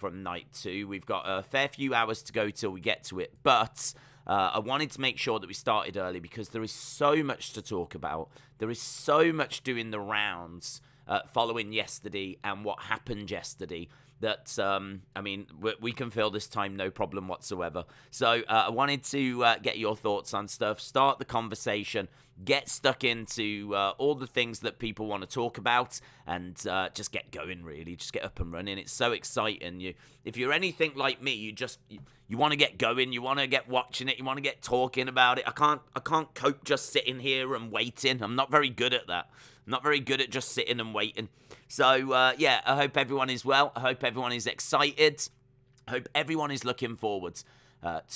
from night 2. We've got a fair few hours to go till we get to it, but I wanted to make sure that we started early because there is so much to talk about. There is so much doing the rounds following yesterday and what happened yesterday that, we can fill this time no problem whatsoever. So I wanted to get your thoughts on stuff, start the conversation, get stuck into all the things that people want to talk about, and just get going, really. Just get up and running. It's so exciting. If you're anything like me, you want to get going, you want to get watching it, you want to get talking about it. I can't cope just sitting here and waiting. I'm not very good at that. I'm not very good at just sitting and waiting. So, I hope everyone is well. I hope everyone is excited. I hope everyone is looking forward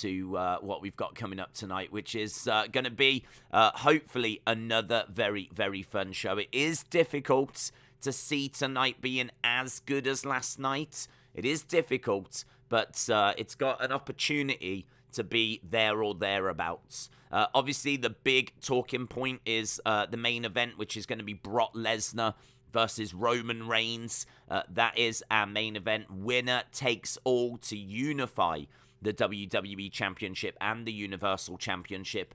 to what we've got coming up tonight, which is going to be, hopefully, another very, very fun show. It is difficult to see tonight being as good as last night. It is difficult, but it's got an opportunity to be there or thereabouts. Obviously, the big talking point is the main event, which is going to be Brock Lesnar versus Roman Reigns. That is our main event. Winner takes all to unify the WWE Championship and the Universal Championship.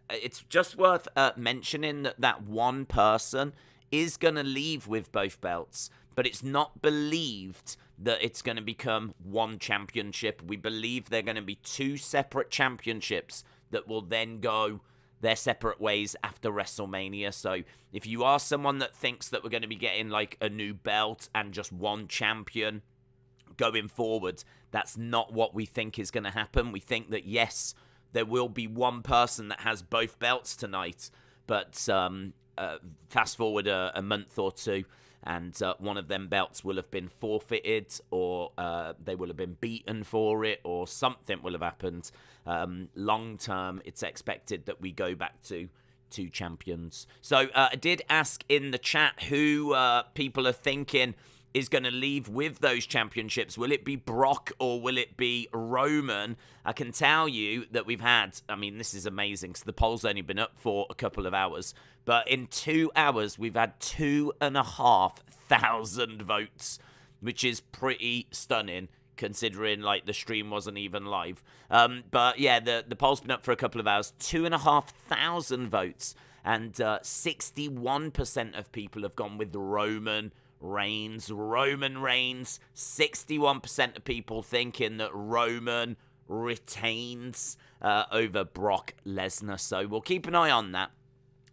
It's just worth mentioning that one person is going to leave with both belts, but it's not believed that it's going to become one championship. We believe they're going to be 2 separate championships that will then go their separate ways after WrestleMania. So if you are someone that thinks that we're going to be getting like a new belt and just one champion going forward, that's not what we think is going to happen. We think that, yes, there will be one person that has both belts tonight, but fast forward a month or two, and one of them belts will have been forfeited, or they will have been beaten for it, or something will have happened. Long term, it's expected that we go back to 2 champions. So I did ask in the chat who people are thinking is going to leave with those championships. Will it be Brock or will it be Roman? I can tell you that we've had, this is amazing because the poll's only been up for a couple of hours, but in 2 hours, we've had 2,500 votes, which is pretty stunning considering the stream wasn't even live. But yeah, the poll's been up for a couple of hours, 2,500 votes, and 61% of people have gone with Roman Reigns, 61% of people thinking that Roman retains over Brock Lesnar. So we'll keep an eye on that.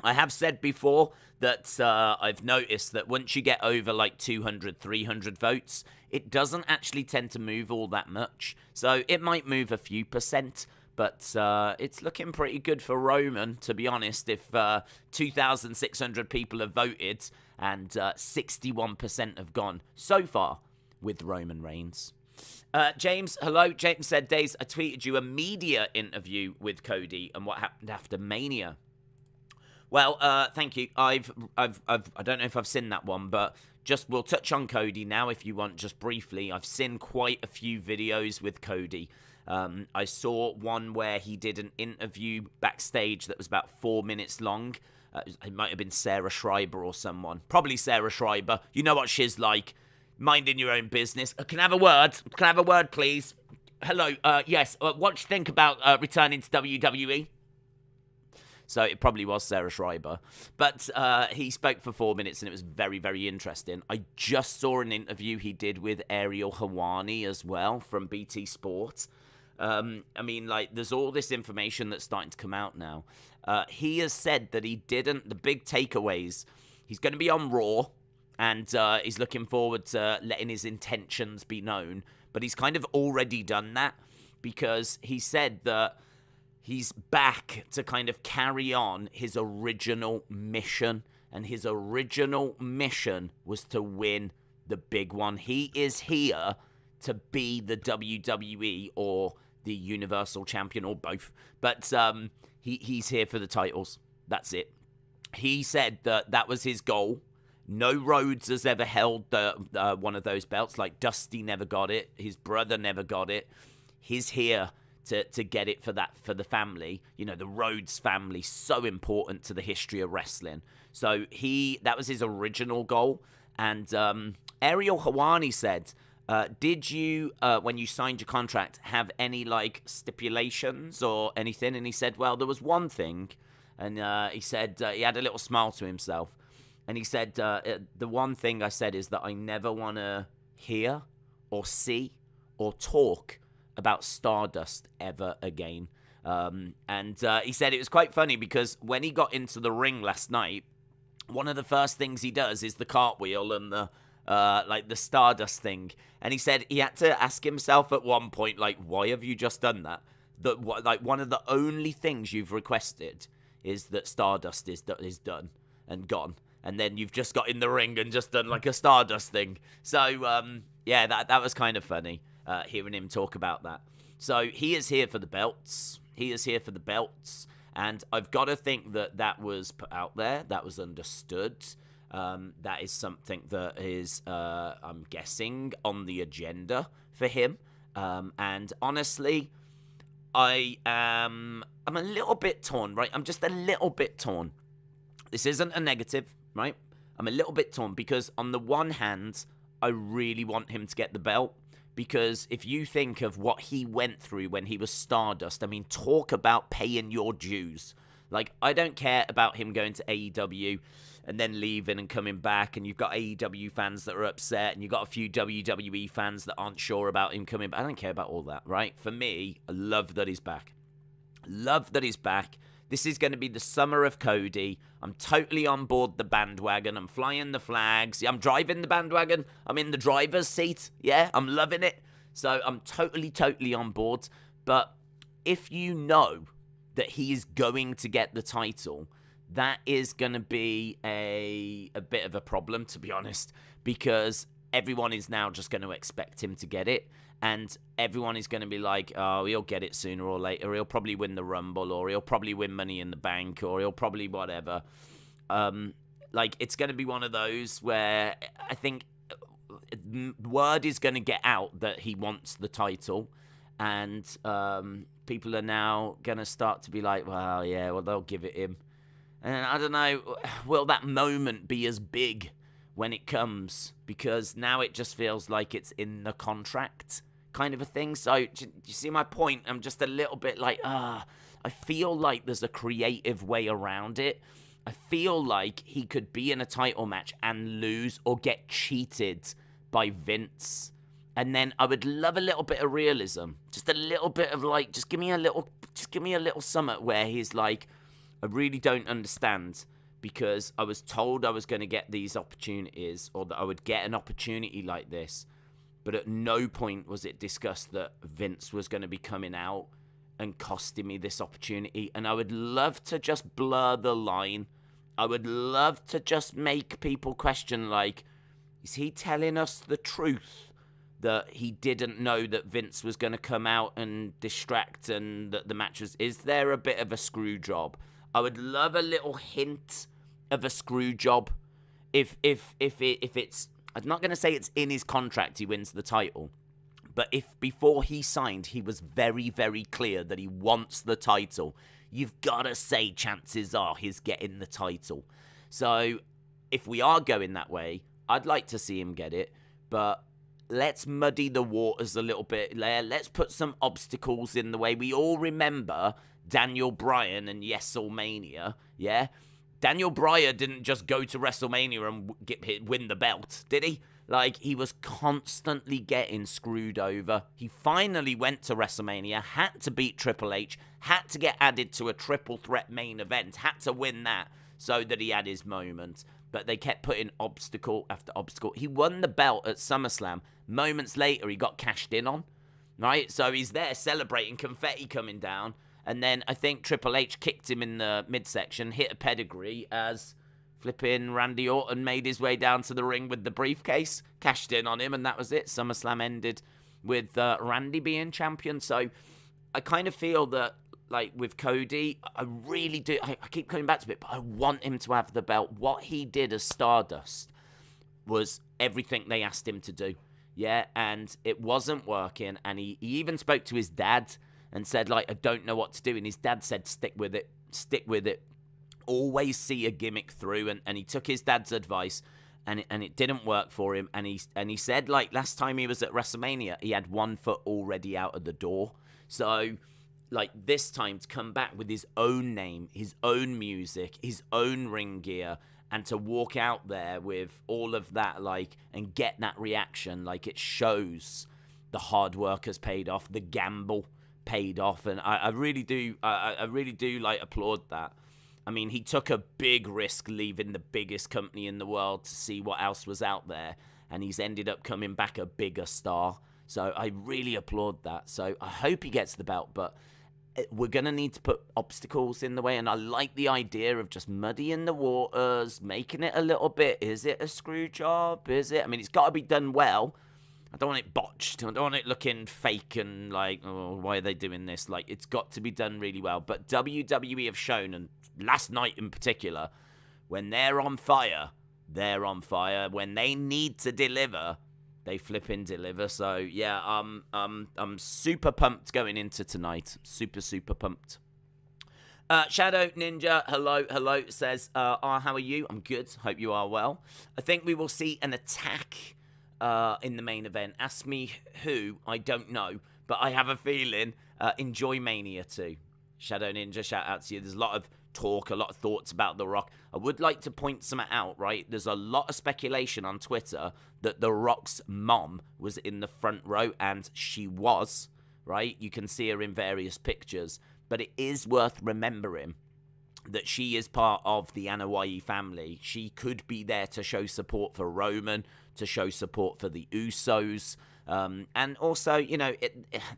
I have said before that I've noticed that once you get over 200, 300 votes, it doesn't actually tend to move all that much. So it might move a few percent, but it's looking pretty good for Roman, to be honest. If 2,600 people have voted and 61% have gone so far with Roman Reigns. James, hello. James said, Days, I tweeted you a media interview with Cody and what happened after Mania. Well, thank you. I don't know if I've seen that one, but we'll touch on Cody now if you want, just briefly. I've seen quite a few videos with Cody. I saw one where he did an interview backstage that was about 4 minutes long. It might have been Sarah Schreiber or someone. Probably Sarah Schreiber. You know what she's like. Minding your own business. Can I have a word? Can I have a word, please? Hello. Yes. What do you think about returning to WWE? So it probably was Sarah Schreiber. But he spoke for 4 minutes and it was very, very interesting. I just saw an interview he did with Ariel Helwani as well from BT Sport. There's all this information that's starting to come out now. He has said that the big takeaways, he's going to be on Raw, and he's looking forward to letting his intentions be known. But he's kind of already done that, because he said that he's back to kind of carry on his original mission, and his original mission was to win the big one. He is here to be the WWE or the Universal Champion, or both. But he's here for the titles. That's it. He said that was his goal. No Rhodes has ever held one of those belts. Like Dusty never got it. His brother never got it. He's here to get it for the family. You know, the Rhodes family, so important to the history of wrestling. So that was his original goal. And Ariel Helwani said Did you, when you signed your contract, have any, like, stipulations or anything? And he said, well, there was one thing. And he said he had a little smile to himself. And he said, the one thing I said is that I never want to hear or see or talk about Stardust ever again. And he said it was quite funny because when he got into the ring last night, one of the first things he does is the cartwheel and the Stardust thing. And he said he had to ask himself at one point, like, why have you just done that? Like, one of the only things you've requested is that Stardust is done and gone. And then you've just got in the ring and just done, like, a Stardust thing. So, yeah, that was kind of funny, hearing him talk about that. So he is here for the belts. And I've got to think that was put out there. That was understood. That is something that is, I'm guessing, on the agenda for him. And honestly, I'm a little bit torn, right? I'm just a little bit torn. This isn't a negative, right? I'm a little bit torn because on the one hand, I really want him to get the belt. Because if you think of what he went through when he was Stardust, I mean, talk about paying your dues. Like, I don't care about him going to AEW and then leaving and coming back, and you've got AEW fans that are upset, and you've got a few WWE fans that aren't sure about him coming back. I don't care about all that, right? For me, I love that he's back. This is going to be the summer of Cody. I'm totally on board the bandwagon. I'm flying the flags. I'm driving the bandwagon. I'm in the driver's seat. Yeah, I'm loving it. So I'm totally on board. But if you know that he is going to get the title, that is going to be a bit of a problem, to be honest, because everyone is now just going to expect him to get it. And everyone is going to be like, oh, he'll get it sooner or later. He'll probably win the Rumble, or he'll probably win Money in the Bank, or he'll probably whatever. It's going to be one of those where I think word is going to get out that he wants the title. And people are now going to start to be like, well, yeah, well, they'll give it him. And I don't know, will that moment be as big when it comes? Because now it just feels like it's in the contract kind of a thing. So, do you see my point? I'm just a little bit like, I feel like there's a creative way around it. I feel like he could be in a title match and lose or get cheated by Vince. And then I would love a little bit of realism. Just a little bit of like, just give me a little summit where he's like, I really don't understand because I was told I was going to get these opportunities or that I would get an opportunity like this. But at no point was it discussed that Vince was going to be coming out and costing me this opportunity. And I would love to just blur the line. I would love to just make people question, like, is he telling us the truth that he didn't know that Vince was going to come out and distract and that the match was... Is there a bit of a screw job? I would love a little hint of a screw job. If it's... I'm not going to say it's in his contract he wins the title, but if before he signed he was very, very clear that he wants the title, you've got to say chances are he's getting the title. So if we are going that way, I'd like to see him get it, but let's muddy the waters a little bit. Let's put some obstacles in the way. We all remember Daniel Bryan and WrestleMania, yeah? Daniel Bryan didn't just go to WrestleMania and win the belt, did he? Like, he was constantly getting screwed over. He finally went to WrestleMania, had to beat Triple H, had to get added to a triple threat main event, had to win that so that he had his moment. But they kept putting obstacle after obstacle. He won the belt at SummerSlam. Moments later, he got cashed in on, right? So he's there celebrating, confetti coming down. And then I think Triple H kicked him in the midsection, hit a pedigree as flipping Randy Orton made his way down to the ring with the briefcase, cashed in on him, and that was it. SummerSlam ended with Randy being champion. So I kind of feel that, like, with Cody, I really do. I keep coming back to it, but I want him to have the belt. What he did as Stardust was everything they asked him to do. Yeah, and it wasn't working. And he even spoke to his dad and said, like, I don't know what to do. And his dad said, stick with it. Always see a gimmick through. And he took his dad's advice. and it didn't work for him. And he said, like, last time he was at WrestleMania, he had 1 foot already out of the door. So, like, this time to come back with his own name, his own music, his own ring gear, and to walk out there with all of that, like, and get that reaction, like, it shows the hard work has paid off, the gamble paid off, and I really do, I really do, like, applaud that. I mean, he took a big risk leaving the biggest company in the world to see what else was out there, and he's ended up coming back a bigger star. So I really applaud that. So I hope he gets the belt, but we're going to need to put obstacles in the way, and I like the idea of just muddying the waters, making it a little bit, is it a screw job? Is it? I mean, it's got to be done well. I don't want it botched. I don't want it looking fake and like, oh, why are they doing this? Like, it's got to be done really well. But WWE have shown, and last night in particular, when they're on fire, they're on fire. When they need to deliver, they flipping deliver. So yeah, I'm super pumped going into tonight. Super pumped. Shadow Ninja, hello, says, how are you? I'm good. Hope you are well. I think we will see an attack in the main event. Ask me who, I don't know, but I have a feeling. Enjoy Mania 2. Shadow Ninja, shout out to you. There's a lot of talk, a lot of thoughts about The Rock. I would like to point some out, right? There's a lot of speculation on Twitter that The Rock's mom was in the front row, and she was, right? You can see her in various pictures, but it is worth remembering that she is part of the Anoa'i family. She could be there to show support for Roman, to show support for the Usos, and also, you know,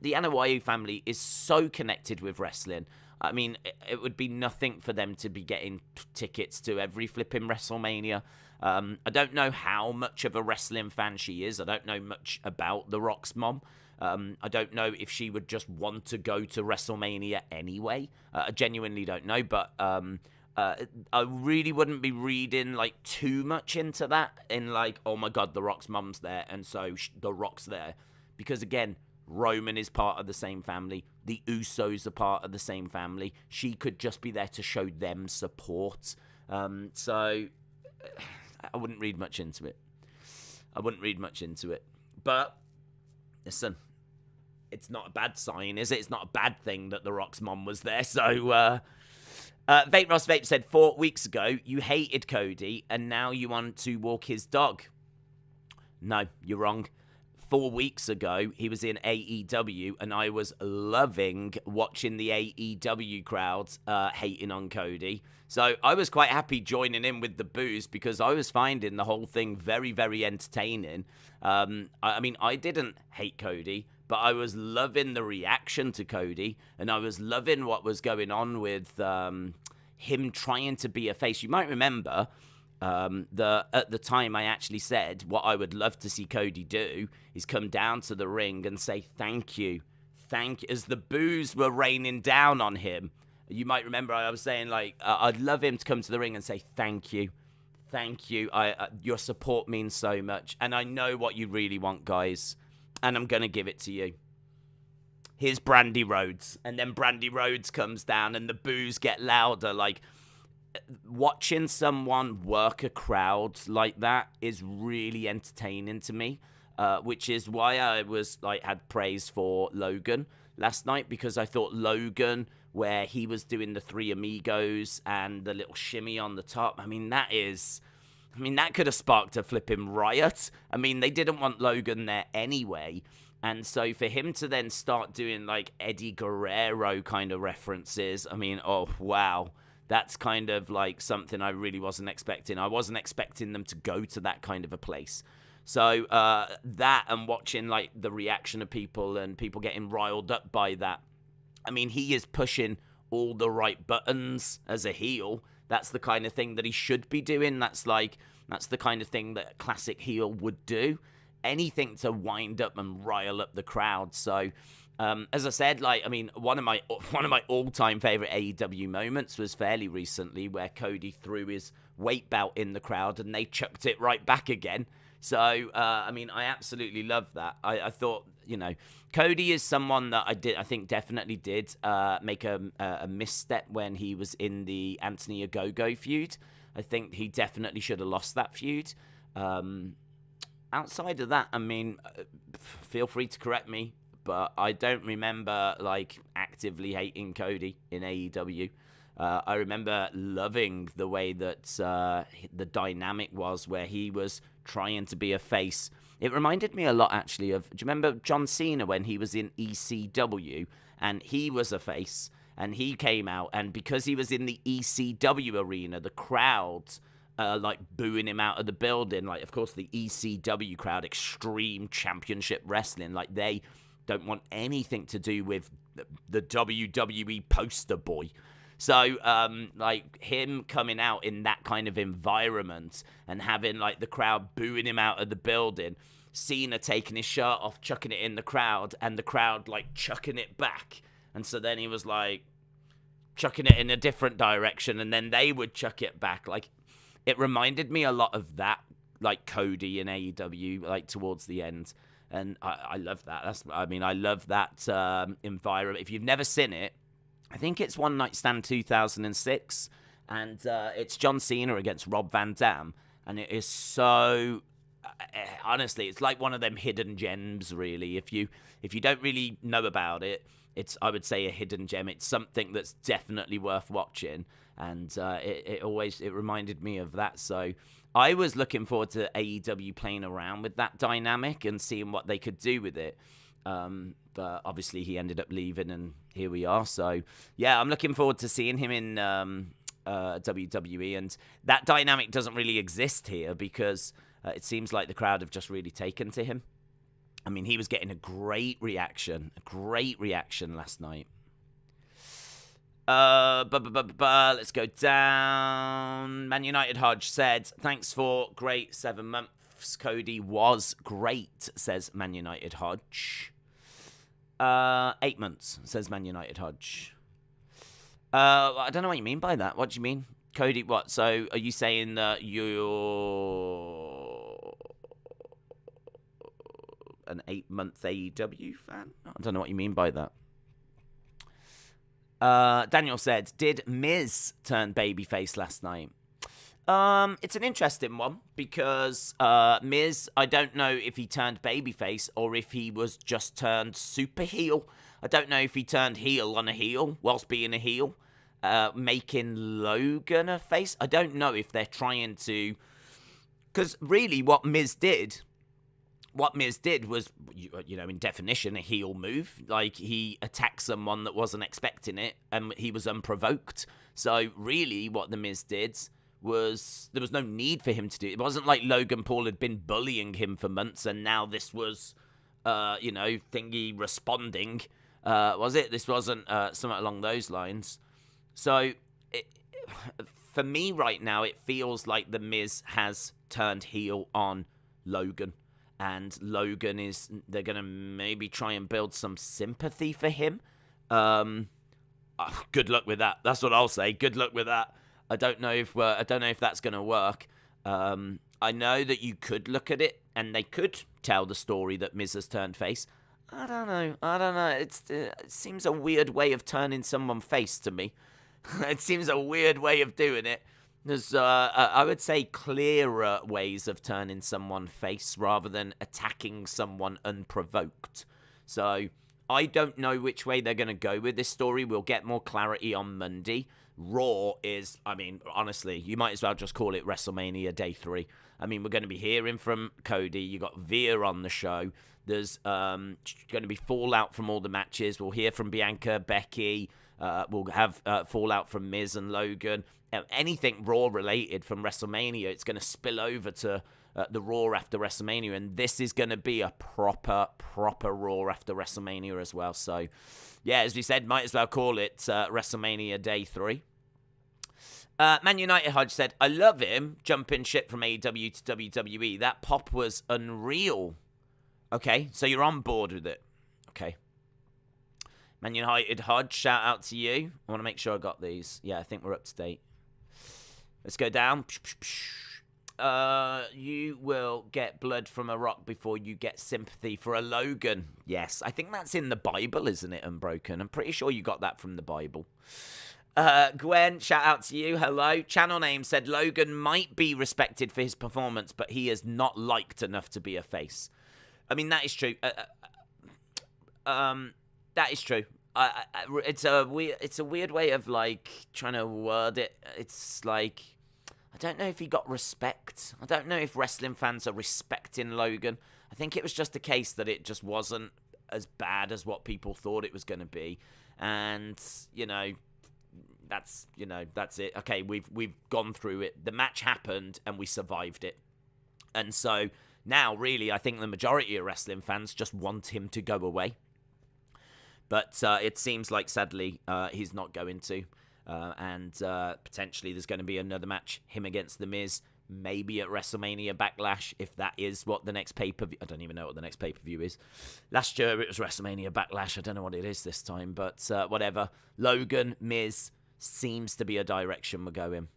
the Anoa'i family is so connected with wrestling. I mean, it would be nothing for them to be getting tickets to every flipping WrestleMania. I don't know how much of a wrestling fan she is. I don't know much about The Rock's mom. I don't know if she would just want to go to WrestleMania anyway. I genuinely don't know, but I really wouldn't be reading like too much into that in like, oh my God, The Rock's mom's there, and so The Rock's there. Because again, Roman is part of the same family. The Usos are part of the same family. She could just be there to show them support. So I wouldn't read much into it. But listen, it's not a bad sign, is it? It's not a bad thing that The Rock's mom was there. So Vape Ross Vape said 4 weeks ago you hated Cody and now you want to walk his dog. No, you're wrong. 4 weeks ago, he was in AEW, and I was loving watching the AEW crowds hating on Cody. So I was quite happy joining in with the boos because I was finding the whole thing very, very entertaining. I mean, I didn't hate Cody, but I was loving the reaction to Cody, and I was loving what was going on with him trying to be a face. You might remember at the time I actually said what I would love to see Cody do is come down to the ring and say thank you, as the boos were raining down on him. You might remember I was saying like I'd love him to come to the ring and say thank you. Your support means so much, and I know what you really want, guys, and I'm gonna give it to you. Here's Brandy Rhodes, and then Brandy Rhodes comes down and the boos get louder. Like, watching someone work a crowd like that is really entertaining to me, which is why I was like had praise for Logan last night, because I thought Logan, where he was doing the Three Amigos and the little shimmy on the top, that could have sparked a flipping riot. I mean, they didn't want Logan there anyway, and so for him to then start doing like Eddie Guerrero kind of references, oh wow. That's kind of like something I really wasn't expecting. I wasn't expecting them to go to that kind of a place. So that, and watching like the reaction of people and people getting riled up by that. He is pushing all the right buttons as a heel. That's the kind of thing that he should be doing. That's the kind of thing that a classic heel would do. Anything to wind up and rile up the crowd. So as I said, one of my all-time favorite AEW moments was fairly recently, where Cody threw his weight belt in the crowd and they chucked it right back again. So I absolutely love that. I thought, Cody is someone that I think definitely did make a misstep when he was in the Anthony Ogogo feud. I think he definitely should have lost that feud. Outside of that, I mean, feel free to correct me, but I don't remember, like, actively hating Cody in AEW. I remember loving the way that the dynamic was where he was trying to be a face. It reminded me a lot, actually, of, do you remember John Cena when he was in ECW and he was a face and he came out, and because he was in the ECW arena, the crowd like booing him out of the building. Like, of course, the ECW crowd, Extreme Championship Wrestling, like they don't want anything to do with the WWE poster boy. So, like, him coming out in that kind of environment and having, like, the crowd booing him out of the building, Cena taking his shirt off, chucking it in the crowd, and the crowd, like, chucking it back. And so then he was, like, chucking it in a different direction, and then they would chuck it back. Like, it reminded me a lot of that, like, Cody in AEW, like, towards the end. And I love that. I love that environment. If you've never seen it, I think it's One Night Stand 2006, and it's John Cena against Rob Van Dam, and it is so, honestly, it's like one of them hidden gems, really. If you don't really know about it, it's, I would say, a hidden gem. It's something that's definitely worth watching, and it reminded me of that. So I was looking forward to AEW playing around with that dynamic and seeing what they could do with it. But obviously he ended up leaving, and here we are. So, yeah, I'm looking forward to seeing him in WWE. And that dynamic doesn't really exist here because it seems like the crowd have just really taken to him. I mean, he was getting a great reaction last night. Let's go down. Man United Hodge said, thanks for great 7 months. Cody was great, says Man United Hodge. 8 months, says Man United Hodge. I don't know what you mean by that. What do you mean? Cody, what? So are you saying that you're an 8-month AEW fan? I don't know what you mean by that. Daniel said, did Miz turn babyface last night? It's an interesting one because Miz, I don't know if he turned babyface or if he was just turned super heel. I don't know if he turned heel on a heel whilst being a heel, making Logan a face. I don't know if they're trying to, because really what Miz did was, you know, in definition, a heel move. Like, he attacked someone that wasn't expecting it, and he was unprovoked. So, really, what The Miz did was, there was no need for him to do it. It wasn't like Logan Paul had been bullying him for months, and now this was, thingy responding. Was it? This wasn't something along those lines. So, for me right now, it feels like The Miz has turned heel on Logan. And Logan they're going to maybe try and build some sympathy for him. Good luck with that. That's what I'll say. Good luck with that. I don't know if that's going to work. I know that you could look at it and they could tell the story that Miz has turned face. I don't know. It seems a weird way of turning someone face to me. It seems a weird way of doing it. There's, I would say, clearer ways of turning someone face rather than attacking someone unprovoked. So, I don't know which way they're going to go with this story. We'll get more clarity on Monday. Raw is, I mean, honestly, you might as well just call it WrestleMania Day 3. I mean, we're going to be hearing from Cody. You got Veer on the show. There's going to be fallout from all the matches. We'll hear from Bianca, Becky. We'll have fallout from Miz and Logan. Anything Raw related from WrestleMania, it's going to spill over to the Raw after WrestleMania, and this is going to be a proper Raw after WrestleMania as well. So, yeah, as we said, might as well call it WrestleMania Day 3. Man United Hodge said, I love him jumping ship from AEW to WWE. That pop was unreal. Okay, so you're on board with it. Okay. Man United Hodge, shout out to you. I want to make sure I got these. Yeah, I think we're up to date. Let's go down. You will get blood from a rock before you get sympathy for a Logan. Yes, I think that's in the Bible, isn't it, Unbroken? I'm pretty sure you got that from the Bible. Gwen, shout out to you. Hello. Channel name said Logan might be respected for his performance, but he is not liked enough to be a face. I mean, that is true. That is true. It's a weird way of like trying to word it. It's like, I don't know if he got respect. I don't know if wrestling fans are respecting Logan. I think it was just a case that it just wasn't as bad as what people thought it was going to be, and that's it. Okay, we've gone through it. The match happened and we survived it, and so now really I think the majority of wrestling fans just want him to go away. But it seems like, sadly, he's not going to. And potentially there's going to be another match, him against The Miz, maybe at WrestleMania Backlash, if that is what the next pay-per-view... I don't even know what the next pay-per-view is. Last year it was WrestleMania Backlash. I don't know what it is this time, but whatever. Logan, Miz, seems to be a direction we're going.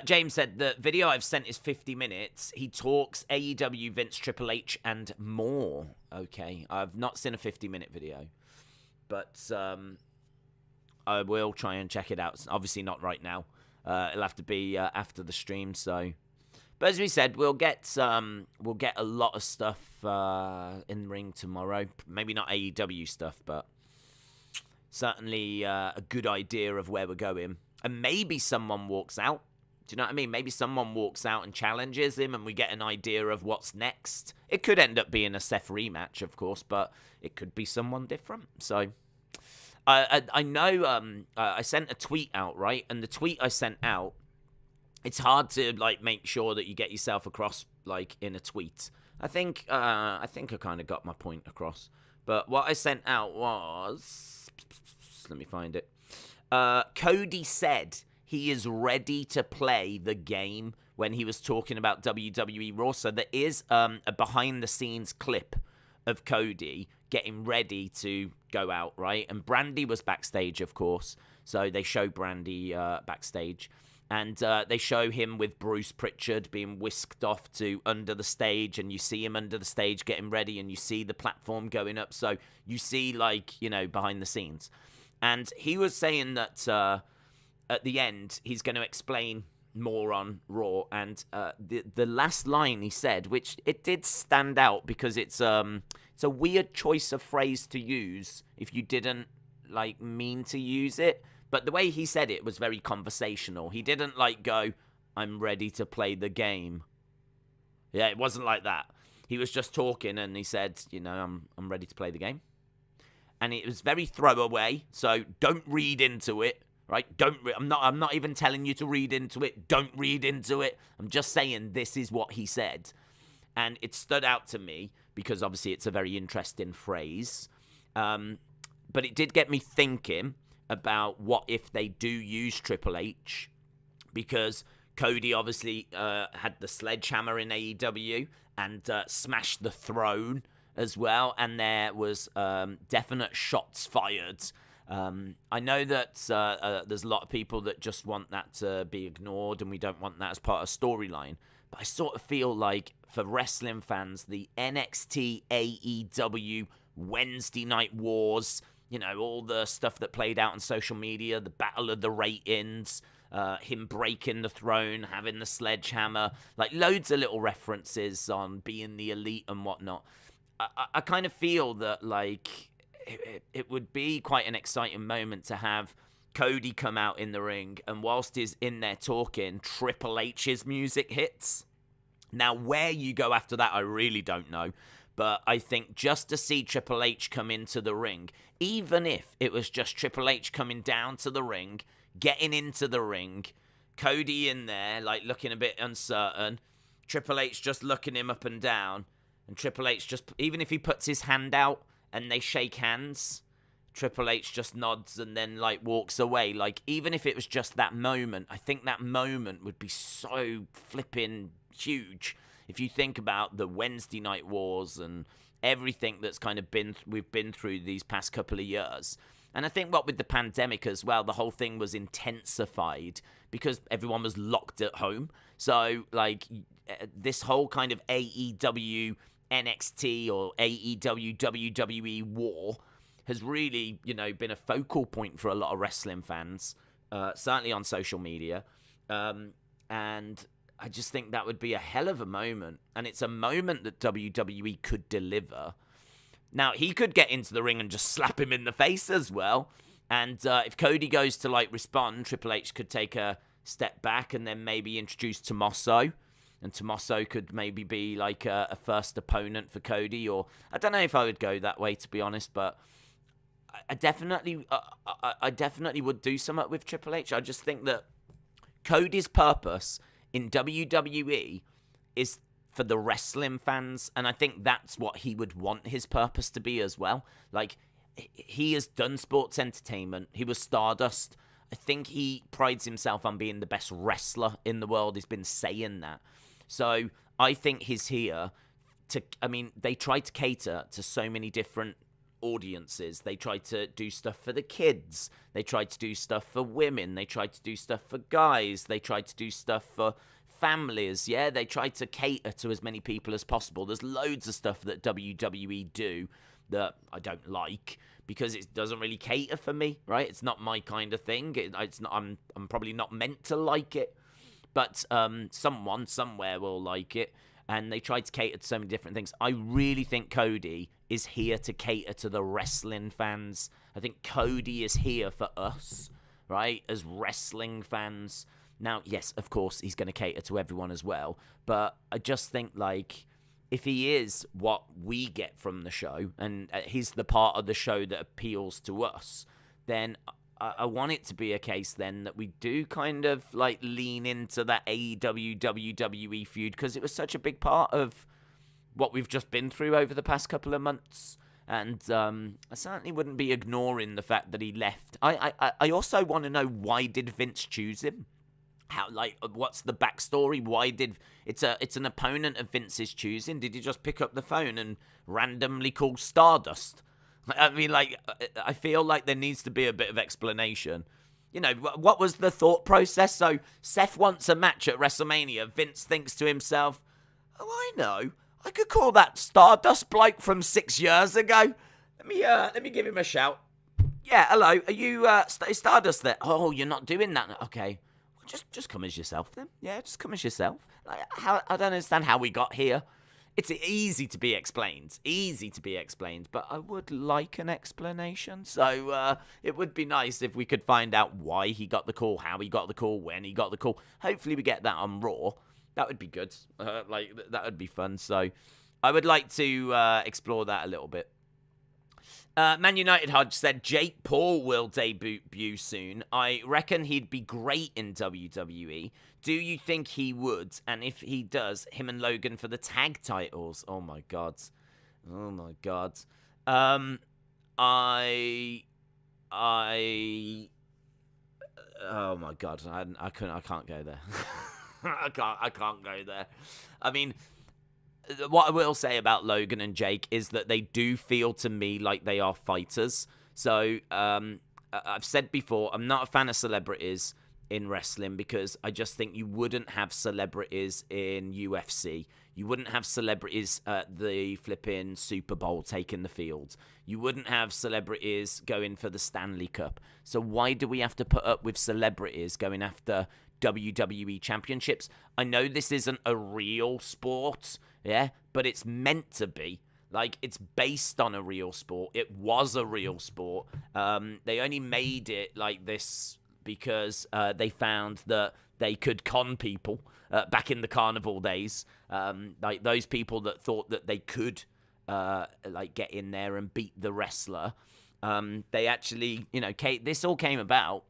James said, the video I've sent is 50 minutes. He talks AEW, Vince, Triple H, and more. Okay, I've not seen a 50-minute video, but I will try and check it out. Obviously not right now. It'll have to be after the stream. So, but as we said, we'll get a lot of stuff in the ring tomorrow. Maybe not AEW stuff, but certainly a good idea of where we're going. And maybe someone walks out. Do you know what I mean? Maybe someone walks out and challenges him and we get an idea of what's next. It could end up being a Seth rematch, of course, but it could be someone different. So, I know I sent a tweet out, right? And the tweet I sent out, it's hard to, like, make sure that you get yourself across, like, in a tweet. I think I kind of got my point across. But what I sent out was... Let me find it. Cody said... he is ready to play the game when he was talking about WWE Raw. So there is a behind-the-scenes clip of Cody getting ready to go out, right? And Brandy was backstage, of course. So they show Brandy backstage. And they show him with Bruce Pritchard being whisked off to under the stage. And you see him under the stage getting ready. And you see the platform going up. So you see, like, behind the scenes. And he was saying that... at the end, he's going to explain more on Raw, and the last line he said, which it did stand out because it's a weird choice of phrase to use if you didn't mean to use it, but the way he said it was very conversational. He didn't go, "I'm ready to play the game." Yeah, it wasn't like that. He was just talking, and he said, "I'm ready to play the game," and it was very throwaway. So don't read into it. Right? I'm not even telling you to read into it. Don't read into it. I'm just saying this is what he said. And it stood out to me because obviously it's a very interesting phrase. But it did get me thinking about what if they do use Triple H, because Cody obviously had the sledgehammer in AEW and smashed the throne as well. And there was definite shots fired. I know that there's a lot of people that just want that to be ignored and we don't want that as part of storyline. But I sort of feel like for wrestling fans, the NXT AEW Wednesday Night Wars, all the stuff that played out on social media, the battle of the ratings, him breaking the throne, having the sledgehammer, loads of little references on being the elite and whatnot. I kind of feel that, it would be quite an exciting moment to have Cody come out in the ring, and whilst he's in there talking, Triple H's music hits. Now, where you go after that, I really don't know, but I think just to see Triple H come into the ring, even if it was just Triple H coming down to the ring, getting into the ring, Cody in there, looking a bit uncertain, Triple H just looking him up and down, and Triple H just, even if he puts his hand out, and they shake hands, Triple H just nods and then, walks away. Even if it was just that moment, I think that moment would be so flipping huge. If you think about the Wednesday Night Wars and everything that's kind of we've been through these past couple of years. And I think with the pandemic as well, the whole thing was intensified because everyone was locked at home. So, this whole kind of AEW NXT or AEW WWE war has really, been a focal point for a lot of wrestling fans, certainly on social media. And I just think that would be a hell of a moment. And it's a moment that WWE could deliver. Now, he could get into the ring and just slap him in the face as well. And if Cody goes to, respond, Triple H could take a step back and then maybe introduce Tommaso. And Tommaso could maybe be, a first opponent for Cody. Or I don't know if I would go that way, to be honest. But I definitely would do something with Triple H. I just think that Cody's purpose in WWE is for the wrestling fans, and I think that's what he would want his purpose to be as well. He has done sports entertainment. He was Stardust. I think he prides himself on being the best wrestler in the world. He's been saying that. So I think he's here they try to cater to so many different audiences. They try to do stuff for the kids. They try to do stuff for women. They try to do stuff for guys. They try to do stuff for families. Yeah, they try to cater to as many people as possible. There's loads of stuff that WWE do that I don't like because it doesn't really cater for me, right? It's not my kind of thing. It's not. I'm probably not meant to like it, but someone somewhere will like it. And they try to cater to so many different things. I really think Cody is here to cater to the wrestling fans. I think Cody is here for us, right, as wrestling fans. Now, yes, of course, he's going to cater to everyone as well. But I just think, if he is what we get from the show, and he's the part of the show that appeals to us, then I want it to be a case then that we do kind of lean into that AEW WWE feud, because it was such a big part of what we've just been through over the past couple of months. And I certainly wouldn't be ignoring the fact that he left. I also want to know, why did Vince choose him? How, what's the backstory? Why did it's an opponent of Vince's choosing? Did he just pick up the phone and randomly call Stardust? I mean, I feel like there needs to be a bit of explanation. What was the thought process? So Seth wants a match at WrestleMania. Vince thinks to himself, "Oh, I know. I could call that Stardust bloke from 6 years ago. Let me give him a shout. Yeah, hello. Are you is Stardust there? Oh, you're not doing that. Okay, well, just come as yourself then. Yeah, just come as yourself. I don't understand how we got here. It's easy to be explained, but I would like an explanation. So it would be nice if we could find out why he got the call, how he got the call, when he got the call. Hopefully we get that on Raw. That would be good. That would be fun. So I would like to explore that a little bit. Man United Hodge said Jake Paul will debut soon. I reckon he'd be great in WWE. Do you think he would? And if he does, him and Logan for the tag titles. Oh my god. Oh my god. Oh my god. I can't go there. I can't go there. I mean, what I will say about Logan and Jake is that they do feel to me like they are fighters. So I've said before, I'm not a fan of celebrities in wrestling because I just think you wouldn't have celebrities in UFC. You wouldn't have celebrities at the flipping Super Bowl taking the field. You wouldn't have celebrities going for the Stanley Cup. So why do we have to put up with celebrities going after WWE championships? I know this isn't a real sport, yeah, but it's meant to be. It's based on a real sport. It was a real sport. They only made it like this because they found that they could con people back in the carnival days. Those people that thought that they could get in there and beat the wrestler. They actually, this all came about.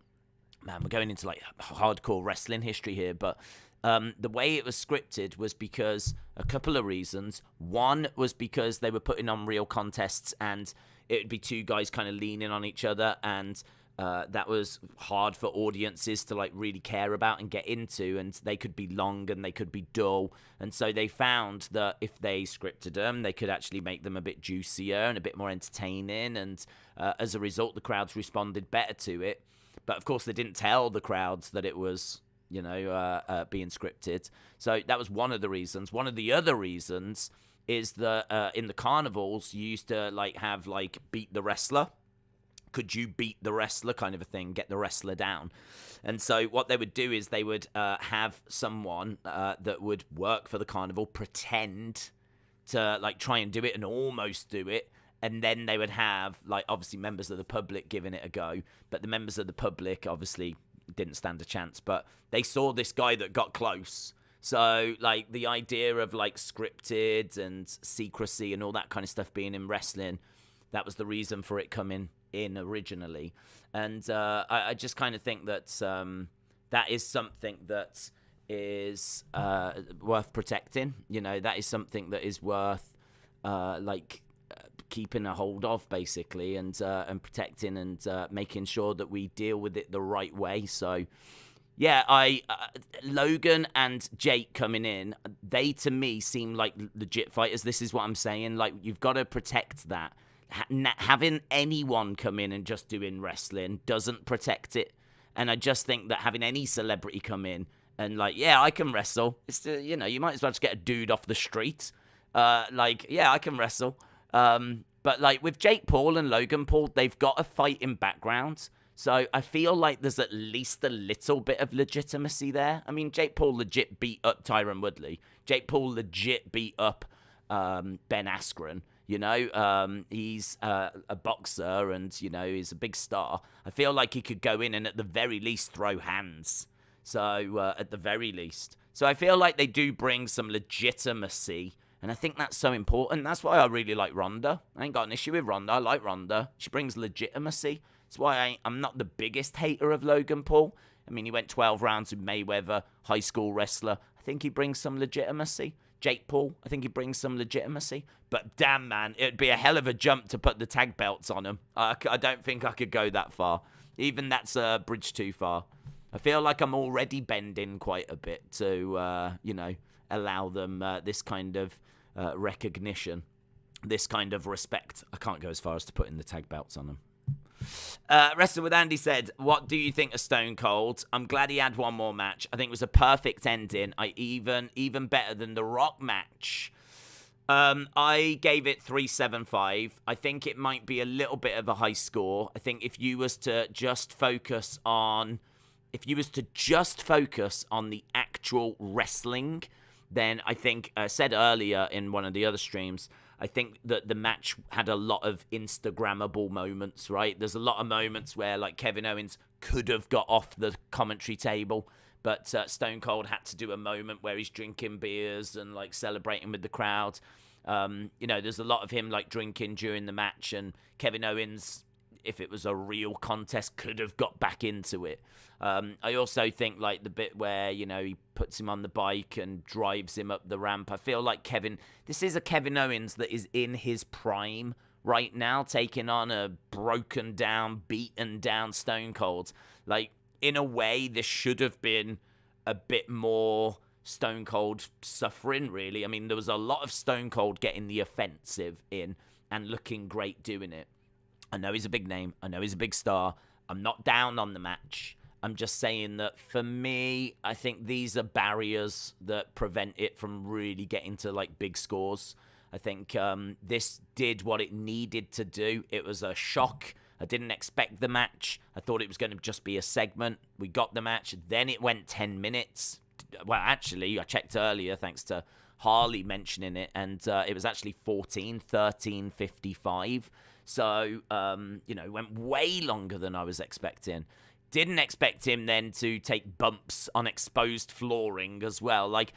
Man, we're going into hardcore wrestling history here, but the way it was scripted was because a couple of reasons. One was because they were putting on real contests and it would be two guys kind of leaning on each other, and that was hard for audiences to really care about and get into, and they could be long and they could be dull. And so they found that if they scripted them, they could actually make them a bit juicier and a bit more entertaining, and as a result, the crowds responded better to it. But of course, they didn't tell the crowds that it was, being scripted. So that was one of the reasons. One of the other reasons is that in the carnivals, you used to have beat the wrestler. Could you beat the wrestler, kind of a thing, get the wrestler down? And so what they would do is they would have someone that would work for the carnival, pretend to like try and do it and almost do it. And then they would have, like, obviously members of the public giving it a go. But the members of the public obviously didn't stand a chance. But they saw this guy that got close. So, like, the idea of, like, scripted and secrecy and all that kind of stuff being in wrestling, that was the reason for it coming in originally. And I just kind of think that that is something that is worth protecting. You know, that is something that is worth, keeping a hold of, basically, and protecting and making sure that we deal with it the right way. So, yeah, Logan and Jake coming in, they to me seem like legit fighters. This is what I'm saying. Like, you've got to protect that. Having anyone come in and just doing wrestling doesn't protect it. And I just think that having any celebrity come in and like, yeah, I can wrestle. It's you might as well just get a dude off the street. Yeah, I can wrestle. But like with Jake Paul and Logan Paul, they've got a fighting background. So I feel like there's at least a little bit of legitimacy there. I mean, Jake Paul legit beat up Tyron Woodley. Jake Paul legit beat up Ben Askren. He's a boxer and, he's a big star. I feel like he could go in and at the very least throw hands. So at the very least. So I feel like they do bring some legitimacy. And I think that's so important. That's why I really like Ronda. I ain't got an issue with Ronda. I like Ronda. She brings legitimacy. That's why I'm not the biggest hater of Logan Paul. I mean, he went 12 rounds with Mayweather, high school wrestler. I think he brings some legitimacy. Jake Paul, I think he brings some legitimacy. But damn, man, it'd be a hell of a jump to put the tag belts on him. I don't think I could go that far. Even that's a bridge too far. I feel like I'm already bending quite a bit to, allow them this kind of recognition, this kind of respect. I can't go as far as to putting the tag belts on them. Wrestling with Andy said, what do you think of Stone Cold? I'm glad he had one more match. I think it was a perfect ending. Even better than the Rock match. I gave it 3.75. I think it might be a little bit of a high score. I think if you was to just focus on the actual wrestling, then I think I said earlier in one of the other streams, I think that the match had a lot of Instagrammable moments, right? There's a lot of moments where, like, Kevin Owens could have got off the commentary table, but Stone Cold had to do a moment where he's drinking beers and, like, celebrating with the crowd. There's a lot of him, like, drinking during the match, and Kevin Owens, if it was a real contest, could have got back into it. I also think, like, the bit where, he puts him on the bike and drives him up the ramp. I feel like this is a Kevin Owens that is in his prime right now, taking on a broken down, beaten down Stone Cold. Like, in a way, this should have been a bit more Stone Cold suffering, really. I mean, there was a lot of Stone Cold getting the offensive in and looking great doing it. I know he's a big name. I know he's a big star. I'm not down on the match. I'm just saying that for me, I think these are barriers that prevent it from really getting to, like, big scores. I think this did what it needed to do. It was a shock. I didn't expect the match. I thought it was going to just be a segment. We got the match. Then it went 10 minutes. Well, actually, I checked earlier, thanks to Harley mentioning it, and it was actually 13:55. So, it went way longer than I was expecting. Didn't expect him then to take bumps on exposed flooring as well. Like,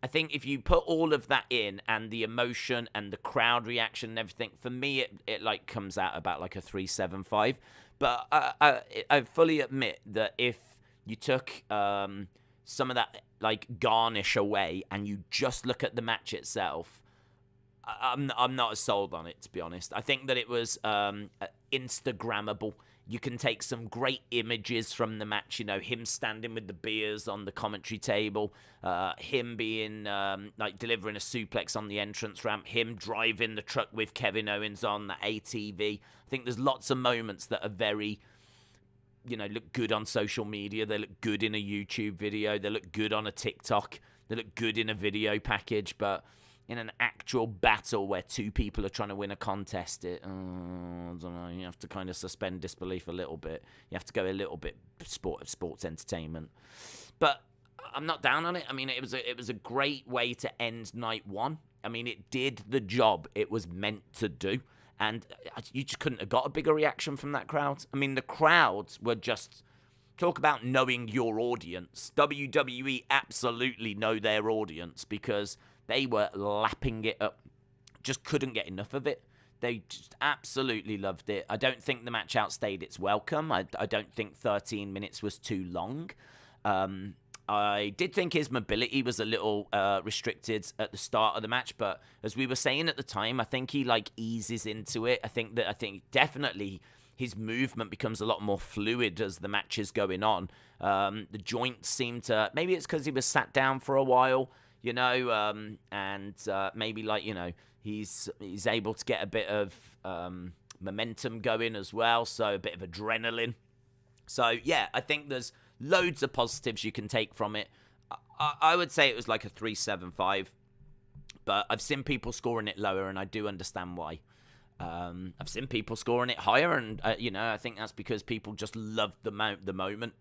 I think if you put all of that in and the emotion and the crowd reaction and everything, for me, it like comes out about like a 3.75. But I fully admit that if you took some of that like garnish away and you just look at the match itself, I'm not as sold on it, to be honest. I think that it was Instagrammable. You can take some great images from the match, him standing with the beers on the commentary table, him being, delivering a suplex on the entrance ramp, him driving the truck with Kevin Owens on the ATV. I think there's lots of moments that are very, look good on social media. They look good in a YouTube video. They look good on a TikTok. They look good in a video package. But in an actual battle where two people are trying to win a contest, I don't know, you have to kind of suspend disbelief a little bit. You have to go a little bit sports entertainment. But I'm not down on it. I mean, it was a great way to end night one. I mean, it did the job it was meant to do. And you just couldn't have got a bigger reaction from that crowd. I mean, the crowds were just... Talk about knowing your audience. WWE absolutely know their audience because they were lapping it up. Just couldn't get enough of it. They just absolutely loved it. I don't think the match outstayed its welcome. I don't think 13 minutes was too long. I did think his mobility was a little restricted at the start of the match, but as we were saying at the time, I think he eases into it. I think definitely his movement becomes a lot more fluid as the match is going on. The joints seem to... Maybe it's because he was sat down for a while, and maybe, he's able to get a bit of momentum going as well, so a bit of adrenaline. So, yeah, I think there's loads of positives you can take from it. I would say it was like a 3.75, but I've seen people scoring it lower, and I do understand why. I've seen people scoring it higher, and I think that's because people just loved the moment,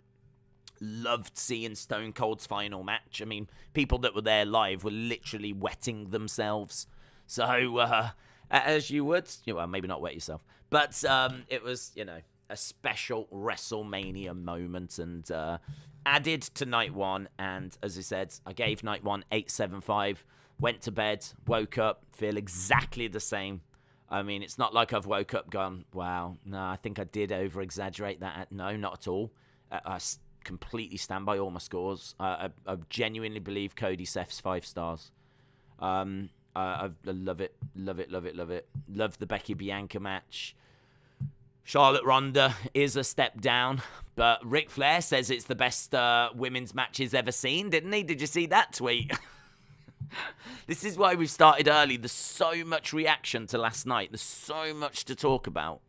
loved seeing Stone Cold's final match. I mean, people that were there live were literally wetting themselves. So, as you would, well, maybe not wet yourself, but it was, a special WrestleMania moment, and added to night one. And as I said, I gave night one 8.75. Went to bed, woke up, feel exactly the same. I mean, it's not like I've woke up gone, wow, no, I think I did over-exaggerate that. No, not at all. I completely stand by all my scores. I genuinely believe Cody Seth's 5 stars. I love it, love it, love it, love it. Love the Becky Bianca match. Charlotte Ronda is a step down, but Ric Flair says it's the best women's match he's ever seen, didn't he? Did you see that tweet? This is why we started early. There's so much reaction to last night. There's so much to talk about.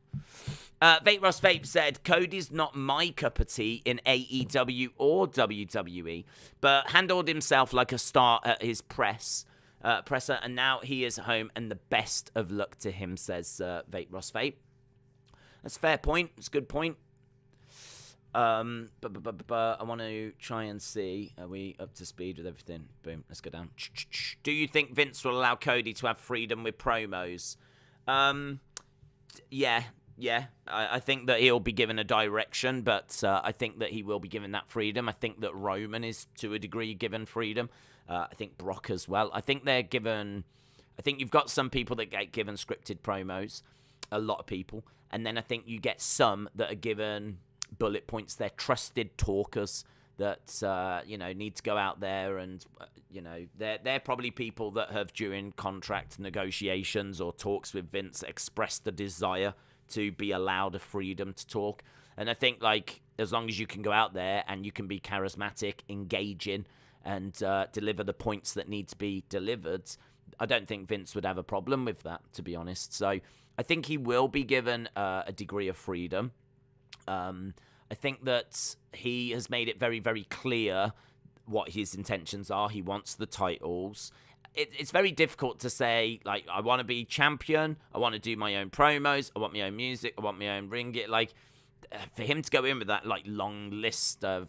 Vape Ross Vape said, Cody's not my cup of tea in AEW or WWE, but handled himself like a star at his presser, and now he is home, and the best of luck to him, says Vape Ross Vape. That's a fair point. It's a good point. I want to try and see, are we up to speed with everything? Boom, let's go down. Do you think Vince will allow Cody to have freedom with promos? Yeah. I think that he'll be given a direction, but I think that he will be given that freedom. I think that Roman is, to a degree, given freedom. I think Brock as well. I think they're given... I think you've got some people that get given scripted promos. A lot of people. And then I think you get some that are given... bullet points. They're trusted talkers that need to go out there, and they're probably people that have, during contract negotiations or talks with Vince, expressed the desire to be allowed a freedom to talk. And I think as long as you can go out there and you can be charismatic, engaging, and deliver the points that need to be delivered, I don't think Vince would have a problem with that, to be honest. So I think he will be given a degree of freedom. I think that he has made it very, very clear what his intentions are. He wants the titles. It's very difficult to say, I want to be champion. I want to do my own promos. I want my own music. I want my own ring. For him to go in with that, long list of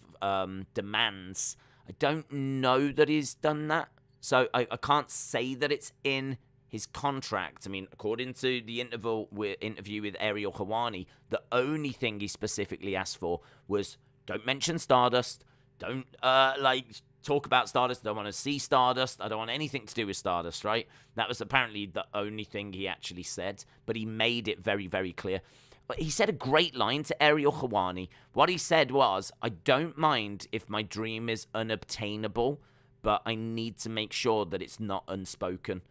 demands, I don't know that he's done that. So I can't say that it's in his contract. I mean, according to the interview with Ariel Helwani, the only thing he specifically asked for was, don't mention Stardust, don't talk about Stardust, I don't want to see Stardust, I don't want anything to do with Stardust, right? That was apparently the only thing he actually said, but he made it very, very clear. But he said a great line to Ariel Helwani. What he said was, I don't mind if my dream is unobtainable, but I need to make sure that it's not unspoken.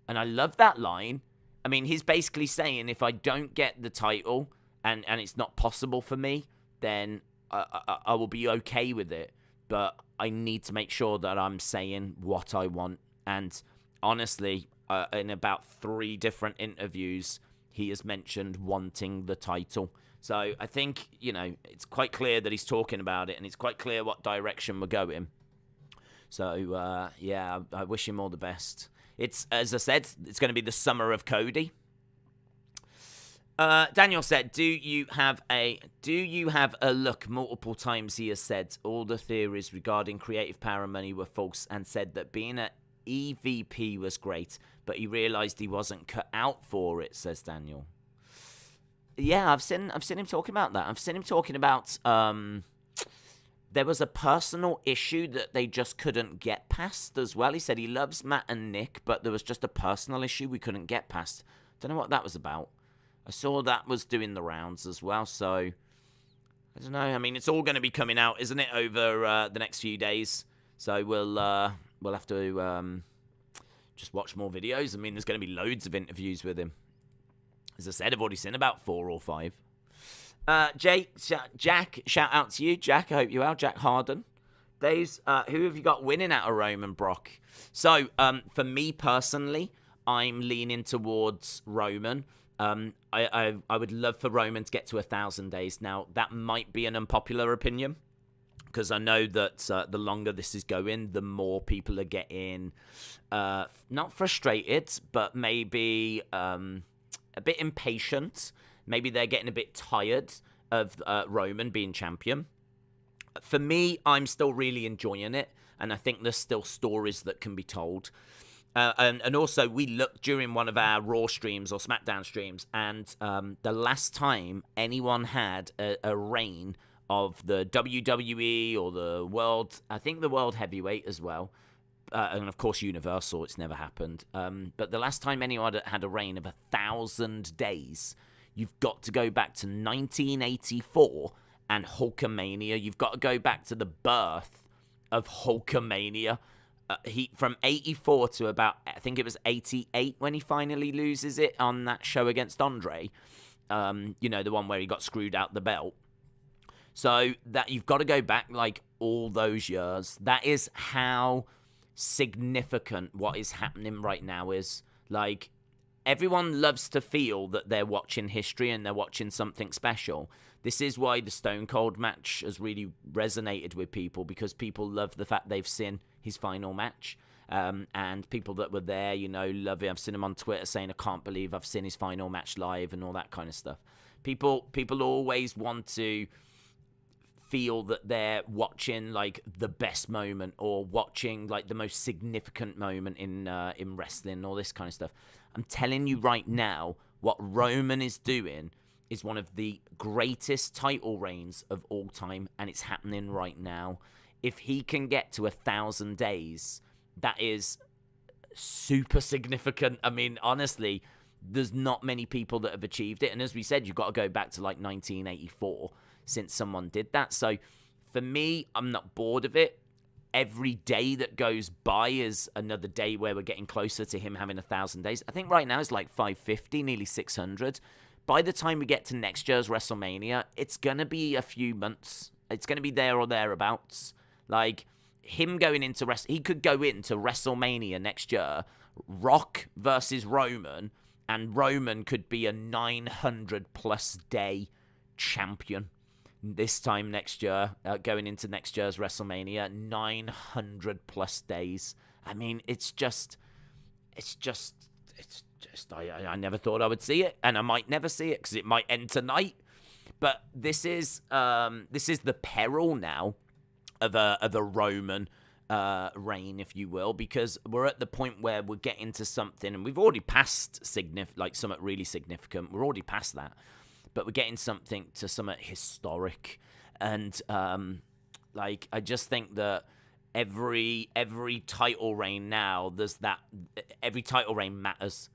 And I love that line. I mean, he's basically saying, if I don't get the title and it's not possible for me, then I will be okay with it. But I need to make sure that I'm saying what I want. And honestly, in about 3 different interviews, he has mentioned wanting the title. So I think, it's quite clear that he's talking about it, and it's quite clear what direction we're going. So, I wish him all the best. It's, as I said, it's going to be the summer of Cody. Daniel said, do you have a look? Multiple times he has said all the theories regarding creative power and money were false, and said that being an EVP was great, but he realized he wasn't cut out for it, says Daniel. Yeah, I've seen him talking about that. I've seen him talking about there was a personal issue that they just couldn't get past as well. He said he loves Matt and Nick, but there was just a personal issue we couldn't get past. Don't know what that was about. I saw that was doing the rounds as well, so I don't know. I mean, it's all going to be coming out, isn't it, over the next few days? So we'll have to just watch more videos. I mean, there's going to be loads of interviews with him. As I said, I've already seen about 4 or 5. Jack, shout out to you, Jack. I hope you're well, Jack Harden. Daves, who have you got winning out of Roman Brock? So, for me personally, I'm leaning towards Roman. I would love for Roman to get to 1,000 days. Now, that might be an unpopular opinion, because I know that the longer this is going, the more people are getting not frustrated, but maybe a bit impatient. Maybe they're getting a bit tired of Roman being champion. For me, I'm still really enjoying it, and I think there's still stories that can be told. And also, we looked during one of our Raw streams or SmackDown streams, and the last time anyone had a reign of the WWE or the World, I think the World Heavyweight as well, and of course Universal, it's never happened. But the last time anyone had a reign of 1,000 days, you've got to go back to 1984 and Hulkamania. You've got to go back to the birth of Hulkamania. He from 84 to about, I think it was 88 when he finally loses it on that show against Andre. You know, the one where he got screwed out the belt. So that you've got to go back like all those years. That is how significant what is happening right now is. Like, everyone loves to feel that they're watching history and they're watching something special. This is why the Stone Cold match has really resonated with people, because people love the fact they've seen his final match. And people that were there, you know, love it. I've seen him on Twitter saying, I can't believe I've seen his final match live and all that kind of stuff. People always want to feel that they're watching like the best moment or watching like the most significant moment in wrestling, all this kind of stuff. I'm telling you right now, what Roman is doing is one of the greatest title reigns of all time, and it's happening right now. If he can get to 1,000 days, that is super significant. I mean, honestly, there's not many people that have achieved it. And as we said, you've got to go back to like 1984 since someone did that. So for me, I'm not bored of it. Every day that goes by is another day where we're getting closer to him having 1,000 days. I think right now it's like 550, nearly 600. By the time we get to next year's WrestleMania, it's going to be a few months. It's going to be there or thereabouts. Like, him going into he could go into WrestleMania next year, Rock versus Roman, and Roman could be a 900-plus day champion this time next year, going into next year's WrestleMania. 900-plus days. I mean, I never thought I would see it, and I might never see it because it might end tonight. But this is the peril now of a Roman reign, if you will, because we're at the point where we're getting to something, and we've already passed something really significant. We're already past that, but we're getting something historic, and I just think that every title reign now, every title reign matters.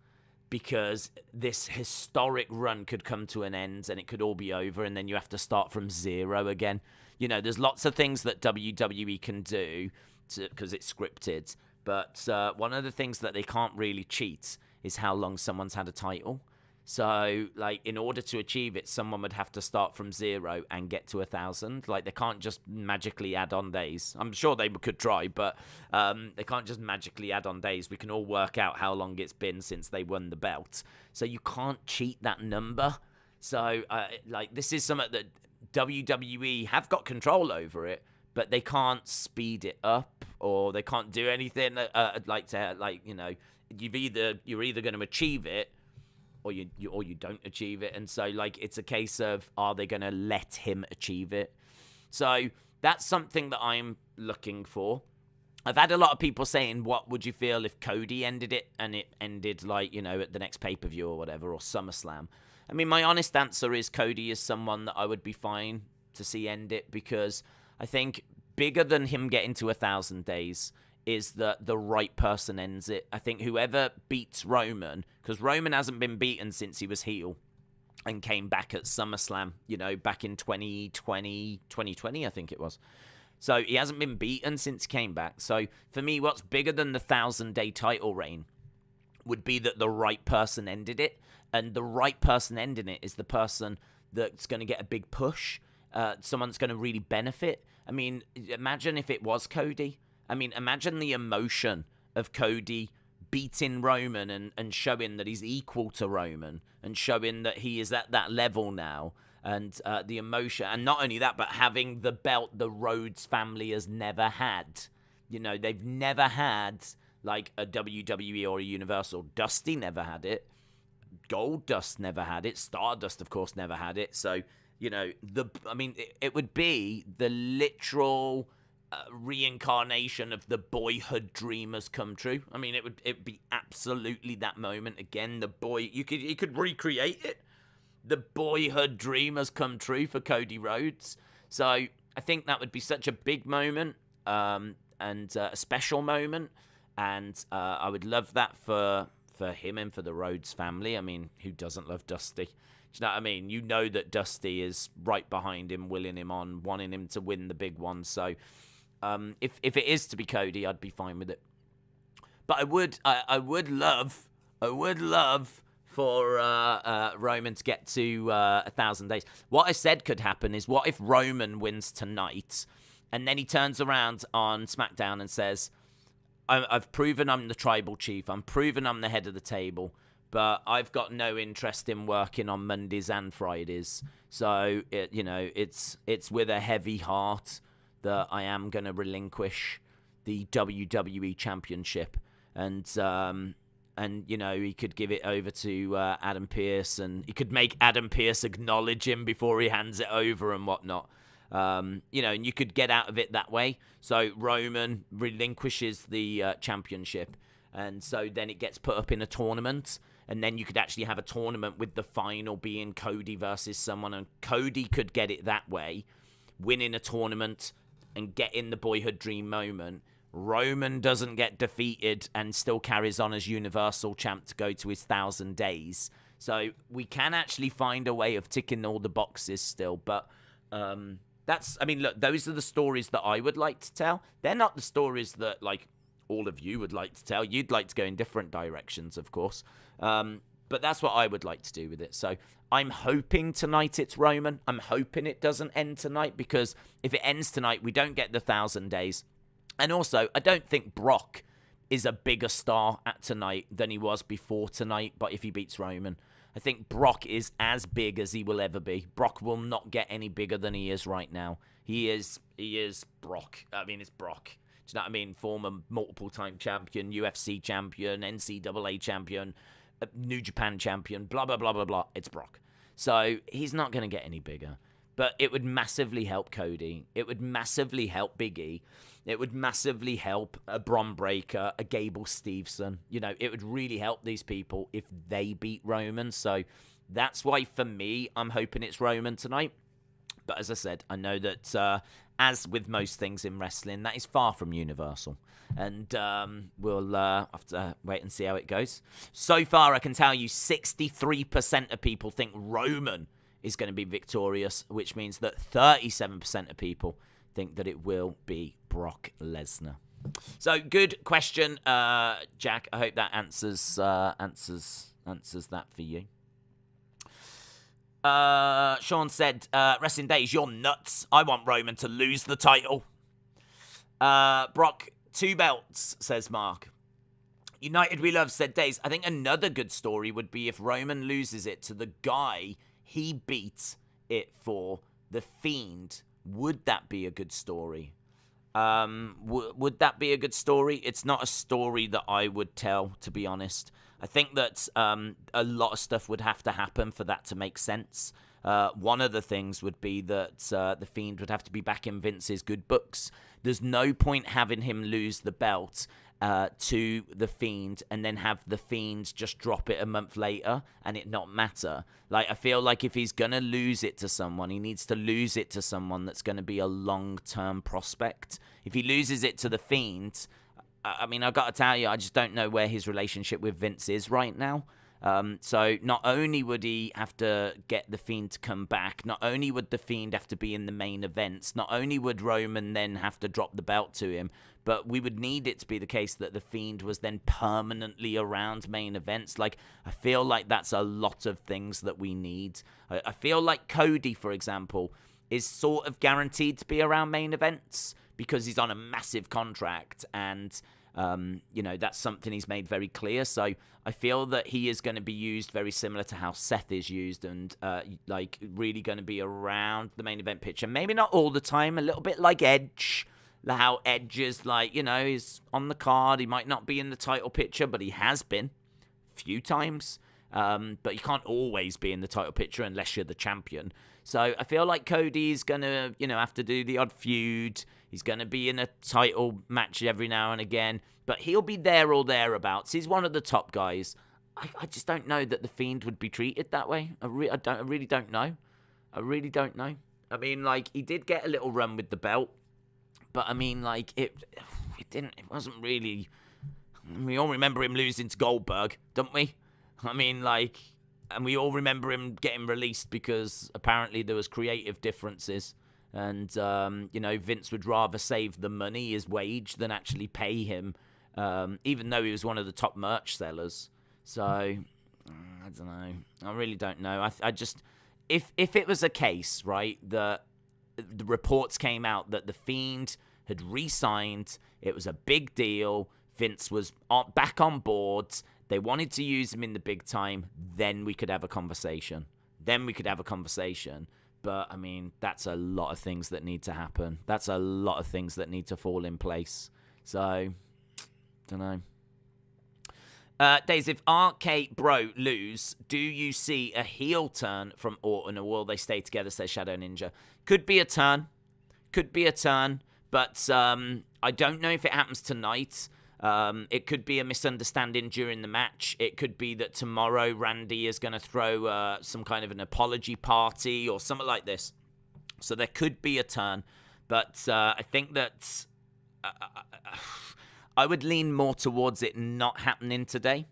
Because this historic run could come to an end and it could all be over, and then you have to start from zero again. You know, there's lots of things that WWE can do because it's scripted, but one of the things that they can't really cheat is how long someone's had a title. So, like, in order to achieve it, someone would have to start from zero and get to 1,000. Like, they can't just magically add on days. I'm sure they could try, but they can't just magically add on days. We can all work out how long it's been since they won the belt. So you can't cheat that number. So, this is something that WWE have got control over it, but they can't speed it up, or they can't do anything you're either going to achieve it, or you don't achieve it. And so, like, it's a case of, are they going to let him achieve it? So that's something that I'm looking for. I've had a lot of people saying, what would you feel if Cody ended it, and it ended, like, you know, at the next pay-per-view or whatever, or SummerSlam? I mean, my honest answer is Cody is someone that I would be fine to see end it, because I think bigger than him getting to 1,000 days is that the right person ends it. I think whoever beats Roman, because Roman hasn't been beaten since he was heel and came back at SummerSlam, you know, back in 2020, I think it was. So he hasn't been beaten since he came back. So for me, what's bigger than the 1,000-day title reign would be that the right person ended it. And the right person ending it is the person that's going to get a big push. Someone that's going to really benefit. I mean, imagine if it was Cody. I mean, imagine the emotion of Cody beating Roman and showing that he's equal to Roman and showing that he is at that level now. And the emotion, and not only that, but having the belt the Rhodes family has never had. You know, they've never had, like, a WWE or a Universal. Dusty never had it. Goldust never had it. Stardust, of course, never had it. So, you know, it would be the literal reincarnation of the boyhood dream has come true. I mean, it'd be absolutely that moment again. You could recreate it. The boyhood dream has come true for Cody Rhodes. So I think that would be such a big moment, and a special moment. And I would love that for him and for the Rhodes family. I mean, who doesn't love Dusty? Do you know what I mean? You know that Dusty is right behind him, willing him on, wanting him to win the big one. So if it is to be Cody, I'd be fine with it. But I would love for Roman to get to 1,000 days. What I said could happen is, what if Roman wins tonight, and then he turns around on SmackDown and says, I've proven I'm the tribal chief. I'm proven I'm the head of the table, but I've got no interest in working on Mondays and Fridays. So, it's with a heavy heart that I am going to relinquish the WWE Championship. And you know, he could give it over to Adam Pearce, and he could make Adam Pearce acknowledge him before he hands it over and whatnot. You know, and you could get out of it that way. So Roman relinquishes the championship, and so then it gets put up in a tournament, and then you could actually have a tournament with the final being Cody versus someone, and Cody could get it that way, winning a tournament and getting the boyhood dream moment. Roman doesn't get defeated and still carries on as Universal Champ to go to his 1,000 days. So we can actually find a way of ticking all the boxes still. But look, those are the stories that I would like to tell. They're not the stories that, like, all of you would like to tell. You'd like to go in different directions, of course. But that's what I would like to do with it. So I'm hoping tonight it's Roman. I'm hoping it doesn't end tonight, because if it ends tonight, we don't get the 1,000 days. And also, I don't think Brock is a bigger star at tonight than he was before tonight, but if he beats Roman, I think Brock is as big as he will ever be. Brock will not get any bigger than he is right now. He is Brock. I mean, it's Brock. Do you know what I mean? Former multiple-time champion, UFC champion, NCAA champion, New Japan champion, blah, blah, blah, blah, blah. It's Brock. So he's not going to get any bigger. But it would massively help Cody. It would massively help Big E. It would massively help a Bron Breakker, a Gable Steveson. You know, it would really help these people if they beat Roman. So that's why, for me, I'm hoping it's Roman tonight. But as I said, I know that, as with most things in wrestling, that is far from universal. And we'll have to wait and see how it goes. So far, I can tell you 63% of people think Roman is going to be victorious, which means that 37% of people think that it will be Brock Lesnar. So, good question, Jack. I hope that answers that for you. Sean said, Wrestling Days, you're nuts. I want Roman to lose the title. Brock, 2 belts, says Mark. United We Love said, Days, I think another good story would be if Roman loses it to the guy he beat it for, the Fiend. Would that be a good story? Would that be a good story? It's not a story that I would tell, to be honest. I think that a lot of stuff would have to happen for that to make sense. One of the things would be that the Fiend would have to be back in Vince's good books. There's no point having him lose the belt to the Fiend and then have the Fiend just drop it a month later and it not matter. Like, I feel like if he's going to lose it to someone, he needs to lose it to someone that's going to be a long-term prospect. If he loses it to the Fiend, I mean, I've got to tell you, I just don't know where his relationship with Vince is right now. So not only would he have to get the Fiend to come back, not only would the Fiend have to be in the main events, not only would Roman then have to drop the belt to him, but we would need it to be the case that the Fiend was then permanently around main events. Like, I feel like that's a lot of things that we need. I feel like Cody, for example, is sort of guaranteed to be around main events because he's on a massive contract and that's something he's made very clear. So I feel that he is going to be used very similar to how Seth is used and really going to be around the main event picture. Maybe not all the time, a little bit like Edge. How Edge is he's on the card. He might not be in the title picture, but he has been a few times. But you can't always be in the title picture unless you're the champion. So I feel like Cody's going to, have to do the odd feud. He's going to be in a title match every now and again. But he'll be there or thereabouts. He's one of the top guys. I just don't know that the Fiend would be treated that way. I really don't know. I really don't know. I mean, he did get a little run with the belt. But, I mean, it wasn't really... We all remember him losing to Goldberg, don't we? I mean, and we all remember him getting released because apparently there was creative differences. And, Vince would rather save the money, his wage, than actually pay him, even though he was one of the top merch sellers. So, I don't know. I really don't know. I just... If it was a case, right, that the reports came out that the Fiend had re-signed, it was a big deal, Vince was back on board, they wanted to use him in the big time, then we could have a conversation. But, I mean, that's a lot of things that need to happen. That's a lot of things that need to fall in place. So, don't know. Days, if RK Bro lose, do you see a heel turn from Orton or will they stay together, says Shadow Ninja? Could be a turn, but I don't know if it happens tonight. It could be a misunderstanding during the match. It could be that tomorrow Randy is going to throw some kind of an apology party or something like this. So there could be a turn, but I think that... I would lean more towards it not happening today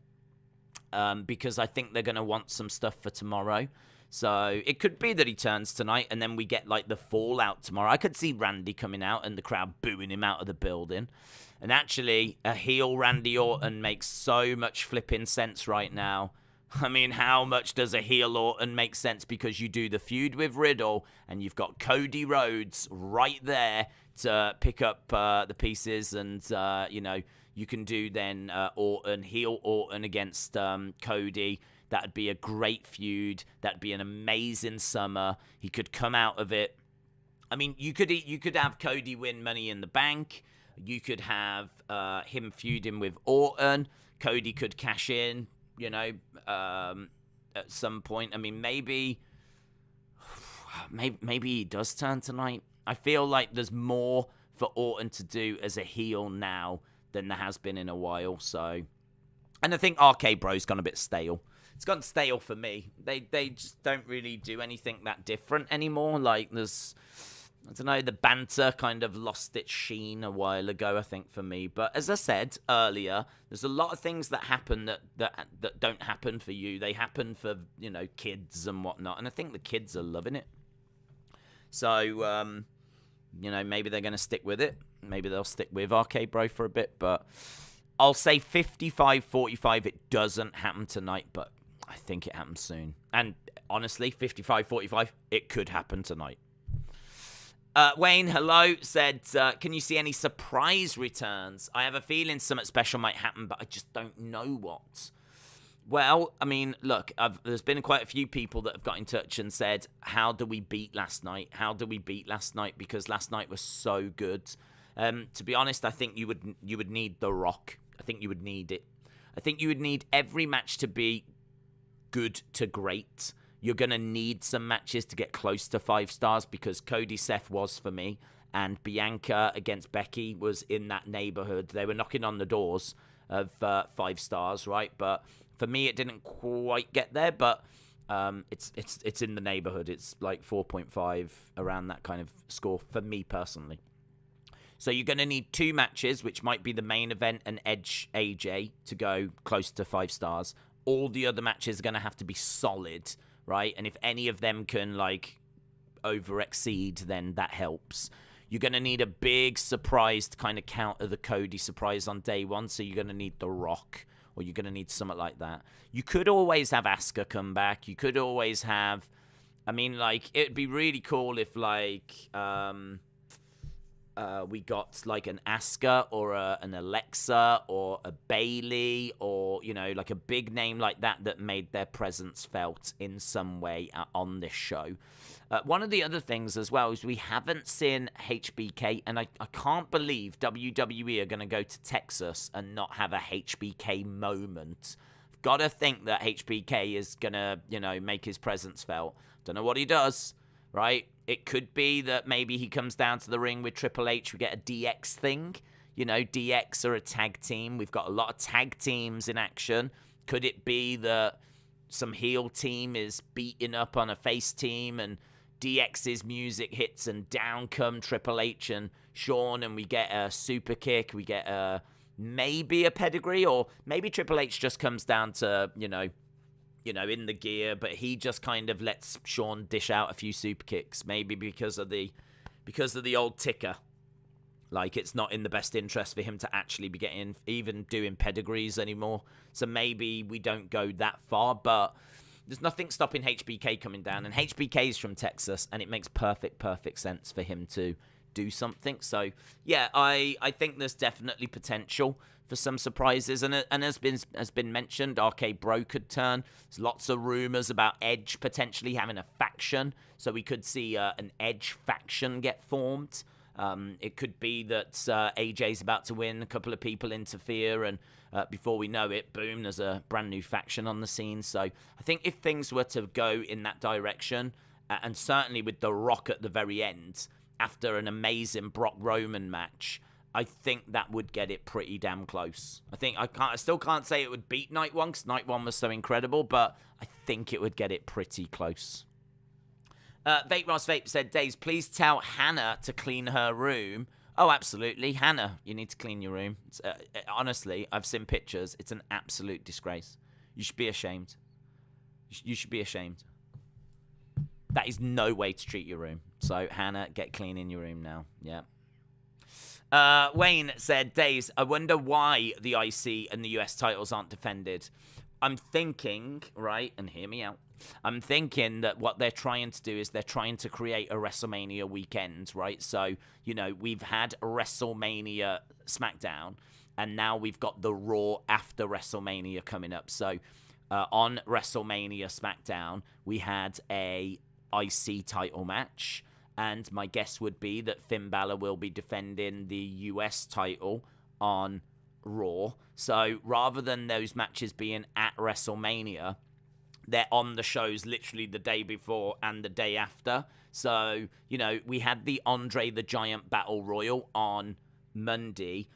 because I think they're going to want some stuff for tomorrow. So it could be that he turns tonight and then we get the fallout tomorrow. I could see Randy coming out and the crowd booing him out of the building. And actually, a heel Randy Orton makes so much flipping sense right now. I mean, how much does a heel Orton make sense? Because you do the feud with Riddle and you've got Cody Rhodes right there to pick up the pieces and, you can do then heel Orton against Cody. That'd be a great feud. That'd be an amazing summer. He could come out of it. I mean, you could have Cody win Money in the Bank. You could have him feuding with Orton. Cody could cash in, at some point. I mean, maybe he does turn tonight. I feel like there's more for Orton to do as a heel now than there has been in a while. So, and I think RK Bro's gone a bit stale. It's gone stale for me. They just don't really do anything that different anymore. There's, I don't know, the banter kind of lost its sheen a while ago, I think, for me. But as I said earlier, there's a lot of things that happen that don't happen for you. They happen for, kids and whatnot. And I think the kids are loving it. So, maybe they're going to stick with it. Maybe they'll stick with RK Bro for a bit. But I'll say 55-45. It doesn't happen tonight, but I think it happens soon. And honestly, 55-45, it could happen tonight. Wayne, hello, said, can you see any surprise returns? I have a feeling something special might happen, but I just don't know what. Well, I mean, look, there's been quite a few people that have got in touch and said, how do we beat last night? How do we beat last night? Because last night was so good. To be honest, I think you would need The Rock. I think you would need it. I think you would need every match to be good to great. You're going to need some matches to get close to 5 stars because Cody Seth was for me, and Bianca against Becky was in that neighborhood. They were knocking on the doors of 5 stars, right? But for me, it didn't quite get there, but it's in the neighborhood. It's like 4.5, around that kind of score for me personally. So you're going to need 2 matches, which might be the main event and Edge AJ, to go close to 5 stars. All the other matches are going to have to be solid, right? And if any of them can, like, over-exceed, then that helps. You're going to need a big surprise to kind of counter the Cody surprise on day 1, so you're going to need The Rock, or you're going to need something like that. You could always have Asuka come back. You could always have... I mean, like, it'd be really cool if, like... we got like an Asuka or an Alexa or a Bailey or, you know, like a big name like that made their presence felt in some way on this show. One of the other things as well is we haven't seen HBK, and I can't believe WWE are going to go to Texas and not have a HBK moment. I've got to think that HBK is going to, you know, make his presence felt. Don't know what he does, right? It could be that maybe he comes down to the ring with Triple H. We get a DX thing. You know, DX are a tag team. We've got a lot of tag teams in action. Could it be that some heel team is beating up on a face team and DX's music hits and down come Triple H and Shawn and we get a super kick. We get maybe a pedigree, or maybe Triple H just comes down to, you know, in the gear, but he just kind of lets Shawn dish out a few super kicks, maybe because of the old ticker. Like, it's not in the best interest for him to actually be even doing pedigrees anymore. So maybe we don't go that far, but there's nothing stopping HBK coming down, and HBK is from Texas, and it makes perfect sense for him to do something. So yeah, I think there's definitely potential for some surprises, and has been mentioned, RK Bro could turn. There's lots of rumors about Edge potentially having a faction, so we could see an Edge faction get formed. It could be that AJ's about to win, a couple of people interfere, and before we know it, boom, there's a brand new faction on the scene. So I think if things were to go in that direction, and certainly with The Rock at the very end, after an amazing Brock Roman match, I think that would get it pretty damn close. I still can't say it would beat Night 1, because Night 1 was so incredible, but I think it would get it pretty close. Vape Ross Vape said, Days, please tell Hannah to clean her room. Oh, absolutely. Hannah, you need to clean your room. Honestly, I've seen pictures. It's an absolute disgrace. You should be ashamed. You should be ashamed. That is no way to treat your room. So, Hannah, get clean in your room now. Yeah. Wayne said, Days, I wonder why the IC and the US titles aren't defended. I'm thinking, right, and hear me out, I'm thinking that what they're trying to do is they're trying to create a WrestleMania weekend, right? So, you know, we've had WrestleMania SmackDown, and now we've got the Raw after WrestleMania coming up. So, on WrestleMania SmackDown, we had a IC title match, and my guess would be that Finn Balor will be defending the US title on Raw. So rather than those matches being at WrestleMania, they're on the shows literally the day before and the day after. So, you know, we had the Andre the Giant Battle Royal on Monday.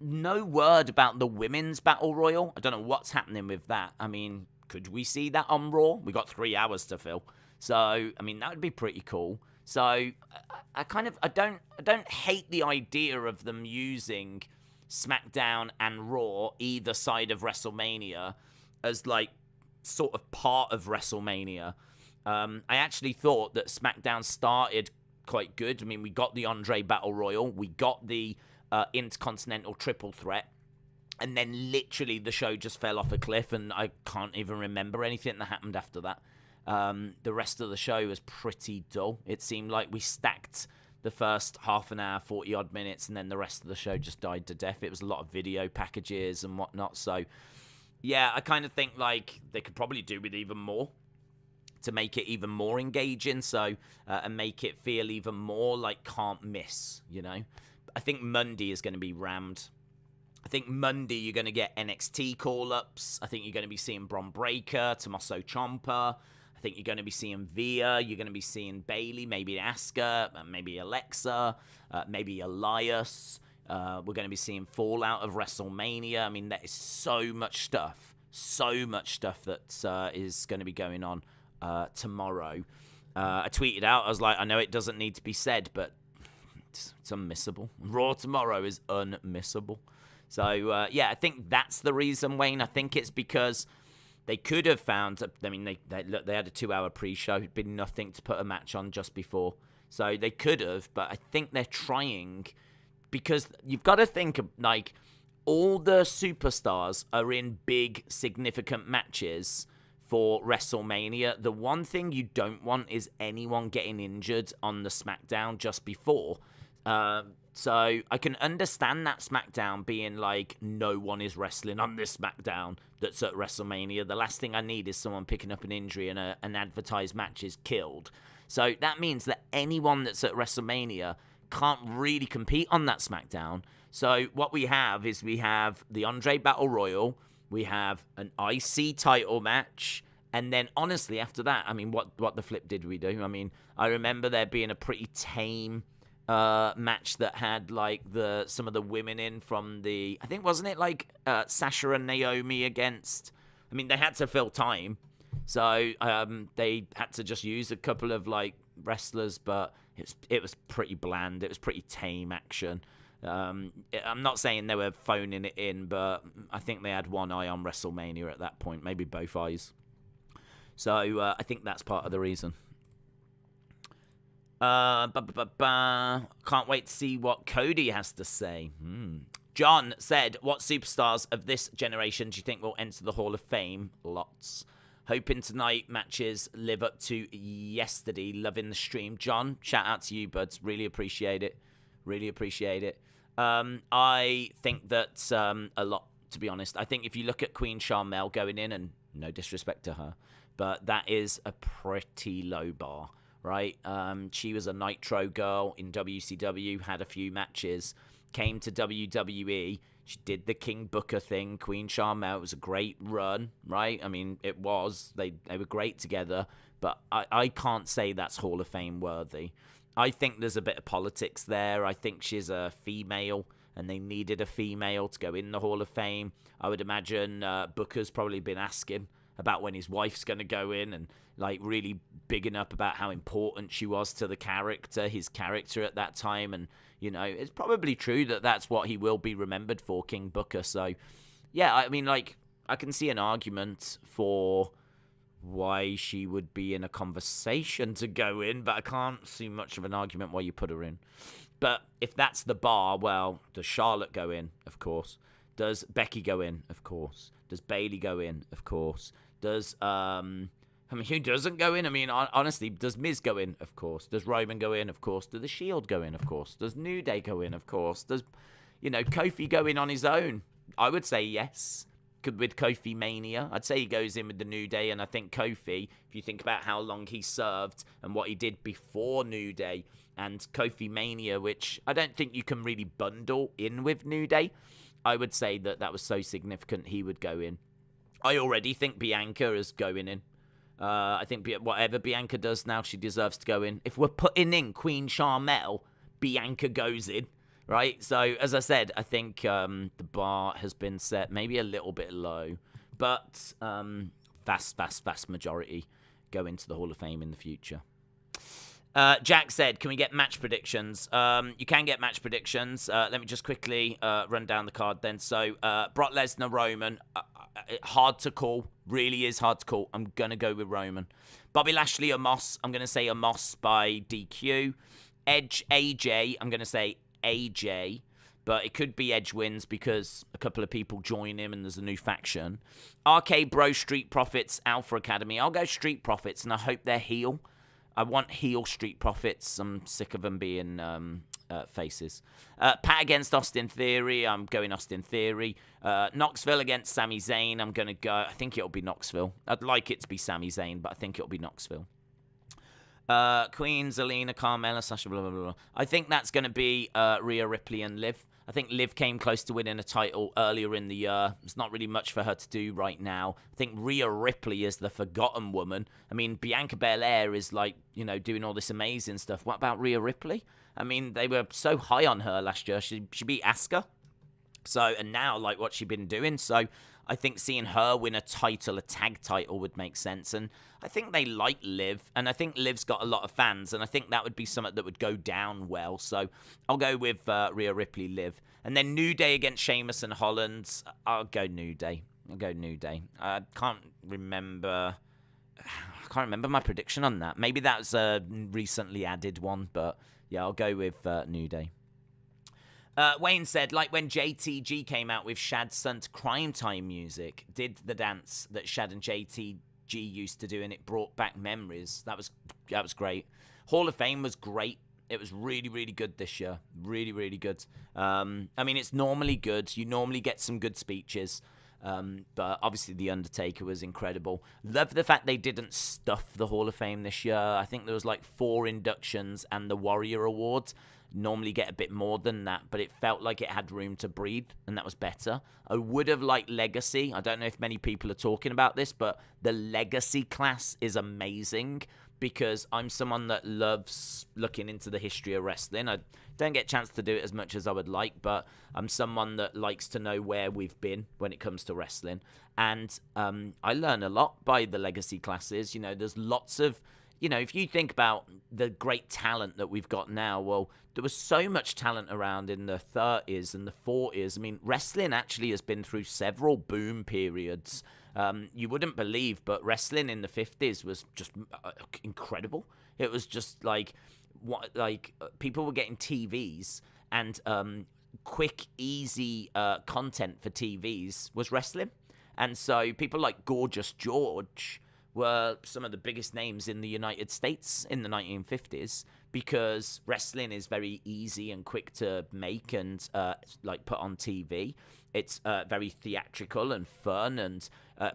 No word about the women's Battle Royal. I don't know what's happening with that. I mean, could we see that on Raw? We got 3 hours to fill. So, I mean, that would be pretty cool. So, I don't hate the idea of them using SmackDown and Raw either side of WrestleMania as like sort of part of WrestleMania. I actually thought that SmackDown started quite good. I mean, we got the Andre Battle Royal, we got the Intercontinental Triple Threat, and then literally the show just fell off a cliff, and I can't even remember anything that happened after that. The rest of the show was pretty dull. It seemed like we stacked the first half an hour, 40-odd minutes, and then the rest of the show just died to death. It was a lot of video packages and whatnot. So, yeah, I kind of think, like, they could probably do with even more to make it even more engaging, so and make it feel even more like can't miss, you know? I think Monday is going to be rammed. I think Monday you're going to get NXT call-ups. I think you're going to be seeing Bron Breakker, Tommaso Ciampa. I think you're going to be seeing Via. You're going to be seeing Bayley, maybe Asuka, maybe Alexa, maybe Elias. We're going to be seeing Fallout of WrestleMania. I mean, there is so much stuff that is going to be going on tomorrow. I tweeted out, I was like, I know it doesn't need to be said, but it's unmissable. Raw tomorrow is unmissable. So, yeah, I think that's the reason, Wayne. I think it's because they could have found, I mean, they had a 2-hour pre-show. It'd been nothing to put a match on just before. So they could have, but I think they're trying, because you've got to think of, like, all the superstars are in big, significant matches for WrestleMania. The one thing you don't want is anyone getting injured on the SmackDown just before. So I can understand that SmackDown being like, no one is wrestling on this SmackDown that's at WrestleMania. The last thing I need is someone picking up an injury and an advertised match is killed. So that means that anyone that's at WrestleMania can't really compete on that SmackDown. So what we have is we have the Andre Battle Royal, we have an IC title match, and then honestly after that, I mean, what the flip did we do? I mean, I remember there being a pretty tame match that had like some of the women in from the, I think, wasn't it like Sasha and Naomi against, I mean, they had to fill time, so they had to just use a couple of like wrestlers, but it was pretty bland. It was pretty tame action. I'm not saying they were phoning it in, but I think they had one eye on WrestleMania at that point, maybe both eyes. So I think that's part of the reason. Can't wait to see what Cody has to say. John said, what superstars of this generation do you think will enter the Hall of Fame? Lots. Hoping tonight matches live up to yesterday. Loving the stream. John, shout out to you, buds. Really appreciate it. Really appreciate it. I think that a lot, to be honest. I think if you look at Queen Charmel going in, and no disrespect to her, but that is a pretty low bar, right? She was a Nitro girl in WCW, had a few matches, came to WWE. She did the King Booker thing, Queen Charmel. It was a great run, right? I mean, it was. They were great together, but I can't say that's Hall of Fame worthy. I think there's a bit of politics there. I think she's a female, and they needed a female to go in the Hall of Fame. I would imagine Booker's probably been asking about when his wife's going to go in, and like really bigging up about how important she was to the character, his character at that time. And, you know, it's probably true that that's what he will be remembered for, King Booker. So, yeah, I mean, like, I can see an argument for why she would be in a conversation to go in, but I can't see much of an argument why you put her in. But if that's the bar, well, does Charlotte go in? Of course. Does Becky go in? Of course. Does Bayley go in? Of course. Does, I mean, who doesn't go in? I mean, honestly, does Miz go in? Of course. Does Roman go in? Of course. Does The Shield go in? Of course. Does New Day go in? Of course. Does, you know, Kofi go in on his own? I would say yes. With Kofi Mania, I'd say he goes in with the New Day, and I think Kofi, if you think about how long he served and what he did before New Day and Kofi Mania, which I don't think you can really bundle in with New Day, I would say that was so significant he would go in. I already think Bianca is going in. I think whatever Bianca does now, she deserves to go in. If we're putting in Queen Charmel, Bianca goes in. Right, so as I said, I think the bar has been set maybe a little bit low, but vast majority go into the Hall of Fame in the future. Jack said, can we get match predictions? You can get match predictions. Let me just quickly run down the card then. So Brock Lesnar, Roman, hard to call, really is hard to call. I'm going to go with Roman. Bobby Lashley, Omos, I'm going to say Omos by DQ. Edge, AJ, I'm going to say AJ, but it could be Edge wins because a couple of people join him and there's a new faction. RK Bro, Street Profits, Alpha Academy. I'll go Street Profits, and I hope they're heel. I want heel Street Profits. I'm sick of them being faces. Pat against Austin Theory. I'm going Austin Theory. Knoxville against Sami Zayn. I'm going to go, I think it'll be Knoxville. I'd like it to be Sami Zayn, but I think it'll be Knoxville. Queen, Zelina, Carmella, Sasha, blah, blah, blah. I think that's going to be Rhea Ripley and Liv. I think Liv came close to winning a title earlier in the year. There's not really much for her to do right now. I think Rhea Ripley is the forgotten woman. I mean, Bianca Belair is like, doing all this amazing stuff. What about Rhea Ripley? I mean, they were so high on her last year. She beat Asuka. So, and now, like, what's she been doing? So, I think seeing her win a title, a tag title, would make sense. And I think they like Liv, and I think Liv's got a lot of fans, and I think that would be something that would go down well. So I'll go with Rhea Ripley, Liv. And then New Day against Sheamus and Holland. I'll go New Day. I can't remember my prediction on that. Maybe that's a recently added one, but yeah, I'll go with New Day. Wayne said, like when JTG came out with Shad's Son's Crime Time music, did the dance that Shad and JTG used to do, and it brought back memories. That was great. Hall of Fame was great. It was really, really good this year. Really, really good. I mean, it's normally good. You normally get some good speeches. But obviously The Undertaker was incredible. Love the fact they didn't stuff the Hall of Fame this year. I think there was like 4 inductions and the Warrior Awards. Normally get a bit more than that, but it felt like it had room to breathe, and that was better. I would have liked Legacy. I don't know if many people are talking about this, but the Legacy class is amazing because I'm someone that loves looking into the history of wrestling. I don't get a chance to do it as much as I would like, but I'm someone that likes to know where we've been when it comes to wrestling. And I learn a lot by the Legacy classes. There's lots of... if you think about the great talent that we've got now, well, there was so much talent around in the 30s and the 40s. I mean, wrestling actually has been through several boom periods. You wouldn't believe, but wrestling in the 50s was just incredible. It was just like people were getting TVs, and quick, easy content for TVs was wrestling. And so people like Gorgeous George were some of the biggest names in the United States in the 1950s because wrestling is very easy and quick to make and put on TV. It's very theatrical and fun and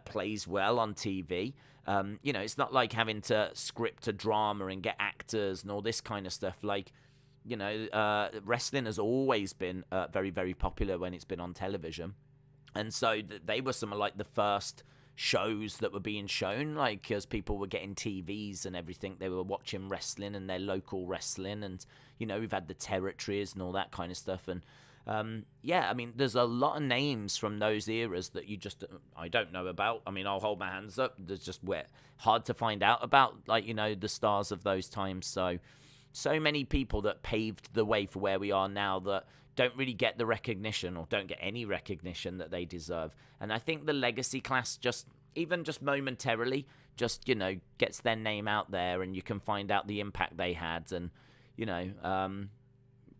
plays well on TV. It's not like having to script a drama and get actors and all this kind of stuff. Wrestling has always been very, very popular when it's been on television. And so they were some of the first shows that were being shown, as people were getting TVs and everything, they were watching wrestling and their local wrestling, and we've had the territories and all that kind of stuff. And I mean, there's a lot of names from those eras that I don't know about. I mean, I'll hold my hands up. There's just hard to find out about, the stars of those times. So many people that paved the way for where we are now that don't really get the recognition or don't get any recognition that they deserve. And I think the Legacy class even momentarily, gets their name out there, and you can find out the impact they had. And,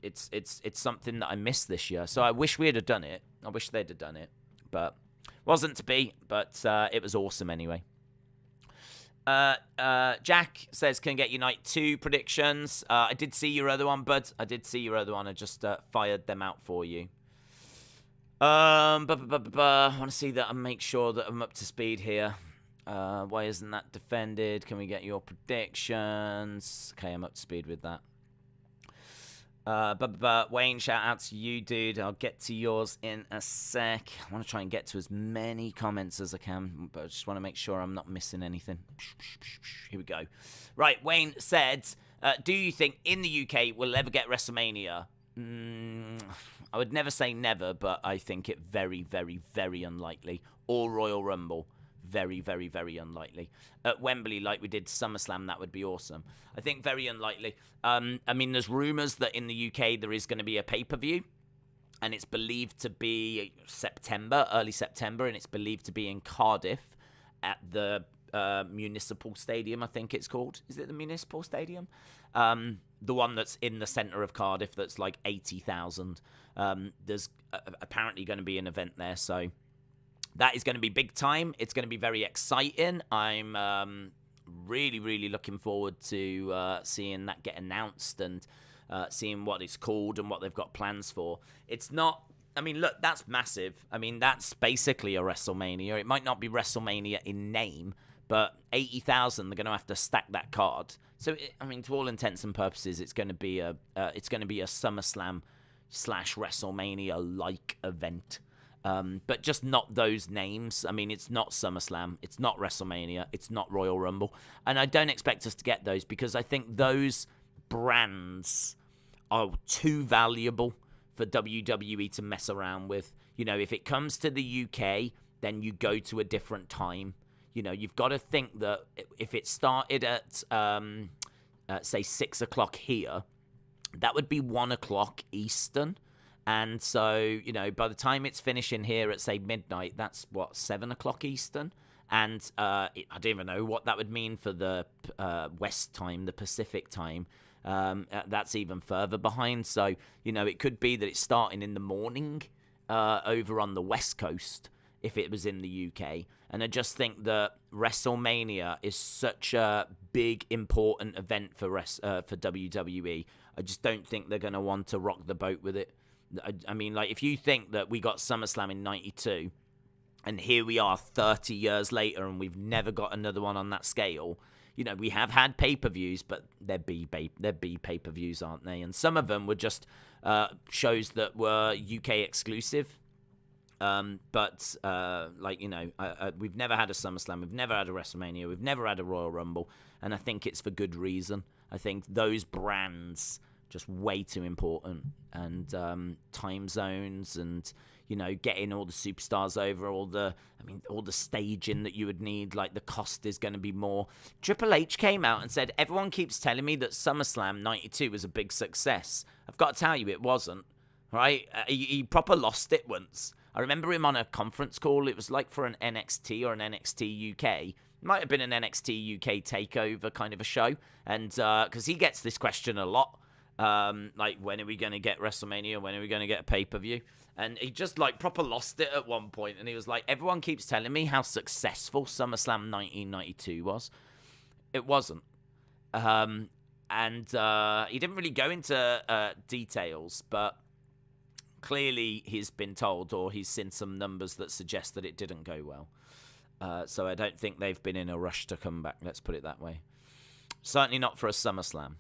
it's something that I missed this year. So I wish we'd have done it. I wish they'd have done it. But wasn't to be, but it was awesome anyway. Jack says, can get Unite 2 predictions. I did see your other one, bud. I just fired them out for you. I want to see that and make sure that I'm up to speed here. Why isn't that defended? Can we get your predictions? Okay, I'm up to speed with that. Wayne, shout out to you, dude. I'll get to yours in a sec. I want to try and get to as many comments as I can, but I just want to make sure I'm not missing anything. Here we go. Right, Wayne said, do you think in the UK we'll ever get WrestleMania? I would never say never, but I think it very, very, very unlikely. Or Royal Rumble. Very, very, very unlikely. At Wembley, like we did SummerSlam, that would be awesome. I think very unlikely. I mean, there's rumours that in the UK there is going to be a pay-per-view, and it's believed to be early September, and it's believed to be in Cardiff at the Municipal Stadium, I think it's called. Is it the Municipal Stadium? The one that's in the centre of Cardiff that's like 80,000. There's apparently going to be an event there, so that is going to be big time. It's going to be very exciting. I'm really, really looking forward to seeing that get announced and seeing what it's called and what they've got plans for. It's not... I mean, look, that's massive. I mean, that's basically a WrestleMania. It might not be WrestleMania in name, but 80,000, they're going to have to stack that card. So I mean, to all intents and purposes, it's going to be a SummerSlam / WrestleMania like event. But just not those names. I mean, it's not SummerSlam, it's not WrestleMania, it's not Royal Rumble. And I don't expect us to get those because I think those brands are too valuable for WWE to mess around with. You know, if it comes to the UK, then you go to a different time. You know, you've got to think that if it started at, say, 6 o'clock here, that would be 1 o'clock Eastern. And so, you know, by the time it's finishing here at, say, midnight, that's, 7 o'clock Eastern? And I don't even know what that would mean for the West time, the Pacific time. That's even further behind. So, you know, it could be that it's starting in the morning over on the West Coast if it was in the UK. And I just think that WrestleMania is such a big, important event for WWE. I just don't think they're going to want to rock the boat with it. I mean, like, if you think that we got SummerSlam in 92, and here we are 30 years later, and we've never got another one on that scale. You know, we have had pay-per-views, but they're B pay-per-views, aren't they? And some of them were just shows that were UK exclusive. But like, you know, we've never had a SummerSlam, we've never had a WrestleMania, we've never had a Royal Rumble, and I think it's for good reason. I think those brands just way too important, and time zones, and, you know, getting all the superstars over, all the staging that you would need, like, the cost is going to be more. Triple H came out and said, everyone keeps telling me that SummerSlam 92 was a big success. I've got to tell you, it wasn't, right? He proper lost it once. I remember him on a conference call. It was like for an NXT or an NXT UK. Might have been an NXT UK takeover kind of a show. And because he gets this question a lot. Like, when are we going to get WrestleMania? When are we going to get a pay-per-view? And he just, like, proper lost it at one point. And he was like, everyone keeps telling me how successful SummerSlam 1992 was. It wasn't. And he didn't really go into details, but clearly he's been told, or he's seen some numbers that suggest that it didn't go well. So I don't think they've been in a rush to come back, let's put it that way. Certainly not for a SummerSlam.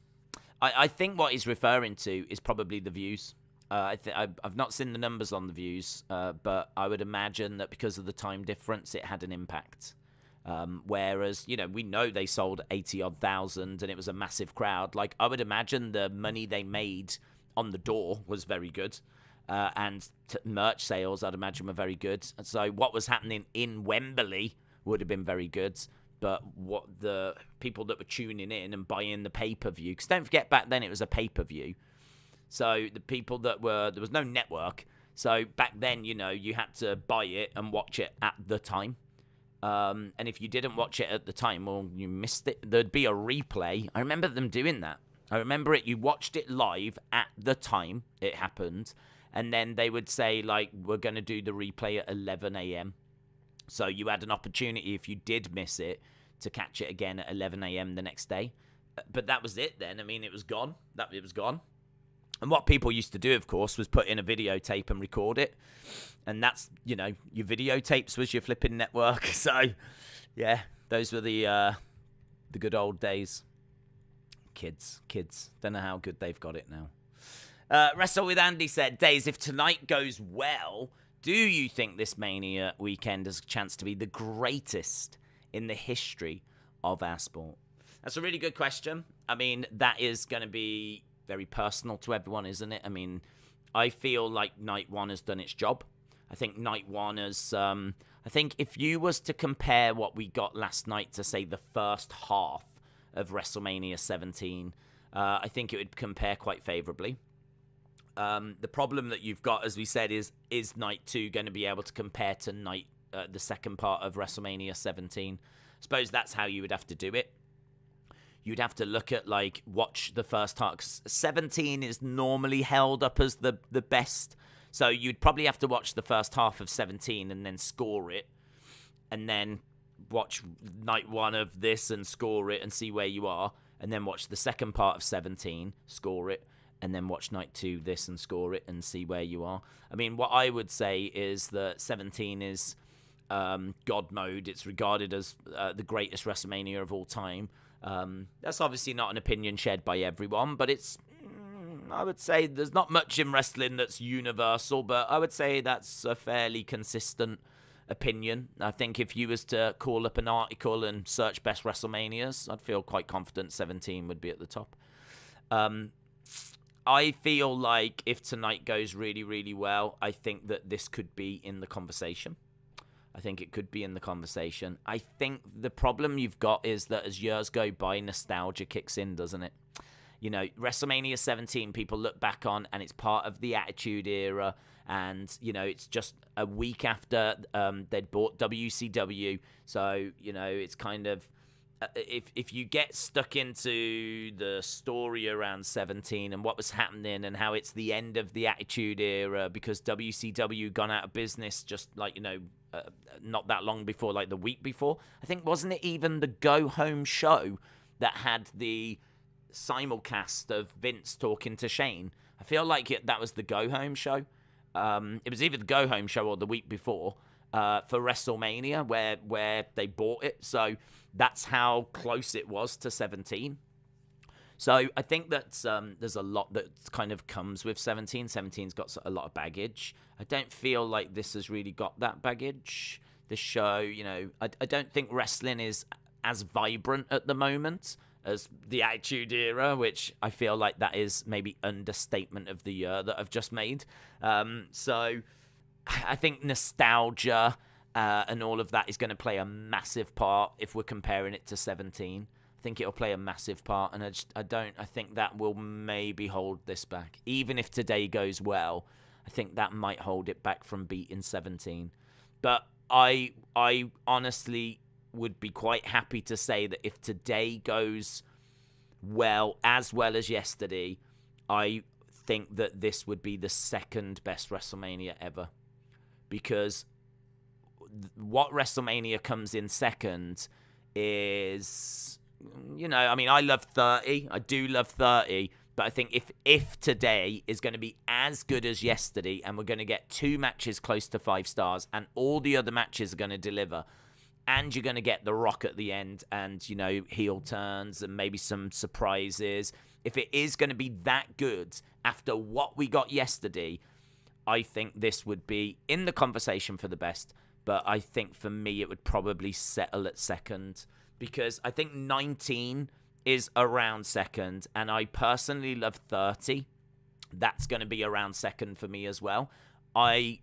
I think what he's referring to is probably the views. I've not seen the numbers on the views, but I would imagine that because of the time difference, it had an impact. Whereas, you know, we know they sold 80-odd thousand and it was a massive crowd. Like, I would imagine the money they made on the door was very good. And merch sales, I'd imagine, were very good. And so what was happening in Wembley would have been very good. But what the people that were tuning in and buying the pay-per-view, because don't forget, back then it was a pay-per-view. So the people that were, there was no network. So back then, you know, you had to buy it and watch it at the time. And if you didn't watch it at the time, well, you missed it. There'd be a replay. I remember them doing that. I remember it. You watched it live at the time it happened. And then they would say, like, we're going to do the replay at 11 a.m. So you had an opportunity, if you did miss it, to catch it again at 11 a.m. the next day. But that was it then. I mean, it was gone. It was gone. And what people used to do, of course, was put in a videotape and record it. And that's, you know, your videotapes was your flipping network. So, yeah, those were the good old days. Kids. Don't know how good they've got it now. Wrestle with Andy said, Days, if tonight goes well, do you think this Mania weekend has a chance to be the greatest in the history of our sport? That's a really good question. I mean, that is going to be very personal to everyone, isn't it? I mean, I feel like night one has done its job. I think night one has... I think if you was to compare what we got last night to, say, the first half of WrestleMania 17, I think it would compare quite favorably. The problem that you've got, as we said, is night two going to be able to compare to the second part of WrestleMania 17? I suppose that's how you would have to do it. You'd have to look at, like, watch the first half. 17 is normally held up as the best. So you'd probably have to watch the first half of 17 and then score it. And then watch night one of this and score it and see where you are. And then watch the second part of 17, score it. And then watch night two, this, and score it and see where you are. I mean, what I would say is that 17 is God mode. It's regarded as the greatest WrestleMania of all time. That's obviously not an opinion shared by everyone, but it's, I would say there's not much in wrestling that's universal, but I would say that's a fairly consistent opinion. I think if you was to call up an article and search best WrestleManias, I'd feel quite confident 17 would be at the top. I feel like if tonight goes really, really well, I think that this could be in the conversation. I think it could be in the conversation. I think the problem you've got is that as years go by, nostalgia kicks in, doesn't it? You know, WrestleMania 17, people look back on, and it's part of the Attitude Era, and, you know, it's just a week after they'd bought WCW, so, you know, it's kind of, if you get stuck into the story around 17 and what was happening and how it's the end of the Attitude Era because WCW gone out of business just, like, you know, not that long before, like the week before, I think, wasn't it even the Go Home show that had the simulcast of Vince talking to Shane? I feel like that was the Go Home show. It was either the Go Home show or the week before for WrestleMania where they bought it. So that's how close it was to 17. So I think that there's a lot that kind of comes with 17. 17's got a lot of baggage. I don't feel like this has really got that baggage. The show, you know, I don't think wrestling is as vibrant at the moment as the Attitude Era, which I feel like that is maybe understatement of the year that I've just made. So I think nostalgia and all of that is going to play a massive part if we're comparing it to 17. I think it'll play a massive part, and I think that will maybe hold this back. Even if today goes well, I think that might hold it back from beating 17. But I honestly would be quite happy to say that if today goes well as yesterday, I think that this would be the second best WrestleMania ever. Because what WrestleMania comes in second is, you know, I mean, I love 30. I do love 30. But I think if today is going to be as good as yesterday and we're going to get 2 matches close to 5 stars and all the other matches are going to deliver, and you're going to get The Rock at the end and, you know, heel turns and maybe some surprises. If it is going to be that good after what we got yesterday, I think this would be in the conversation for the best. But I think for me, it would probably settle at second. Because I think 19 is around second. And I personally love 30. That's going to be around second for me as well. I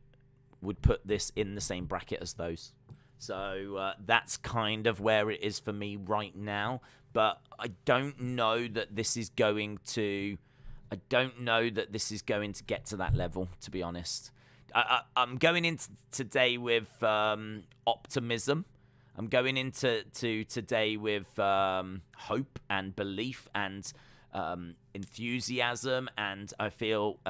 would put this in the same bracket as those. So that's kind of where it is for me right now. But I don't know that this is going to get to that level, to be honest. I'm going into today with optimism. I'm going into today with hope and belief and enthusiasm, and I feel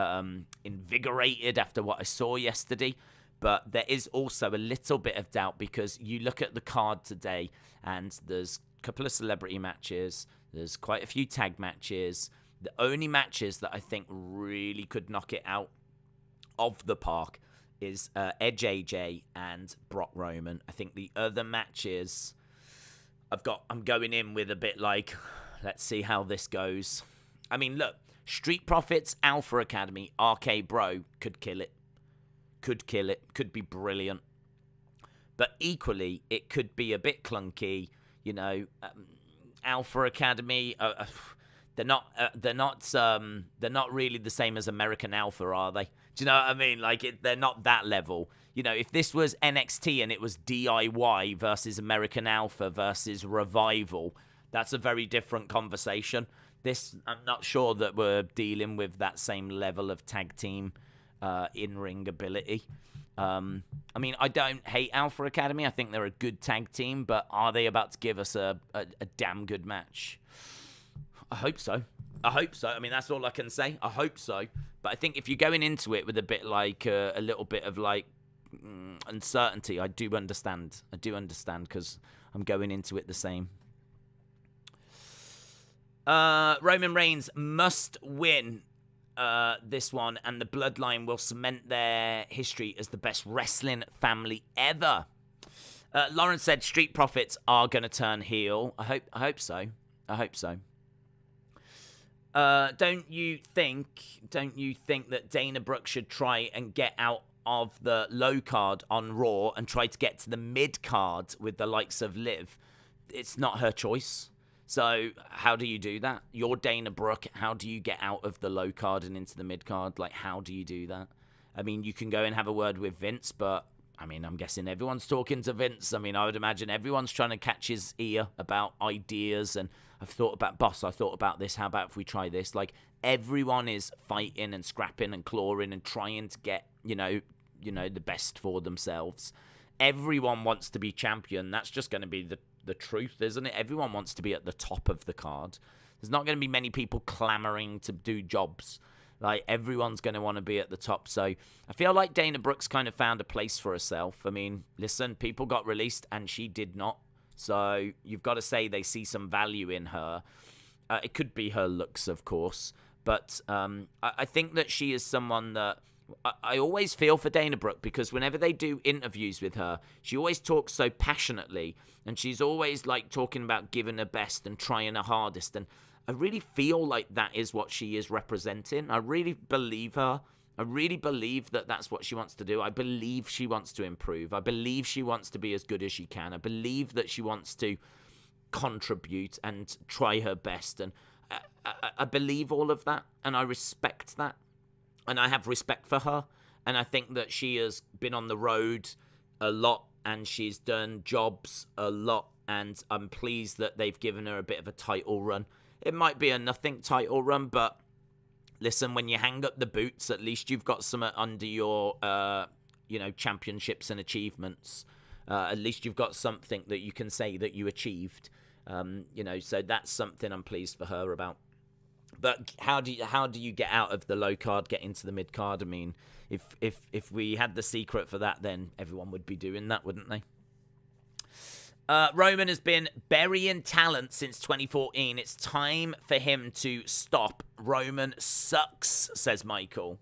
invigorated after what I saw yesterday. But there is also a little bit of doubt because you look at the card today and there's a couple of celebrity matches. There's quite a few tag matches. The only matches that I think really could knock it out of the park is Edge AJ and Brock Roman. I think the other matches I'm going in with a bit like, let's see how this goes. I mean, look, Street Profits, Alpha Academy, RK Bro could kill it. Could be brilliant. But equally, it could be a bit clunky. You know, Alpha Academy, they're not really the same as American Alpha, are they? Do you know what I mean? Like, they're not that level. You know, if this was NXT and it was DIY versus American Alpha versus Revival, that's a very different conversation. This, I'm not sure that we're dealing with that same level of tag team in-ring ability. I mean, I don't hate Alpha Academy. I think they're a good tag team, but are they about to give us a damn good match? I hope so. I mean, that's all I can say. I hope so. But I think if you're going into it with a bit like a little bit of like uncertainty, I do understand because I'm going into it the same. Roman Reigns must win this one, and the Bloodline will cement their history as the best wrestling family ever. Lawrence said Street Profits are going to turn heel. I hope so. I hope so. Don't you think that Dana Brooke should try and get out of the low card on Raw and try to get to the mid card with the likes of Liv? It's not her choice. So how do you do that? You're Dana Brooke. How do you get out of the low card and into the mid card? Like, how do you do that? I mean, you can go and have a word with Vince, but I mean, I'm guessing everyone's talking to Vince. I mean, I would imagine everyone's trying to catch his ear about ideas. And I've thought about, boss, I thought about this. How about if we try this? Like, everyone is fighting and scrapping and clawing and trying to get, you know, the best for themselves. Everyone wants to be champion. That's just going to be the truth, isn't it? Everyone wants to be at the top of the card. There's not going to be many people clamoring to do jobs. Like, everyone's going to want to be at the top. So I feel like Dana Brooks kind of found a place for herself. I mean, listen, people got released and she did not. So you've got to say they see some value in her. It could be her looks, of course. But I think that she is someone that I always feel for Dana Brooke, because whenever they do interviews with her, she always talks so passionately. And she's always like talking about giving her best and trying her hardest. And I really feel like that is what she is representing. I really believe her. I really believe that that's what she wants to do. I believe she wants to improve. I believe she wants to be as good as she can. I believe that she wants to contribute and try her best. And I believe all of that, and I respect that. And I have respect for her. And I think that she has been on the road a lot, and she's done jobs a lot. And I'm pleased that they've given her a bit of a title run. It might be a nothing title run, but listen, when you hang up the boots, at least you've got some under your, championships and achievements. At least you've got something that you can say that you achieved. So that's something I'm pleased for her about. But how do you get out of the low card, get into the mid card? I mean, if we had the secret for that, then everyone would be doing that, wouldn't they? Roman has been burying talent since 2014. It's time for him to stop. Roman sucks, says Michael.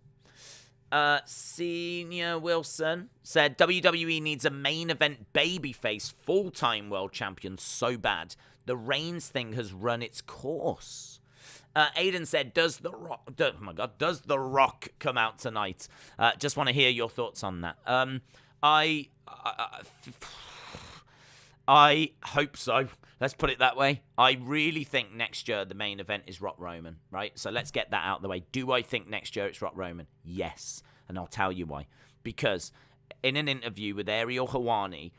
Senior Wilson said WWE needs a main event babyface full-time world champion so bad. The Reigns thing has run its course. Aiden said, does The Rock come out tonight? Just want to hear your thoughts on that. I hope so. Let's put it that way. I really think next year the main event is Rock Roman, right? So let's get that out of the way. Do I think next year it's Rock Roman? Yes. And I'll tell you why. Because in an interview with Ariel Helwani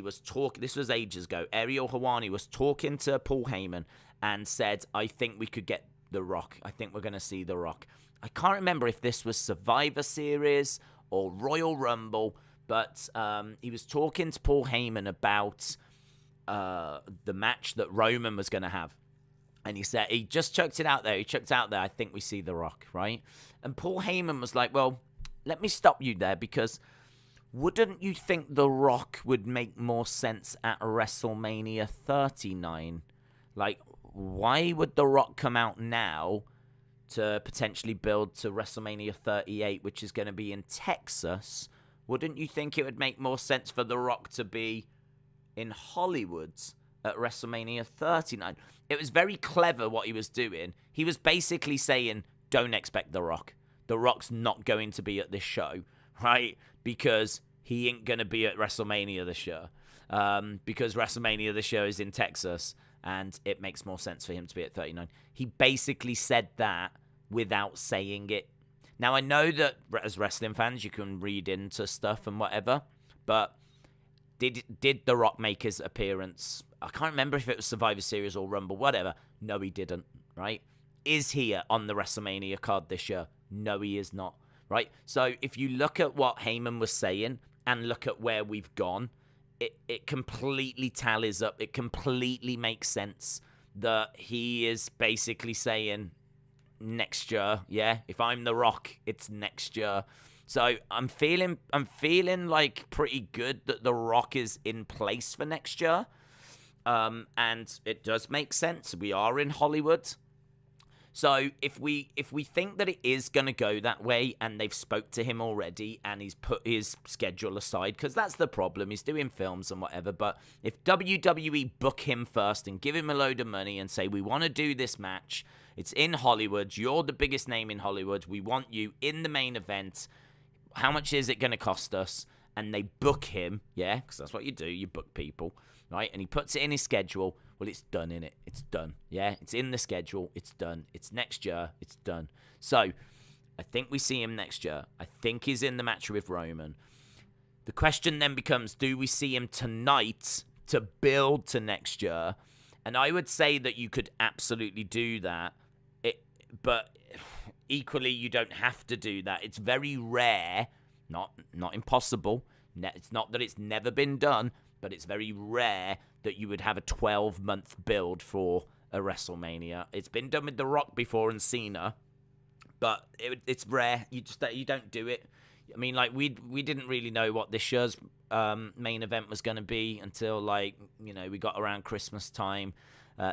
was talking, this was ages ago, Ariel Helwani was talking to Paul Heyman and said, I think we could get The Rock. I think we're going to see The Rock. I can't remember if this was Survivor Series or Royal Rumble, but he was talking to Paul Heyman about the match that Roman was going to have. And he said, he just chucked it out there. I think we see The Rock, right? And Paul Heyman was like, well, let me stop you there, because wouldn't you think The Rock would make more sense at WrestleMania 39? Like, why would The Rock come out now to potentially build to WrestleMania 38, which is going to be in Texas? Wouldn't you think it would make more sense for The Rock to be in Hollywood at WrestleMania 39? It was very clever what he was doing. He was basically saying, don't expect The Rock. The Rock's not going to be at this show, right? Because he ain't going to be at WrestleMania this year. Because WrestleMania this year is in Texas, and it makes more sense for him to be at 39. He basically said that without saying it. Now, I know that as wrestling fans, you can read into stuff and whatever, but did The Rock make his appearance? I can't remember if it was Survivor Series or Rumble, whatever. No, he didn't, right? Is he on the WrestleMania card this year? No, he is not, right? So if you look at what Heyman was saying and look at where we've gone, it completely tallies up. It completely makes sense that he is basically saying next year, yeah, if I'm The Rock, it's next year. So I'm feeling like pretty good that The Rock is in place for next year. And it does make sense. We are in Hollywood. So if we think that it is going to go that way, and they've spoke to him already, and he's put his schedule aside, because that's the problem, he's doing films and whatever, but if WWE book him first and give him a load of money and say, we want to do this match, it's in Hollywood, you're the biggest name in Hollywood, we want you in the main event, how much is it going to cost us? And they book him, yeah, because that's what you do, you book people, right? And he puts it in his schedule. Well, it's done, innit? It's done, yeah? It's in the schedule. It's done. It's next year. It's done. So, I think we see him next year. I think he's in the match with Roman. The question then becomes, do we see him tonight to build to next year? And I would say that you could absolutely do that. But equally, you don't have to do that. It's very rare, not impossible. It's not that it's never been done, but it's very rare that you would have a 12-month build for a WrestleMania. It's been done with The Rock before and Cena, but it's rare. You don't do it. I mean, like, we didn't really know what this year's main event was going to be until, like, you know, we got around Christmas time.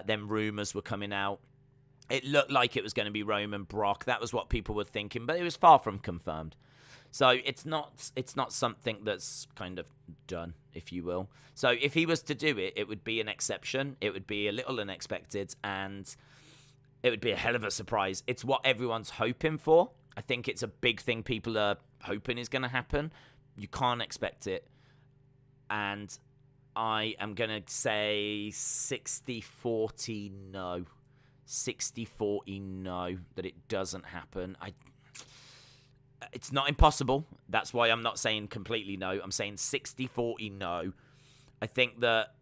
Then rumors were coming out. It looked like it was going to be Roman Brock. That was what people were thinking, but it was far from confirmed. So it's not something that's kind of done, if you will. So if he was to do it, it would be an exception. It would be a little unexpected, and it would be a hell of a surprise. It's what everyone's hoping for. I think it's a big thing people are hoping is going to happen. You can't expect it. And I am going to say 60-40 no. 60-40 no, that it doesn't happen. It's not impossible. That's why I'm not saying completely no. I'm saying 60-40 no. I think that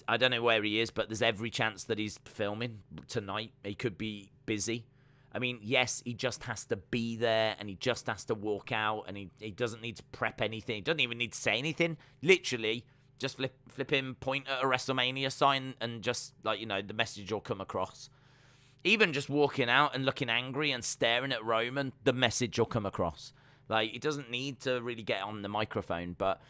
I don't know where he is, but there's every chance that he's filming tonight. He could be busy. I mean, yes, he just has to be there, and he just has to walk out, and he doesn't need to prep anything. He doesn't even need to say anything. Literally, just flip him, point at a WrestleMania sign, and just, like, you know, the message will come across. Even just walking out and looking angry and staring at Roman, the message will come across. Like, he doesn't need to really get on the microphone, but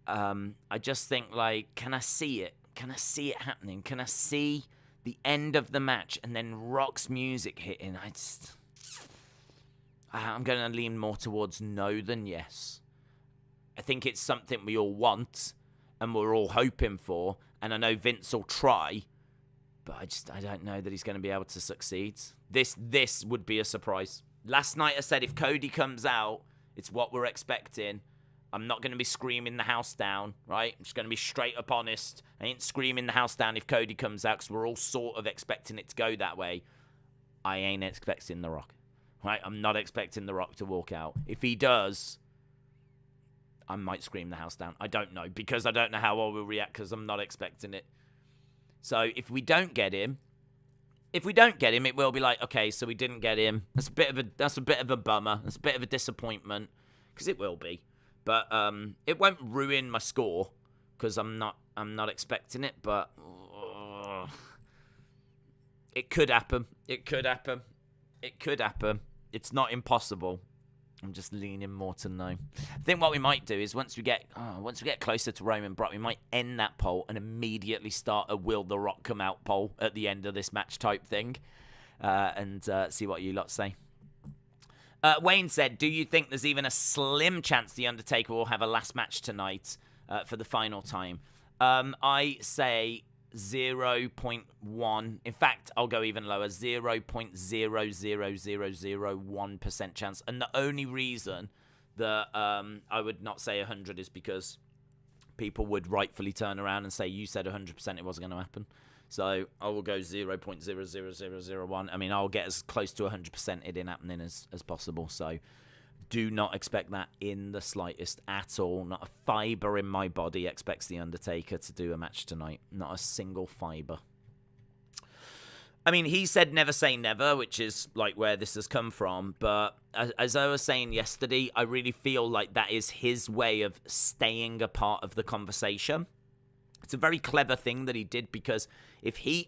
I just think, like, can I see it? Can I see it happening? Can I see the end of the match and then Rock's music hitting? I'm going to lean more towards no than yes. I think it's something we all want and we're all hoping for, and I know Vince will try, but I don't know that he's going to be able to succeed. This would be a surprise. Last night I said if Cody comes out, it's what we're expecting. I'm not going to be screaming the house down, right? I'm just going to be straight up honest. I ain't screaming the house down if Cody comes out, because we're all sort of expecting it to go that way. I ain't expecting The Rock, right? I'm not expecting The Rock to walk out. If he does, I might scream the house down. I don't know, because I don't know how I will react, because I'm not expecting it. So if we don't get him, it will be like, okay, so we didn't get him. That's a bit of a bummer. That's a bit of a disappointment, because it will be. But it won't ruin my score, because I'm not expecting it. But it could happen. It could happen. It's not impossible. I'm just leaning more to no. I think what we might do is once we get closer to Roman Brock, we might end that poll and immediately start a Will The Rock come out poll at the end of this match type thing, and see what you lot say. Wayne said, do you think there's even a slim chance The Undertaker will have a last match tonight for the final time? I say 0.1. In fact, I'll go even lower, 0.00001% chance. And the only reason that I would not say 100 is because people would rightfully turn around and say, you said 100% it wasn't going to happen. So I will go 0.00001. I mean, I'll get as close to 100% it in happening as possible. So do not expect that in the slightest at all. Not a fibre in my body expects The Undertaker to do a match tonight. Not a single fibre. I mean, he said never say never, which is like where this has come from. But as I was saying yesterday, I really feel like that is his way of staying a part of the conversation. It's a very clever thing that he did, because if he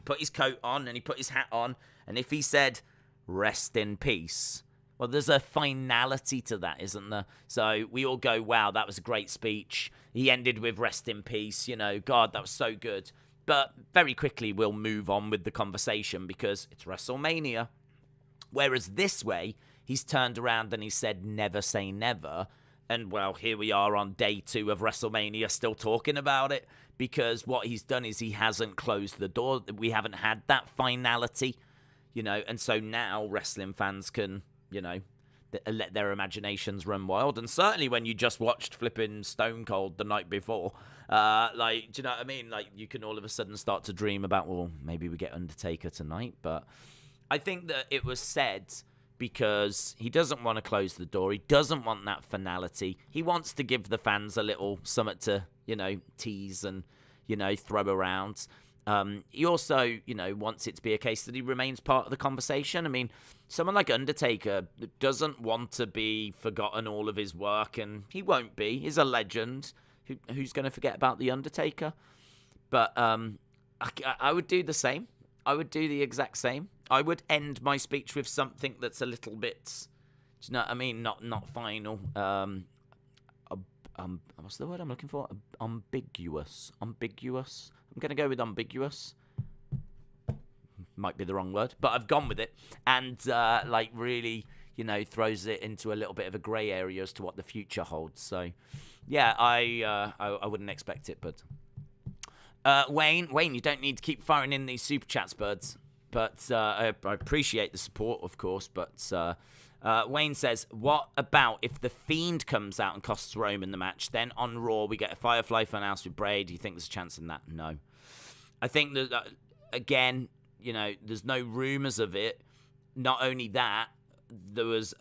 put his coat on and he put his hat on, and if he said, rest in peace, well, there's a finality to that, isn't there? So we all go, wow, that was a great speech. He ended with rest in peace, you know, God, that was so good. But very quickly, we'll move on with the conversation because it's WrestleMania. Whereas this way, he's turned around and he said, never say never. And, well, here we are on day 2 of WrestleMania still talking about it because what he's done is he hasn't closed the door. We haven't had that finality, and so now wrestling fans can, let their imaginations run wild. And certainly when you just watched flipping Stone Cold the night before, do you know what I mean? Like, you can all of a sudden start to dream about, well, maybe we get Undertaker tonight. But I think that it was said because he doesn't want to close the door. He doesn't want that finality. He wants to give the fans a little something to, tease and, throw around. He also, wants it to be a case that he remains part of the conversation. I mean, someone like Undertaker doesn't want to be forgotten all of his work, and he won't be. He's a legend. Who's going to forget about The Undertaker? But I would do the same. I would do the exact same. I would end my speech with something that's a little bit, do you know what I mean? Not final. What's the word I'm looking for? Ambiguous. I'm going to go with ambiguous. Might be the wrong word, but I've gone with it. And, really, throws it into a little bit of a grey area as to what the future holds. So, yeah, I wouldn't expect it, but... Wayne, you don't need to keep firing in these super chats, buds. But I appreciate the support, of course. But Wayne says, what about if the Fiend comes out and costs Roman the match? Then on Raw, we get a Firefly Funhouse with Bray. Do you think there's a chance in that? No. I think that, again, there's no rumors of it. Not only that, there was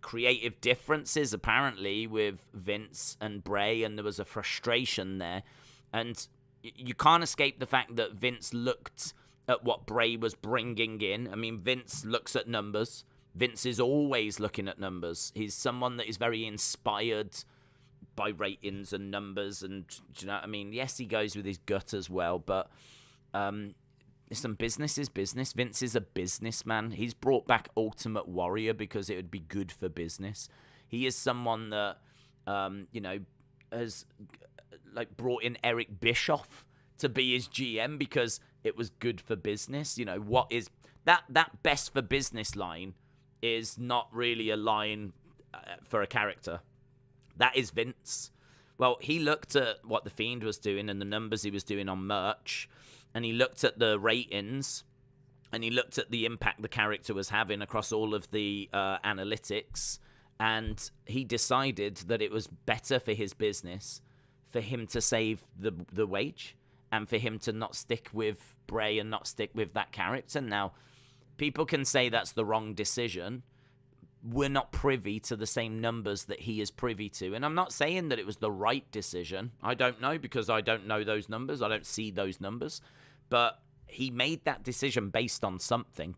creative differences, apparently, with Vince and Bray, and there was a frustration there. And you can't escape the fact that Vince looked at what Bray was bringing in. I mean, Vince looks at numbers. Vince is always looking at numbers. He's someone that is very inspired by ratings and numbers. And, do you know what I mean? Yes, he goes with his gut as well. But, listen, business is business. Vince is a businessman. He's brought back Ultimate Warrior because it would be good for business. He is someone that, has... brought in Eric Bischoff to be his GM because it was good for business. What is that best for business line is not really a line for a character. That is Vince. Well, he looked at what the Fiend was doing and the numbers he was doing on merch, and he looked at the ratings, and he looked at the impact the character was having across all of the analytics, and he decided that it was better for his business for him to save the wage and for him to not stick with Bray and not stick with that character. Now, people can say that's the wrong decision. We're not privy to the same numbers that he is privy to. And I'm not saying that it was the right decision. I don't know because I don't know those numbers. I don't see those numbers. But he made that decision based on something.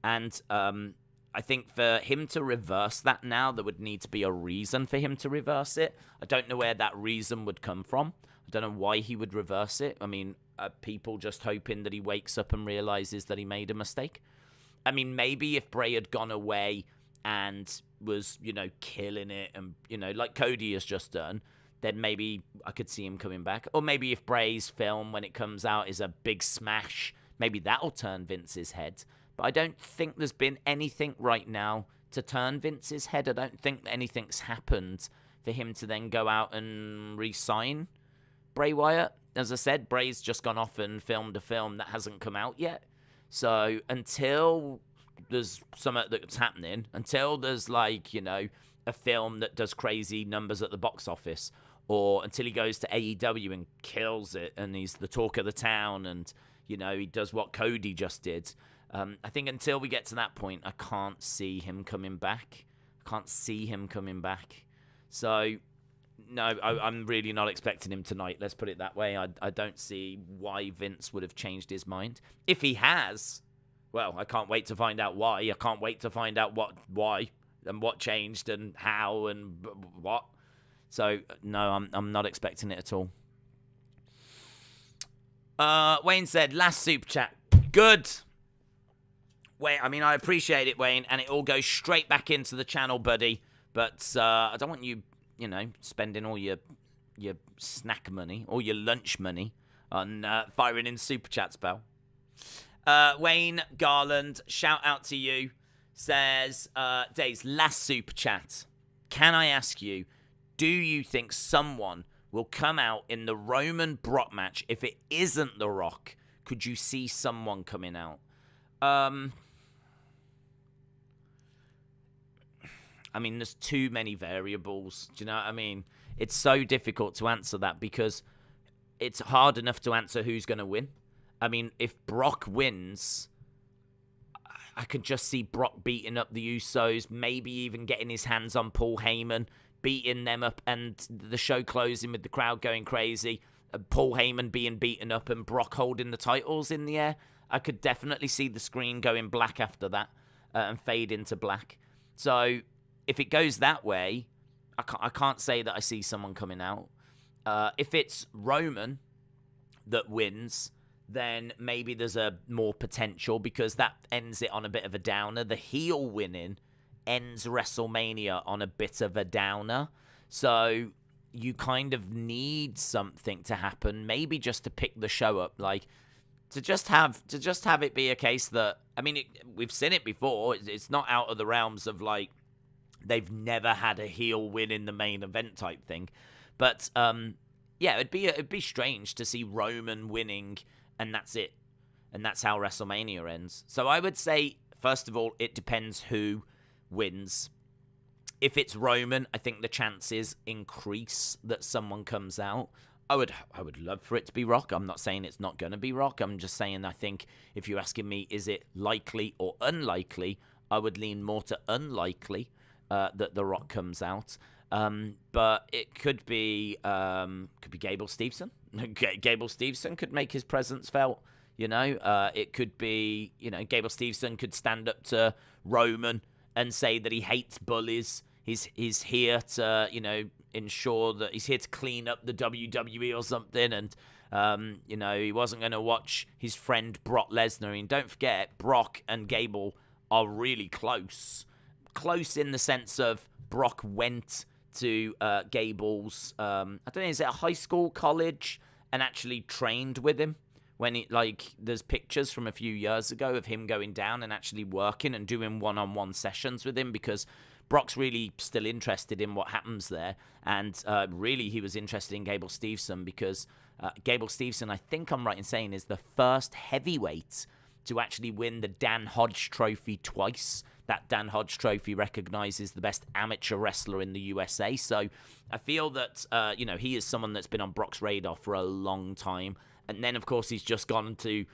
And I think for him to reverse that now, there would need to be a reason for him to reverse it. I don't know where that reason would come from. I don't know why he would reverse it. I mean, are people just hoping that he wakes up and realizes that he made a mistake? I mean, maybe if Bray had gone away and was, killing it and, like Cody has just done, then maybe I could see him coming back. Or maybe if Bray's film, when it comes out, is a big smash, maybe that'll turn Vince's head. But I don't think there's been anything right now to turn Vince's head. I don't think anything's happened for him to then go out and re-sign Bray Wyatt. As I said, Bray's just gone off and filmed a film that hasn't come out yet. So until there's something that's happening, until there's a film that does crazy numbers at the box office, or until he goes to AEW and kills it and he's the talk of the town and, he does what Cody just did, I think until we get to that point, I can't see him coming back. So, no, I'm really not expecting him tonight. Let's put it that way. I don't see why Vince would have changed his mind. If he has, well, I can't wait to find out why. I can't wait to find out why and what changed and how and what. So, no, I'm not expecting it at all. Wayne said, last super chat. Good. Wait, I mean, I appreciate it, Wayne, and it all goes straight back into the channel, buddy. But I don't want you, spending all your snack money or your lunch money on firing in super chats, pal. Wayne Garland, shout out to you, says, Days, last super chat. Can I ask you, do you think someone will come out in the Roman Brock match? If it isn't The Rock, could you see someone coming out? I mean, there's too many variables. Do you know what I mean? It's so difficult to answer that because it's hard enough to answer who's going to win. I mean, if Brock wins, I could just see Brock beating up the Usos, maybe even getting his hands on Paul Heyman, beating them up, and the show closing with the crowd going crazy, Paul Heyman being beaten up and Brock holding the titles in the air. I could definitely see the screen going black after that and fade into black. So if it goes that way, I can't say that I see someone coming out. If it's Roman that wins, then maybe there's a more potential because that ends it on a bit of a downer. The heel winning ends WrestleMania on a bit of a downer. So you kind of need something to happen, maybe just to pick the show up, like to just have it be a case that, I mean, we've seen it before. It's not out of the realms of like they've never had a heel win in the main event type thing. But yeah, it'd be strange to see Roman winning and that's it. And that's how WrestleMania ends. So I would say, first of all, it depends who wins. If it's Roman, I think the chances increase that someone comes out. I would love for it to be Rock. I'm not saying it's not going to be Rock. I'm just saying I think if you're asking me, is it likely or unlikely, I would lean more to unlikely that The Rock comes out. But it could be Gable Steveson. Gable Steveson could make his presence felt. You know, it could be, you know, Gable Steveson could stand up to Roman and say that he hates bullies. He's here to, you know, ensure that he's here to clean up the WWE or something. And, you know, he wasn't going to watch his friend Brock Lesnar. And don't forget, Brock and Gable are really close. Close in the sense of Brock went to Gable's, I don't know, is it a high school, college, and actually trained with him. When it, like, there's pictures from a few years ago of him going down and actually working and doing one-on-one sessions with him because Brock's really still interested in what happens there. And really, he was interested in Gable Steveson because Gable Steveson, I think I'm right in saying, is the first heavyweight to actually win the Dan Hodge Trophy twice. That Dan Hodge Trophy recognizes the best amateur wrestler in the USA. So I feel that, you know, he is someone that's been on Brock's radar for a long time. And then, of course, he's just gone to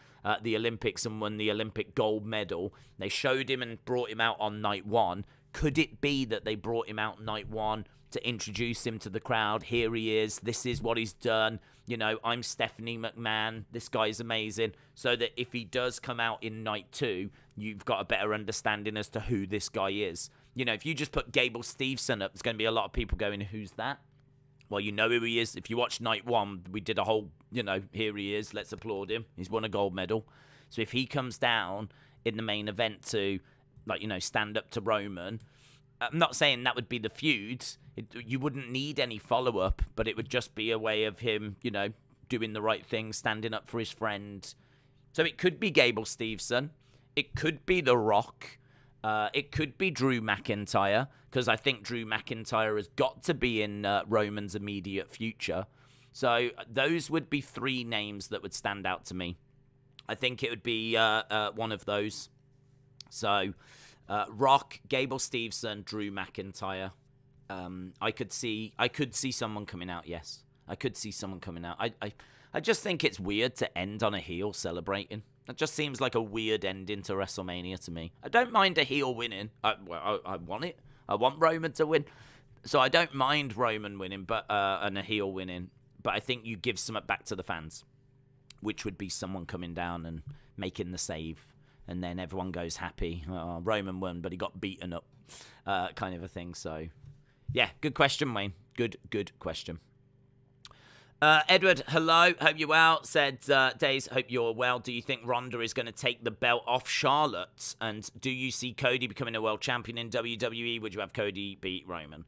the Olympics and won the Olympic gold medal. They showed him and brought him out on night one. Could it be that they brought him out night one to introduce him to the crowd? Here he is. This is what he's done. You know, I'm Stephanie McMahon. This guy's amazing. So that if he does come out in night two, you've got a better understanding as to who this guy is. You know, if you just put Gable Steveson up, there's going to be a lot of people going, who's that? Well, you know who he is. If you watch night one, we did a whole, you know, here he is. Let's applaud him. He's won a gold medal. So if he comes down in the main event to, like, you know, stand up to Roman, I'm not saying that would be the feud. You wouldn't need any follow-up, but it would just be a way of him, you know, doing the right thing, standing up for his friend. So it could be Gable Steveson. It could be The Rock. It could be Drew McIntyre, because I think Drew McIntyre has got to be in Roman's immediate future. So those would be three names that would stand out to me. I think it would be one of those. So Rock, Gable Steveson, Drew McIntyre. I could see someone coming out. Yes, I could see someone coming out. I just think it's weird to end on a heel celebrating. It just seems like a weird ending to WrestleMania to me. I don't mind a heel winning. I want it. I want Roman to win. So I don't mind Roman winning, but and a heel winning. But I think you give something back to the fans, which would be someone coming down and making the save. And then everyone goes happy. Oh, Roman won, but he got beaten up, kind of a thing. So, yeah, good question, Wayne. Good question. Edward, hello. Hope you're well. Said, Days, hope you're well. Do you think Ronda is going to take the belt off Charlotte? And do you see Cody becoming a world champion in WWE? Would you have Cody beat Roman?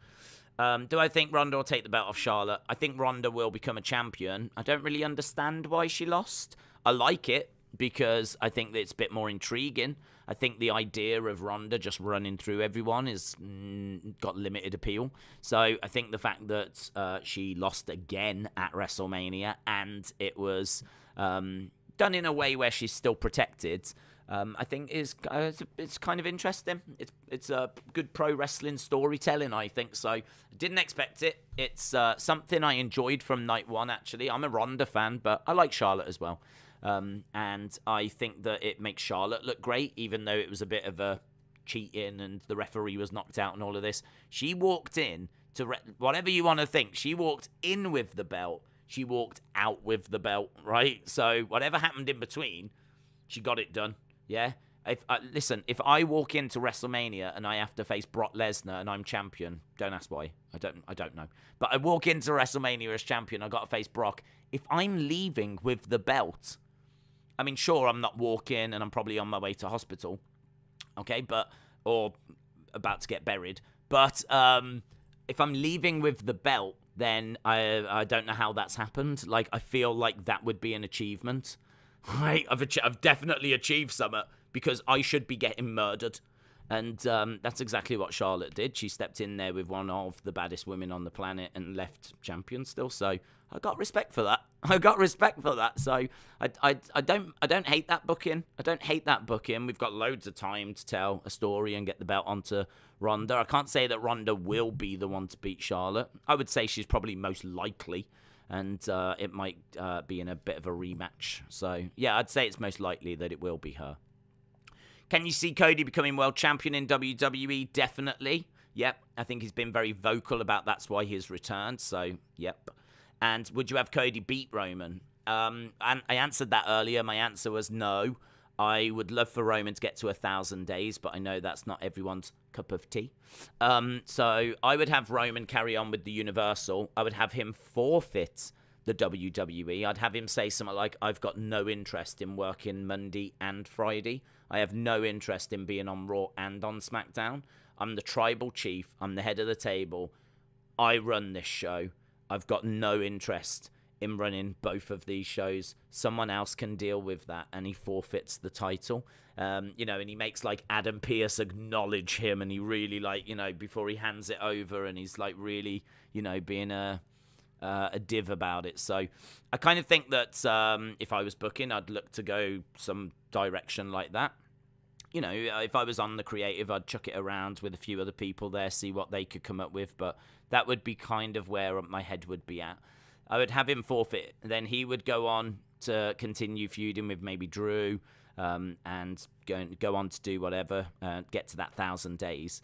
Do I think Ronda will take the belt off Charlotte? I think Ronda will become a champion. I don't really understand why she lost. I like it because I think that it's a bit more intriguing. I think the idea of Ronda just running through everyone is got limited appeal. So I think the fact that she lost again at WrestleMania and it was done in a way where she's still protected, I think it's kind of interesting. It's a good pro wrestling storytelling, I think. So I didn't expect it. It's something I enjoyed from night one, actually. I'm a Ronda fan, but I like Charlotte as well. And I think that it makes Charlotte look great, even though it was a bit of a cheating and the referee was knocked out and all of this. She walked in to whatever you want to think. She walked in with the belt. She walked out with the belt, right? So whatever happened in between, she got it done. Yeah. Listen, if I walk into WrestleMania and I have to face Brock Lesnar and I'm champion, don't ask why. I don't know. But I walk into WrestleMania as champion. I got to face Brock. If I'm leaving with the belt, I mean, sure, I'm not walking and I'm probably on my way to hospital, okay, or about to get buried. But if I'm leaving with the belt, then I don't know how that's happened. Like, I feel like that would be an achievement, right? I've definitely achieved something because I should be getting murdered. And that's exactly what Charlotte did. She stepped in there with one of the baddest women on the planet and left champion still. So I got respect for that. So I don't hate that booking. We've got loads of time to tell a story and get the belt onto Ronda. I can't say that Ronda will be the one to beat Charlotte. I would say she's probably most likely. And it might be in a bit of a rematch. So, yeah, I'd say it's most likely that it will be her. Can you see Cody becoming world champion in WWE? Definitely. Yep. I think he's been very vocal about that's why he's returned. So, yep. And would you have Cody beat Roman? And I answered that earlier. My answer was no. I would love for Roman to get to 1,000 days, but I know that's not everyone's cup of tea. So I would have Roman carry on with the Universal. I would have him forfeit the WWE. I'd have him say something like, I've got no interest in working Monday and Friday. I have no interest in being on Raw and on SmackDown. I'm the tribal chief. I'm the head of the table. I run this show. I've got no interest in running both of these shows. Someone else can deal with that. And he forfeits the title. And he makes like Adam Pearce acknowledge him. And he really before he hands it over and he's like really, being a div about it. So I kind of think that if I was booking, I'd look to go some direction like that. If I was on the creative, I'd chuck it around with a few other people there, see what they could come up with. But that would be kind of where my head would be at. I would have him forfeit. Then he would go on to continue feuding with maybe Drew and go on to do whatever, get to that 1,000 days.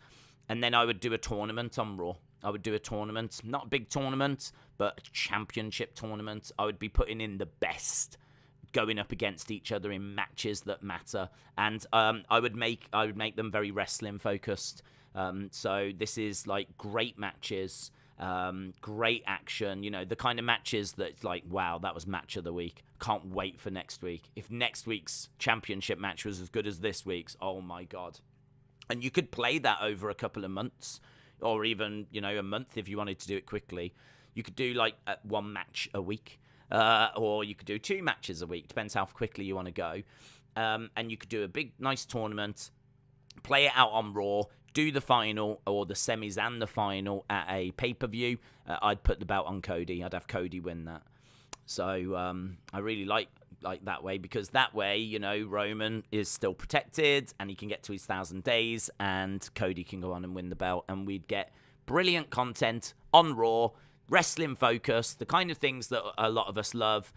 And then I would do a tournament on Raw. I would do a tournament, not a big tournament, but a championship tournament. I would be putting in the best going up against each other in matches that matter. And I would make them very wrestling focused. So this is like great matches, great action, the kind of matches that's like, wow, that was match of the week. Can't wait for next week. If next week's championship match was as good as this week's, oh my God. And you could play that over a couple of months or even, a month if you wanted to do it quickly. You could do like one match a week. Or you could do 2 matches a week. Depends how quickly you want to go. And you could do a big, nice tournament, play it out on Raw, do the final or the semis and the final at a pay-per-view. I'd put the belt on Cody. I'd have Cody win that. So I really like that way because that way, Roman is still protected and he can get to his 1,000 days and Cody can go on and win the belt and we'd get brilliant content on Raw, wrestling focus, the kind of things that a lot of us love.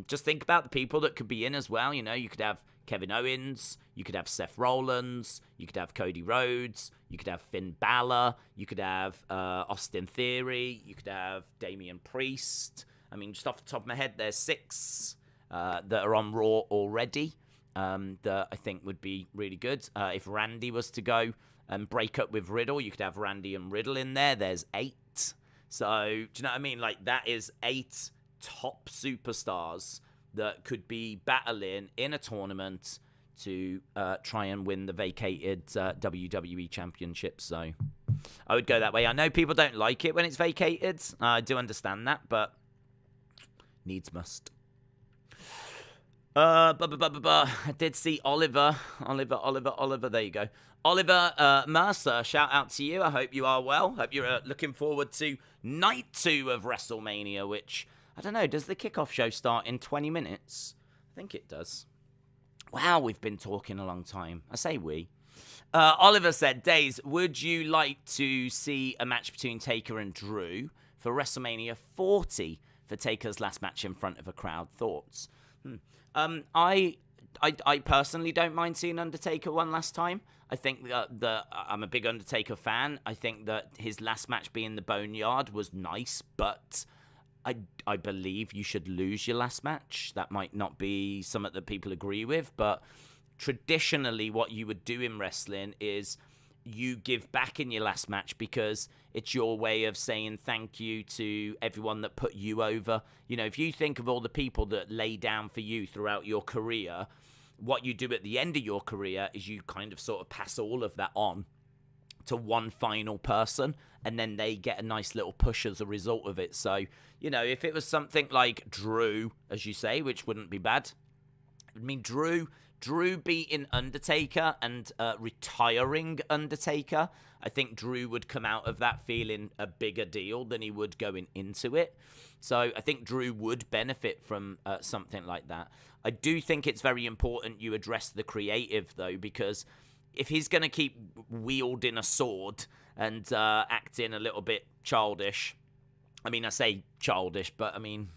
Just think about the people that could be in as well. You could have Kevin Owens, you could have Seth Rollins, you could have Cody Rhodes, you could have Finn Balor, you could have Austin Theory, you could have Damien Priest. I mean, just off the top of my head, there's 6 that are on Raw already that I think would be really good. If Randy was to go and break up with Riddle, you could have Randy and Riddle in there. There's 8. So, do you know what I mean? Like, that is 8 top superstars that could be battling in a tournament to try and win the vacated WWE Championship. So, I would go that way. I know people don't like it when it's vacated. I do understand that, but needs must. I did see Oliver. There you go. Oliver Mercer, shout out to you. I hope you are well. Hope you're looking forward to night 2 of WrestleMania, which, I don't know, does the kickoff show start in 20 minutes? I think it does. Wow, we've been talking a long time. I say we. Oliver said, Days, would you like to see a match between Taker and Drew for WrestleMania 40 for Taker's last match in front of a crowd? Thoughts? I personally don't mind seeing Undertaker one last time. I think that I'm a big Undertaker fan. I think that his last match being the Boneyard was nice, but I believe you should lose your last match. That might not be something that people agree with, but traditionally what you would do in wrestling is you give back in your last match because it's your way of saying thank you to everyone that put you over. You know, if you think of all the people that lay down for you throughout your career, what you do at the end of your career is you kind of sort of pass all of that on to one final person, and then they get a nice little push as a result of it. So, you know, if it was something like Drew, as you say, which wouldn't be bad. I mean, Drew beating Undertaker and retiring Undertaker, I think Drew would come out of that feeling a bigger deal than he would going into it. So I think Drew would benefit from something like that. I do think it's very important you address the creative, though, because if he's going to keep wielding a sword and acting a little bit childish, I mean, I say childish, but I mean,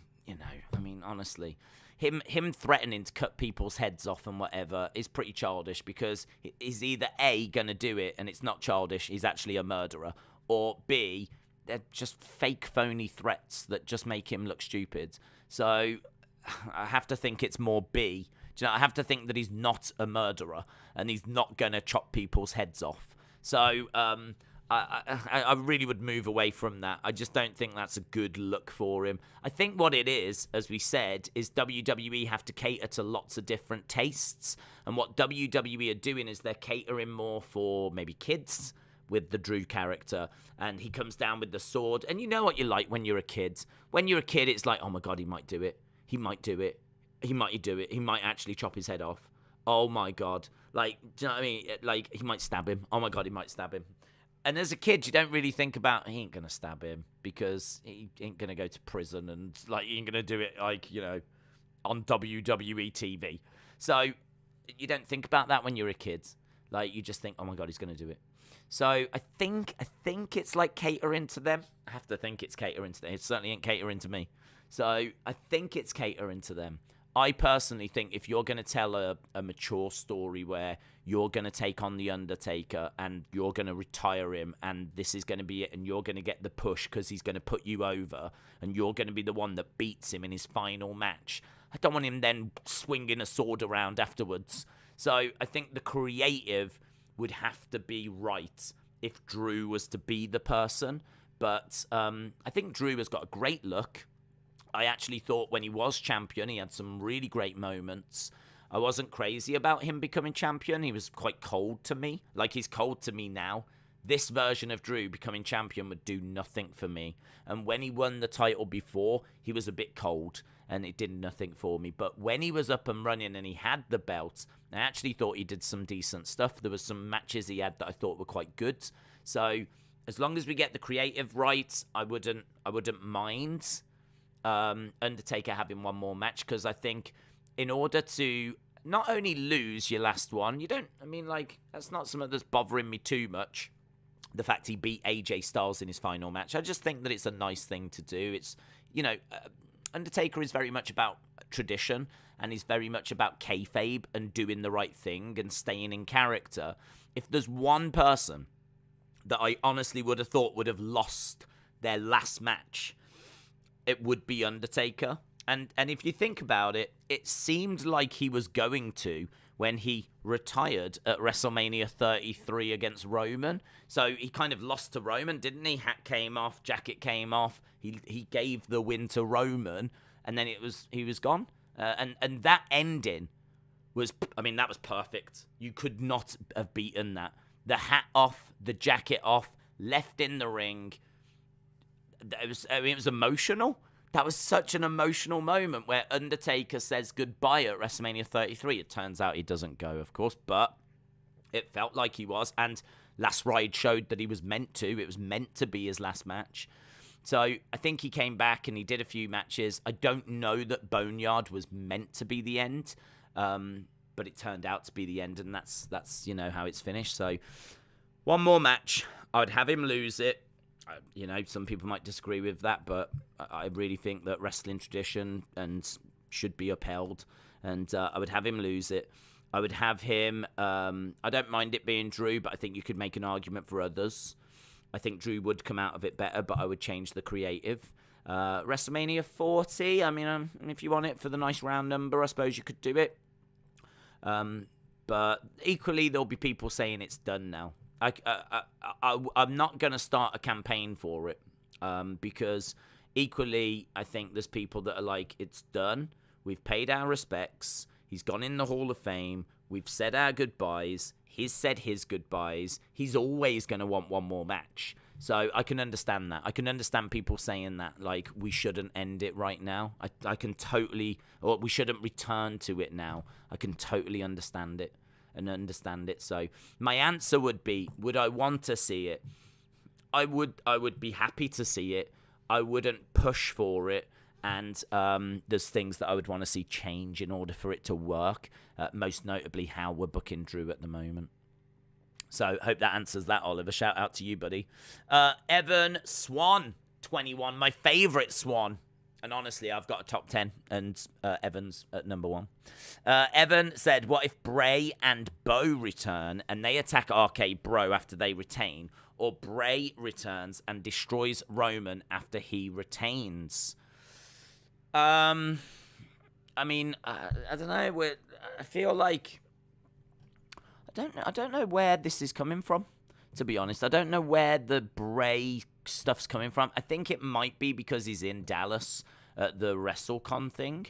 honestly, him threatening to cut people's heads off and whatever is pretty childish, because he's either A, going to do it and it's not childish, he's actually a murderer, or B, they're just fake, phony threats that just make him look stupid. So I have to think it's more B. Do you know, I have to think that he's not a murderer and he's not going to chop people's heads off. So I really would move away from that. I just don't think that's a good look for him. I think what it is, as we said, is WWE have to cater to lots of different tastes. And what WWE are doing is they're catering more for maybe kids with the Drew character. And he comes down with the sword. And you know what you're like when you're a kid. When you're a kid, it's like, oh my God, he might do it. He might do it. He might do it. He might actually chop his head off. Oh my God. Like, do you know what I mean? Like, he might stab him. Oh my God, he might stab him. And as a kid, you don't really think about, he ain't going to stab him because he ain't going to go to prison and, like, he ain't going to do it, like, you know, on WWE TV. So you don't think about that when you're a kid. Like, you just think, oh my God, he's going to do it. So I think it's like catering to them. I have to think it's catering to them. It certainly ain't catering to me. So I think it's catering to them. I personally think if you're going to tell a mature story where you're going to take on The Undertaker and you're going to retire him and this is going to be it and you're going to get the push because he's going to put you over and you're going to be the one that beats him in his final match, I don't want him then swinging a sword around afterwards. So I think the creative would have to be right if Drew was to be the person. But I think Drew has got a great look. I actually thought when he was champion, he had some really great moments. I wasn't crazy about him becoming champion. He was quite cold to me. Like, he's cold to me now. This version of Drew becoming champion would do nothing for me. And when he won the title before, he was a bit cold and it did nothing for me. But when he was up and running and he had the belt, I actually thought he did some decent stuff. There was some matches he had that I thought were quite good. So as long as we get the creative right, I wouldn't mind Undertaker having one more match, because I think in order to not only lose your last one, that's not something that's bothering me too much. The fact he beat AJ Styles in his final match, I just think that it's a nice thing to do. It's, Undertaker is very much about tradition and he's very much about kayfabe and doing the right thing and staying in character. If there's one person that I honestly would have thought would have lost their last match, it would be Undertaker. And if you think about it, it seemed like he was going to when he retired at WrestleMania 33 against Roman. So he kind of lost to Roman, didn't he? Hat came off, jacket came off. He gave the win to Roman, and then he was gone. And that ending was, that was perfect. You could not have beaten that. The hat off, the jacket off, left in the ring. It was emotional. That was such an emotional moment where Undertaker says goodbye at WrestleMania 33. It turns out he doesn't go, of course, but it felt like he was. And Last Ride showed that he was meant to. It was meant to be his last match. So I think he came back and he did a few matches. I don't know that Boneyard was meant to be the end, but it turned out to be the end, and that's how it's finished. So one more match. I would have him lose it. Some people might disagree with that, but I really think that wrestling tradition and should be upheld, and I would have him lose it. I would have him, I don't mind it being Drew, but I think you could make an argument for others. I think Drew would come out of it better, but I would change the creative. WrestleMania 40, I mean, if you want it for the nice round number, I suppose you could do it. But equally, there'll be people saying it's done now. I'm not going to start a campaign for it because equally I think there's people that are like, it's done. We've paid our respects. He's gone in the Hall of Fame. We've said our goodbyes. He's said his goodbyes. He's always going to want one more match. So I can understand that. I can understand people saying that, like, we shouldn't end it right now. I can totally, or we shouldn't return to it now. I can totally understand it. So my answer would be, would I want to see it? I would be happy to see it. I wouldn't push for it. And there's things that I would want to see change in order for it to work. Most notably how we're booking Drew at the moment. So hope that answers that, Oliver. Shout out to you, buddy. Evan Swan, 21, my favorite Swan. And honestly, I've got a top 10, and Evan's at number 1. Evan said, what if Bray and Bo return and they attack RK Bro after they retain, or Bray returns and destroys Roman after he retains? I mean, I don't know. I feel like I don't know where this is coming from, to be honest. I don't know where the Bray stuff's coming from. I think it might be because he's in Dallas at the WrestleCon thing.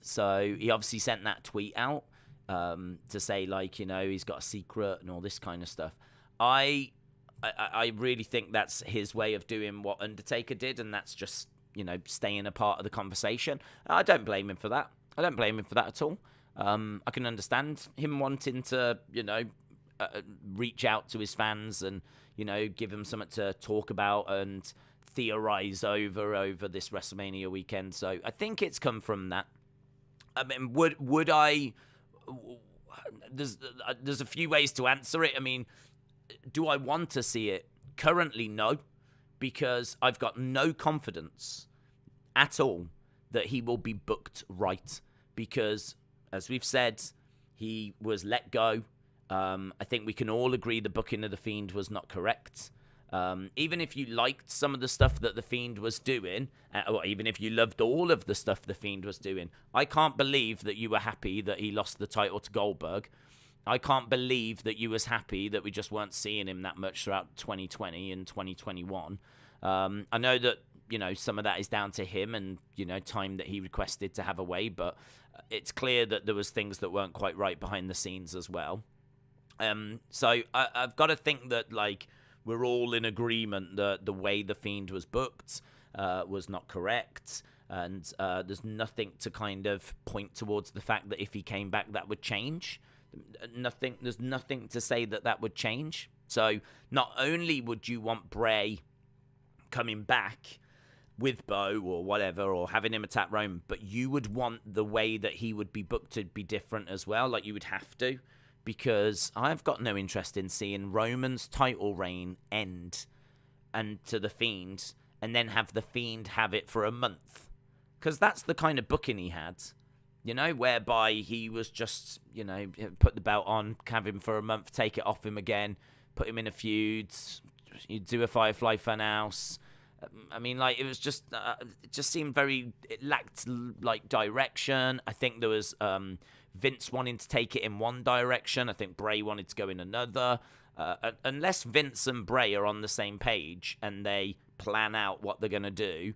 So he obviously sent that tweet out to say, like, he's got a secret and all this kind of stuff. I really think that's his way of doing what Undertaker did, and that's just, staying a part of the conversation. I don't blame him for that. I don't blame him for that at all. I can understand him wanting to, reach out to his fans and, give them something to talk about and theorize over this WrestleMania weekend. So I think it's come from that. I mean, would I? There's a few ways to answer it. I mean, do I want to see it? Currently, no, because I've got no confidence at all that he will be booked right. Because, as we've said, he was let go. I think we can all agree the booking of The Fiend was not correct. Even if you liked some of the stuff that The Fiend was doing, or even if you loved all of the stuff The Fiend was doing, I can't believe that you were happy that he lost the title to Goldberg. I can't believe that you was happy that we just weren't seeing him that much throughout 2020 and 2021. I know that, some of that is down to him and, time that he requested to have away, but it's clear that there was things that weren't quite right behind the scenes as well. So I've got to think that, like, we're all in agreement that the way The Fiend was booked was not correct, and there's nothing to kind of point towards the fact that if he came back, that would change. There's nothing to say that would change. So not only would you want Bray coming back with Bo or whatever, or having him attack Roman, but you would want the way that he would be booked to be different as well. Like, you would have to. Because I've got no interest in seeing Roman's title reign end and to The Fiend, and then have The Fiend have it for a month. Because that's the kind of booking he had, whereby he was just, put the belt on, have him for a month, take it off him again, put him in a feud, do a Firefly Funhouse. I mean, like, it was just, it just seemed it lacked, like, direction. I think there was, Vince wanting to take it in one direction. I think Bray wanted to go in another. Unless Vince and Bray are on the same page and they plan out what they're going to do,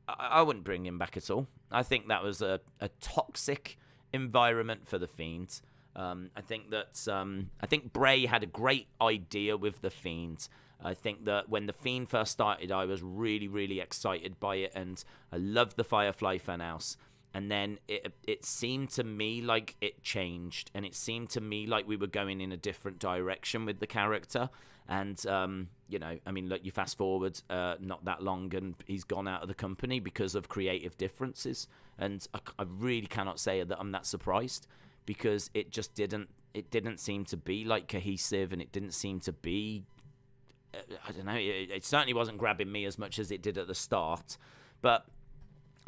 I wouldn't bring him back at all. I think that was a toxic environment for The Fiend. I think Bray had a great idea with the Fiend. I think that when the Fiend first started, I was really, really excited by it, and I loved the Firefly Funhouse. And then it seemed to me like it changed, and it seemed to me like we were going in a different direction with the character. And, look, you fast forward not that long, and he's gone out of the company because of creative differences. And I really cannot say that I'm that surprised, because it just didn't seem to be like cohesive, and it didn't seem to be, I don't know, it certainly wasn't grabbing me as much as it did at the start. But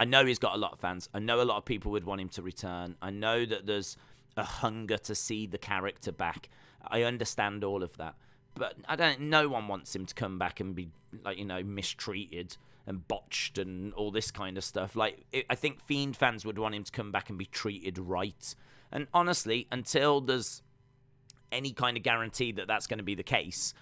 I know he's got a lot of fans. I know a lot of people would want him to return. I know that there's a hunger to see the character back. I understand all of that. But no one wants him to come back and be, mistreated and botched and all this kind of stuff. I think Fiend fans would want him to come back and be treated right. And honestly, until there's any kind of guarantee that that's going to be the case,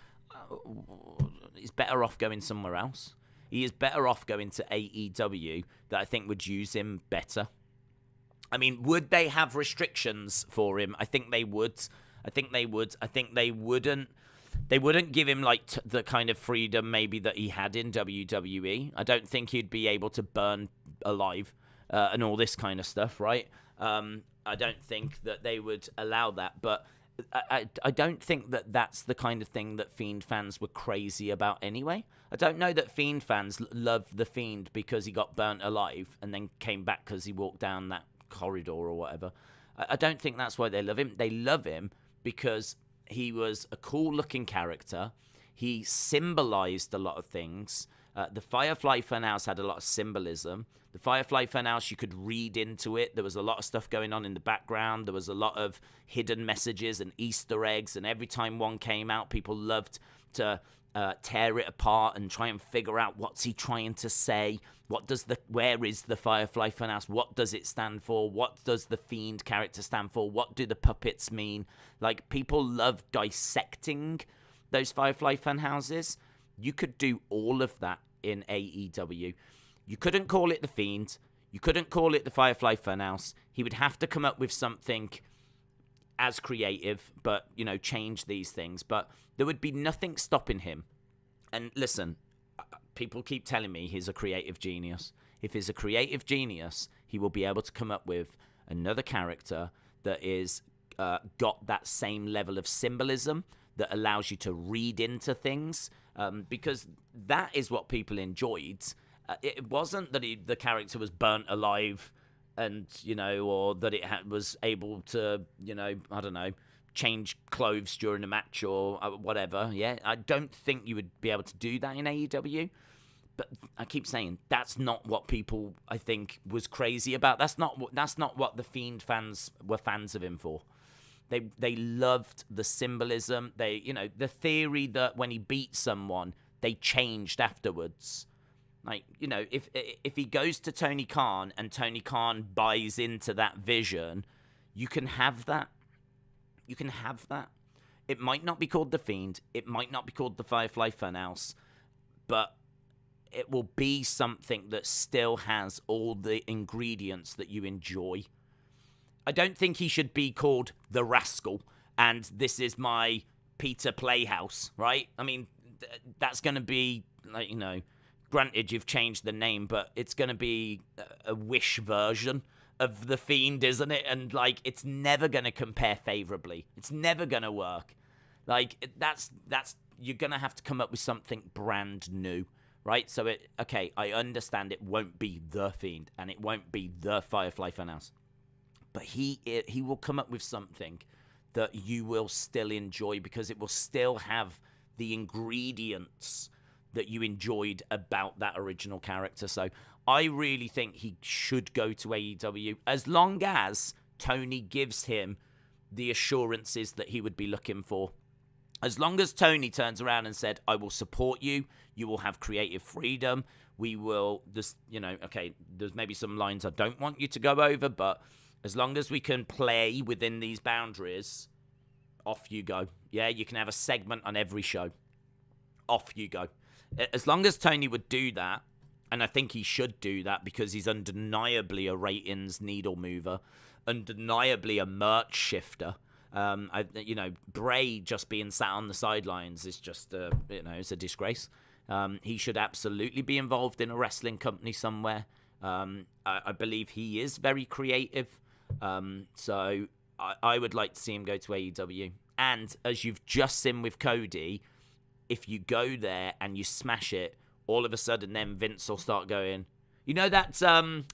he's better off going somewhere else. He is better off going to AEW, that I think would use him better. I mean, would they have restrictions for him? I think they would. I think they wouldn't. They wouldn't give him the kind of freedom maybe that he had in WWE. I don't think he'd be able to burn alive and all this kind of stuff, right? I don't think that they would allow that, but I don't think that that's the kind of thing that Fiend fans were crazy about anyway. I don't know that Fiend fans love the Fiend because he got burnt alive and then came back because he walked down that corridor or whatever. I don't think that's why they love him. They love him because he was a cool-looking character. He symbolized a lot of things. The Firefly Funhouse had a lot of symbolism. The Firefly Funhouse, you could read into it. There was a lot of stuff going on in the background. There was a lot of hidden messages and Easter eggs. And every time one came out, people loved to tear it apart and try and figure out what's he trying to say. Where is the Firefly Funhouse? What does it stand for? What does the Fiend character stand for? What do the puppets mean? People love dissecting those Firefly Funhouses. You could do all of that in AEW. You couldn't call it the Fiend. You couldn't call it the Firefly Funhouse. He would have to come up with something as creative, but, change these things. But there would be nothing stopping him. And listen, people keep telling me he's a creative genius. If he's a creative genius, he will be able to come up with another character that is got that same level of symbolism that allows you to read into things, because that is what people enjoyed. It wasn't that the character was burnt alive and, or that it was able to, I don't know, change clothes during a match or whatever. Yeah, I don't think you would be able to do that in AEW. But I keep saying that's not what people, I think, was crazy about. That's not what the Fiend fans were fans of him for. They loved the symbolism. The theory that when he beat someone, they changed afterwards. If he goes to Tony Khan and Tony Khan buys into that vision, you can have that. You can have that. It might not be called the Fiend. It might not be called the Firefly Funhouse, but it will be something that still has all the ingredients that you enjoy. I don't think he should be called the Rascal, and this is my Peter Playhouse, right? I mean, that's going to be, granted you've changed the name, but it's going to be a Wish version of the Fiend, isn't it? And, it's never going to compare favorably. It's never going to work. That's you're going to have to come up with something brand new, right? So, I understand it won't be the Fiend, and it won't be the Firefly Funhouse. But he will come up with something that you will still enjoy, because it will still have the ingredients that you enjoyed about that original character. So I really think he should go to AEW, as long as Tony gives him the assurances that he would be looking for. As long as Tony turns around and said, I will support you, you will have creative freedom, we will, there's maybe some lines I don't want you to go over, but as long as we can play within these boundaries, off you go. Yeah, you can have a segment on every show. Off you go. As long as Tony would do that, and I think he should do that, because he's undeniably a ratings needle mover, undeniably a merch shifter. Bray just being sat on the sidelines is just, it's a disgrace. He should absolutely be involved in a wrestling company somewhere. I believe he is very creative. So I would like to see him go to AEW. And as you've just seen with Cody, if you go there and you smash it, all of a sudden then Vince will start going, you know that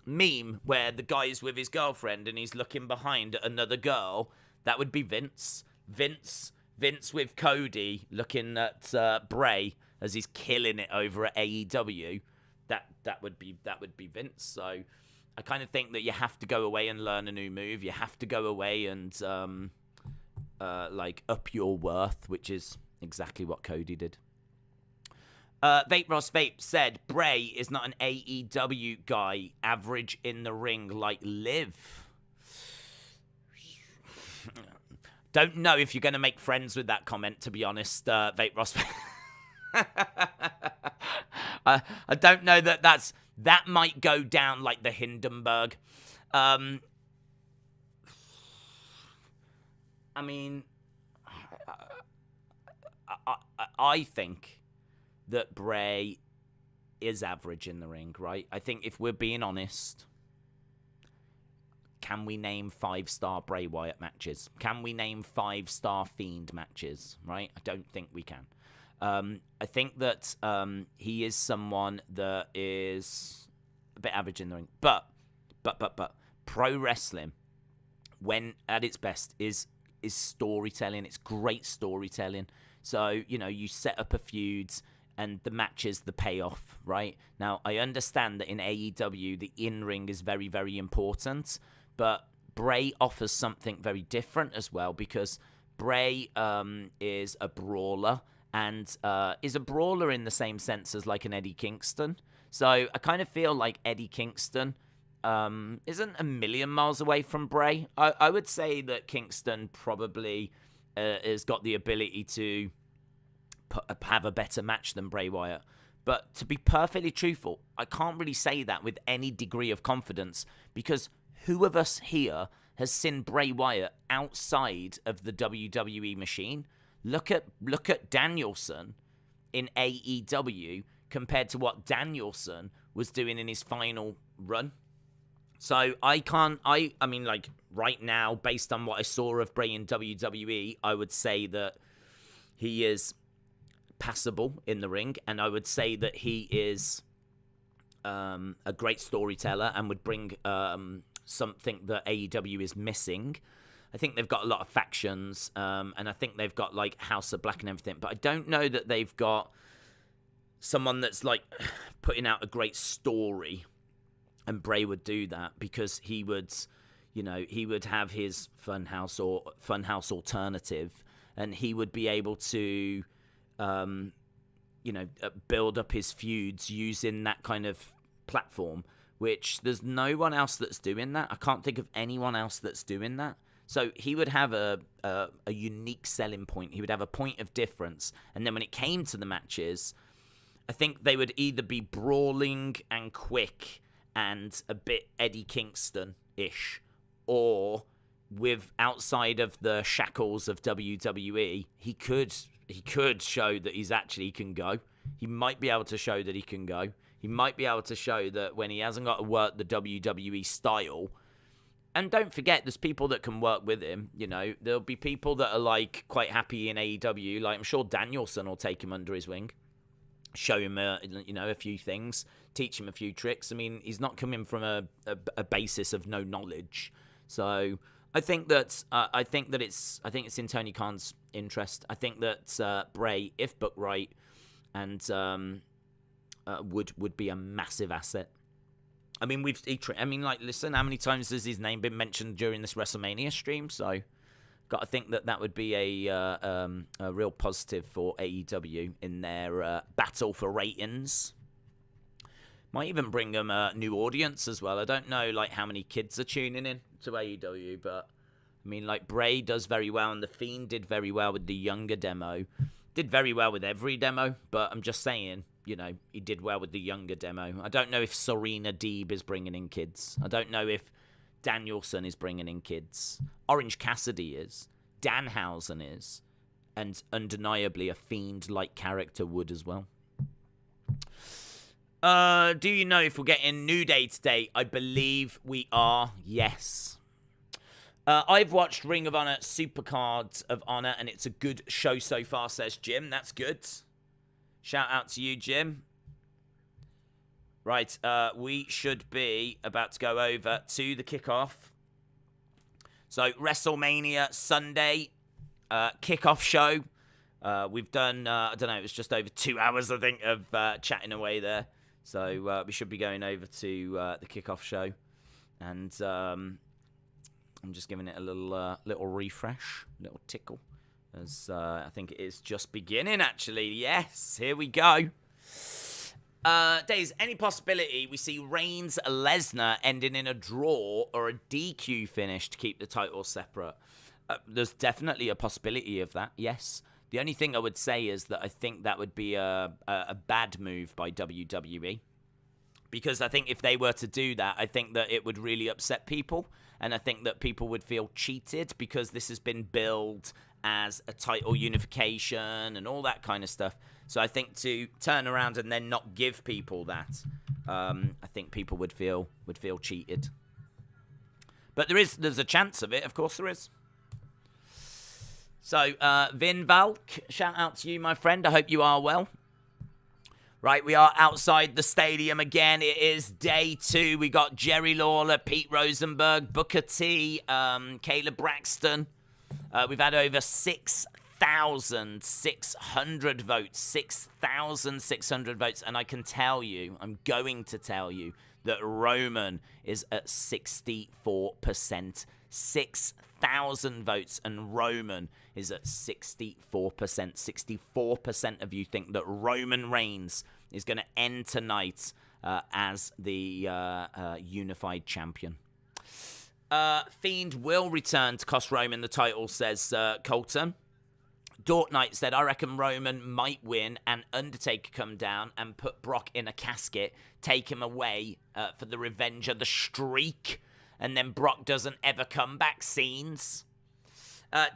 meme where the guy's with his girlfriend and he's looking behind at another girl? That would be Vince. Vince with Cody looking at Bray as he's killing it over at AEW. That would be Vince. So I kind of think that you have to go away and learn a new move. You have to go away and up your worth, which is exactly what Cody did. Vape Ross Vape said Bray is not an AEW guy, average in the ring like Liv. Don't know if you're going to make friends with that comment, to be honest, Vape Ross. I don't know that might go down like the Hindenburg. I mean, I think that Bray is average in the ring, right? I think if we're being honest, can we name 5-star Bray Wyatt matches? Can we name 5-star Fiend matches, right? I don't think we can. I think that he is someone that is a bit average in the ring. But pro wrestling, when at its best, is storytelling. It's great storytelling. So, you set up a feud and the match is the payoff, right? Now, I understand that in AEW, the in-ring is very, very important, but Bray offers something very different as well, because Bray is a brawler, and is a brawler in the same sense as like an Eddie Kingston. So I kind of feel like Eddie Kingston isn't a million miles away from Bray. I would say that Kingston probably has got the ability to have a better match than Bray Wyatt. But to be perfectly truthful, I can't really say that with any degree of confidence, because who of us here has seen Bray Wyatt outside of the WWE machine? Look at Danielson in AEW compared to what Danielson was doing in his final run. So I mean, like, right now, based on what I saw of Bray in WWE, I would say that he is passable in the ring, and I would say that he is a great storyteller and would bring something that AEW is missing. I think they've got a lot of factions, and I think they've got, like, House of Black and everything, but I don't know that they've got someone that's, like, putting out a great story, and Bray would do that, because he would have his Funhouse or Funhouse alternative, and he would be able to build up his feuds using that kind of platform, which there's no one else that's doing that. I can't think of anyone else that's doing that. So he would have a unique selling point. He would have a point of difference. And then when it came to the matches, I think they would either be brawling and quick and a bit Eddie Kingston-ish, or with outside of the shackles of WWE, he could show that he can go. He might be able to show that he can go. He might be able to show that when he hasn't got to work the WWE style. And don't forget, there's people that can work with him. There'll be people that are, like, quite happy in AEW. Like, I'm sure Danielson will take him under his wing, show him a few things, teach him a few tricks. I mean, he's not coming from a basis of no knowledge. So I think that it's in Tony Khan's interest. I think that Bray, if booked right, and would be a massive asset. I mean, listen, how many times has his name been mentioned during this WrestleMania stream? So, got to think that would be a real positive for AEW in their battle for ratings. Might even bring them a new audience as well. I don't know, like, how many kids are tuning in to AEW, but I mean, like, Bray does very well, and the Fiend did very well with the younger demo. Did very well with every demo, but I'm just saying, he did well with the younger demo. I don't know if Serena Deeb is bringing in kids. I don't know if Danielson is bringing in kids. Orange Cassidy is. Danhausen is, and undeniably a Fiend-like character would as well. Do you know if we're getting New Day today? I believe we are, yes. I've watched Ring of Honor Supercards of Honor, and it's a good show so far, says Jim. That's good. Shout out to you, Jim. Right, we should be about to go over to the kickoff. So, WrestleMania Sunday, kickoff show. We've done, I don't know, it was just over 2 hours, I think, of chatting away there. So, we should be going over to the kickoff show. And I'm just giving it a little refresh, little tickle. As I think it is just beginning, actually. Yes, here we go. Days, any possibility we see Reigns Lesnar ending in a draw or a DQ finish to keep the titles separate? There's definitely a possibility of that, yes. The only thing I would say is that I think that would be a bad move by WWE. Because I think if they were to do that, I think that it would really upset people. And I think that people would feel cheated because this has been billed as a title unification and all that kind of stuff. So I think to turn around and then not give people that, I think people would feel cheated. But there's a chance of it, of course there is. So Vin Valk, shout out to you, my friend. I hope you are well. Right, we are outside the stadium again. It is day 2. We got Jerry Lawler, Pete Rosenberg, Booker T, Caleb Braxton. We've had over 6,600 votes. 6,600 votes. And I can tell you, I'm going to tell you, that Roman is at 64%. 6,000 votes, and Roman is at 64%. 64% of you think that Roman Reigns is going to end tonight as the unified champion. Fiend will return to cost Roman the title, says Colton. Dort Knight said, I reckon Roman might win and Undertaker come down and put Brock in a casket, take him away for the revenge of the streak, and then Brock doesn't ever come back scenes.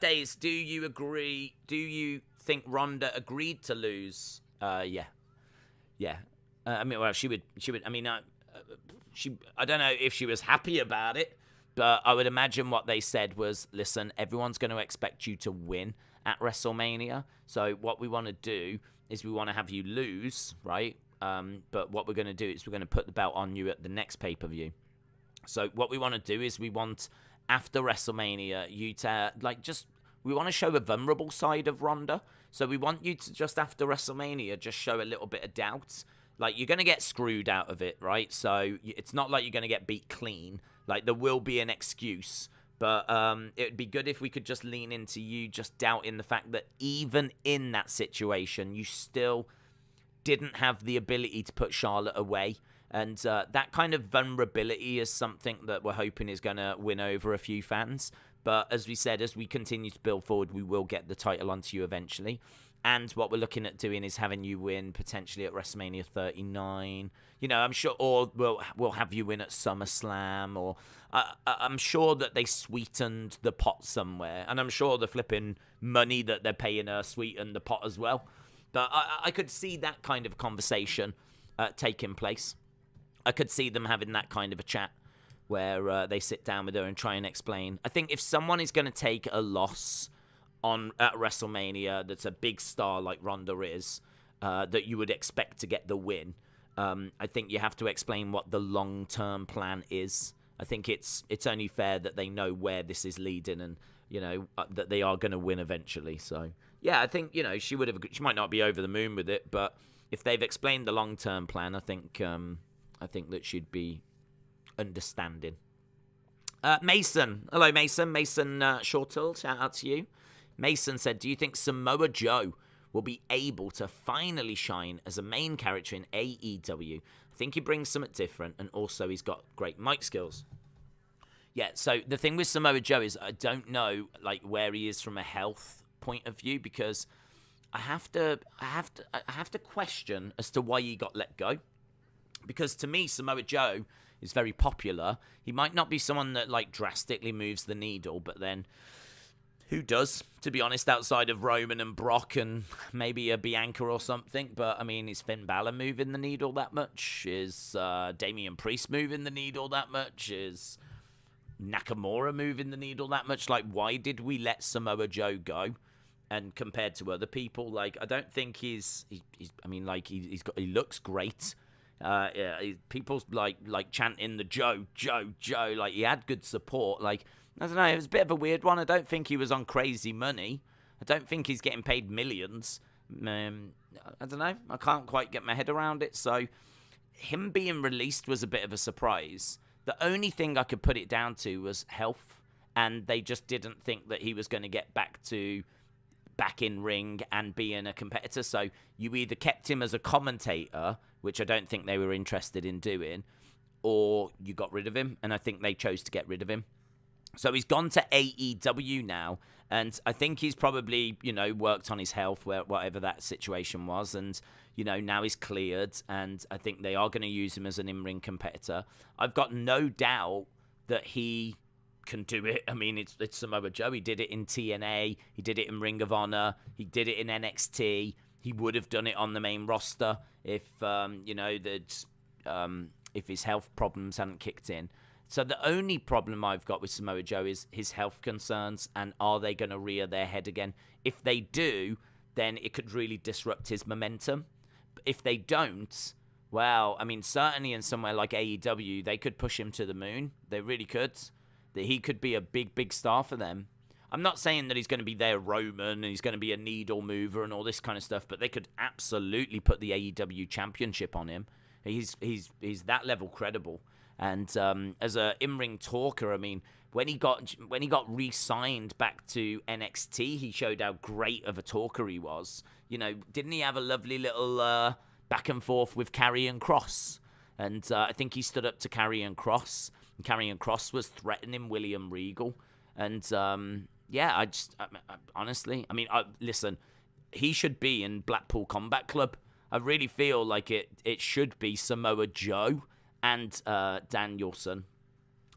Days, do you agree? Do you think Ronda agreed to lose? Yeah. I mean, well, she would. I mean, I don't know if she was happy about it, but I would imagine what they said was, listen, everyone's going to expect you to win at WrestleMania. So what we want to do is we want to have you lose, right? But what we're going to do is we're going to put the belt on you at the next pay-per-view. So what we want to do is we want, after WrestleMania, you to, we want to show a vulnerable side of Ronda. So we want you to, just after WrestleMania, just show a little bit of doubt. Like, you're going to get screwed out of it, right? So it's not like you're going to get beat clean. Like, there will be an excuse. But it would be good if we could just lean into you just doubting the fact that even in that situation, you still didn't have the ability to put Charlotte away. And that kind of vulnerability is something that we're hoping is going to win over a few fans. But as we said, as we continue to build forward, we will get the title onto you eventually. And what we're looking at doing is having you win potentially at WrestleMania 39. You know, I'm sure, or we'll have you win at SummerSlam, or I'm sure that they sweetened the pot somewhere, and I'm sure the flipping money that they're paying her sweetened the pot as well. But I could see that kind of conversation taking place. I could see them having that kind of a chat where they sit down with her and try and explain. I think if someone is going to take a loss at WrestleMania that's a big star like Ronda is, that you would expect to get the win, I think you have to explain what the long-term plan is. I think it's only fair that they know where this is leading, and you know that they are going to win eventually. So yeah, I think she might not be over the moon with it, but if they've explained the long-term plan, I think that she'd be understanding. Mason, hello Mason Shortall, shout out to you. Mason said, do you think Samoa Joe will be able to finally shine as a main character in AEW? I think he brings something different, and also he's got great mic skills. Yeah, so the thing with Samoa Joe is I don't know where he is from a health point of view, because I have to question as to why he got let go. Because to me, Samoa Joe is very popular. He might not be someone that drastically moves the needle, but then Who does, to be honest, outside of Roman and Brock and maybe a Bianca or something? But, I mean, is Finn Balor moving the needle that much? Is Damien Priest moving the needle that much? Is Nakamura moving the needle that much? Like, why did we let Samoa Joe go? And compared to other people, like, I don't think he looks great. People's like chanting the Joe, like he had good support. Like, I don't know, it was a bit of a weird one. I don't think he was on crazy money. I don't think he's getting paid millions. I don't know. I can't quite get my head around it. So him being released was a bit of a surprise. The only thing I could put it down to was health, and they just didn't think that he was going to get back in ring and being a competitor. So you either kept him as a commentator, which I don't think they were interested in doing, or you got rid of him, and I think they chose to get rid of him. So he's gone to AEW now, and I think he's probably, worked on his health, whatever that situation was, and, now he's cleared, and I think they are going to use him as an in-ring competitor. I've got no doubt that he can do it. I mean, it's Samoa Joe. He did it in TNA. He did it in Ring of Honor. He did it in NXT. He would have done it on the main roster if, if his health problems hadn't kicked in. So the only problem I've got with Samoa Joe is his health concerns, and are they going to rear their head again? If they do, then it could really disrupt his momentum. But if they don't, well, I mean, certainly in somewhere like AEW, they could push him to the moon. They really could. That he could be a big star for them. I'm not saying that he's going to be their Roman and he's going to be a needle mover and all this kind of stuff, but they could absolutely put the AEW championship on him. He's that level credible. And as a in-ring talker, I mean, when he got re-signed back to NXT, he showed how great of a talker he was. Didn't he have a lovely little back and forth with Karrion Kross? And I think he stood up to Karrion Kross. And Karrion Kross was threatening William Regal. And honestly, listen, he should be in Blackpool Combat Club. I really feel like it should be Samoa Joe and Danielson,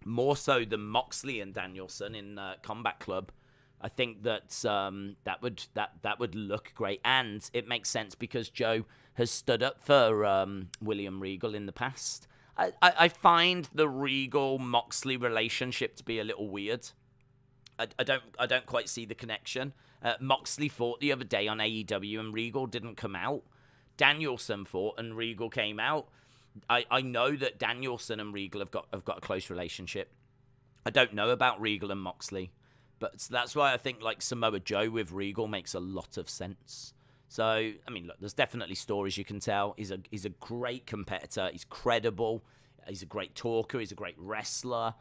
more so than Moxley and Danielson in Combat Club. I think that that would look great, and it makes sense because Joe has stood up for William Regal in the past. I find the Regal-Moxley relationship to be a little weird. I don't quite see the connection. Moxley fought the other day on AEW and Regal didn't come out. Danielson fought and Regal came out. I know that Danielson and Regal have got a close relationship. I don't know about Regal and Moxley, but that's why I think like Samoa Joe with Regal makes a lot of sense. So, I mean, look, there's definitely stories you can tell. He's a great competitor. He's credible. He's a great talker. He's a great wrestler.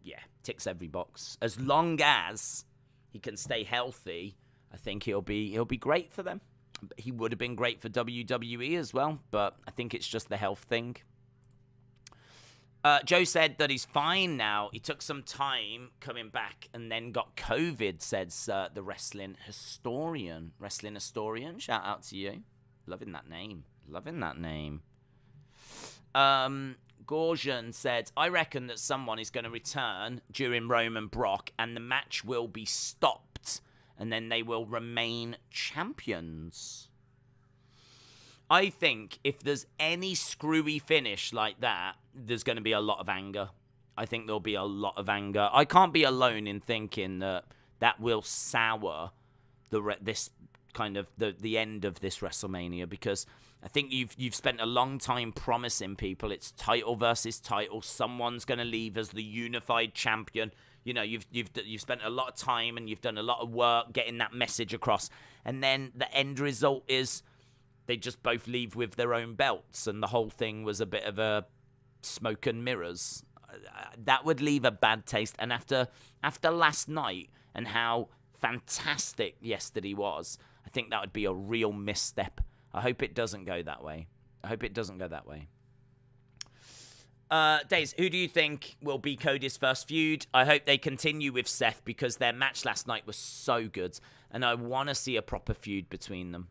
Yeah, ticks every box. As long as he can stay healthy, I think he'll be great for them. He would have been great for WWE as well, but I think it's just the health thing. Joe said that he's fine now. He took some time coming back and then got COVID, says the wrestling historian. Wrestling historian, shout out to you. Loving that name. Gorgon said, I reckon that someone is going to return during Roman Brock and the match will be stopped and then they will remain champions. I think if there's any screwy finish like that, there's going to be a lot of anger. I think there'll be a lot of anger. I can't be alone in thinking that will sour this kind of the end of this WrestleMania, because I think you've spent a long time promising people it's title versus title. Someone's going to leave as the unified champion. You've spent a lot of time and you've done a lot of work getting that message across, and then the end result is they just both leave with their own belts, and the whole thing was a bit of a smoke and mirrors. That would leave a bad taste. And after last night and how fantastic yesterday was, I think that would be a real misstep. I hope it doesn't go that way. Days, who do you think will be Cody's first feud? I hope they continue with Seth because their match last night was so good, and I want to see a proper feud between them.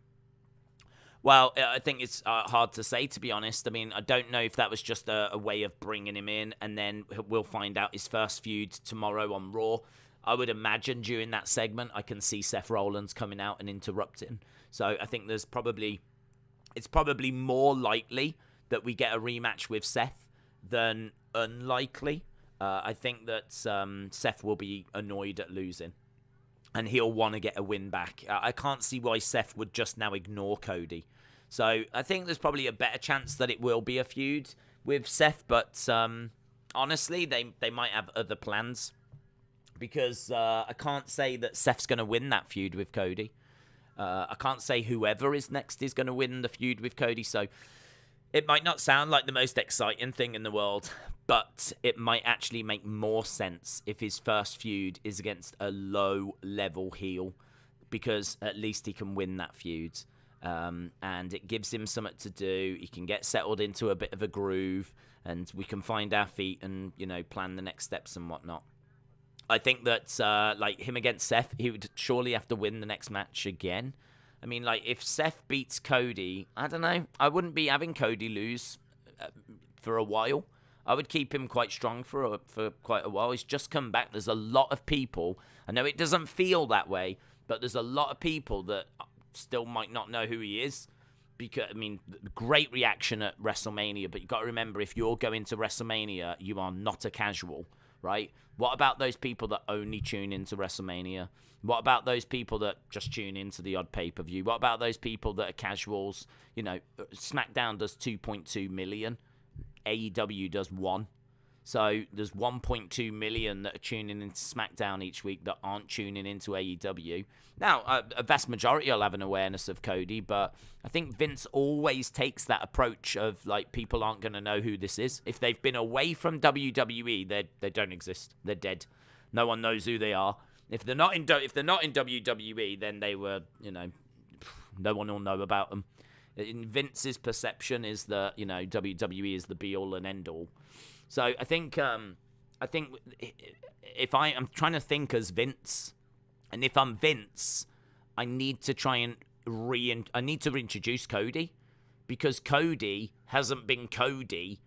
Well, I think it's hard to say, to be honest. I mean, I don't know if that was just a way of bringing him in, and then we'll find out his first feud tomorrow on Raw. I would imagine during that segment, I can see Seth Rollins coming out and interrupting. So I think it's probably more likely that we get a rematch with Seth than unlikely. I think that Seth will be annoyed at losing, and he'll want to get a win back. I can't see why Seth would just now ignore Cody. So I think there's probably a better chance that it will be a feud with Seth, but honestly, they might have other plans, because I can't say that Seth's going to win that feud with Cody. I can't say whoever is next is going to win the feud with Cody, so it might not sound like the most exciting thing in the world, but it might actually make more sense if his first feud is against a low-level heel, because at least he can win that feud. And it gives him something to do. He can get settled into a bit of a groove, and we can find our feet and, plan the next steps and whatnot. I think that, like, him against Seth, he would surely have to win the next match again. I mean, like, if Seth beats Cody, I don't know. I wouldn't be having Cody lose for a while. I would keep him quite strong for quite a while. He's just come back. There's a lot of people. I know it doesn't feel that way, but there's a lot of people that still might not know who he is. Because, I mean, great reaction at WrestleMania, but you've got to remember, if you're going to WrestleMania, you are not a casual, right? What about those people that only tune into WrestleMania? What about those people that just tune into the odd pay-per-view? What about those people that are casuals? SmackDown does 2.2 million. AEW does 1. So there's 1.2 million that are tuning into SmackDown each week that aren't tuning into AEW. Now, a vast majority will have an awareness of Cody, but I think Vince always takes that approach of, like, people aren't going to know who this is. If they've been away from WWE, they don't exist. They're dead. No one knows who they are. If they're not in WWE, then they were, no one will know about them. In Vince's perception is that, WWE is the be-all and end-all. So I think if I'm trying to think as Vince, and if I'm Vince, I need to try and reintroduce Cody, because Cody hasn't been Cody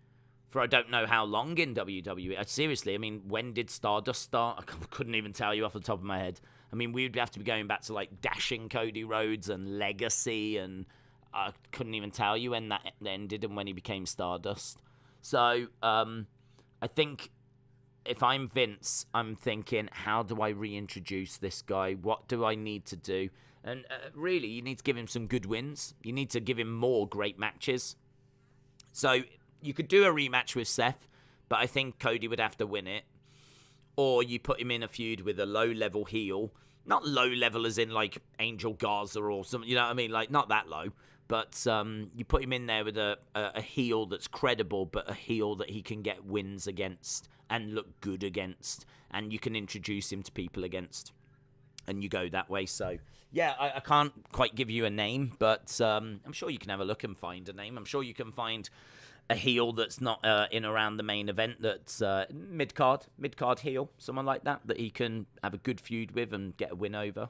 for I don't know how long in WWE. Seriously, I mean, when did Stardust start? I couldn't even tell you off the top of my head. I mean, we'd have to be going back to, like, Dashing Cody Rhodes and Legacy, and I couldn't even tell you when that ended and when he became Stardust. So, I think if I'm Vince, I'm thinking, how do I reintroduce this guy? What do I need to do? And really, you need to give him some good wins. You need to give him more great matches. So you could do a rematch with Seth, but I think Cody would have to win it. Or you put him in a feud with a low-level heel. Not low-level as in, like, Angel Garza or something, you know what I mean? Like, not that low. But you put him in there with a heel that's credible, but a heel that he can get wins against and look good against. And you can introduce him to people against. And you go that way. So, yeah, I can't quite give you a name, but I'm sure you can have a look and find a name. I'm sure you can find a heel that's not in around the main event, that's mid-card heel, someone like that he can have a good feud with and get a win over.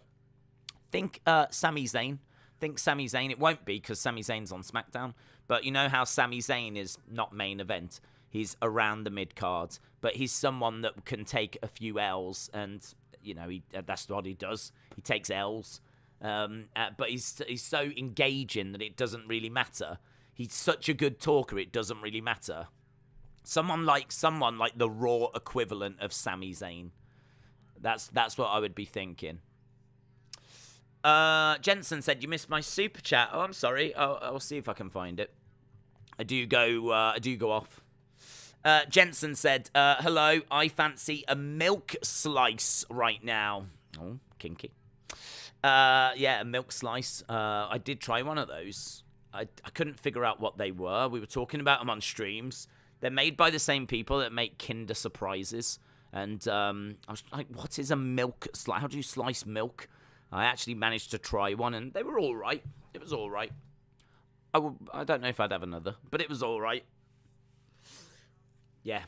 Think Sami Zayn. It won't be, because Sami Zayn's on SmackDown, but you know how Sami Zayn is not main event. He's around the mid-card, but he's someone that can take a few L's, and, that's what he does. He takes L's, but he's so engaging that it doesn't really matter. He's such a good talker, it doesn't really matter. Someone like the Raw equivalent of Sami Zayn. That's what I would be thinking. Jensen said, you missed my super chat. Oh, I'm sorry. I'll see if I can find it. I do go off. Jensen said, hello, I fancy a milk slice right now. Oh, kinky. Yeah, a milk slice. I did try one of those. I couldn't figure out what they were. We were talking about them on streams. They're made by the same people that make Kinder Surprises. And I was like, what is a milk slice? How do you slice milk? I actually managed to try one, and they were all right. It was all right. I don't know if I'd have another, but it was all right. Yeah.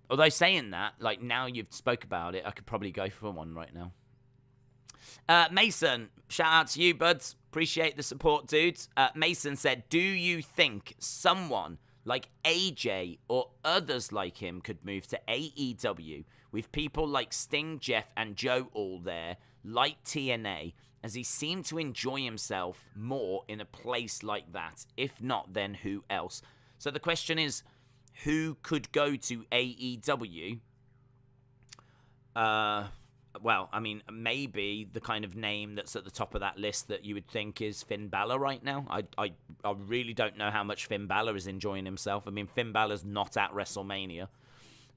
Although saying that, like, now you've spoke about it, I could probably go for one right now. Mason, shout out to you, buds. Appreciate the support, dudes. Mason said, do you think someone Like AJ or others like him could move to AEW with people like Sting, Jeff, and Joe all there, like TNA, as he seemed to enjoy himself more in a place like that. If not, then who else? So the question is, who could go to AEW? Well, I mean, maybe the kind of name that's at the top of that list that you would think is Finn Balor right now. I really don't know how much Finn Balor is enjoying himself. I mean, Finn Balor's not at WrestleMania.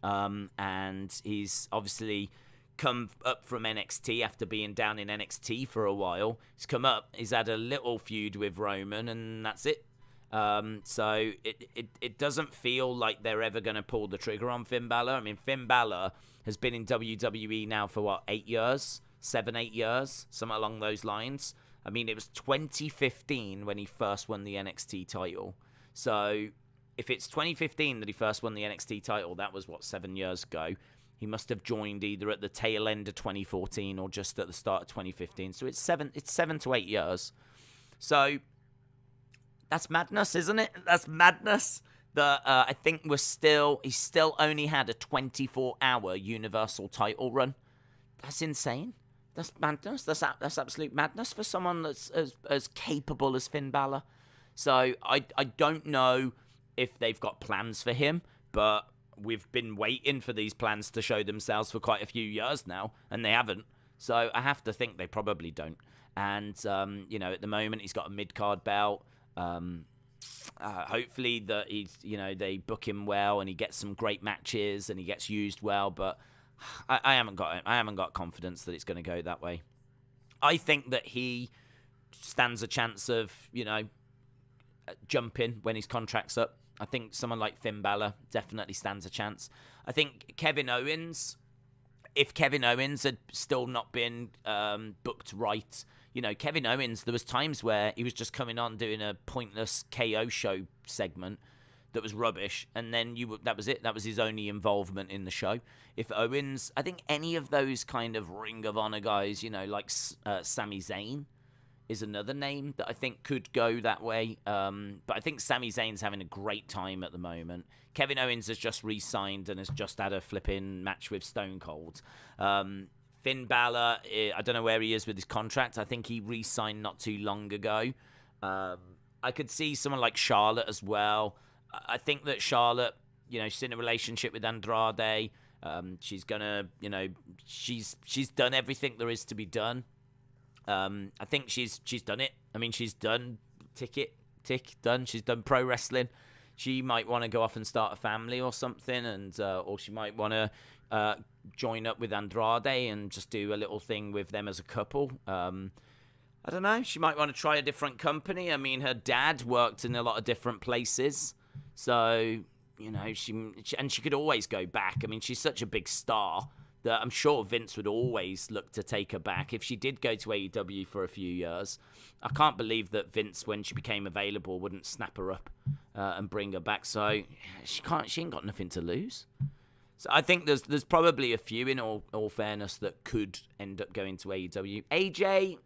And he's obviously come up from NXT after being down in NXT for a while. He's come up, he's had a little feud with Roman, and that's it. So it doesn't feel like they're ever going to pull the trigger on Finn Balor. I mean, Finn Balor has been in WWE now for, what, 8 years? 7, 8 years? Something along those lines. I mean, it was 2015 when he first won the NXT title. So if it's 2015 that he first won the NXT title, that was, 7 years ago. He must have joined either at the tail end of 2014 or just at the start of 2015. So it's 7 to 8 years. So that's madness, isn't it? That's madness. I think he's still only had a 24-hour Universal title run. That's insane. That's madness. That's absolute madness for someone that's as capable as Finn Balor. So I don't know if they've got plans for him, but we've been waiting for these plans to show themselves for quite a few years now, and they haven't. So I have to think they probably don't. And, at the moment, he's got a mid-card belt. Hopefully that they book him well and he gets some great matches and he gets used well, but I haven't got confidence that it's going to go that way. I think that he stands a chance of jumping when his contract's up. I think someone like Finn Balor definitely stands a chance. I think Kevin Owens, if Kevin Owens had still not been booked right. Kevin Owens, there was times where he was just coming on doing a pointless KO show segment that was rubbish, and then that was it. That was his only involvement in the show. If Owens, I think any of those kind of Ring of Honor guys, like Sami Zayn is another name that I think could go that way. But I think Sami Zayn's having a great time at the moment. Kevin Owens has just re-signed and has just had a flipping match with Stone Cold. Finn Balor, I don't know where he is with his contract. I think he re-signed not too long ago. I could see someone like Charlotte as well. I think that Charlotte, she's in a relationship with Andrade. She's gonna, she's done everything there is to be done. I think she's done it. I mean, she's done done. She's done pro wrestling. She might want to go off and start a family or something, and or she might want to join up with Andrade and just do a little thing with them as a couple. I don't know. She might want to try a different company. I mean, her dad worked in a lot of different places, so she could always go back. I mean, she's such a big star that I'm sure Vince would always look to take her back if she did go to AEW for a few years. I can't believe that Vince, when she became available, wouldn't snap her up and bring her back. So she ain't got nothing to lose. So I think there's probably a few, in all fairness, that could end up going to AEW. AJ,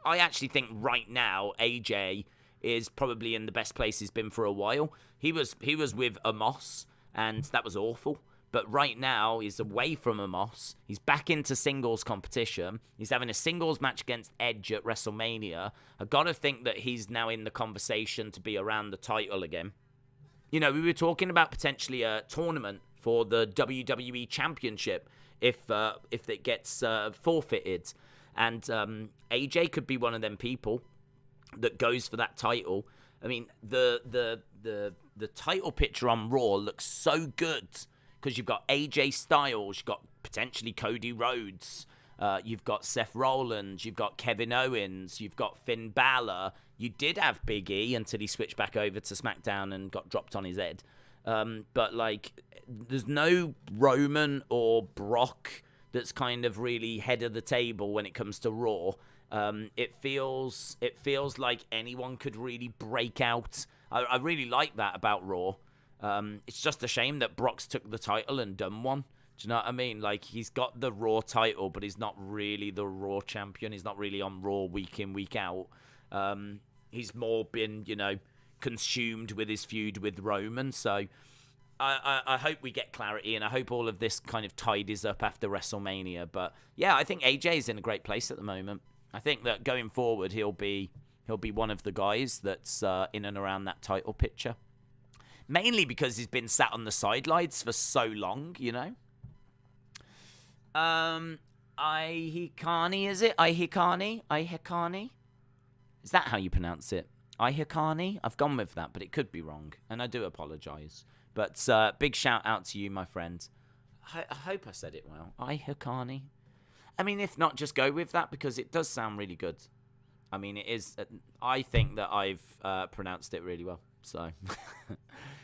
I actually think right now AJ is probably in the best place he's been for a while. He was with Amos, and that was awful. But right now, he's away from Amos. He's back into singles competition. He's having a singles match against Edge at WrestleMania. I've got to think that he's now in the conversation to be around the title again. We were talking about potentially a tournament for the WWE Championship if it gets forfeited. And AJ could be one of them people that goes for that title. I mean, the title picture on Raw looks so good, because you've got AJ Styles, you've got potentially Cody Rhodes, you've got Seth Rollins, you've got Kevin Owens, you've got Finn Balor. You did have Big E until he switched back over to SmackDown and got dropped on his head. But there's no Roman or Brock that's kind of really head of the table when it comes to Raw. It feels like anyone could really break out. I really like that about Raw. It's just a shame that Brock's took the title and done one. Do you know what I mean? He's got the Raw title, but he's not really the Raw champion. He's not really on Raw week in, week out. He's more been, consumed with his feud with Roman. So I hope we get clarity, and I hope all of this kind of tidies up after WrestleMania. But yeah, I think AJ is in a great place at the moment. I think that going forward, he'll be one of the guys that's in and around that title picture. Mainly because he's been sat on the sidelines for so long, you know. Ihikani, is it? Ihikani? Is that how you pronounce it? Ihikani? I've gone with that, but it could be wrong, and I do apologise. But big shout out to you, my friend. I hope I said it well. Ihikani. I mean, if not, just go with that, because it does sound really good. I mean, it is. I think that I've pronounced it really well. So,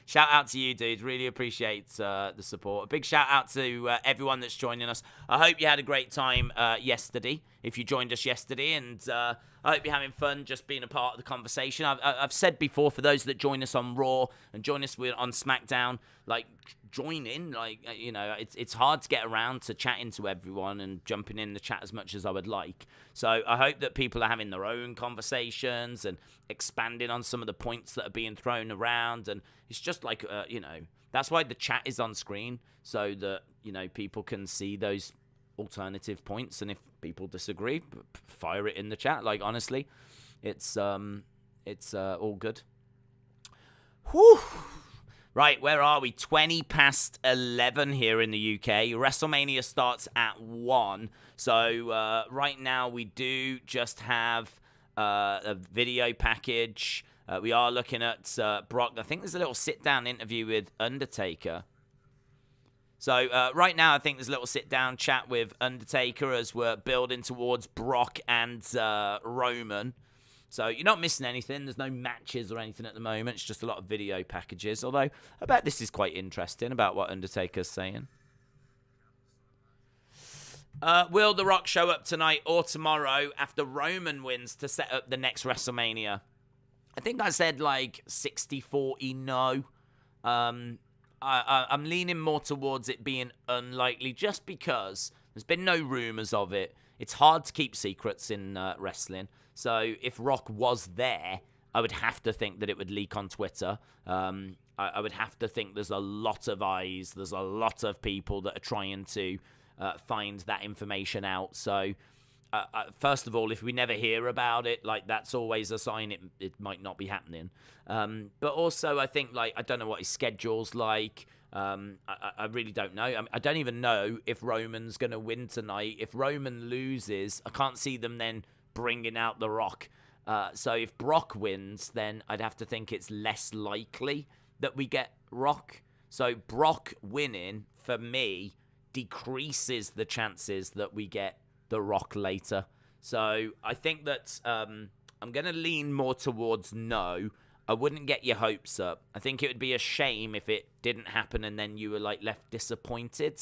shout out to you, dude. Really appreciate the support. A big shout out to everyone that's joining us. I hope you had a great time yesterday, if you joined us yesterday. And I hope you're having fun just being a part of the conversation. I've said before, for those that join us on Raw and join us on SmackDown, like, join in. Like, you know, it's hard to get around to chatting to everyone and jumping in the chat as much as I would like. So I hope that people are having their own conversations and expanding on some of the points that are being thrown around. And it's just like, you know, that's why the chat is on screen, so that, you know, people can see those alternative points. And if people disagree, fire it in the chat. Like, honestly, it's all good. Whew. Right, where are we? 20 past 11 here in the UK. WrestleMania starts at 1. So right now we do just have a video package. We are looking at Brock. I think there's a little sit-down interview with Undertaker. So right now I think there's a little sit-down chat with Undertaker as we're building towards Brock and Roman. So you're not missing anything. There's no matches or anything at the moment. It's just a lot of video packages. Although I bet this is quite interesting about what Undertaker's saying. Will The Rock show up tonight or tomorrow after Roman wins to set up the next WrestleMania? I think I said like 60-40 no. I'm leaning more towards it being unlikely, just because there's been no rumors of it. It's hard to keep secrets in wrestling. So if Rock was there, I would have to think that it would leak on Twitter. I would have to think there's a lot of eyes. There's a lot of people that are trying to find that information out. So first of all, if we never hear about it, like, that's always a sign it might not be happening. But also, I think, like, I don't know what his schedule's like. I really don't know. I don't even know if Roman's going to win tonight. If Roman loses, I can't see them then bringing out The Rock. So if Brock wins, then I'd have to think it's less likely that we get Rock. So Brock winning, for me, decreases the chances that we get The Rock later. So I think that I'm going to lean more towards no. I wouldn't get your hopes up. I think it would be a shame if it didn't happen and then you were, like, left disappointed.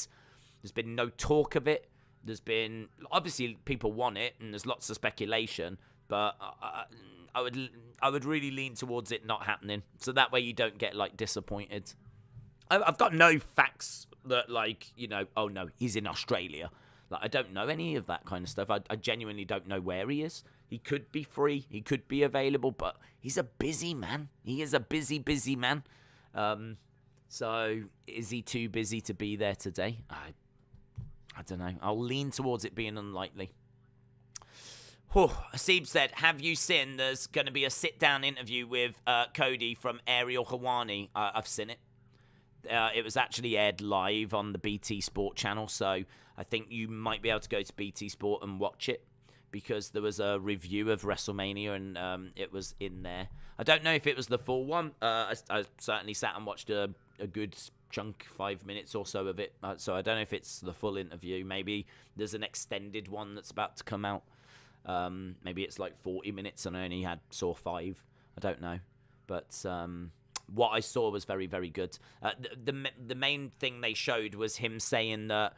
There's been no talk of it. There's been, obviously, people want it, and there's lots of speculation, but I would really lean towards it not happening, so that way you don't get, like, disappointed. I've got no facts that, like, you know, oh no, he's in Australia. Like, I don't know any of that kind of stuff. I genuinely don't know where he is. He could be free. He could be available, but he's a busy man. He is a busy, busy man. So is he too busy to be there today? I don't know. I'll lean towards it being unlikely. Aseeb said, have you seen there's going to be a sit-down interview with Cody from Ariel Helwani? I've seen it. It was actually aired live on the BT Sport channel, so I think you might be able to go to BT Sport and watch it, because there was a review of WrestleMania and it was in there. I don't know if it was the full one. I certainly sat and watched a good chunk, 5 minutes or so of it. So I don't know if it's the full interview. Maybe there's an extended one that's about to come out. Maybe it's like 40 minutes and I only saw 5. I don't know. But what I saw was very, very good. The main thing they showed was him saying that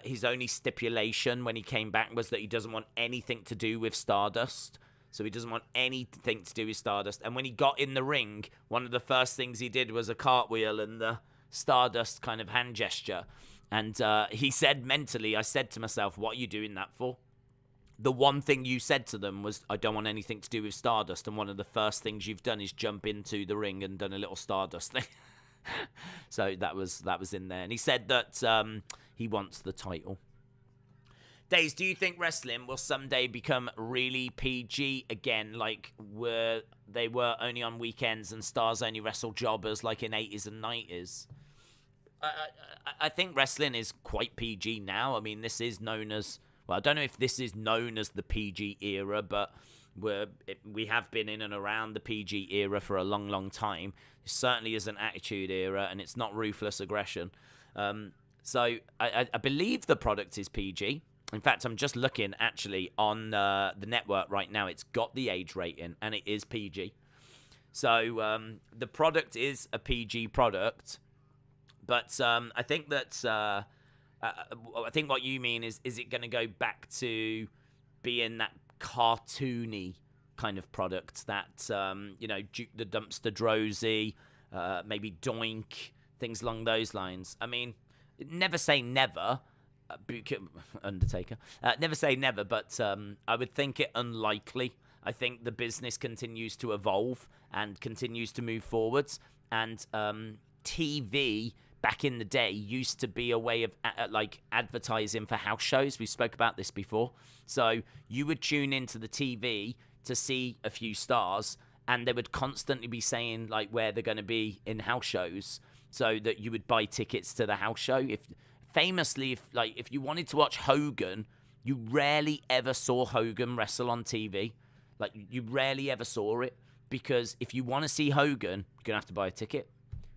his only stipulation when he came back was that he doesn't want anything to do with Stardust. So he doesn't want anything to do with Stardust. And when he got in the ring, one of the first things he did was a cartwheel and the Stardust kind of hand gesture. And he said mentally, I said to myself, what are you doing that for? the one thing you said to them was, I don't want anything to do with Stardust, and one of the first things you've done is jump into the ring and done a little Stardust thing. So that was in there. And he said that he wants the title. Days, do you think wrestling will someday become really PG again, like they were only on weekends and stars only wrestle jobbers like in 80s and 90s? I think wrestling is quite PG now. I mean, this is known as... Well, I don't know if this is known as the PG era, but we have been in and around the PG era for a long, long time. It certainly is an attitude era, and it's not ruthless aggression. So I believe the product is PG. In fact, I'm just looking, actually, on the network right now. It's got the age rating, and it is PG. So the product is a PG product. But I think that... I think what you mean is it going to go back to being that cartoony kind of product that, Duke the Dumpster Drozy, maybe Doink, things along those lines. I mean, never say never, Undertaker. Never say never, but I would think it unlikely. I think the business continues to evolve and continues to move forwards. And TV back in the day used to be a way of advertising for house shows. We spoke about this before. So you would tune into the TV to see a few stars, and they would constantly be saying like where they're going to be in house shows, so that you would buy tickets to the house show. If you wanted to watch Hogan, you rarely ever saw Hogan wrestle on TV. Like, you rarely ever saw it, because if you want to see Hogan, you're gonna have to buy a ticket.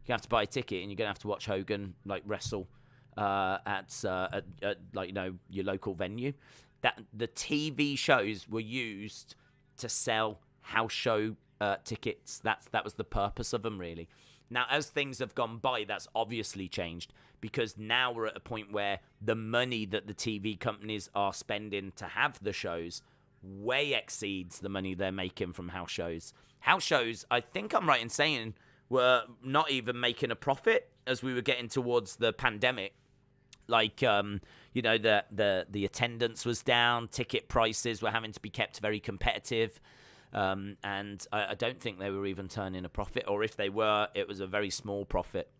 You have to buy a ticket, and you're gonna have to watch Hogan wrestle at your local venue. That the TV shows were used to sell house show tickets. That was the purpose of them, really. Now, as things have gone by, that's obviously changed, because now we're at a point where the money that the TV companies are spending to have the shows way exceeds the money they're making from house shows. House shows, I think I'm right in saying, were not even making a profit as we were getting towards the pandemic. Like, the attendance was down, ticket prices were having to be kept very competitive, and I don't think they were even turning a profit, or if they were, it was a very small profit.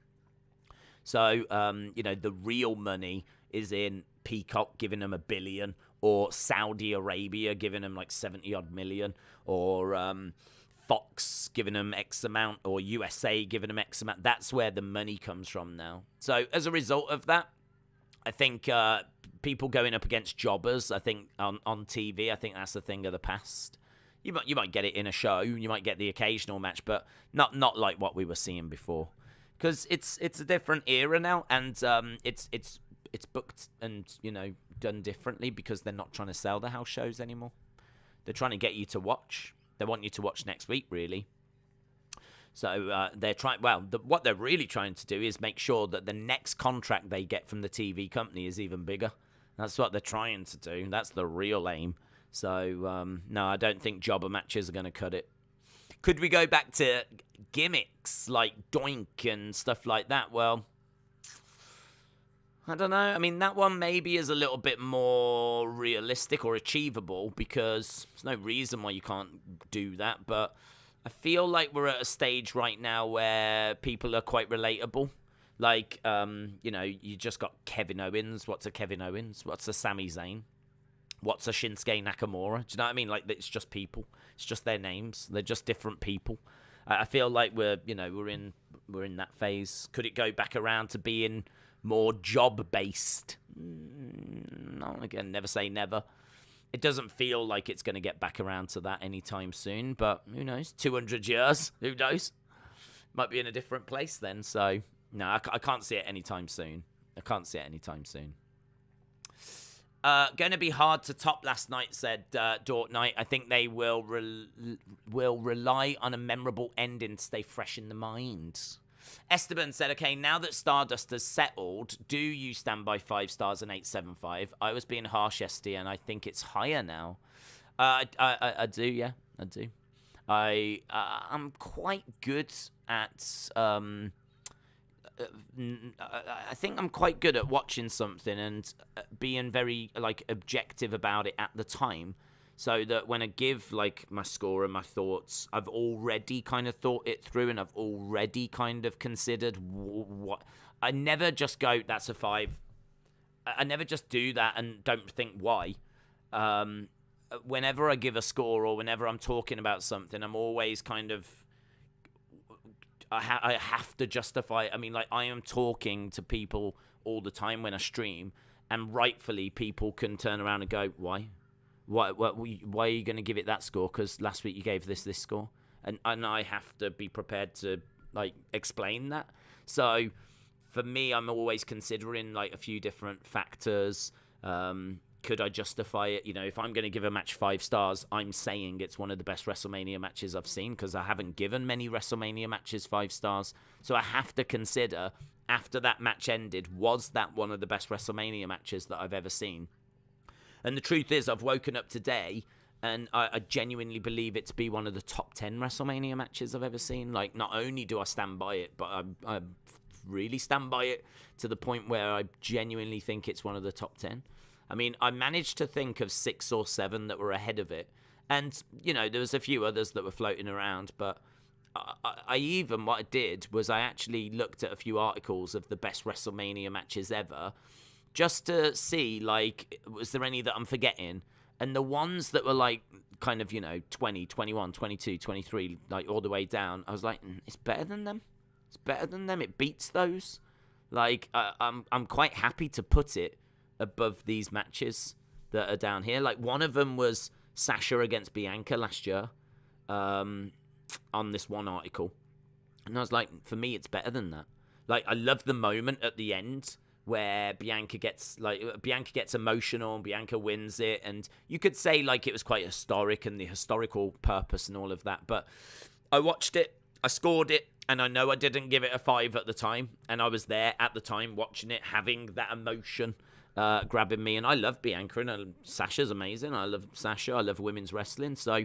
So, the real money is in Peacock giving them $1 billion, or Saudi Arabia giving them like 70-odd million, or Fox giving them X amount, or USA giving them X amount. That's where the money comes from now. So as a result of that, I think people going up against jobbers, I think on TV, I think that's the thing of the past. You might get it in a show, you might get the occasional match, but not like what we were seeing before, because it's a different era now, and it's booked and done differently, because they're not trying to sell the house shows anymore. They're trying to get you to watch. They want you to watch next week, really. So they're trying. Well, what they're really trying to do is make sure that the next contract they get from the TV company is even bigger. That's what they're trying to do. That's the real aim. So no, I don't think jobber matches are going to cut it. Could we go back to gimmicks like Doink and stuff like that? Well, I don't know. I mean, that one maybe is a little bit more realistic or achievable, because there's no reason why you can't do that. But I feel like we're at a stage right now where people are quite relatable. Like, you just got Kevin Owens. What's a Kevin Owens? What's a Sami Zayn? What's a Shinsuke Nakamura? Do you know what I mean? Like, it's just people. It's just their names. They're just different people. I feel like we're in that phase. Could it go back around to being more job-based? No, again, never say never. It doesn't feel like it's going to get back around to that anytime soon, but who knows? 200 years, who knows? Might be in a different place then, so no, I can't see it anytime soon. Going to be hard to top last night, said Dort Knight. I think they will rely on a memorable ending to stay fresh in the mind. Esteban said, okay, now that Stardust has settled, do you stand by 5 stars and 875? I was being harsh yesterday, and I think it's higher now. I do, yeah, I do. I'm quite good at I think I'm quite good at watching something and being very objective about it at the time, so that when I give my score and my thoughts, I've already kind of thought it through and I've already kind of considered what. I never just go, that's a 5. I never just do that and don't think why. Whenever I give a score or whenever I'm talking about something, I'm always kind of. I have to justify it. I mean, I am talking to people all the time when I stream, and rightfully people can turn around and go, why? Why are you going to give it that score? Because last week you gave this score. And I have to be prepared to, explain that. So, for me, I'm always considering, a few different factors. Could I justify it? If I'm going to give a match 5 stars, I'm saying it's one of the best WrestleMania matches I've seen, because I haven't given many WrestleMania matches 5 stars. So I have to consider, after that match ended, was that one of the best WrestleMania matches that I've ever seen? And the truth is, I've woken up today, and I genuinely believe it to be one of the top 10 WrestleMania matches I've ever seen. Not only do I stand by it, but I really stand by it to the point where I genuinely think it's one of the top 10. I mean, I managed to think of 6 or 7 that were ahead of it. And, there was a few others that were floating around. But what I did was I actually looked at a few articles of the best WrestleMania matches ever, just to see, was there any that I'm forgetting? And the ones that were, kind of, 20, 21, 22, 23, all the way down, I was like, it's better than them. It's better than them. It beats those. I'm quite happy to put it above these matches that are down here. One of them was Sasha against Bianca last year, on this one article, and I was like, for me, it's better than that. I love the moment at the end where Bianca gets emotional and Bianca wins it, and you could say it was quite historic and the historical purpose and all of that. But I watched it, I scored it, and I know I didn't give it a 5 at the time, and I was there at the time watching it, having that emotion grabbing me. And I love Bianca, and Sasha's amazing. I love Sasha. I love women's wrestling. So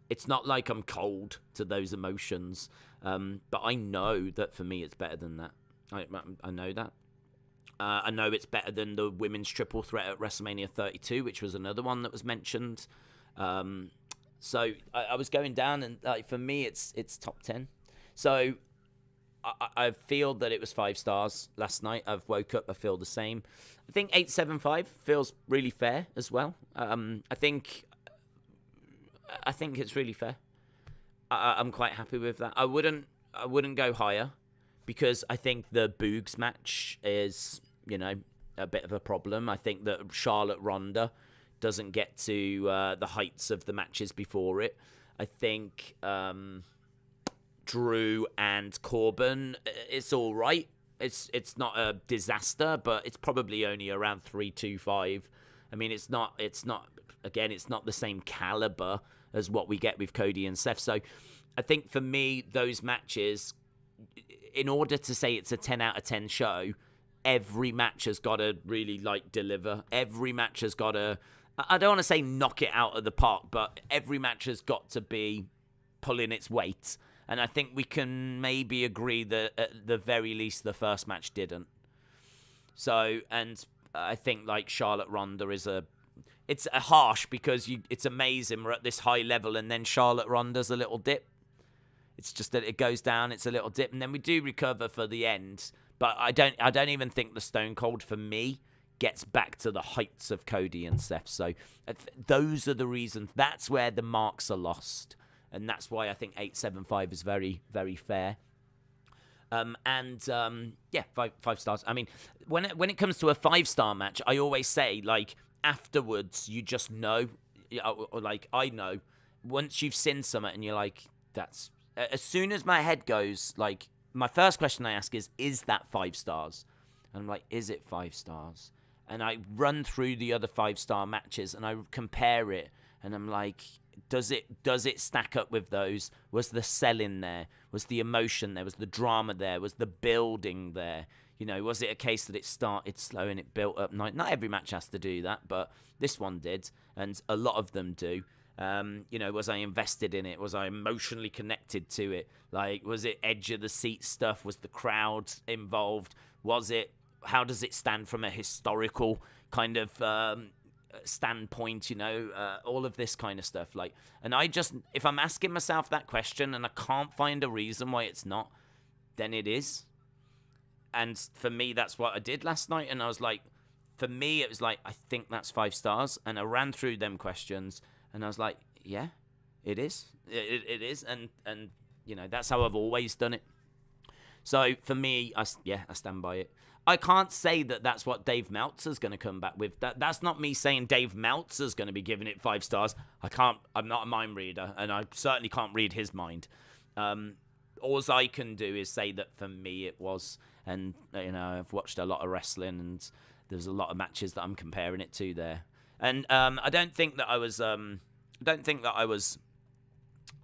it's not like I'm cold to those emotions. But I know that for me, it's better than that. I know that. I know it's better than the women's triple threat at WrestleMania 32, which was another one that was mentioned. So I was going down, and for me, it's top 10. So I feel that it was 5 stars last night. I've woke up, I feel the same. I think 8.75 feels really fair as well. I think it's really fair. I'm quite happy with that. I wouldn't go higher, because I think the Boogs match is, a bit of a problem. I think that Charlotte Ronda doesn't get to the heights of the matches before it. I think Drew and Corbin, it's all right. It's not a disaster, but it's probably only around 3.25. I mean, it's not the same caliber as what we get with Cody and Seth. So I think for me, those matches, in order to say it's a 10 out of 10 show, every match has got to really deliver. Every match has got to, I don't want to say knock it out of the park, but every match has got to be pulling its weight. And I think we can maybe agree that at the very least the first match didn't. So, and I think Charlotte Ronda it's a harsh, because it's amazing we're at this high level, and then Charlotte Ronda's a little dip. It's just that it goes down, it's a little dip, and then we do recover for the end. But I don't even think the Stone Cold, for me, gets back to the heights of Cody and Seth. So those are the reasons. That's where the marks are lost. And that's why I think 8.75 is very, very fair. Yeah, five stars. I mean, when it comes to a 5-star match, I always say, afterwards, you just know. I know. Once you've seen something and you're like, that's... As soon as my head goes, my first question I ask is that 5 stars? And I'm like, is it 5 stars? And I run through the other 5-star matches and I compare it, and I'm like, does it stack up with those? Was the selling there? Was the emotion there? Was the drama there? Was the building there? Was it a case that it started slow and it built up? Not every match has to do that, but this one did, and a lot of them do. Was I invested in it? Was I emotionally connected to it? Like, was it edge of the seat stuff? Was the crowd involved? How does it stand from a historical kind of standpoint, all of this kind of stuff. Like, and if I'm asking myself that question and I can't find a reason why it's not, then it is. And for me, that's what I did last night. And I was like, for me, it was like, I think that's 5 stars. And I ran through them questions and I was like, yeah, it is. It is. And that's how I've always done it. So for me, I stand by it. I can't say that that's what Dave Meltzer's going to come back with. That's not me saying Dave Meltzer's going to be giving it 5 stars. I'm not a mind reader, and I certainly can't read his mind. All I can do is say that for me it was, and I've watched a lot of wrestling, and there's a lot of matches that I'm comparing it to there. And I don't think that I was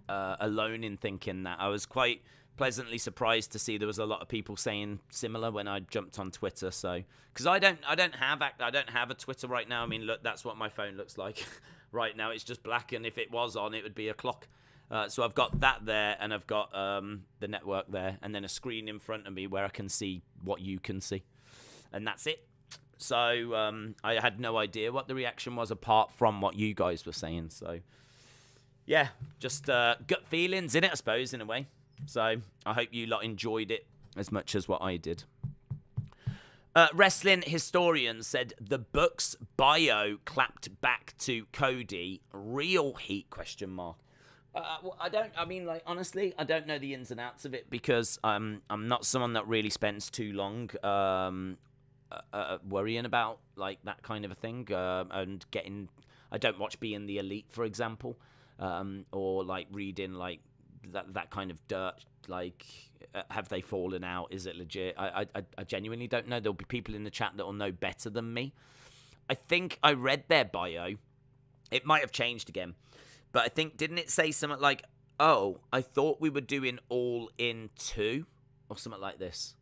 alone in thinking that. I was quite pleasantly surprised to see there was a lot of people saying similar when I jumped on Twitter. So, because I don't have a Twitter right now. I mean, look, that's what my phone looks like right now. It's just black, and if it was on, it would be a clock. So I've got that there, and I've got the network there, and then a screen in front of me where I can see what you can see, and that's it. So I had no idea what the reaction was apart from what you guys were saying. So yeah, just gut feelings in it, I suppose, in a way. So I hope you lot enjoyed it as much as what I did. Wrestling historian said the Bucks bio clapped back to Cody. Real heat ? Honestly, I don't know the ins and outs of it because I'm not someone that really spends too long worrying about like that kind of a thing and getting. I don't watch Being the Elite, for example, or like reading like that kind of dirt. Like, have they fallen out? Is it legit? I genuinely don't know. There'll be people in the chat that will know better than me. I think I read their bio. It might have changed again. But I think, didn't it say something like, oh, I thought we were doing All In 2? Or something like this.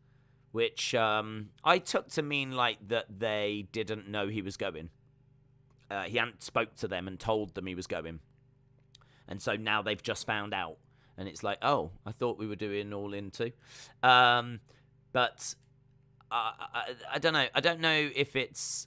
Which I took to mean like that they didn't know he was going. He hadn't spoke to them and told them he was going. And so now they've just found out. And it's like, oh, I thought we were doing All In 2. But I don't know. I don't know if it's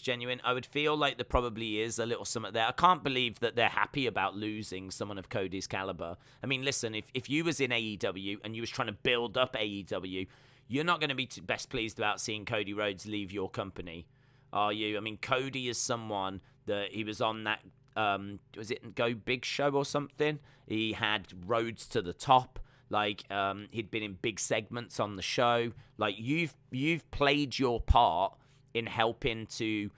genuine. I would feel like there probably is a little something there. I can't believe that they're happy about losing someone of Cody's caliber. I mean, listen, if you was in AEW and you was trying to build up AEW, you're not going to be best pleased about seeing Cody Rhodes leave your company, are you? I mean, Cody is someone that he was on that, was it Go Big Show or something? He had Rhodes to the Top. Like, he'd been in big segments on the show. Like, you've played your part in helping to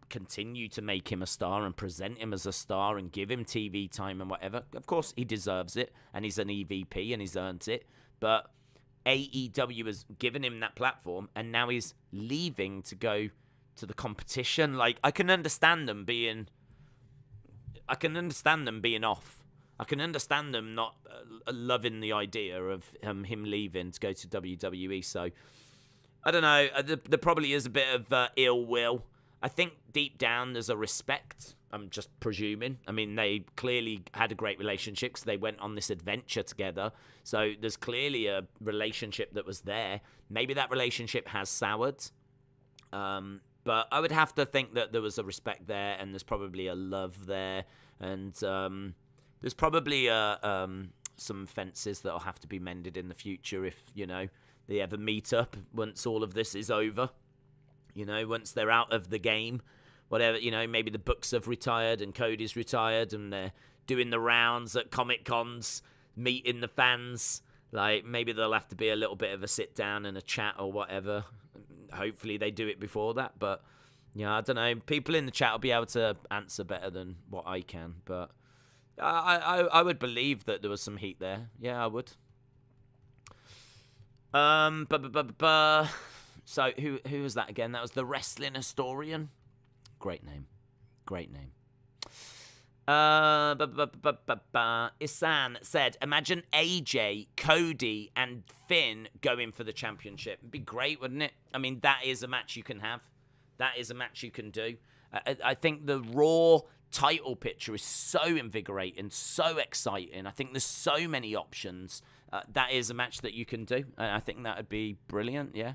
continue to make him a star and present him as a star and give him TV time and whatever. Of course, he deserves it, and he's an EVP, and he's earned it. But AEW has given him that platform, and now he's leaving to go to the competition. Like, I can understand them being off. I can understand them not loving the idea of him leaving to go to WWE. So, I don't know. There probably is a bit of ill will. I think deep down there's a respect. I'm just presuming. I mean, they clearly had a great relationship because they went on this adventure together. So, there's clearly a relationship that was there. Maybe that relationship has soured. But I would have to think that there was a respect there, and there's probably a love there. And there's probably some fences that'll have to be mended in the future if, they ever meet up once all of this is over. Once they're out of the game, whatever, maybe the Bucks have retired and Cody's retired and they're doing the rounds at Comic Cons, meeting the fans. Like, maybe there'll have to be a little bit of a sit down and a chat or whatever. Hopefully they do it before that. But, I don't know. People in the chat will be able to answer better than what I can. But I would believe that there was some heat there. Yeah, I would. So who was that again? That was the Wrestling Historian. Great name. Isan said, imagine AJ, Cody, and Finn going for the championship. It'd be great, wouldn't it? I mean, that is a match you can have. That is a match you can do. I think the Raw title picture is so invigorating, so exciting. I think there's so many options. That is a match that you can do. I think that would be brilliant, yeah.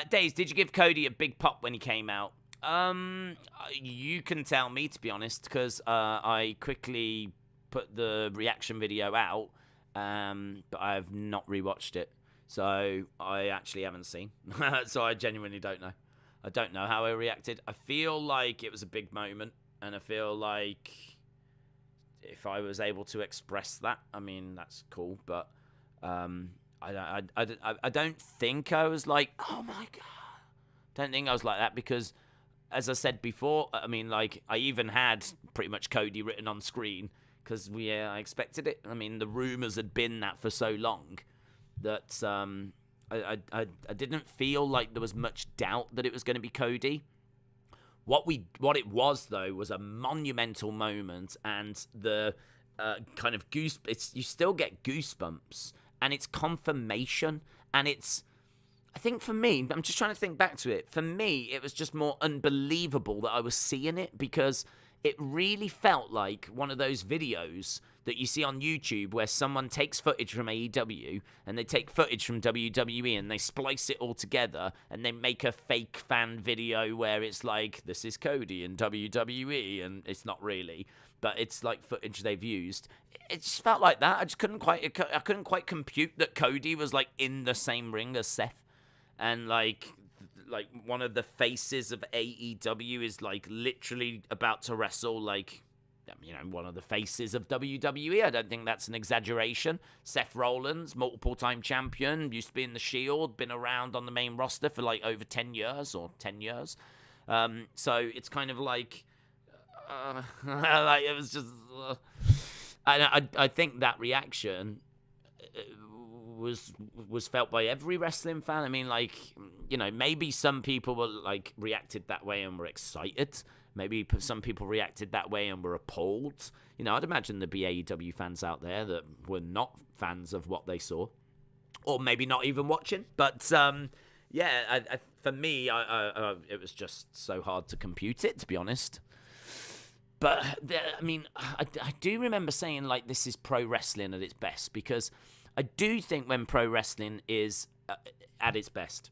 Days, did you give Cody a big pop when he came out? You can tell me, to be honest, because I quickly put the reaction video out, but I have not rewatched it. So I actually haven't seen. So I genuinely don't know. I don't know how I reacted. I feel like it was a big moment, and I feel like if I was able to express that, I mean, that's cool, but I don't think I was like, oh my God. Don't think I was like that because, as I said before, I mean, like, I even had pretty much Cody written on screen because I expected it. I mean, the rumors had been that for so long that I didn't feel like there was much doubt that it was going to be Cody. What it was, though, was a monumental moment, and the kind of you still get goosebumps, and it's confirmation, and it's, I think for me, I'm just trying to think back to it. For me, it was just more unbelievable that I was seeing it because it really felt like one of those videos that you see on YouTube where someone takes footage from AEW and they take footage from WWE and they splice it all together and they make a fake fan video where it's like, this is Cody in WWE, and it's not really, but it's like footage they've used. It just felt like that. I couldn't quite compute that Cody was like in the same ring as Seth, and like one of the faces of AEW is like literally about to wrestle like, you know, one of the faces of WWE. I don't think that's an exaggeration. Seth Rollins, multiple-time champion, used to be in the Shield, been around on the main roster for like over 10 years or 10 years. So it's kind of like, like it was just, I think that reaction was felt by every wrestling fan. I mean, like, you know, maybe some people were like reacted that way and were excited. Maybe some people reacted that way and were appalled. You know, I'd imagine there'd be AEW fans out there that were not fans of what they saw, or maybe not even watching. But yeah, for me, it was just so hard to compute it, to be honest. But I mean, I do remember saying like, this is pro wrestling at its best, because I do think when pro wrestling is at its best,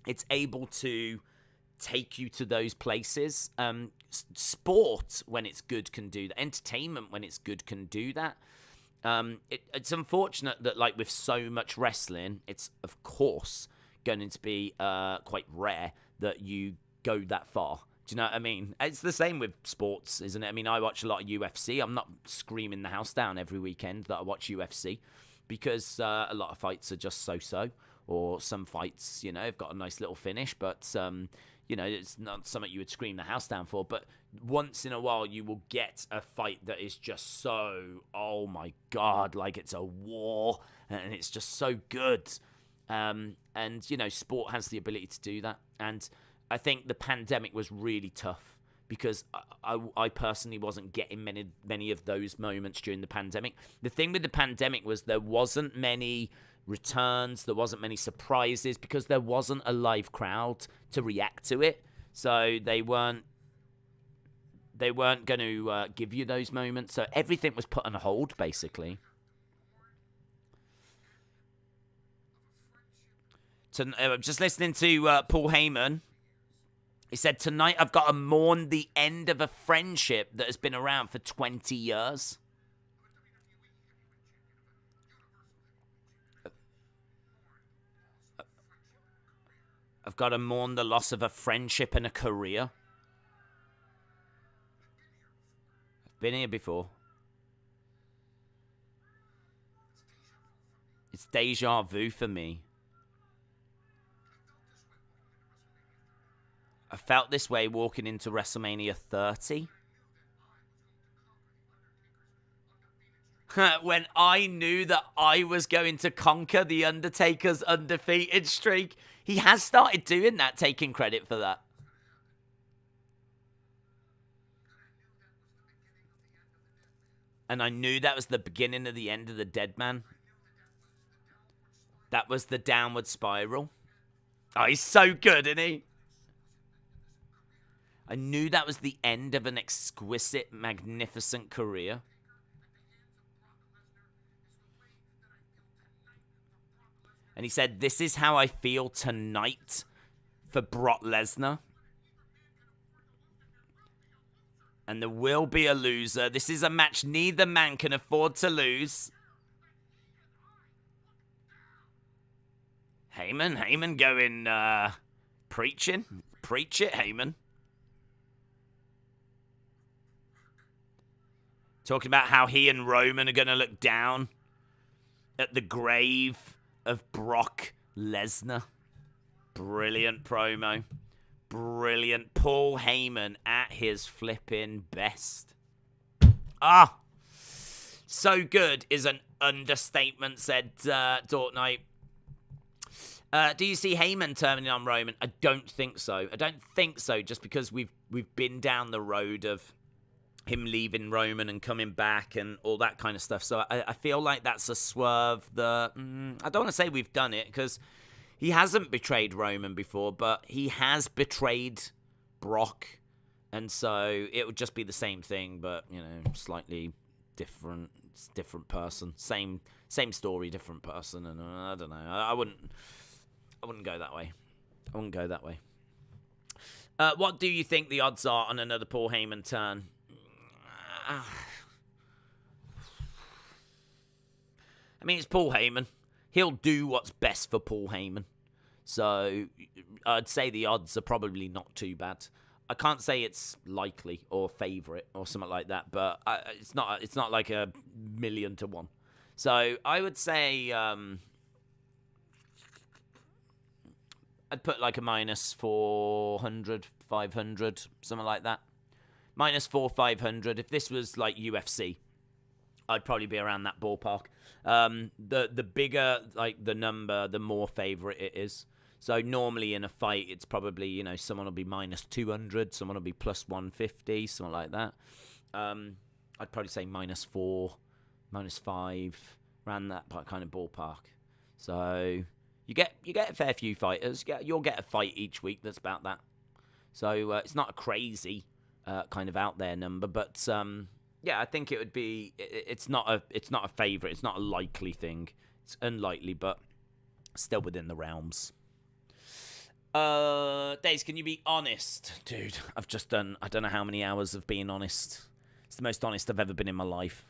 it's able to take you to those places. Sport, when it's good, can do that. Entertainment, when it's good, can do that. It's unfortunate that, like, with so much wrestling, it's, of course, going to be quite rare that you go that far. Do you know what I mean? It's the same with sports, isn't it? I mean, I watch a lot of UFC. I'm not screaming the house down every weekend that I watch UFC, because a lot of fights are just so-so, or some fights, you know, have got a nice little finish, but you know, it's not something you would scream the house down for. But once in a while, you will get a fight that is just so, oh my God, like it's a war, and it's just so good. And, you know, sport has the ability to do that. And I think the pandemic was really tough, because I personally wasn't getting many of those moments during the pandemic. The thing with the pandemic was there wasn't many returns, there wasn't many surprises, because there wasn't a live crowd to react to it. So they weren't going to give you those moments. So everything was put on hold, basically. Just listening to Paul Heyman. He said, tonight I've got to mourn the end of a friendship that has been around for 20 years. I've got to mourn the loss of a friendship and a career. I've been here before. It's deja vu for me. I felt this way walking into WrestleMania 30. When I knew that I was going to conquer The Undertaker's undefeated streak. He has started doing that, taking credit for that. And I knew that was the beginning of the end of the dead man. That was the downward spiral. Oh, he's so good, isn't he? I knew that was the end of an exquisite, magnificent career. And he said, "This is how I feel tonight for Brock Lesnar. And there will be a loser. This is a match neither man can afford to lose." Heyman going, preaching. Preach it, Heyman. Talking about how he and Roman are going to look down at the grave of Brock Lesnar. Brilliant promo. Brilliant. Paul Heyman at his flipping best. So good is an understatement, said Dortnight. Do you see Heyman turning on Roman? I don't think so. Just because we've been down the road of him leaving Roman and coming back and all that kind of stuff. So I feel like that's a swerve that... I don't want to say we've done it, because he hasn't betrayed Roman before, but he has betrayed Brock. And so it would just be the same thing, but, slightly different. It's different person. Same story, different person. And I don't know. I wouldn't go that way. What do you think the odds are on another Paul Heyman turn? I mean, it's Paul Heyman. He'll do what's best for Paul Heyman. So I'd say the odds are probably not too bad. I can't say it's likely or favourite or something like that, but it's not like 1,000,000 to 1. So I would say I'd put like a -400, 500, something like that. -4, 500. If this was like UFC, I'd probably be around that ballpark. The bigger like the number, the more favourite it is. So normally in a fight, it's probably, someone will be -200, someone will be +150, something like that. I'd probably say -4, -5, around that kind of ballpark. So you get a fair few fighters. You'll get a fight each week that's about that. So it's not a crazy kind of out there number, but I think it would be. It's not a favourite. It's not a likely thing. It's unlikely, but still within the realms. Days, can you be honest? Dude, I've just done, I don't know how many hours of being honest. It's the most honest I've ever been in my life.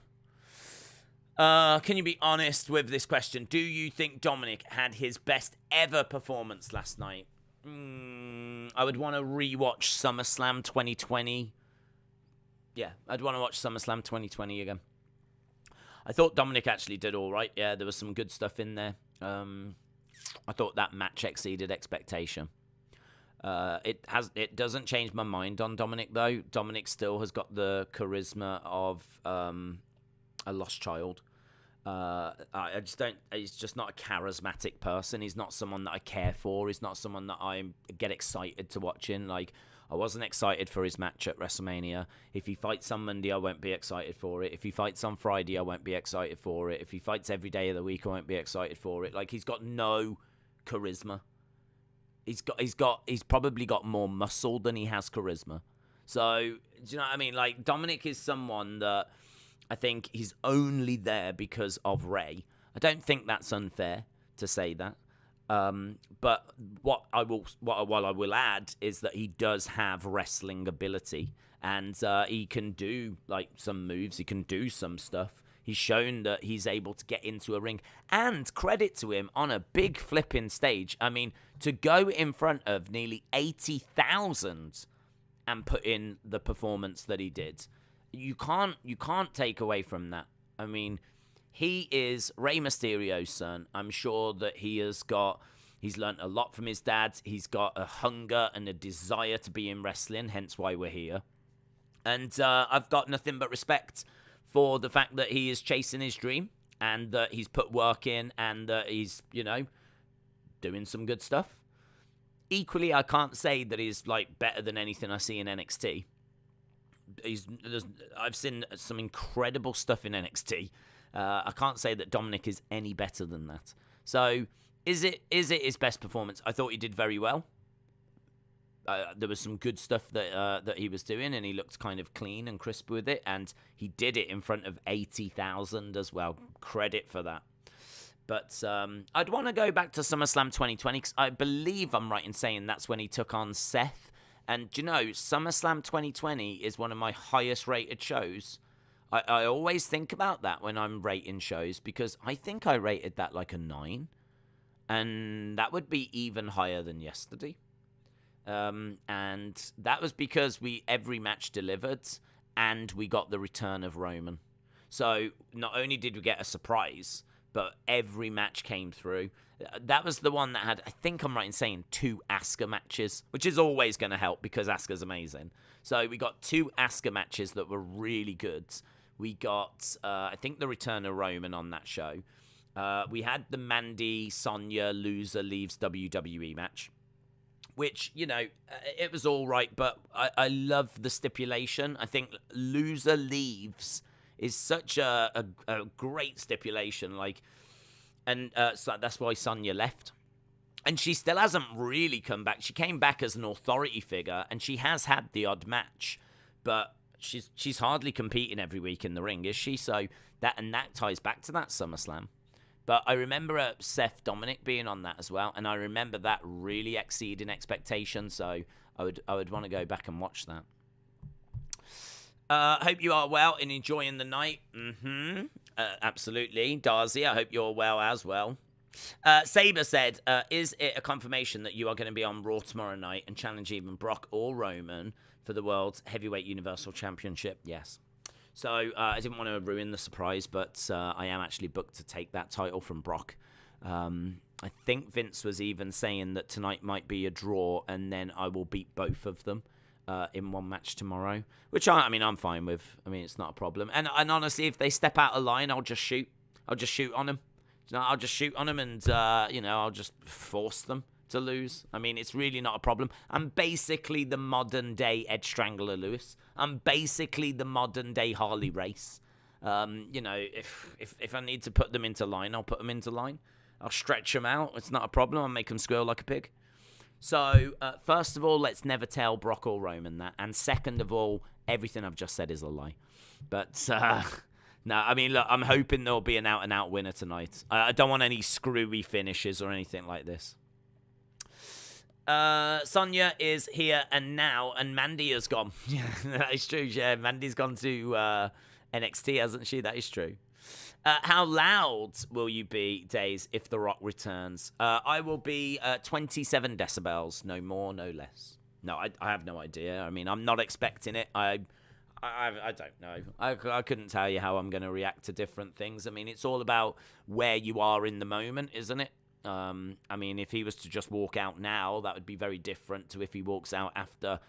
Can you be honest with this question? Do you think Dominic had his best ever performance last night? I would want to rewatch SummerSlam 2020. Yeah, I'd want to watch SummerSlam 2020 again. I thought Dominic actually did all right. Yeah, there was some good stuff in there. I thought that match exceeded expectation. It doesn't change my mind on Dominic, though. Dominic still has got the charisma of a lost child. I just don't. He's just not a charismatic person. He's not someone that I care for. He's not someone that I get excited to watching. Like, I wasn't excited for his match at WrestleMania. If he fights on Monday, I won't be excited for it. If he fights on Friday, I won't be excited for it. If he fights every day of the week, I won't be excited for it. Like, he's got no charisma. He's probably got more muscle than he has charisma. So, do you know what I mean? Like, Dominic is someone that I think he's only there because of Ray. I don't think that's unfair to say that. But what I will add is that he does have wrestling ability, and he can do like some moves. He can do some stuff. He's shown that he's able to get into a ring, and credit to him on a big flipping stage. I mean, to go in front of nearly 80,000 and put in the performance that he did, you can't take away from that. I mean, he is Rey Mysterio's son. I'm sure that he's learnt a lot from his dad. He's got a hunger and a desire to be in wrestling, hence why we're here. And I've got nothing but respect for the fact that he is chasing his dream, and that he's put work in, and that he's, doing some good stuff. Equally, I can't say that he's like better than anything I see in NXT. I've seen some incredible stuff in NXT. I can't say that Dominic is any better than that. So, is it his best performance? I thought he did very well. there was some good stuff that he was doing, and he looked kind of clean and crisp with it, and he did it in front of 80,000 as well. Credit for that. But I'd want to go back to SummerSlam 2020 because I believe I'm right in saying that's when he took on Seth. And, SummerSlam 2020 is one of my highest rated shows. I always think about that when I'm rating shows because I think I rated that like a 9. And that would be even higher than yesterday. And that was because every match delivered and we got the return of Roman. So not only did we get a surprise, but every match came through. That was the one that had, I think I'm right in saying, 2 Asuka matches, which is always going to help because Asuka's amazing. So we got 2 Asuka matches that were really good. We got, I think, the return of Roman on that show. We had the Mandy Sonya loser leaves WWE match, which, it was all right, but I love the stipulation. I think loser leaves is such a great stipulation, so that's why Sonya left. And she still hasn't really come back. She came back as an authority figure, and she has had the odd match, but she's hardly competing every week in the ring, is she? So that ties back to that SummerSlam. But I remember Seth Dominic being on that as well, and I remember that really exceeding expectations. So I would want to go back and watch that. Hope you are well and enjoying the night. Absolutely. Darcy, I hope you're well as well. Saber said, is it a confirmation that you are going to be on Raw tomorrow night and challenge even Brock or Roman for the World's Heavyweight Universal Championship? Yes. So I didn't want to ruin the surprise, but I am actually booked to take that title from Brock. I think Vince was even saying that tonight might be a draw and then I will beat both of them. In one match tomorrow, which I'm fine with. It's not a problem. And honestly, if they step out of line, I'll just shoot. I'll just shoot on them. I'll just shoot on them, and I'll just force them to lose. It's really not a problem. I'm basically the modern day Edge Strangler Lewis. I'm basically the modern day Harley Race. If I need to put them into line, I'll put them into line. I'll stretch them out. It's not a problem. I'll make them squeal like a pig. So, first of all, let's never tell Brock or Roman that. And second of all, everything I've just said is a lie. But, no, look, I'm hoping there'll be an out-and-out winner tonight. I don't want any screwy finishes or anything like this. Sonya is here and now, and Mandy has gone. Yeah, that is true. Yeah, Mandy's gone to NXT, hasn't she? That is true. How loud will you be, Days, if The Rock returns? I will be 27 decibels, no more, no less. No, I have no idea. I'm not expecting it. I don't know. I couldn't tell you how I'm going to react to different things. It's all about where you are in the moment, isn't it? If he was to just walk out now, that would be very different to if he walks out after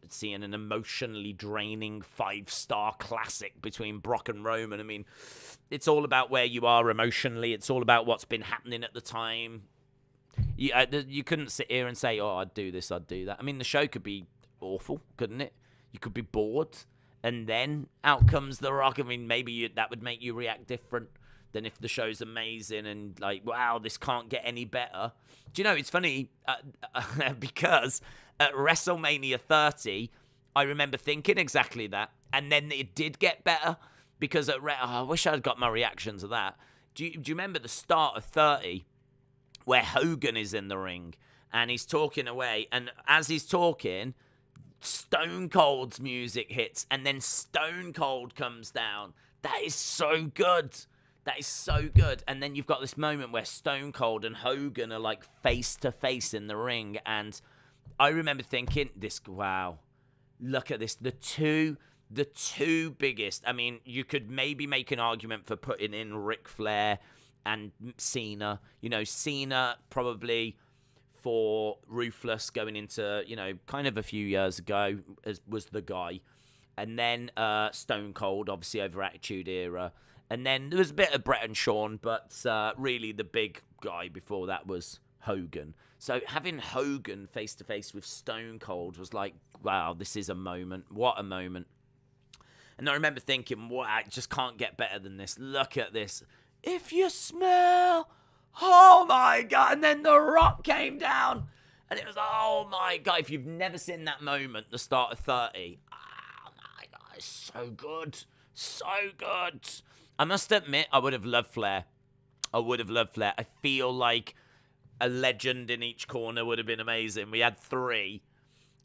seeing an emotionally draining 5-star classic between Brock and Roman. It's all about where you are emotionally. It's all about what's been happening at the time. You couldn't sit here and say, oh, I'd do this, I'd do that. The show could be awful, couldn't it? You could be bored, and then out comes The Rock. Maybe that would make you react different than if the show's amazing and wow, this can't get any better. Do you know, it's funny, because at WrestleMania 30, I remember thinking exactly that. And then it did get better because I wish I'd got my reaction to that. Do you remember the start of 30 where Hogan is in the ring and he's talking away? And as he's talking, Stone Cold's music hits and then Stone Cold comes down. That is so good. That is so good. And then you've got this moment where Stone Cold and Hogan are face to face in the ring. And I remember thinking, wow, look at this. The two biggest. You could maybe make an argument for putting in Ric Flair and Cena. Cena probably for Ruthless going into, kind of a few years ago was the guy. And then Stone Cold, obviously over Attitude Era. And then there was a bit of Bret and Shawn, but really the big guy before that was Hogan. So having Hogan face-to-face with Stone Cold was wow, this is a moment. What a moment. And I remember thinking, wow, I just can't get better than this. Look at this. If you smell, oh my God. And then The Rock came down. And it was, oh my God, if you've never seen that moment, the start of 30, oh my God, it's so good. So good. I must admit, I would have loved Flair. I feel like a legend in each corner would have been amazing. We had 3,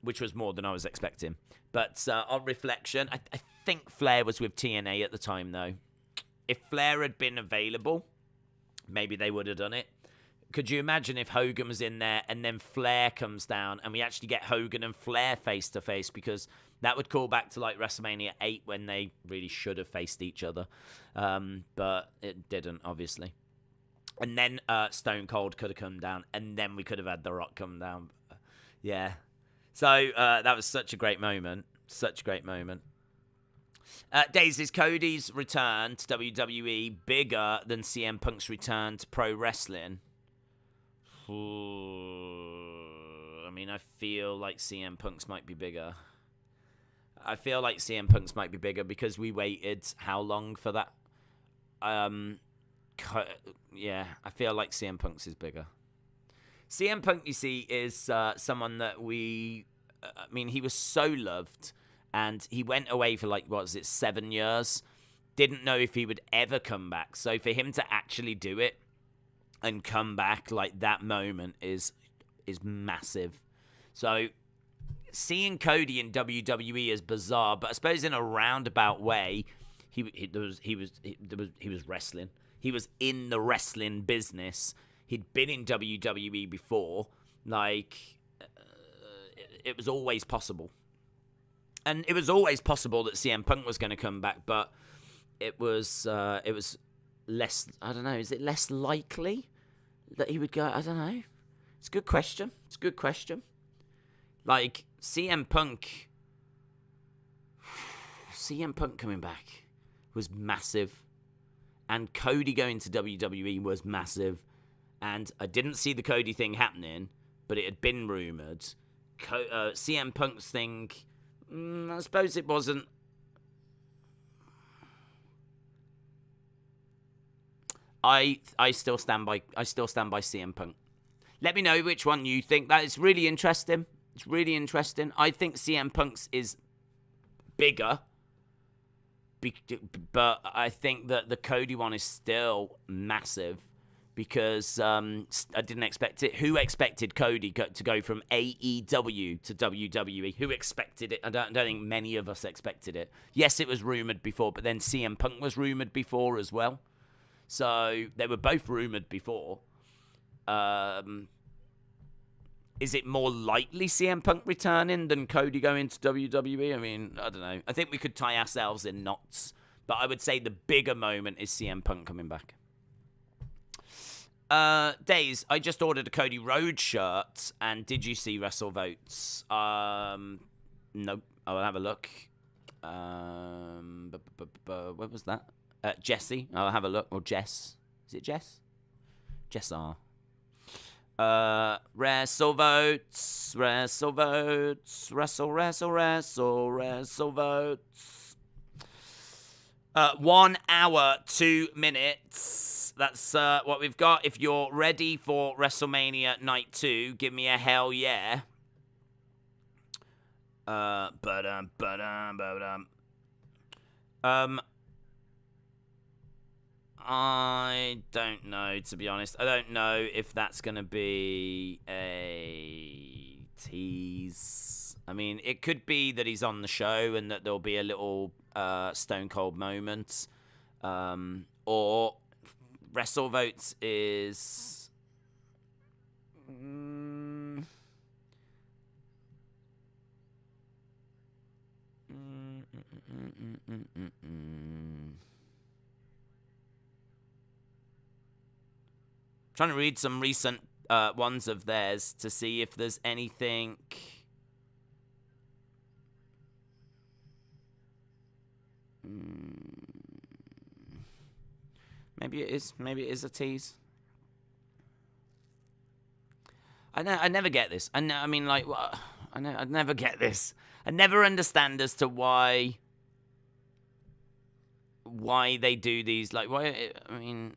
which was more than I was expecting. But on reflection, I think Flair was with TNA at the time, though. If Flair had been available, maybe they would have done it. Could you imagine if Hogan was in there and then Flair comes down and we actually get Hogan and Flair face to face? Because that would call back to like WrestleMania 8 when they really should have faced each other. But it didn't, obviously. And then Stone Cold could have come down, and then we could have had The Rock come down. Yeah. So that was such a great moment. Days, is Cody's return to WWE bigger than CM Punk's return to pro wrestling? I mean, I feel like CM Punk's might be bigger. Because we waited how long for that? Yeah, I feel like CM Punk's is bigger. CM Punk, you see, is someone that he was so loved, and he went away for 7 years. Didn't know if he would ever come back. So for him to actually do it and come back, like, that moment is massive. So seeing Cody in WWE is bizarre, but I suppose in a roundabout way, he was wrestling. He was in the wrestling business. He'd been in WWE before. It was always possible. And it was always possible that CM Punk was going to come back, but it was less, I don't know, is it less likely that he would go? I don't know. It's a good question. Like, CM Punk coming back was massive. And Cody going to WWE was massive. And I didn't see the Cody thing happening, but it had been rumored. CM Punk's thing, I suppose it wasn't. I still stand by CM Punk. Let me know which one you think. That is really interesting. I think CM Punk's is bigger. But I think that the Cody one is still massive because I didn't expect it. Who expected Cody to go from AEW to WWE? Who expected it? I don't think many of us expected it. Yes, it was rumored before, but then CM Punk was rumored before as well. So they were both rumored before. Is it more likely CM Punk returning than Cody going to WWE? I mean, I don't know. I think we could tie ourselves in knots. But I would say the bigger moment is CM Punk coming back. Days, I just ordered a Cody Rhodes shirt. And did you see WrestleVotes? Nope. I'll have a look. What was that? Jesse. I'll have a look. Or Jess. Is it Jess? Jess R. WrestleVotes. 1 hour, 2 minutes. That's what we've got. If you're ready for WrestleMania Night 2, give me a hell yeah. I don't know, to be honest. I don't know if that's going to be a tease. I mean, it could be that he's on the show and that there'll be a little Stone Cold moment. Or WrestleVotes is... Trying to read some recent ones of theirs to see if there's anything. Maybe it is. Maybe it is a tease. I never get this. I never get this. I never understand as to why they do these. Like, why? I mean.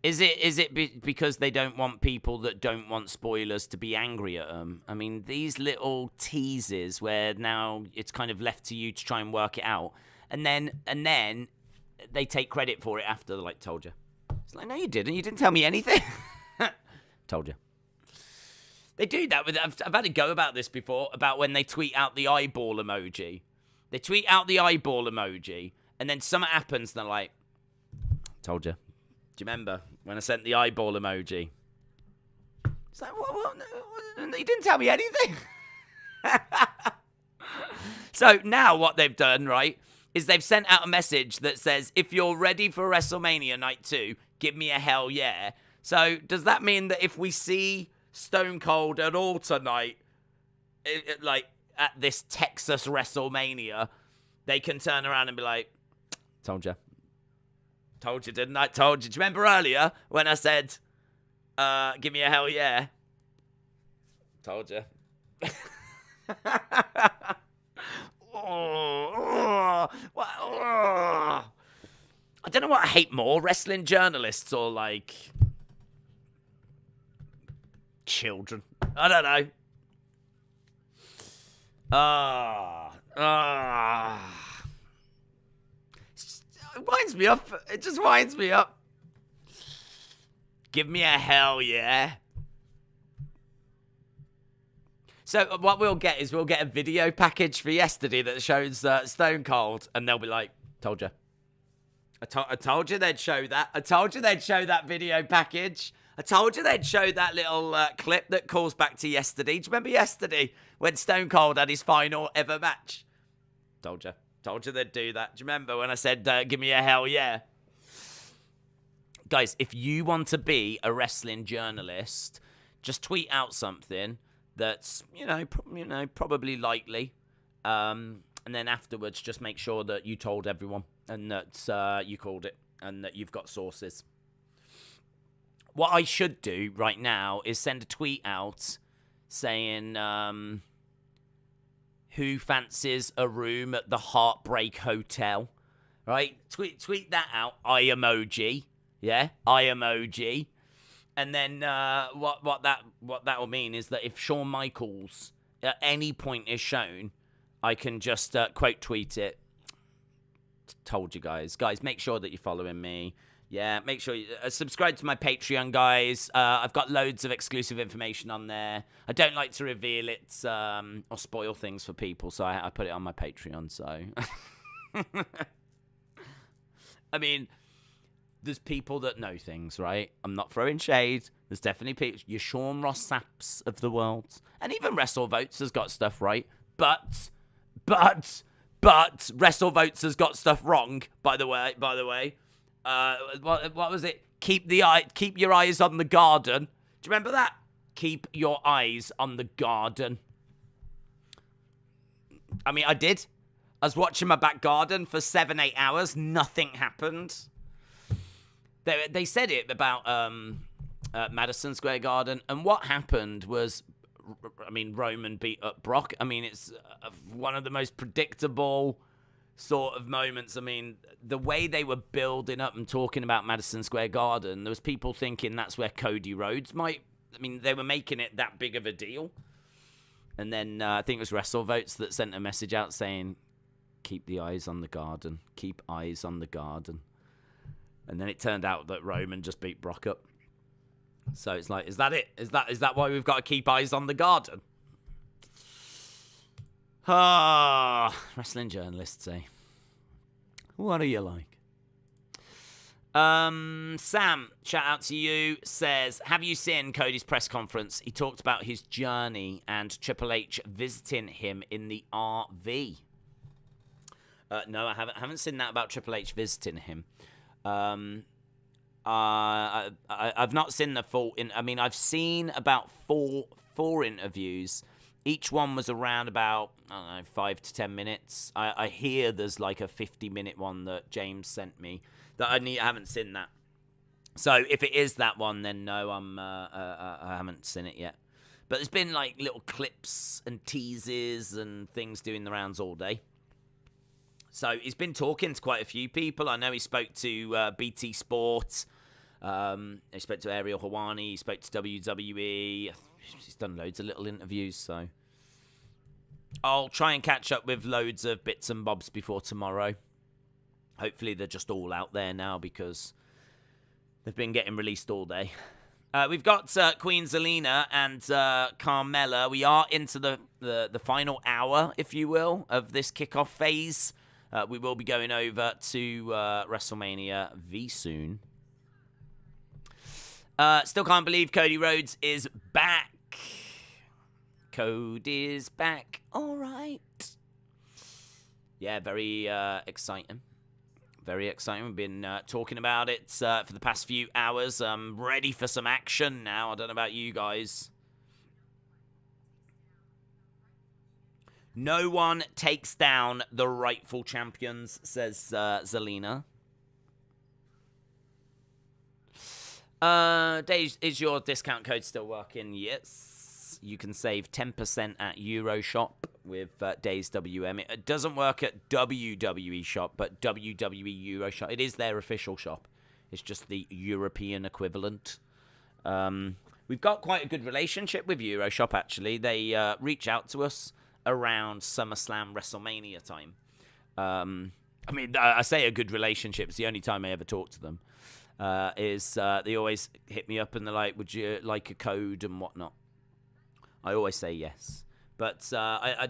Is it because they don't want people that don't want spoilers to be angry at them? I mean, these little teases where now it's kind of left to you to try and work it out, and then they take credit for it after. They're like, told you. It's like, no, you didn't. You didn't tell me anything. Told you. They do that with. I've had a go about this before, about when they tweet out the eyeball emoji. They tweet out the eyeball emoji, and then something happens, and they're like, told you. Do you remember when I sent the eyeball emoji? It's like, what? You didn't tell me anything. So now what they've done, right, is they've sent out a message that says, if you're ready for WrestleMania Night 2, give me a hell yeah. So does that mean that if we see Stone Cold at all tonight, like at this Texas WrestleMania, they can turn around and be like, told you. Told you, didn't I? Told you. Do you remember earlier when I said, give me a hell yeah? Told you. I don't know what I hate more, wrestling journalists or, like, children. I don't know. It winds me up. It just winds me up. Give me a hell yeah. So what we'll get is we'll get a video package for yesterday that shows Stone Cold, and they'll be like, told you. I told you they'd show that. I told you they'd show that video package. I told you they'd show that little clip that calls back to yesterday. Do you remember yesterday when Stone Cold had his final ever match? Told you. Told you they'd do that. Do you remember when I said, give me a hell yeah? Guys, if you want to be a wrestling journalist, just tweet out something that's, probably likely. And then afterwards, just make sure that you told everyone and that you called it and that you've got sources. What I should do right now is send a tweet out saying, who fancies a room at the Heartbreak Hotel? Right? Tweet that out. Eye emoji. Yeah? Eye emoji. And then what that will mean is that if Shawn Michaels at any point is shown, I can just quote tweet it. Told you guys. Guys, make sure that you're following me. Yeah, make sure you subscribe to my Patreon, guys. I've got loads of exclusive information on there. I don't like to reveal it or spoil things for people, so I put it on my Patreon. So, I mean, there's people that know things, right? I'm not throwing shade. There's definitely people, your Sean Ross Sapps of the world, and even WrestleVotes has got stuff right. But WrestleVotes has got stuff wrong. By the way. What was it? Keep your eyes on the garden. Do you remember that? Keep your eyes on the garden. I mean, I did. I was watching my back garden for 7-8 hours. Nothing happened. They said it about Madison Square Garden, and what happened was, I mean, Roman beat up Brock. I mean, it's one of the most predictable sort of moments. I mean, the way they were building up and talking about Madison Square Garden, there was people thinking that's where Cody Rhodes might. I mean, they were making it that big of a deal. And then I think it was WrestleVotes that sent a message out saying, keep the eyes on the garden. Keep eyes on the garden. And then it turned out that Roman just beat Brock up. So it's like, is that it? Is that why we've got to keep eyes on the garden? Wrestling journalists, eh? What are you like? Sam, shout out to you, says, have you seen Cody's press conference? He talked about his journey and Triple H visiting him in the RV. No, I haven't seen that about Triple H visiting him. I've not seen the full. I've seen about four interviews. Each one was around about, 5 to 10 minutes. I hear there's like a 50-minute one that James sent me that I haven't seen that. So if it is that one, then no, I haven't seen it yet. But there's been like little clips and teases and things doing the rounds all day. So he's been talking to quite a few people. I know he spoke to BT Sport. He spoke to Ariel Helwani. He spoke to WWE. He's done loads of little interviews, so I'll try and catch up with loads of bits and bobs before tomorrow. Hopefully they're just all out there now because they've been getting released all day. We've got Queen Zelina and Carmella. We are into the final hour, if you will, of this kickoff phase. We will be going over to WrestleMania soon. Still can't believe Cody Rhodes is back. Cody's back. All right. Yeah, very exciting. Very exciting. We've been talking about it for the past few hours. I'm ready for some action now. I don't know about you guys. No one takes down the rightful champions, says Zelina. Dave, is your discount code still working? Yes. You can save 10% at Euroshop with Days WM. It doesn't work at WWE Shop, but WWE Euroshop. It is their official shop. It's just the European equivalent. We've got quite a good relationship with Euroshop, actually. They reach out to us around SummerSlam WrestleMania time. I mean, I say a good relationship. It's the only time I ever talk to them. They always hit me up and they're like, would you like a code and whatnot? I always say yes. But I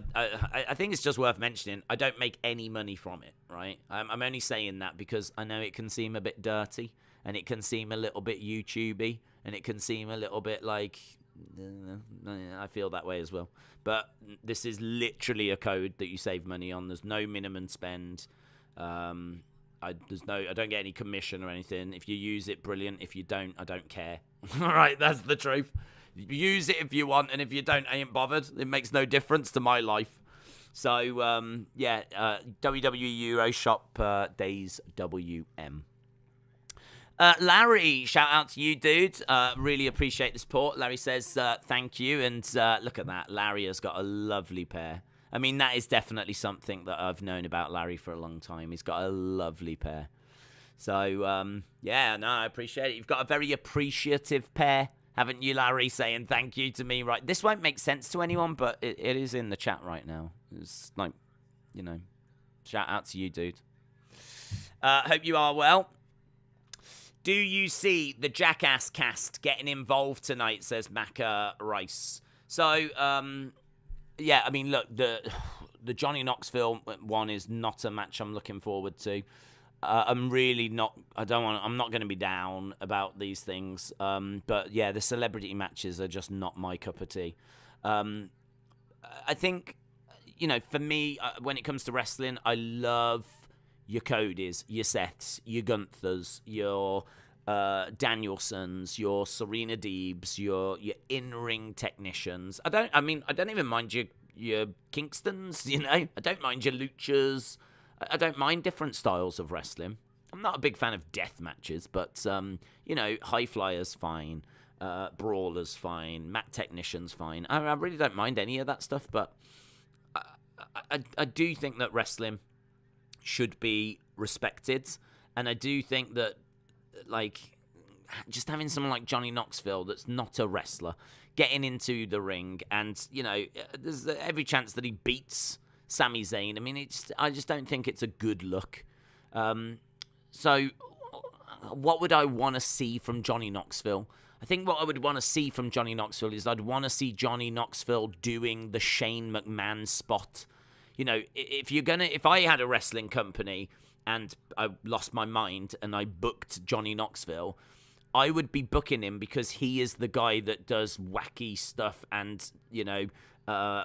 think it's just worth mentioning, I don't make any money from it, right? I'm only saying that because I know it can seem a bit dirty, and it can seem a little bit YouTube-y, and it can seem a little bit like, I feel that way as well. But this is literally a code that you save money on. There's no minimum spend. I don't get any commission or anything. If you use it, brilliant. If you don't, I don't care. All right, that's the truth. Use it if you want, and if you don't, I ain't bothered. It makes no difference to my life. So, WWE Euroshop Days WM. Larry, shout out to you, dude. Really appreciate the support. Larry says thank you, and look at that. Larry has got a lovely pair. I mean, that is definitely something that I've known about Larry for a long time. He's got a lovely pair. So, yeah, no, I appreciate it. You've got a very appreciative pair, haven't you, Larry, saying thank you to me, right? This won't make sense to anyone, but it is in the chat right now. It's like, shout out to you, dude. Hope you are well. Do you see the Jackass cast getting involved tonight, says Macca Rice. So, yeah, I mean, look, the Johnny Knoxville one is not a match I'm looking forward to. I'm really not. I'm not going to be down about these things. But yeah, the celebrity matches are just not my cup of tea. I think, for me, when it comes to wrestling, I love your Codys, your Seths, your Gunthers, your Danielsons, your Serena Deebs, your in-ring technicians. I don't even mind your Kingstons. I don't mind your Luchas. I don't mind different styles of wrestling. I'm not a big fan of death matches, but, high flyers, fine. Brawlers, fine. Mat technicians, fine. I really don't mind any of that stuff, but I do think that wrestling should be respected. And I do think that, just having someone like Johnny Knoxville that's not a wrestler getting into the ring and, there's every chance that he beats Sami Zayn. I mean, I just don't think it's a good look. So what would I want to see from Johnny Knoxville? I think what I would want to see from Johnny Knoxville is I'd want to see Johnny Knoxville doing the Shane McMahon spot. If I had a wrestling company and I lost my mind and I booked Johnny Knoxville, I would be booking him because he is the guy that does wacky stuff and,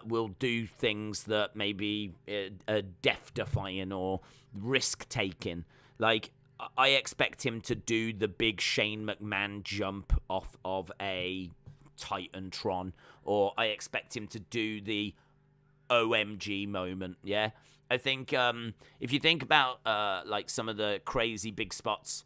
will do things that maybe are death-defying or risk-taking. I expect him to do the big Shane McMahon jump off of a Titantron, or I expect him to do the OMG moment, yeah? I think if you think about some of the crazy big spots,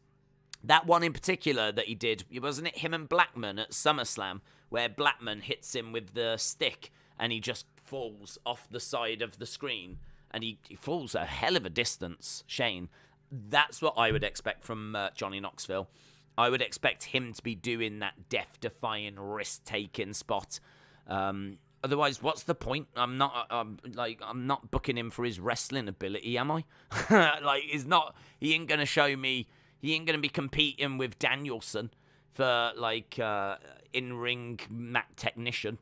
that one in particular that he did, wasn't it him and Blackman at SummerSlam, where Blackman hits him with the stick and he just falls off the side of the screen, and he falls a hell of a distance, Shane. That's what I would expect from Johnny Knoxville. I would expect him to be doing that death-defying, risk-taking spot. Otherwise, what's the point? I'm not booking him for his wrestling ability, am I? He ain't gonna show me. He ain't gonna be competing with Danielson for in-ring mat technician.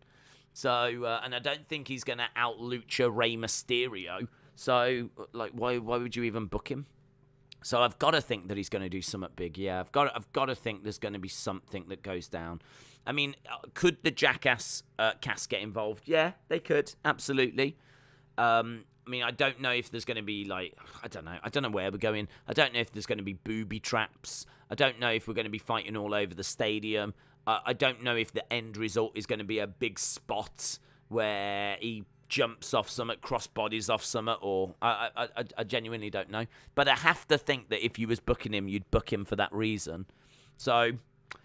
So, and I don't think he's gonna out-lucha Rey Mysterio. So, why would you even book him? So I've got to think that he's going to do something big. Yeah, I've got to think there's going to be something that goes down. I mean, could the Jackass cast get involved? Yeah, they could, absolutely. I mean, I don't know if there's going to be I don't know where we're going. I don't know if there's going to be booby traps. I don't know if we're going to be fighting all over the stadium. I don't know if the end result is going to be a big spot where he jumps off something, cross bodies off something, or I genuinely don't know. But I have to think that if you was booking him, you'd book him for that reason. So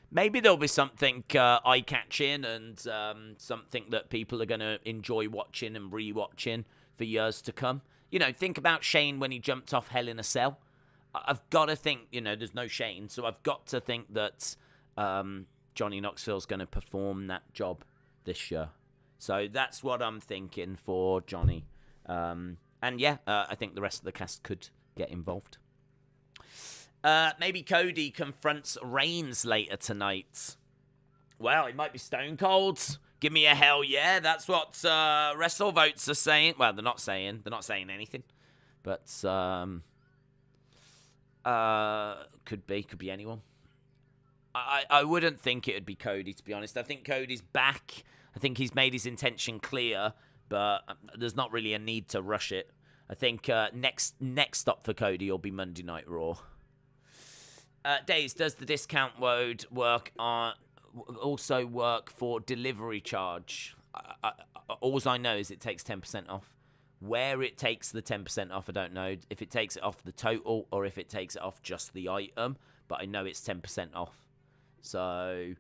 maybe there'll be something eye-catching and something that people are going to enjoy watching and re-watching for years to come. Think about Shane when he jumped off Hell in a Cell. I've got to think, there's no Shane, so I've got to think that Johnny Knoxville's going to perform that job this year. So that's what I'm thinking for Johnny. I think the rest of the cast could get involved. Maybe Cody confronts Reigns later tonight. Well, it might be Stone Cold. Give me a hell yeah. That's what WrestleVotes are saying. Well, they're not saying anything. But could be anyone. I wouldn't think it would be Cody, to be honest. I think Cody's back. I think he's made his intention clear, but there's not really a need to rush it. I think next stop for Cody will be Monday Night Raw. Days, does the discount code also work for delivery charge? All I know is it takes 10% off. Where it takes the 10% off, I don't know. If it takes it off the total or if it takes it off just the item, but I know it's 10% off. So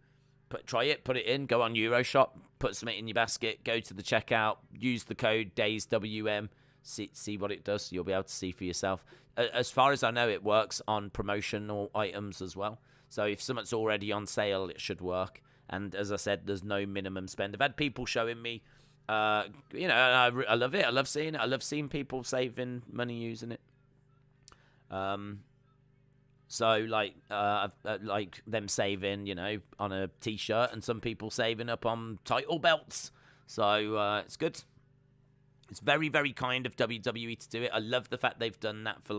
try it, put it in, go on Euroshop, put something in your basket, go to the checkout, use the code DAYSWM, see what it does. You'll be able to see for yourself. As far as I know, it works on promotional items as well. So if something's already on sale, it should work. And as I said, there's no minimum spend. I've had people showing me, I love it. I love seeing it. I love seeing people saving money using it. So, like them saving, on a T-shirt, and some people saving up on title belts. So, it's good. It's very, very kind of WWE to do it. I love the fact they've done that for,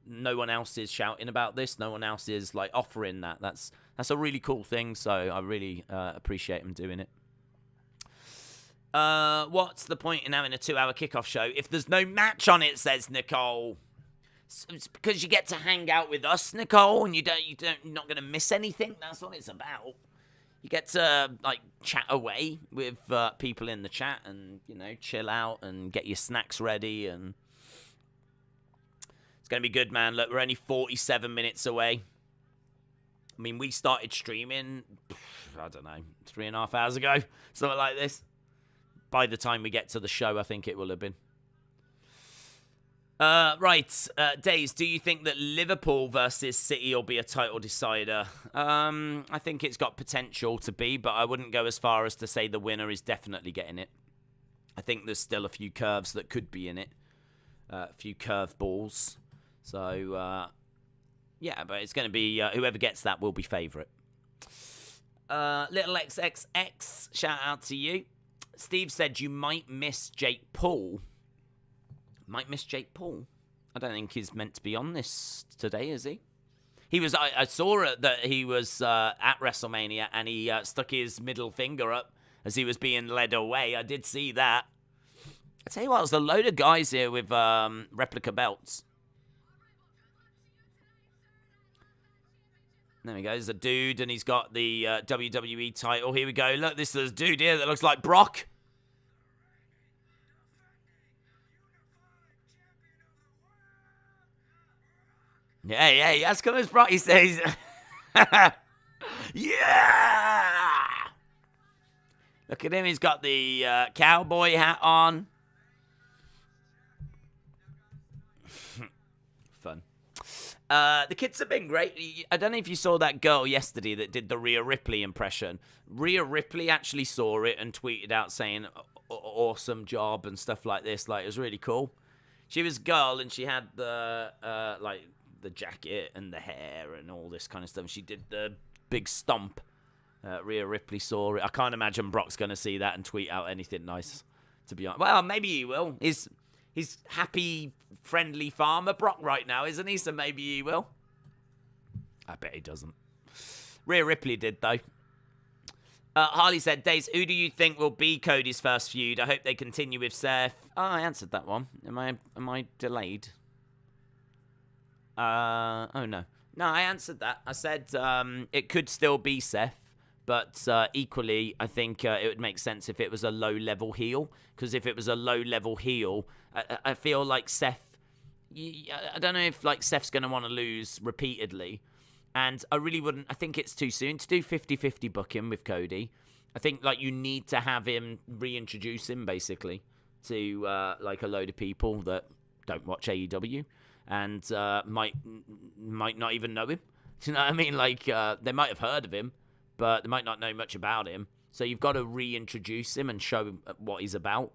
no one else is shouting about this. No one else is, offering that. That's a really cool thing, so I really appreciate them doing it. What's the point in having a 2-hour kickoff show if there's no match on it, says Nicole. It's because you get to hang out with us, Nicole, and you're not going to miss anything. That's what it's about. You get to chat away with people in the chat, and chill out and get your snacks ready, and it's going to be good, man. Look, we're only 47 minutes away. I mean, we started streaming, I don't know, 3.5 hours ago, something like this. By the time we get to the show, I think it will have been. Days, do you think that Liverpool versus City will be a title decider? I think it's got potential to be, but I wouldn't go as far as to say the winner is definitely getting it. I think there's still a few curves that could be in it. A few curve balls. So, but it's going to be, whoever gets that will be favourite. Little XXX, shout out to you. Steve said you might miss Jake Paul. Might miss Jake Paul. I don't think he's meant to be on this today, is he? He was. I saw that he was at WrestleMania and he stuck his middle finger up as he was being led away. I did see that. I tell you what, there's a load of guys here with replica belts. There we go. There's a dude and he's got the WWE title. Here we go. Look, this is a dude here that looks like Brock. Yeah, that's come as Brock. He says, yeah! Look at him. He's got the cowboy hat on. Fun. The kids have been great. I don't know if you saw that girl yesterday that did the Rhea Ripley impression. Rhea Ripley actually saw it and tweeted out saying, awesome job and stuff like this. Like, it was really cool. She was a girl and she had the, the jacket and the hair and all this kind of stuff. She did the big stomp. Rhea Ripley saw it. I can't imagine Brock's going to see that and tweet out anything nice, to be honest. Well, maybe he will. He's happy, friendly farmer Brock right now, isn't he? So maybe he will. I bet he doesn't. Rhea Ripley did, though. Harley said, Days, who do you think will be Cody's first feud? I hope they continue with Seth. Oh, I answered that one. Am I delayed? Oh, no. No, I answered that. I said it could still be Seth. But equally, I think it would make sense if it was a low-level heel. Because if it was a low-level heel, I feel like Seth... I don't know if like Seth's going to want to lose repeatedly. And I really wouldn't... I think it's too soon to do 50-50 booking with Cody. I think like you need to have him reintroduce him, basically, to like a load of people that don't watch AEW. And might not even know him. Do you know what I mean? Like, they might have heard of him, but they might not know much about him. So you've got to reintroduce him and show him what he's about.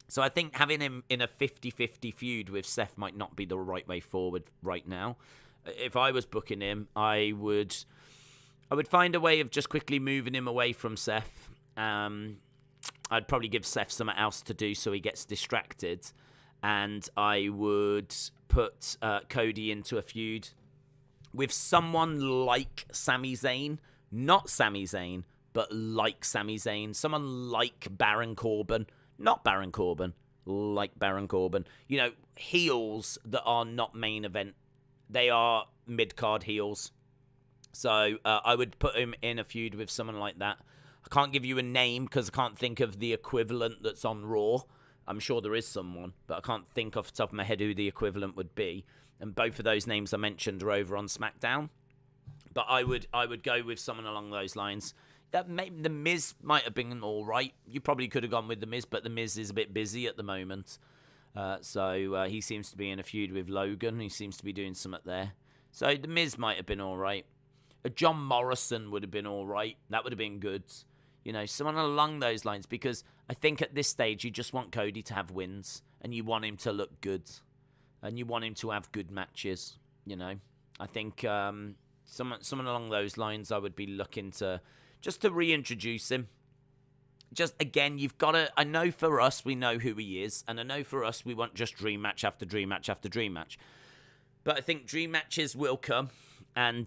So I think having him in a 50-50 feud with Seth might not be the right way forward right now. If I was booking him, I would find a way of just quickly moving him away from Seth. I'd probably give Seth something else to do so he gets distracted. And I would put Cody into a feud with someone like Sami Zayn. Not Sami Zayn, but like Sami Zayn. Someone like Baron Corbin. Not Baron Corbin. Like Baron Corbin. You know, heels that are not main event. They are mid-card heels. So I would put him in a feud with someone like that. I can't give you a name because I can't think of the equivalent that's on Raw. I'm sure there is someone, but I can't think off the top of my head who the equivalent would be. And both of those names I mentioned are over on SmackDown. But I would go with someone along those lines. That maybe the Miz might have been all right. You probably could have gone with the Miz, but the Miz is a bit busy at the moment. So he seems to be in a feud with Logan. He seems to be doing something there. So the Miz might have been all right. John Morrison would have been all right. That would have been good. You know, someone along those lines. Because I think at this stage, you just want Cody to have wins. And you want him to look good. And you want him to have good matches. You know, I think someone along those lines, I would be looking to just to reintroduce him. Just, again, you've got to... I know for us, we know who he is. And I know for us, we want just dream match after dream match after dream match. But I think dream matches will come. And,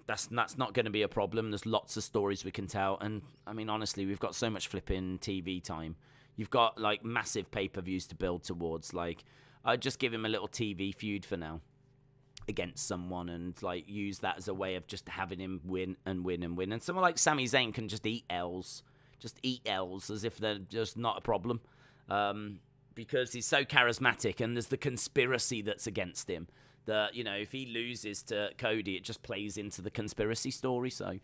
that's not going to be a problem. There's lots of stories we can tell. And, I mean, honestly, we've got so much flipping TV time. You've got, like, massive pay-per-views to build towards. Like, I'd just give him a little TV feud for now against someone and, like, use that as a way of just having him win and win and win. And someone like Sami Zayn can just eat L's. Just eat L's as if they're just not a problem. Because he's so charismatic and there's the conspiracy that's against him. That, you know, if he loses to Cody, it just plays into the conspiracy story. So,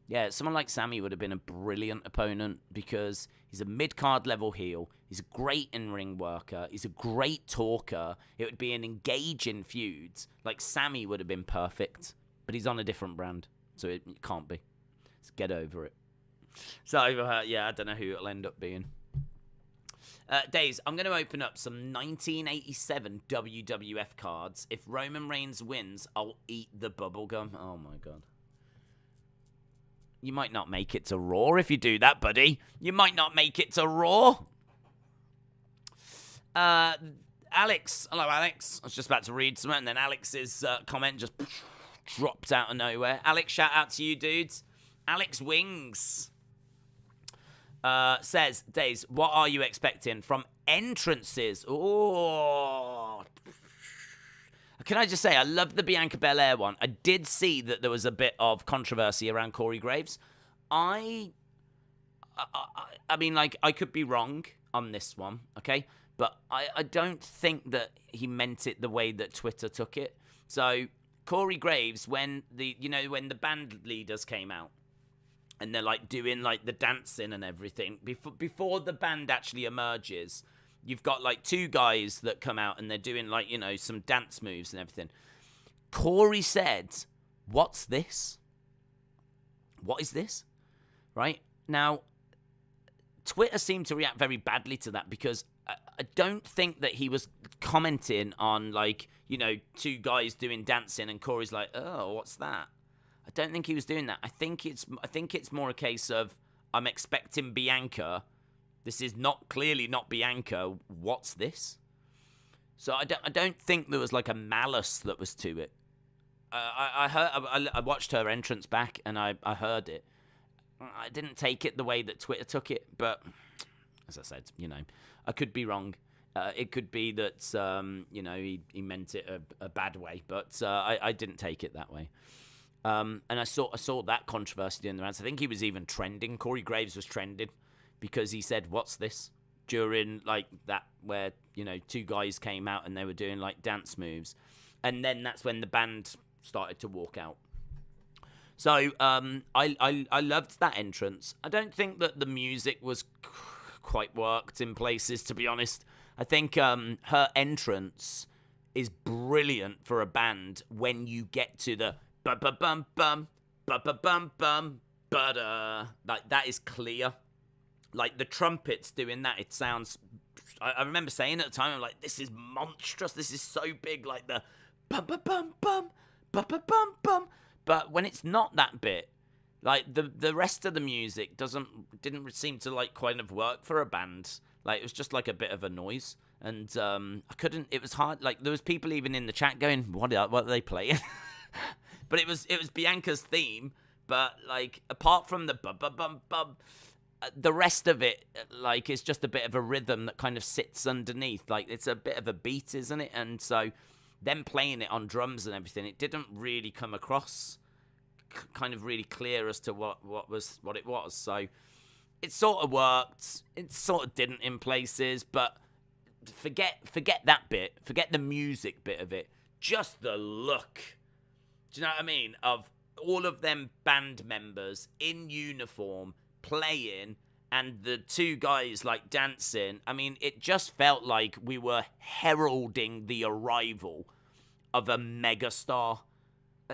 yeah, someone like Sami would have been a brilliant opponent because he's a mid-card level heel. He's a great in-ring worker. He's a great talker. It would be an engaging feud. Like, Sami would have been perfect. But he's on a different brand. So it can't be. So get over it. So, yeah, I don't know who it'll end up being. Days, I'm going to open up some 1987 WWF cards. If Roman Reigns wins, I'll eat the bubblegum. Oh, my God. You might not make it to Raw if you do that, buddy. You might not make it to Raw. Alex. Hello, Alex. I was just about to read something, and then Alex's comment just dropped out of nowhere. Alex, shout out to you, dudes. Alex Wings. Says, Days, what are you expecting from entrances? Oh, can I just say, I love the Bianca Belair one. I did see that there was a bit of controversy around Corey Graves. I mean, like, I could be wrong on this one, okay? But I don't think that he meant it the way that Twitter took it. So, Corey Graves, when the band leaders came out, and they're, like, doing, like, the dancing and everything. Before the band actually emerges, you've got, like, two guys that come out and they're doing, like, you know, some dance moves and everything. Corey said, "What's this? What is this?" Right? Now, Twitter seemed to react very badly to that because I don't think that he was commenting on, like, you know, two guys doing dancing and Corey's like, "Oh, what's that?" I don't think he was doing that. I think it's more a case of, I'm expecting Bianca. This is clearly not Bianca. What's this? So I don't think there was like a malice that was to it. I watched her entrance back and I heard it. I didn't take it the way that Twitter took it, but as I said, you know, I could be wrong. It could be that you know, he meant it a bad way, but I didn't take it that way. And I saw that controversy in the rounds. I think he was even trending. Corey Graves was trending because he said, "What's this?" during like that, where, you know, two guys came out and they were doing like dance moves, and then that's when the band started to walk out. So I loved that entrance. I don't think that the music was quite worked in places, to be honest. I think her entrance is brilliant for a band when you get to the bum bum bum bum butter. Like, that is clear. Like the trumpets doing that, it sounds. I remember saying at the time, I'm like, this is monstrous. This is so big. Like the bum bum bum bum bum bum bum. But when it's not that bit, like the rest of the music didn't seem to like kind of work for a band. Like, it was just like a bit of a noise, and I couldn't. It was hard. Like, there was people even in the chat going, "What are they playing?" But it was Bianca's theme. But like, apart from the bum bum bum bum, the rest of it, like, is just a bit of a rhythm that kind of sits underneath. Like, it's a bit of a beat, isn't it? And so, them playing it on drums and everything, it didn't really come across kind of really clear as to what it was. So it sort of worked. It sort of didn't in places, but forget that bit. Forget the music bit of it. Just the look. Do you know what I mean? Of all of them band members in uniform playing and the two guys like dancing. I mean, it just felt like we were heralding the arrival of a megastar.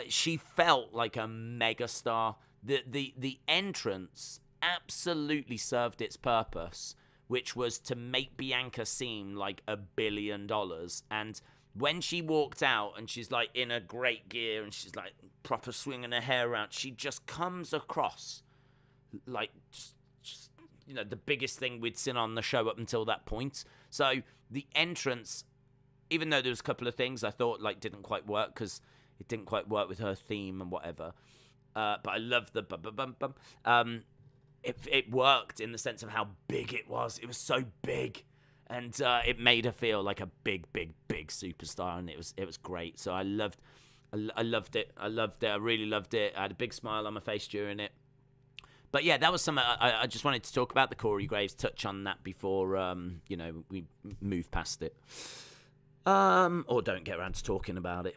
She felt like a megastar. The entrance absolutely served its purpose, which was to make Bianca seem like $1 billion. And when she walked out and she's like in a great gear and she's like proper swinging her hair around, she just comes across like just, you know, the biggest thing we'd seen on the show up until that point. So the entrance, even though there was a couple of things I thought like didn't quite work because it didn't quite work with her theme and whatever, but I loved the bum bum bum bum. It worked in the sense of how big it was. It was so big, and it made her feel like a big superstar, and it was great. So I loved it. I really loved it. I had a big smile on my face during it. But yeah, that was something I just wanted to talk about, the Corey Graves, touch on that before you know, we move past it, or don't get around to talking about it.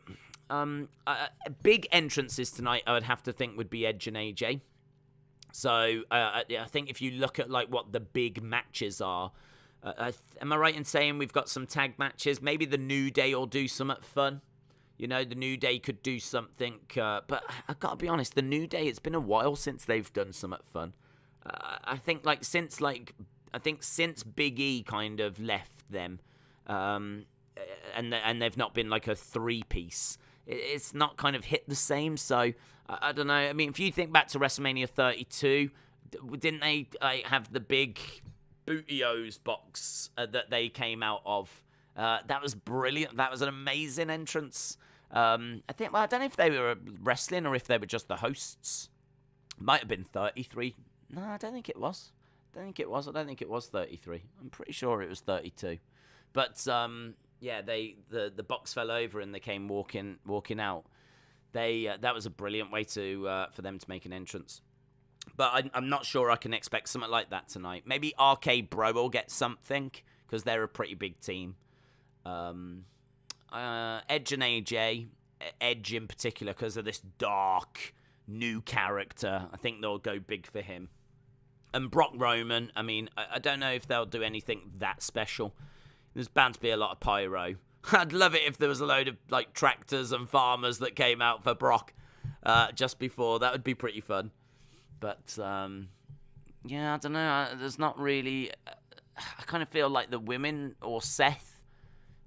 Big entrances tonight, I would have to think, would be Edge and AJ. So I think if you look at like what the big matches are, am I right in saying we've got some tag matches? Maybe the New Day will do something fun. You know, the New Day could do something, but I gotta be honest, the New Day, it's been a while since they've done something fun. I think since Big E kind of left them, and they've not been like a three-piece, it's not kind of hit the same. So I don't know. I mean, if you think back to WrestleMania 32, didn't they have the big Bootios box that they came out of? That was brilliant. That was an amazing entrance. I don't know if they were wrestling or if they were just the hosts. Might have been 33. No, I don't think it was. I don't think it was 33. I'm pretty sure it was 32. But yeah, the box fell over and they came walking out. That was a brilliant way for them to make an entrance. But I'm not sure I can expect something like that tonight. Maybe RK Bro will get something because they're a pretty big team. Edge and AJ, Edge in particular, because of this dark new character, I think they'll go big for him. And Brock Roman, I mean, I don't know if they'll do anything that special. There's bound to be a lot of pyro, I'd love it if there was a load of like tractors and farmers that came out for Brock just before. That would be pretty fun. But yeah, I don't know. There's not really. I kind of feel like the women or Seth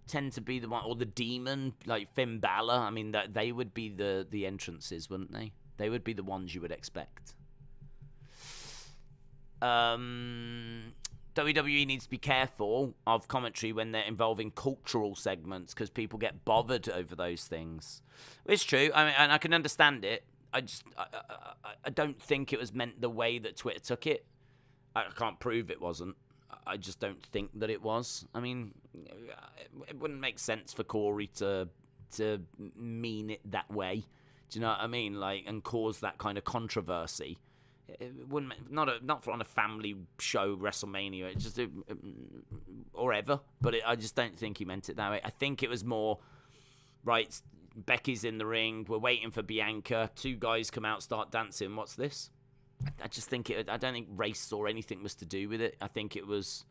tend to be the one, or the Demon, like Finn Balor. I mean, that they would be the entrances, wouldn't they? They would be the ones you would expect. WWE needs to be careful of commentary when they're involving cultural segments because people get bothered over those things. It's true. I mean, and I can understand it. I don't think it was meant the way that Twitter took it. I can't prove it wasn't. I just don't think that it was. I mean, it wouldn't make sense for Corey to mean it that way. Do you know what I mean? Like, and cause that kind of controversy. It wouldn't, not on a family show, WrestleMania. It just or ever. But I just don't think he meant it that way. I think it was more right. Becky's in the ring. We're waiting for Bianca. Two guys come out, start dancing. What's this? I just think it. I don't think race or anything was to do with it. I think it was.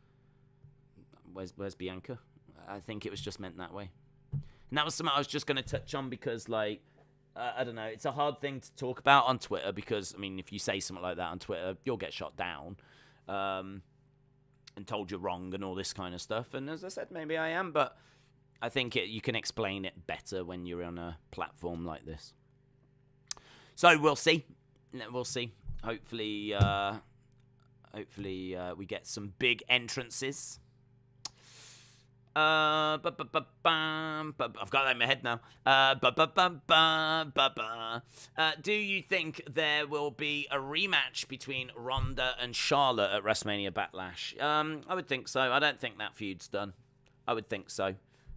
Where's Bianca? I think it was just meant that way. And that was something I was just going to touch on because, like, I don't know. It's a hard thing to talk about on Twitter because, I mean, if you say something like that on Twitter, you'll get shot down and told you're wrong and all this kind of stuff. And as I said, maybe I am, but I think you can explain it better when you're on a platform like this. So we'll see. We'll see. Hopefully we get some big entrances. I've got that in my head now. Do you think there will be a rematch between Ronda and Charlotte at WrestleMania Backlash? I would think so. I don't think that feud's done. I would think so.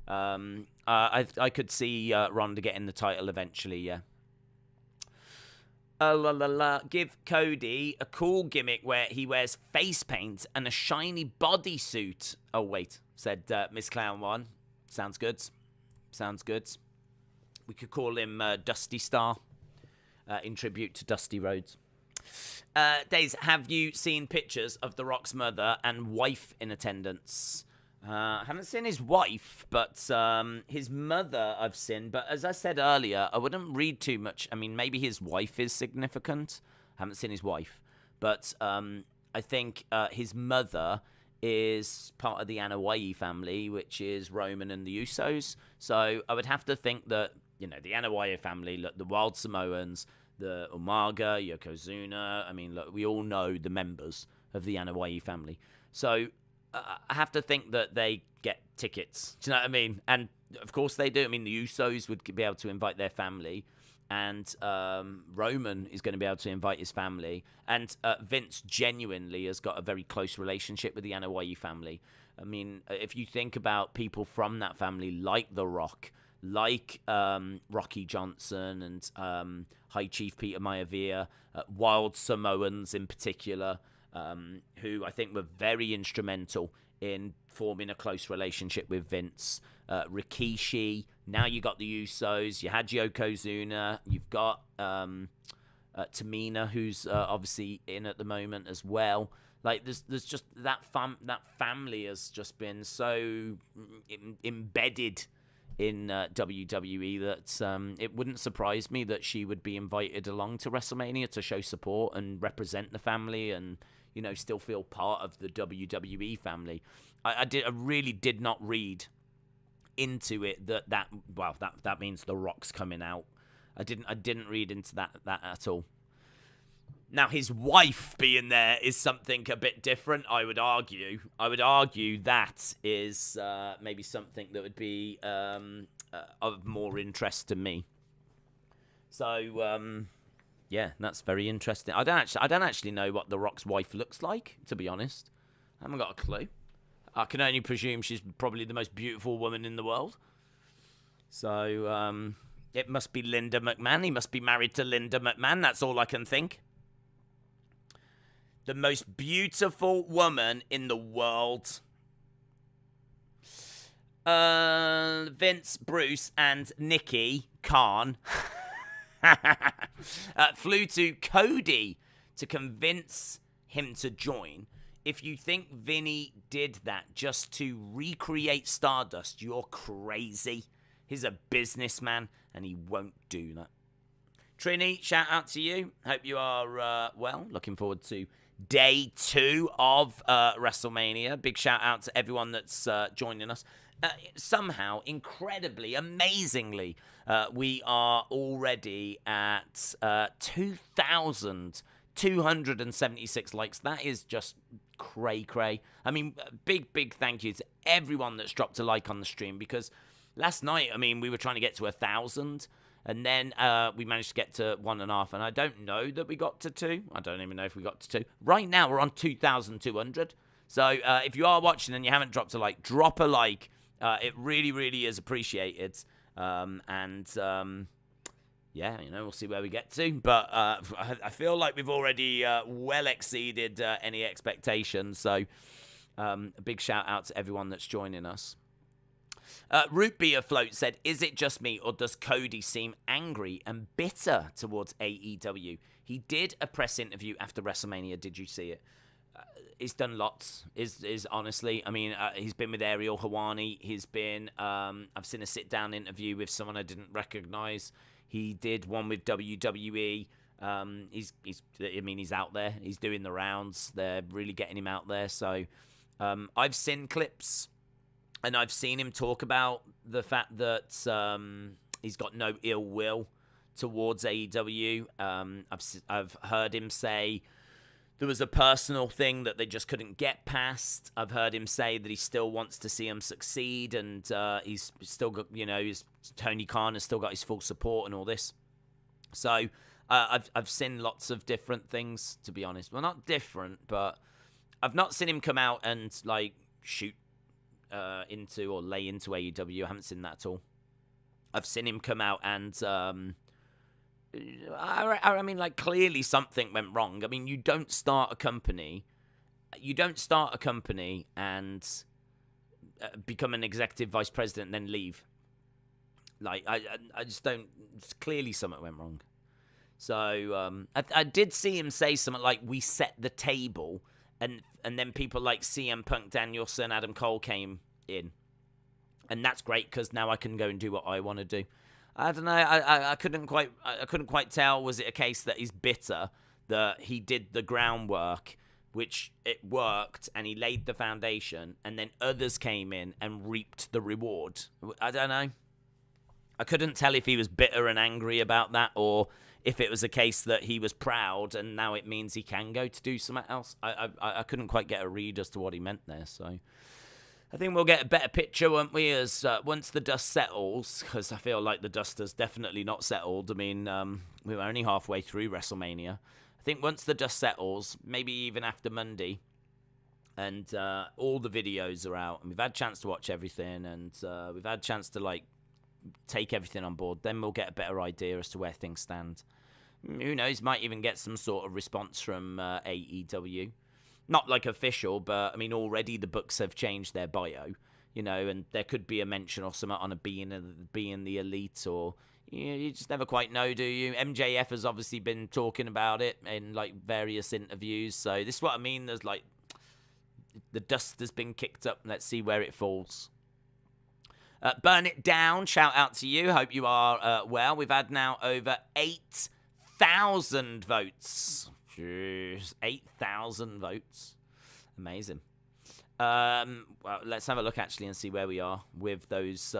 I could see Ronda getting the title eventually, yeah. Give Cody a cool gimmick where he wears face paint and a shiny bodysuit. Oh, wait, said Miss Clown One. Sounds good. Sounds good. We could call him Dusty Star in tribute to Dusty Rhodes. Days, have you seen pictures of The Rock's mother and wife in attendance? I haven't seen his wife, but his mother I've seen. But as I said earlier, I wouldn't read too much. I mean, maybe his wife is significant. I haven't seen his wife. But I think his mother is part of the Anoa'i family, which is Roman and the Usos. So I would have to think that, you know, the Anoa'i family, look, the Wild Samoans, the Umaga, Yokozuna. I mean, look, we all know the members of the Anoa'i family. So I have to think that they get tickets. Do you know what I mean? And of course they do. I mean, the Usos would be able to invite their family, and Roman is going to be able to invite his family. And Vince genuinely has got a very close relationship with the Anoa'i family. I mean, if you think about people from that family, like The Rock, like Rocky Johnson and High Chief Peter Maivia, Wild Samoans in particular, who I think were very instrumental in forming a close relationship with Vince. Rikishi, now you got the Usos, you had Yokozuna, you've got Tamina, who's obviously in at the moment as well. Like, there's just that family has just been so embedded in WWE that it wouldn't surprise me that she would be invited along to WrestleMania to show support and represent the family and, you know, still feel part of the WWE family. I really did not read into it that means The Rock's coming out. I didn't read into that at all. Now, his wife being there is something a bit different, I would argue. I would argue that is maybe something that would be of more interest to me. So, yeah, that's very interesting. I don't actually know what The Rock's wife looks like, to be honest. I haven't got a clue. I can only presume she's probably the most beautiful woman in the world. So, it must be Linda McMahon. He must be married to Linda McMahon. That's all I can think. The most beautiful woman in the world. Vince, Bruce, and Nikki Khan flew to Cody to convince him to join If you think Vinny did that just to recreate Stardust, you're crazy. He's a businessman, and he won't do that. Trini, shout out to you. Hope you are well. Looking forward to day 2 of WrestleMania. Big shout out to everyone that's joining us. Somehow, incredibly, amazingly, we are already at 2,276 likes. That is just cray. I mean, big thank you to everyone that's dropped a like on the stream, because last night, I mean, we were trying to get to 1,000, and then we managed to get to 1.5, and I don't know that we got to 2. I don't even know if we got to 2. Right now, we're on 2,200. So if you are watching and you haven't dropped a like, drop a like. It really is appreciated. Yeah, we'll see where we get to. But I feel like we've already well exceeded any expectations. So a big shout out to everyone that's joining us. Root Beer Float said, is it just me, or does Cody seem angry and bitter towards AEW? He did a press interview after WrestleMania. Did you see it? He's done lots, is honestly. I mean, he's been with Ariel Helwani. He's been, I've seen a sit-down interview with someone I didn't recognize. He did one with WWE. He's out there. He's doing the rounds. They're really getting him out there. So I've seen clips, and I've seen him talk about the fact that he's got no ill will towards AEW. I've heard him say there was a personal thing that they just couldn't get past. I've heard him say that he still wants to see him succeed, and he's still got, Tony Khan has still got his full support and all this. So I've seen lots of different things, to be honest. Well, not different, but I've not seen him come out and shoot into or lay into AEW. I haven't seen that at all. I've seen him come out and I mean, clearly something went wrong. I mean, you don't start a company and become an executive vice president and then leave. I just don't. Clearly something went wrong. So I did see him say something like, "We set the table," and then people like CM Punk, Danielson, Adam Cole came in, and that's great because now I can go and do what I want to do. I don't know. I couldn't quite tell. Was it a case that he's bitter that he did the groundwork, which it worked, and he laid the foundation, and then others came in and reaped the reward? I don't know. I couldn't tell if he was bitter and angry about that, or if it was a case that he was proud and now it means he can go to do something else. I couldn't quite get a read as to what he meant there. So I think we'll get a better picture, won't we, as once the dust settles, because I feel like the dust has definitely not settled. I mean, we were only halfway through WrestleMania. I think once the dust settles, maybe even after Monday, and all the videos are out, and we've had a chance to watch everything, and we've had a chance to, take everything on board, then we'll get a better idea as to where things stand. Who knows, might even get some sort of response from AEW. Not official, but I mean, already the books have changed their bio, and there could be a mention or something on a being the elite, or you just never quite know, do you? MJF has obviously been talking about it in various interviews, so this is what I mean. There's the dust has been kicked up. Let's see where it falls. Burn It Down, shout out to you. Hope you are well. We've had now over 8,000 votes. Jeez, 8,000 votes. Amazing. Well, let's have a look actually and see where we are with those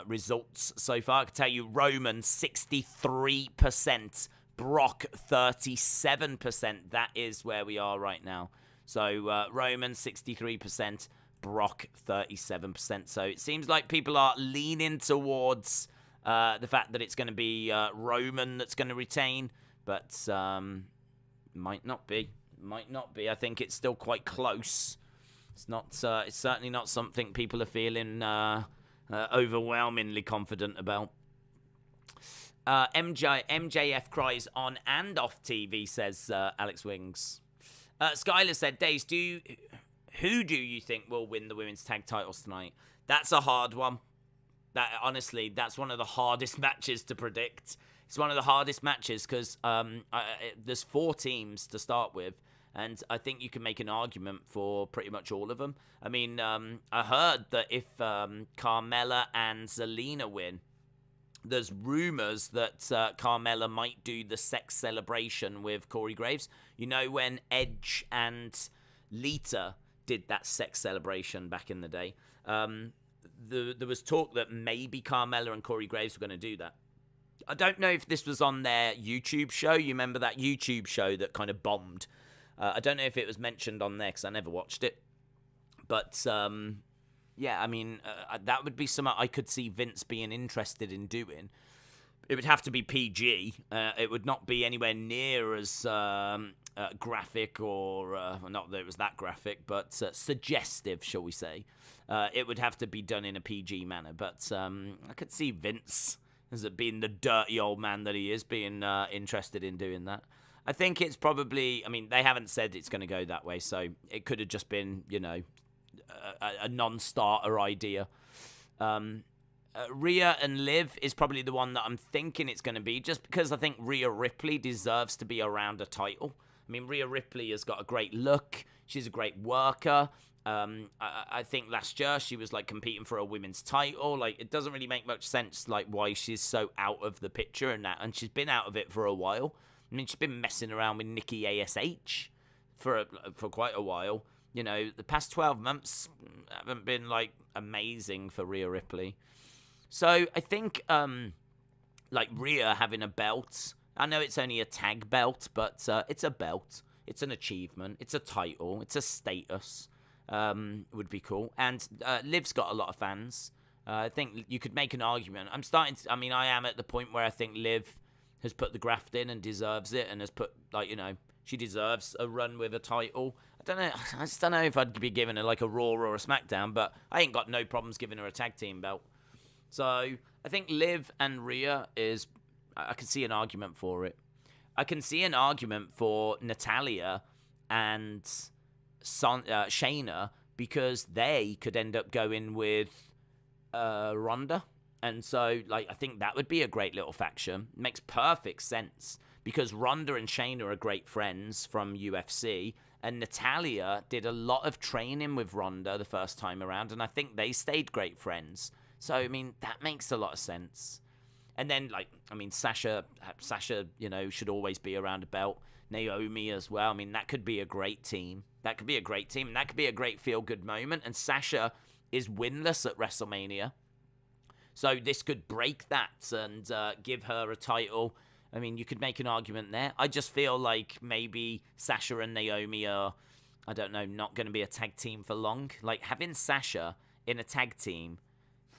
results so far. I can tell you Roman 63%, Brock 37%. That is where we are right now. So Roman 63%, Brock 37%. So it seems like people are leaning towards the fact that it's going to be Roman that's going to retain, but might not be. I think it's still quite close. It's not. It's certainly not something people are feeling overwhelmingly confident about. MJF cries on and off TV, says Alex Wings. Skylar said, Days, who do you think will win the women's tag titles tonight? That's a hard one. Honestly, that's one of the hardest matches to predict. It's one of the hardest matches because there's 4 teams to start with, And I think you can make an argument for pretty much all of them. I mean, I heard that if Carmella and Zelina win, there's rumors that Carmella might do the sex celebration with Corey Graves. You know, when Edge and Lita did that sex celebration back in the day, there was talk that maybe Carmella and Corey Graves were going to do that. I don't know if this was on their YouTube show. You remember that YouTube show that kind of bombed? I don't know if it was mentioned on there because I never watched it. But, yeah, I mean, that would be something I could see Vince being interested in doing. It would have to be PG. It would not be anywhere near as graphic or, not that it was that graphic, but suggestive, shall we say. It would have to be done in a PG manner. But I could see Vince, as it being the dirty old man that he is, being interested in doing that. I think it's probably, I mean, they haven't said it's going to go that way, so it could have just been, you know, a non-starter idea. Rhea and Liv is probably the one that I'm thinking it's going to be, just because I think Rhea Ripley deserves to be around a title. I mean, Rhea Ripley has got a great look. She's a great worker. I think last year she was, like, competing for a women's title. Like, it doesn't really make much sense, like, why she's so out of the picture and that. And she's been out of it for a while. I mean, she's been messing around with Nikki ASH for quite a while. You know, the past 12 months haven't been, like, amazing for Rhea Ripley. So I think, like, Rhea having a belt, I know it's only a tag belt, but it's a belt. It's an achievement. It's a title. It's a status. Would be cool. And Liv's got a lot of fans. I think you could make an argument. I am at the point where I think Liv has put the graft in and deserves it, and has put, like, you know, she deserves a run with a title. I just don't know if I'd be giving her, like, a Raw or a SmackDown, but I ain't got no problems giving her a tag team belt. So I think Liv and Rhea I can see an argument for it. I can see an argument for Natalya and Shayna, because they could end up going with Ronda. And so, like, I think that would be a great little faction. Makes perfect sense, because Ronda and Shayna are great friends from UFC, and Natalya did a lot of training with Ronda the first time around, and I think they stayed great friends. So, I mean, that makes a lot of sense. And then, like, I mean, Sasha, you know, should always be around a belt. Naomi as well. I mean, that could be a great team. That could be a great team, and that could be a great feel-good moment. And Sasha is winless at WrestleMania. So this could break that and give her a title. I mean, you could make an argument there. I just feel like maybe Sasha and Naomi are, I don't know, not going to be a tag team for long. Like, having Sasha in a tag team,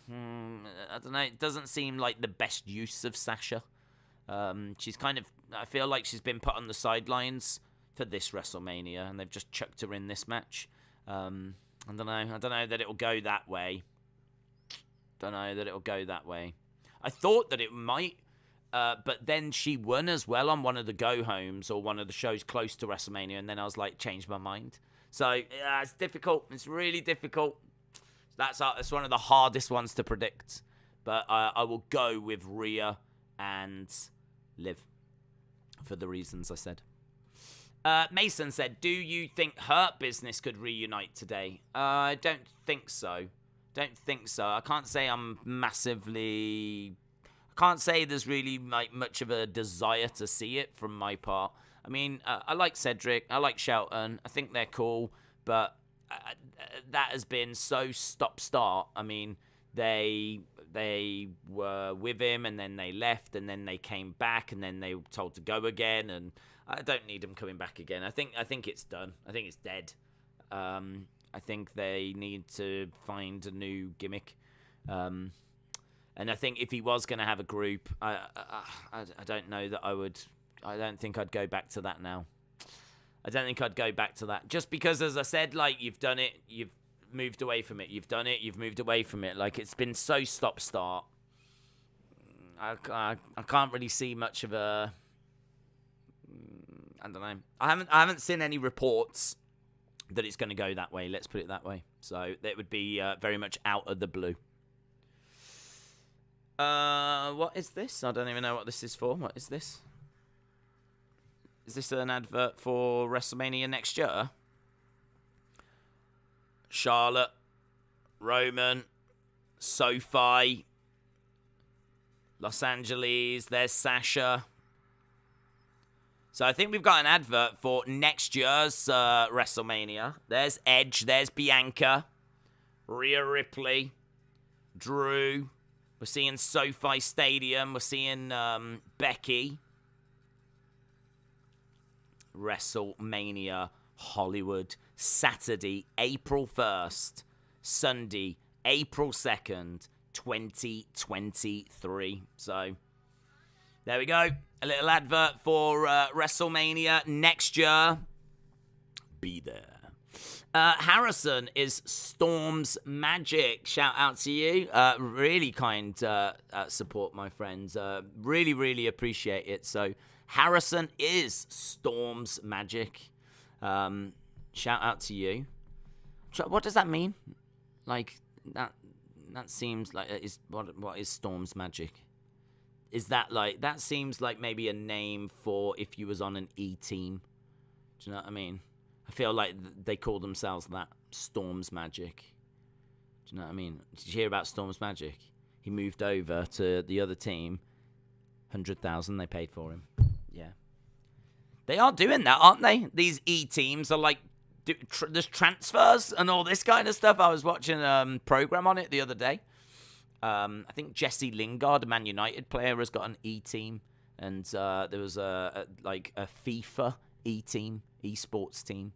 I don't know, it doesn't seem like the best use of Sasha. She's kind of, I feel like she's been put on the sidelines for this WrestleMania, and they've just chucked her in this match. I don't know that it'll go that way. I thought that it might, but then she won as well on one of the go-homes or one of the shows close to WrestleMania, and then I was like, changed my mind. So, yeah, it's difficult. It's really difficult. That's one of the hardest ones to predict. But I will go with Rhea and Liv for the reasons I said. Mason said, do you think Hurt Business could reunite today? I don't think so. I can't say I can't say there's really, like, much of a desire to see it from my part. I mean, I like Cedric, I like Shelton, I think they're cool, but that has been so stop-start. I mean, they were with him, and then they left, and then they came back, and then they were told to go again, and I don't need them coming back again. I think it's done. I think it's dead. I think they need to find a new gimmick. And I think if he was going to have a group, I don't know that I would. I don't think I'd go back to that now. I don't think I'd go back to that. Just because, as I said, like, you've done it, you've moved away from it. You've done it, you've moved away from it. Like, it's been so stop-start. I can't really see much of a... I don't know. I haven't seen any reports that it's going to go that way. Let's put it that way. So it would be very much out of the blue. What is this? I don't even know what this is for. What is this? Is this an advert for WrestleMania next year? Charlotte, Roman, SoFi, Los Angeles, there's Sasha. So I think we've got an advert for next year's WrestleMania. There's Edge, there's Bianca, Rhea Ripley, Drew. We're seeing SoFi Stadium. We're seeing Becky. WrestleMania Hollywood, Saturday, April 1st, Sunday, April 2nd, 2023. So, there we go. A little advert for WrestleMania next year. Be there. Harrison is Storm's Magic. Shout out to you. Really kind support, my friends. Really, really appreciate it. So, Harrison is Storm's Magic. Shout out to you. What does that mean? Like, that seems like what is Storm's Magic? Is that like, that seems like maybe a name for if you was on an E-team. Do you know what I mean? I feel like they call themselves that, Storm's Magic. Do you know what I mean? Did you hear about Storm's Magic? He moved over to the other team. 100,000 they paid for him. Yeah. They are doing that, aren't they? These E-teams are like, there's transfers and all this kind of stuff. I was watching a program on it the other day. I think Jesse Lingard, a Man United player, has got an E-team. And there was a FIFA E-team, esports team.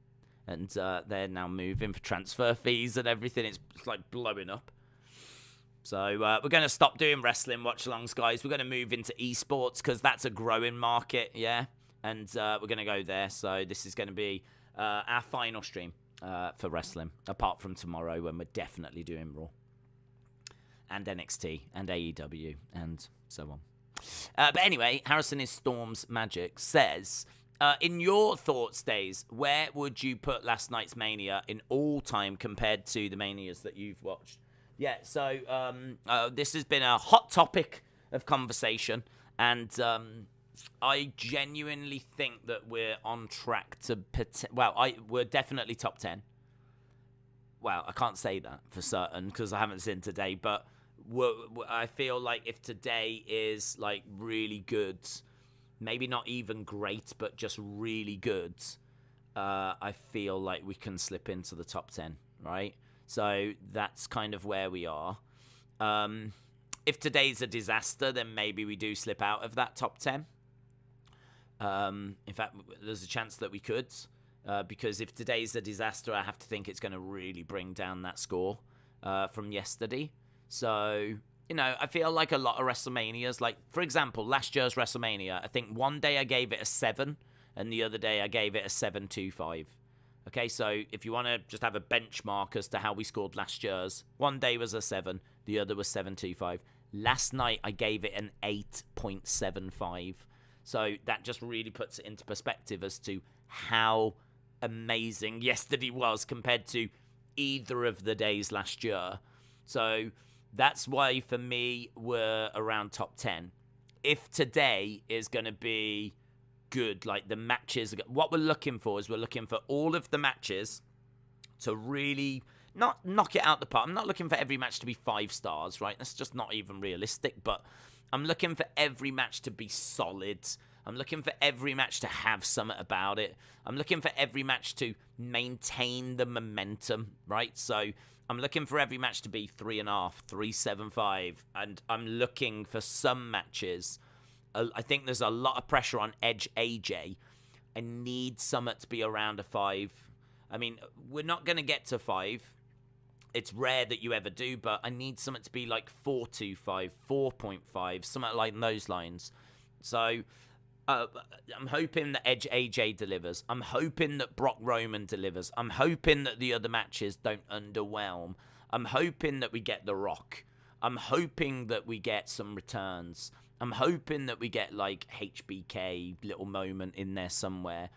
And they're now moving for transfer fees and everything. It's like blowing up. So we're going to stop doing wrestling watch-alongs, guys. We're going to move into esports because that's a growing market, yeah. And we're going to go there. So this is going to be our final stream for wrestling, apart from tomorrow when we're definitely doing Raw and NXT and AEW and so on. But anyway, Harrison is Storm's Magic says, in your thoughts, Days, where would you put last night's Mania in all time compared to the Manias that you've watched? Yeah, so this has been a hot topic of conversation, and I genuinely think that we're on track to... we're definitely top 10. Well, I can't say that for certain because I haven't seen today, but I feel like if today is like really good, maybe not even great, but just really good, I feel like we can slip into the top 10, right? So that's kind of where we are. If today's a disaster, then maybe we do slip out of that top 10. In fact, there's a chance that we could. Because if today's a disaster, I have to think it's going to really bring down that score from yesterday. So, you know, I feel like a lot of WrestleManias, like, for example, last year's WrestleMania, I think one day I gave it a 7, and the other day I gave it a 7.25. Okay, so if you want to just have a benchmark as to how we scored last year's, one day was a 7, the other was 7.25. Last night, I gave it an 8.75. So that just really puts it into perspective as to how amazing yesterday was compared to either of the days last year. So that's why, for me, we're around top 10. If today is going to be good, like the matches, what we're looking for is we're looking for all of the matches to really not knock it out the park. I'm not looking for every match to be 5 stars, right? That's just not even realistic, but I'm looking for every match to be solid. I'm looking for every match to have something about it. I'm looking for every match to maintain the momentum, right? So I'm looking for every match to be 3.5, 3.75, and I'm looking for some matches. I think there's a lot of pressure on Edge AJ. I need something to be around a 5. I mean, we're not going to get to 5. It's rare that you ever do, but I need something to be like 4.25, 4.5, something like those lines. So I'm hoping that Edge AJ delivers. I'm hoping that Brock Roman delivers. I'm hoping that the other matches don't underwhelm. I'm hoping that we get The Rock. I'm hoping that we get some returns. I'm hoping that we get like HBK little moment in there somewhere.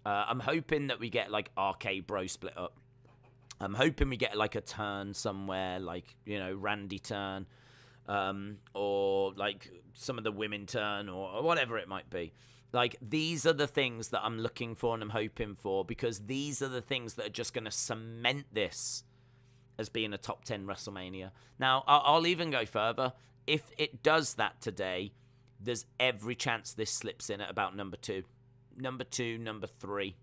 I'm hoping that we get like RK Bro split up. I'm hoping we get like a turn somewhere, like, you know, Randy turn, or like some of the women turn, or whatever it might be. Like, these are the things that I'm looking for and I'm hoping for, because these are the things that are just going to cement this as being a top 10 WrestleMania. Now, I'll even go further. If it does that today, there's every chance this slips in at about number 2. Number 2, number 3.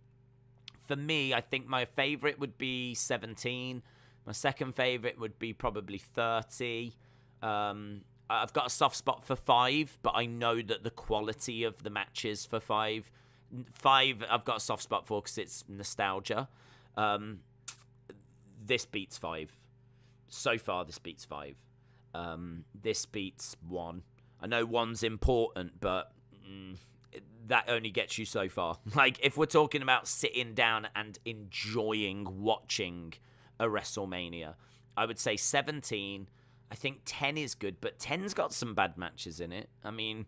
For me, I think my favorite would be 17. My second favorite would be probably 30. I've got a soft spot for 5, but I know that the quality of the matches for 5, I've got a soft spot for because it's nostalgia. This beats 5. So far, this beats 5. This beats 1. I know 1's important, but that only gets you so far. Like, if we're talking about sitting down and enjoying watching a WrestleMania, I would say 17. I think 10 is good, but 10's got some bad matches in it. I mean,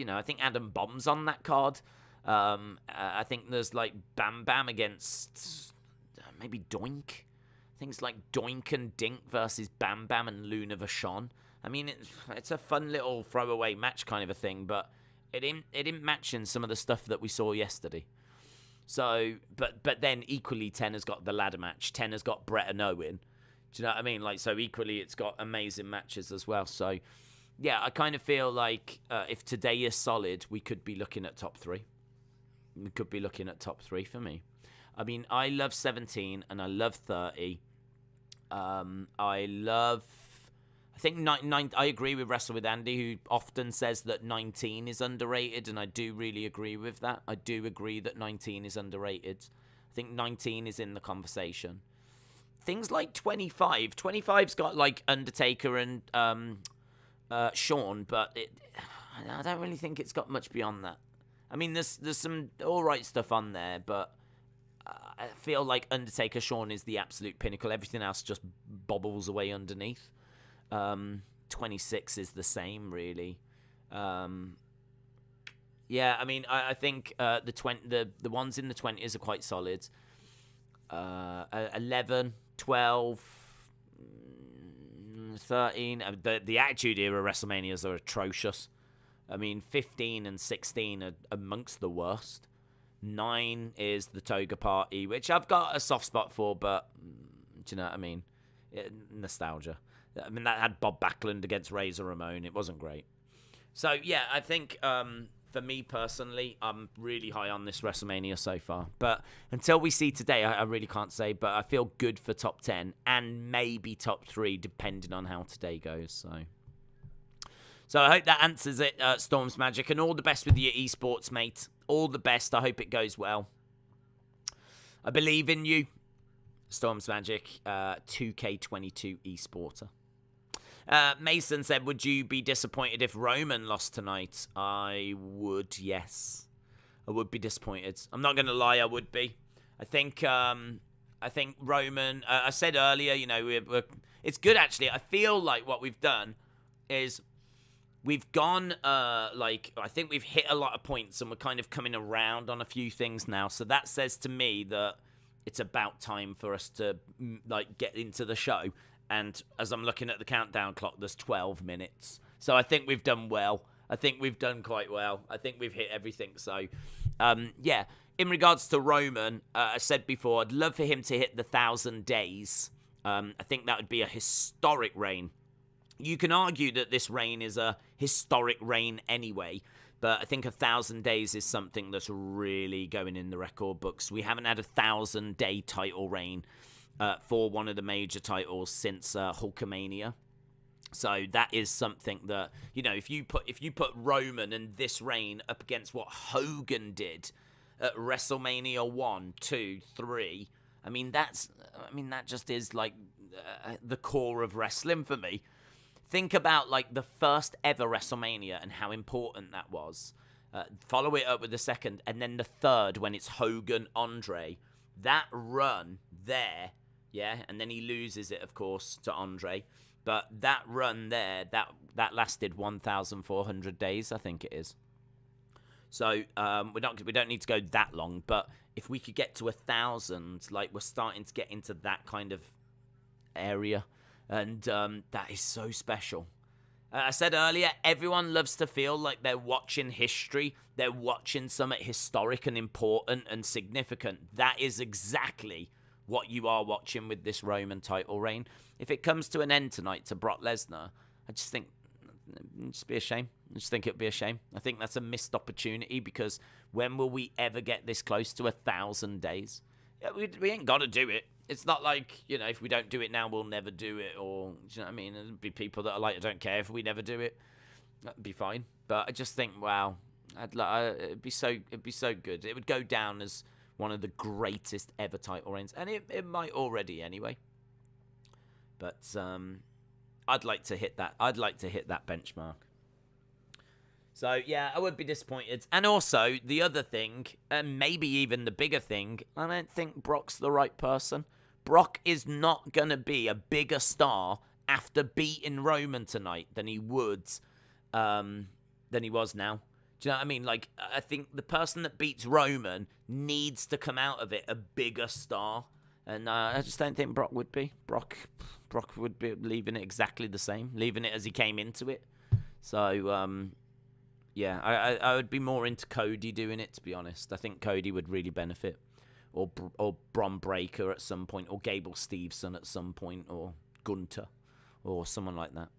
I think Adam Bomb's on that card. I think there's, like, Bam Bam against maybe Doink. I think it's like Doink and Dink versus Bam Bam and Luna Vachon. I mean, it's a fun little throwaway match kind of a thing, but it didn't match in some of the stuff that we saw yesterday. So, but then equally 10 has got the ladder match. 10 has got Brett and Owen. Do you know what I mean? Like, so equally it's got amazing matches as well. So, yeah, I kind of feel like if today is solid, we could be looking at top 3. We could be looking at top 3 for me. I mean, I love 17 and I love 30. I think I agree with Wrestle with Andy, who often says that 19 is underrated, and I do really agree with that. I do agree that 19 is underrated. I think 19 is in the conversation. Things like 25. 25's got, like, Undertaker and Shawn, but I don't really think it's got much beyond that. I mean, there's some alright stuff on there, but I feel like Undertaker Shawn is the absolute pinnacle. Everything else just bobbles away underneath. 26 is the same, really. Yeah, I mean, I think the ones in the 20s are quite solid. 11, 12, 13. The Attitude Era WrestleManias are atrocious. I mean, 15 and 16 are amongst the worst. 9 is the Toga Party, which I've got a soft spot for, but do you know what I mean? Nostalgia. I mean, that had Bob Backlund against Razor Ramon. It wasn't great. So, yeah, I think for me personally, I'm really high on this WrestleMania so far. But until we see today, I really can't say. But I feel good for top 10 and maybe top 3, depending on how today goes. So I hope that answers it, Storms Magic. And all the best with your esports, mate. All the best. I hope it goes well. I believe in you. Storms Magic, 2K22 esporter. Mason said, would you be disappointed if Roman lost tonight? I would, yes. I would be disappointed. I'm not going to lie, I would be. I think Roman, I said earlier, it's good actually. I feel like what we've done is we've gone, I think we've hit a lot of points and we're kind of coming around on a few things now. So that says to me that it's about time for us to, get into the show. And as I'm looking at the countdown clock, there's 12 minutes. So I think we've done well. I think we've done quite well. I think we've hit everything. So, yeah. In regards to Roman, I said before, I'd love for him to hit the 1,000 days. I think that would be a historic reign. You can argue that this reign is a historic reign anyway, but I think 1,000 days is something that's really going in the record books. We haven't had a 1,000-day title reign for one of the major titles since Hulkamania. So that is something that, if you put Roman and this reign up against what Hogan did at WrestleMania 1, 2, 3, that just is like the core of wrestling for me. Think about the first ever WrestleMania and how important that was. Follow it up with the second, and then the third when it's Hogan, Andre. That run there, yeah, and then he loses it, of course, to Andre. But that run there, that lasted 1,400 days, I think it is. So we don't need to go that long, but if we could get to 1,000, we're starting to get into that kind of area. And that is so special. I said earlier, everyone loves to feel like they're watching history. They're watching something historic and important and significant. That is exactly what you are watching with this Roman title reign. If it comes to an end tonight to Brock Lesnar, I just think it'd just be a shame. I just think it'd be a shame. I think that's a missed opportunity, because when will we ever get this close to 1,000 days? Yeah, we ain't got to do it. It's not like, if we don't do it now, we'll never do it. Or, do you know what I mean? There'd be people that are like, I don't care if we never do it. That'd be fine. But I just think, wow, it'd be so good. It would go down as one of the greatest ever title reigns. And it might already anyway. But I'd like to hit that. I'd like to hit that benchmark. So, yeah, I would be disappointed. And also, the other thing, and maybe even the bigger thing, I don't think Brock's the right person. Brock is not going to be a bigger star after beating Roman tonight than he was now. Do you know what I mean? Like, I think the person that beats Roman needs to come out of it a bigger star. And I just don't think Brock would be. Brock would be leaving it exactly the same, leaving it as he came into it. So, yeah, I would be more into Cody doing it, to be honest. I think Cody would really benefit. Or Bron Breakker at some point, or Gable Steveson at some point, or Gunter, or someone like that.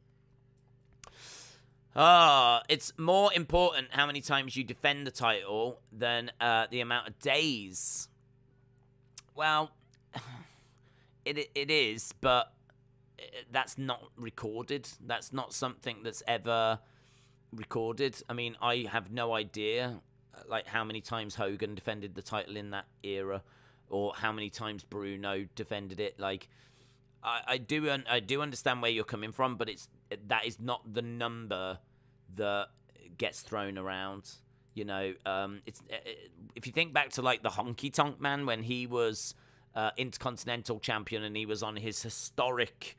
It's more important how many times you defend the title than the amount of days. Well, it is, but that's not recorded. That's not something that's ever recorded. I mean, I have no idea like how many times Hogan defended the title in that era, or how many times Bruno defended it. Like, I do understand where you're coming from, but that is not the number that gets thrown around. It's if you think back to like the Honky Tonk Man when he was Intercontinental Champion and he was on his historic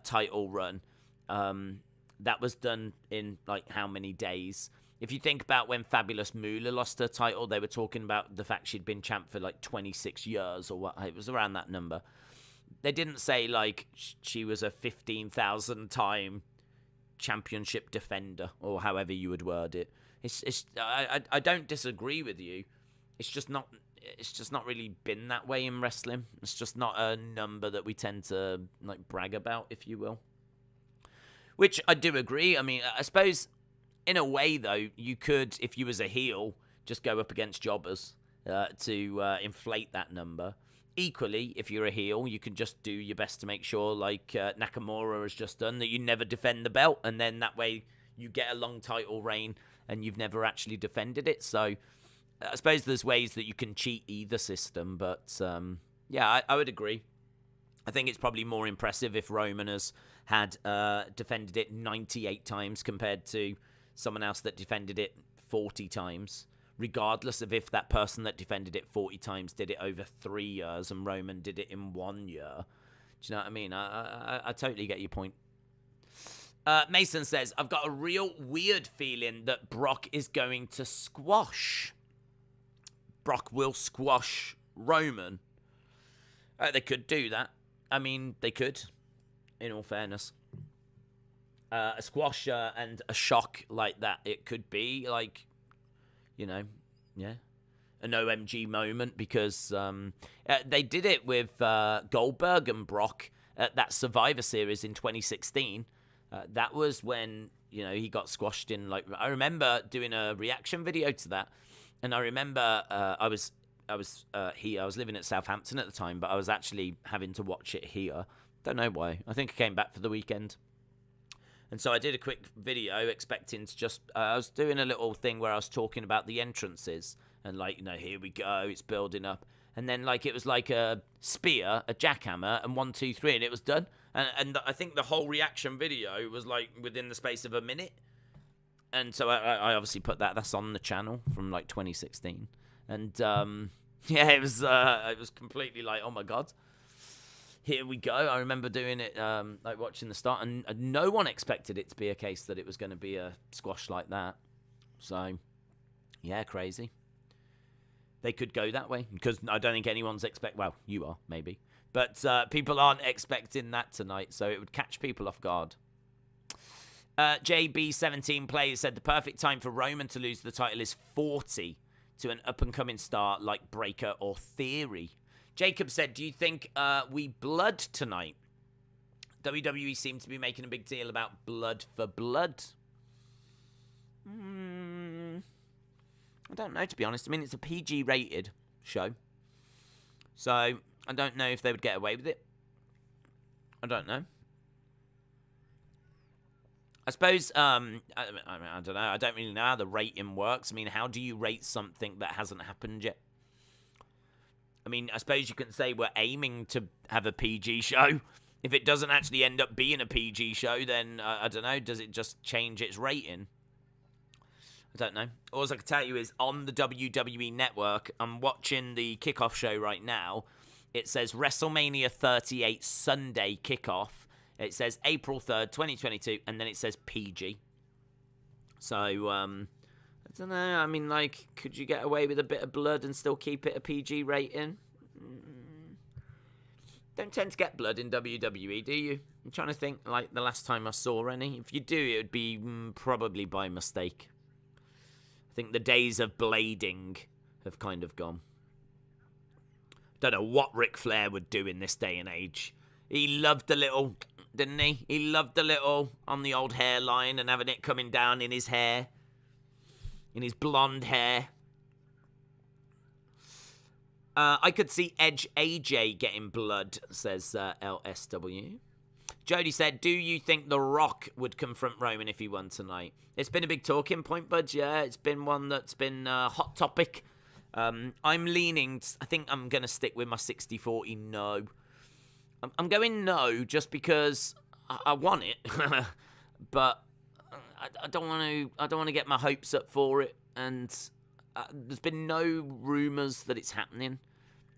title run. That was done in, like, how many days? If you think about when Fabulous Moolah lost her title, they were talking about the fact she'd been champ for, like, 26 years or what. It was around that number. They didn't say, like, she was a 15,000-time championship defender, or however you would word it. I don't disagree with you. It's just not really been that way in wrestling. It's just not a number that we tend to, like, brag about, if you will. Which I do agree. I mean, I suppose, in a way, though, you could, if you was a heel, just go up against jobbers to inflate that number. Equally, if you're a heel, you can just do your best to make sure, like Nakamura has just done, that you never defend the belt, and then that way you get a long title reign and you've never actually defended it. So I suppose there's ways that you can cheat either system, but yeah, I would agree. I think it's probably more impressive if Roman has had defended it 98 times compared to someone else that defended it 40 times, regardless of if that person that defended it 40 times did it over 3 years and Roman did it in 1 year. Do you know what I mean? I totally get your point. Mason says, I've got a real weird feeling that Brock is going to squash. Brock will squash Roman. They could do that. I mean, they could, in all fairness. A squash and a shock like that, it could be like, yeah, an OMG moment, because they did it with Goldberg and Brock at that Survivor Series in 2016. That was when, he got squashed in, like, I remember doing a reaction video to that, and I remember I was here. I was living at Southampton at the time, but I was actually having to watch it here. Don't know why. I think I came back for the weekend. And so I did a quick video expecting to just... I was doing a little thing where I was talking about the entrances. And, like, here we go. It's building up. And then, like, it was like a spear, a jackhammer, and 1, 2, 3, and it was done. And I think the whole reaction video was, like, within the space of a minute. And so I obviously put that. That's on the channel from, like, 2016. And, yeah, it was completely like, oh, my God. Here we go. I remember doing it, like, watching the start. And no one expected it to be a case that it was going to be a squash like that. So, yeah, crazy. They could go that way. Because I don't think anyone's well, you are, maybe. But people aren't expecting that tonight. So it would catch people off guard. JB17 Players said the perfect time for Roman to lose the title is 40 to an up-and-coming star like Breaker or Theory. Jacob said, do you think we blood tonight? WWE seems to be making a big deal about blood for blood. I don't know, to be honest. I mean, it's a PG-rated show. So, I don't know if they would get away with it. I don't know. I suppose, I don't know. I don't really know how the rating works. I mean, how do you rate something that hasn't happened yet? I mean, I suppose you can say we're aiming to have a PG show. If it doesn't actually end up being a PG show, then, I don't know, does it just change its rating? I don't know. All I can tell you is, on the WWE Network, I'm watching the kickoff show right now. It says WrestleMania 38 Sunday kickoff. It says April 3rd, 2022, and then it says PG. So, I don't know. I mean, like, could you get away with a bit of blood and still keep it a PG rating? Don't tend to get blood in WWE, do you? I'm trying to think, like, the last time I saw any. If you do, it would be probably by mistake. I think the days of blading have kind of gone. Don't know what Ric Flair would do in this day and age. He loved a little, didn't he? He loved a little on the old hairline and having it coming down in his hair. In his blonde hair. I could see Edge AJ getting blood, says LSW. Jody said, do you think The Rock would confront Roman if he won tonight? It's been a big talking point, bud. Yeah, it's been one that's been a hot topic. I'm leaning, I think I'm going to stick with my 60-40 no. I'm going no just because I want it. But I don't want to get my hopes up for it. And there's been no rumours that it's happening.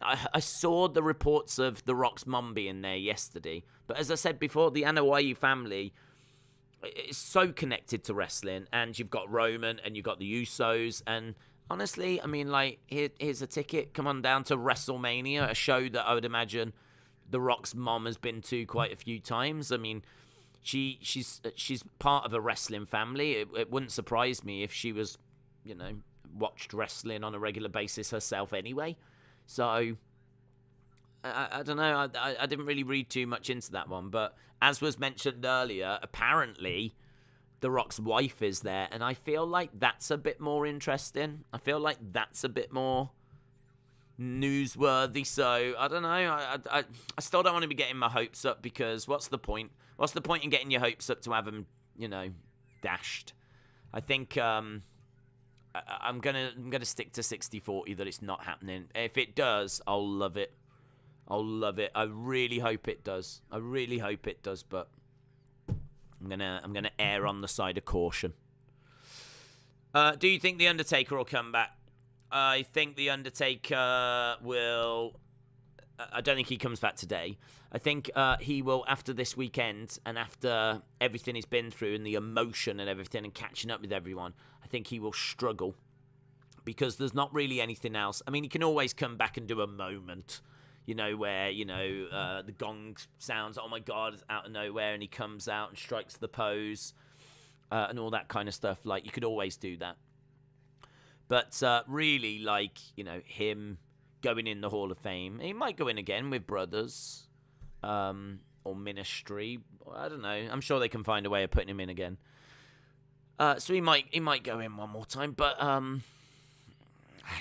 I saw the reports of The Rock's mum being there yesterday. But as I said before, the Anoa'i family is so connected to wrestling. And you've got Roman and you've got the Usos. And honestly, I mean, like, here's a ticket. Come on down to WrestleMania, a show that I would imagine The Rock's mom has been to quite a few times. I mean, she's part of a wrestling family. It wouldn't surprise me if she was, you know, watched wrestling on a regular basis herself anyway. So, I don't know. I didn't really read too much into that one. But as was mentioned earlier, apparently The Rock's wife is there. And I feel like that's a bit more interesting. I feel like that's a bit more newsworthy. So, I don't know. I still don't want to be getting my hopes up because what's the point? What's the point in getting your hopes up to have them, you know, dashed? I think I'm gonna stick to 60-40 that it's not happening. If it does, I'll love it. I'll love it. I really hope it does. I really hope it does, but I'm gonna err on the side of caution. Do you think The Undertaker will come back? I think The Undertaker will. I don't think he comes back today. I think he will after this weekend and after everything he's been through and the emotion and everything and catching up with everyone. I think he will struggle because there's not really anything else. I mean, he can always come back and do a moment, you know, where, you know, the gong sounds, oh my God, out of nowhere, and he comes out and strikes the pose and all that kind of stuff. Like, you could always do that. But really, like, you know, him going in the Hall of Fame, he might go in again with Brothers or Ministry. I don't know. I'm sure they can find a way of putting him in again. So he might go in one more time, but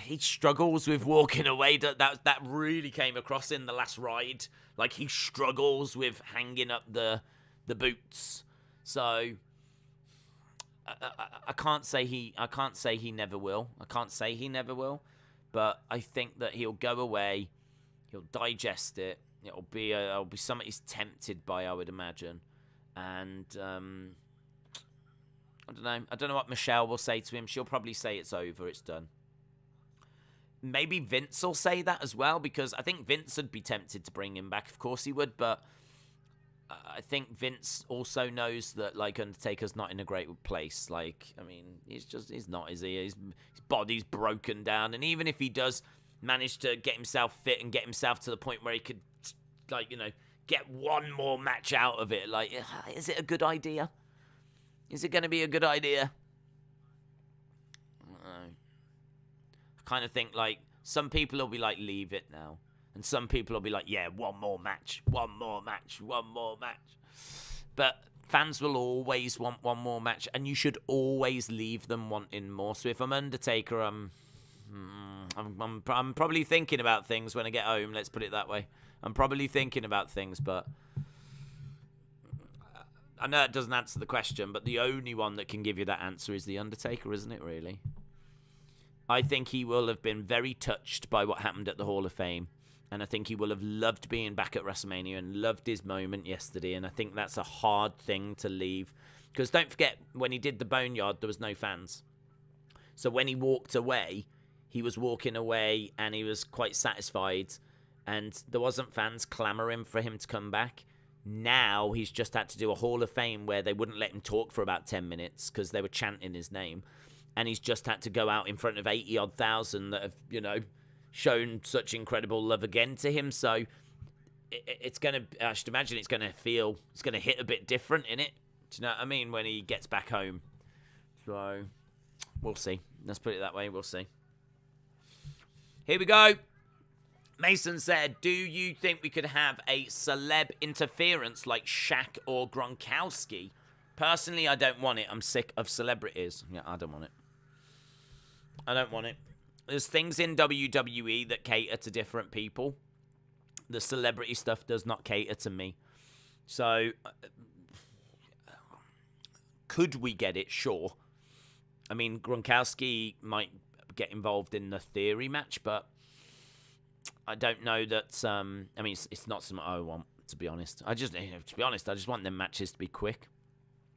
he struggles with walking away. That really came across in the last ride. Like, he struggles with hanging up the boots. So I can't say he never will. I can't say he never will, but I think that he'll go away. He'll digest it. It'll be something he's tempted by, I would imagine, and I don't know what Michelle will say to him. She'll probably say it's over, it's done. Maybe Vince will say that as well, because I think Vince would be tempted to bring him back. Of course he would, but I think Vince also knows that, like, Undertaker's not in a great place. Like, I mean, he's not, is he? His body's broken down, and even if he does manage to get himself fit and get himself to the point where he could, like, you know, get one more match out of it, like, is it a good idea? Is it going to be a good idea? I kind of think, like, some people will be like, leave it now. And some people will be like, yeah, one more match. But fans will always want one more match, and you should always leave them wanting more. So if I'm Undertaker, I'm probably thinking about things when I get home, let's put it that way. I'm probably thinking about things, but I know it doesn't answer the question, but the only one that can give you that answer is The Undertaker, isn't it, really? I think he will have been very touched by what happened at the Hall of Fame, and I think he will have loved being back at WrestleMania and loved his moment yesterday, and I think that's a hard thing to leave. Because don't forget, when he did the Boneyard, there was no fans. So when he walked away, he was walking away and he was quite satisfied, and there wasn't fans clamouring for him to come back. Now he's just had to do a Hall of Fame where they wouldn't let him talk for about 10 minutes because they were chanting his name. And he's just had to go out in front of 80-odd thousand that have, shown such incredible love again to him. So it's going to, I should imagine it's going to hit a bit different in it. Do you know what I mean? When he gets back home. So we'll see. Let's put it that way. We'll see. Here we go. Mason said, do you think we could have a celeb interference like Shaq or Gronkowski? Personally, I don't want it. I'm sick of celebrities. Yeah, I don't want it. I don't want it. There's things in WWE that cater to different people. The celebrity stuff does not cater to me. So, could we get it? Sure. I mean, Gronkowski might get involved in the theory match, but I don't know that. I mean, it's not something I want, to be honest. I just want them matches to be quick.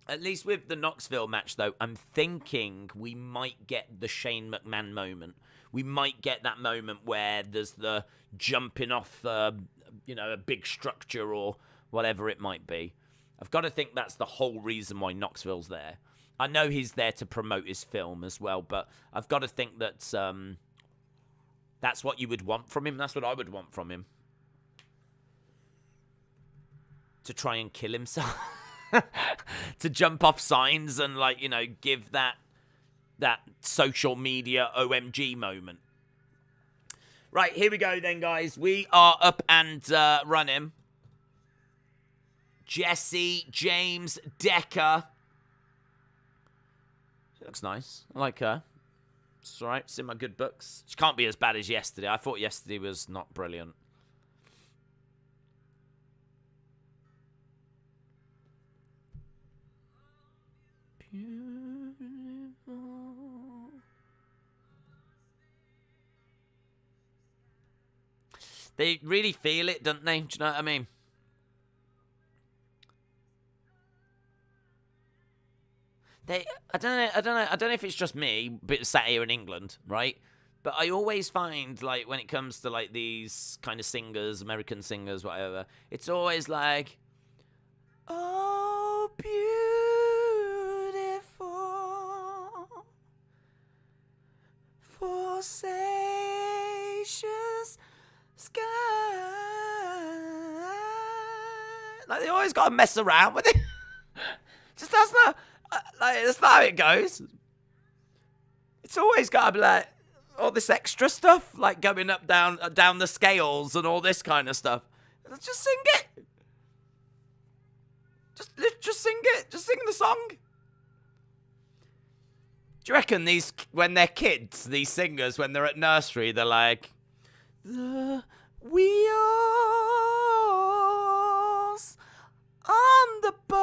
At least with the Knoxville match, though, I'm thinking we might get the Shane McMahon moment. We might get that moment where there's the jumping off, a big structure or whatever it might be. I've got to think that's the whole reason why Knoxville's there. I know he's there to promote his film as well, but I've got to think that that's what you would want from him. That's what I would want from him. To try and kill himself. To jump off signs and, give that social media OMG moment. Right, here we go then, guys. We are up and running. Jesse James Decker. She looks nice. I like her. It's all right. It's in my good books. She can't be as bad as yesterday. I thought yesterday was not brilliant. Beautiful. They really feel it, don't they? Do you know what I mean? I don't know if it's just me, but sat here in England, right? But I always find, when it comes to, these kind of singers, American singers, whatever, it's always like, oh, beautiful, forsacious sky. They always got to mess around with it. Just that's not... that's not how it goes. It's always got to be all this extra stuff, going up, down the scales and all this kind of stuff. Just sing it. Just sing it. Just sing the song. Do you reckon when they're kids, these singers, when they're at nursery, they're like, the wheels on the bus,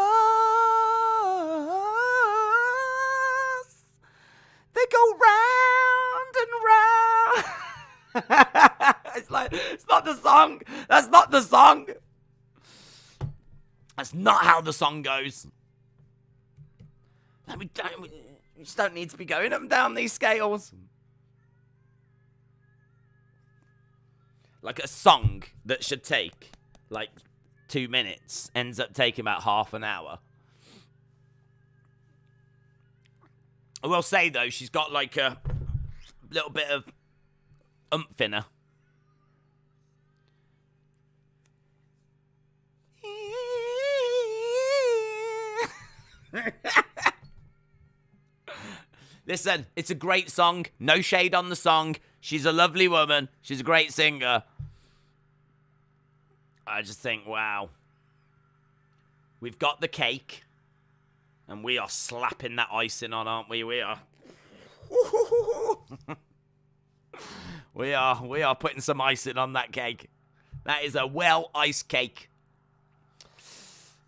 they go round and round. It's not the song. That's not the song. That's not how the song goes. We just don't need to be going up and down these scales. A song that should take 2 minutes ends up taking about half an hour. I will say, though, she's got a little bit of oomph in her. Listen, it's a great song. No shade on the song. She's a lovely woman. She's a great singer. I just think, wow. We've got the cake. And we are slapping that icing on, aren't we? We are. we are putting some icing on that cake. That is a well-iced cake.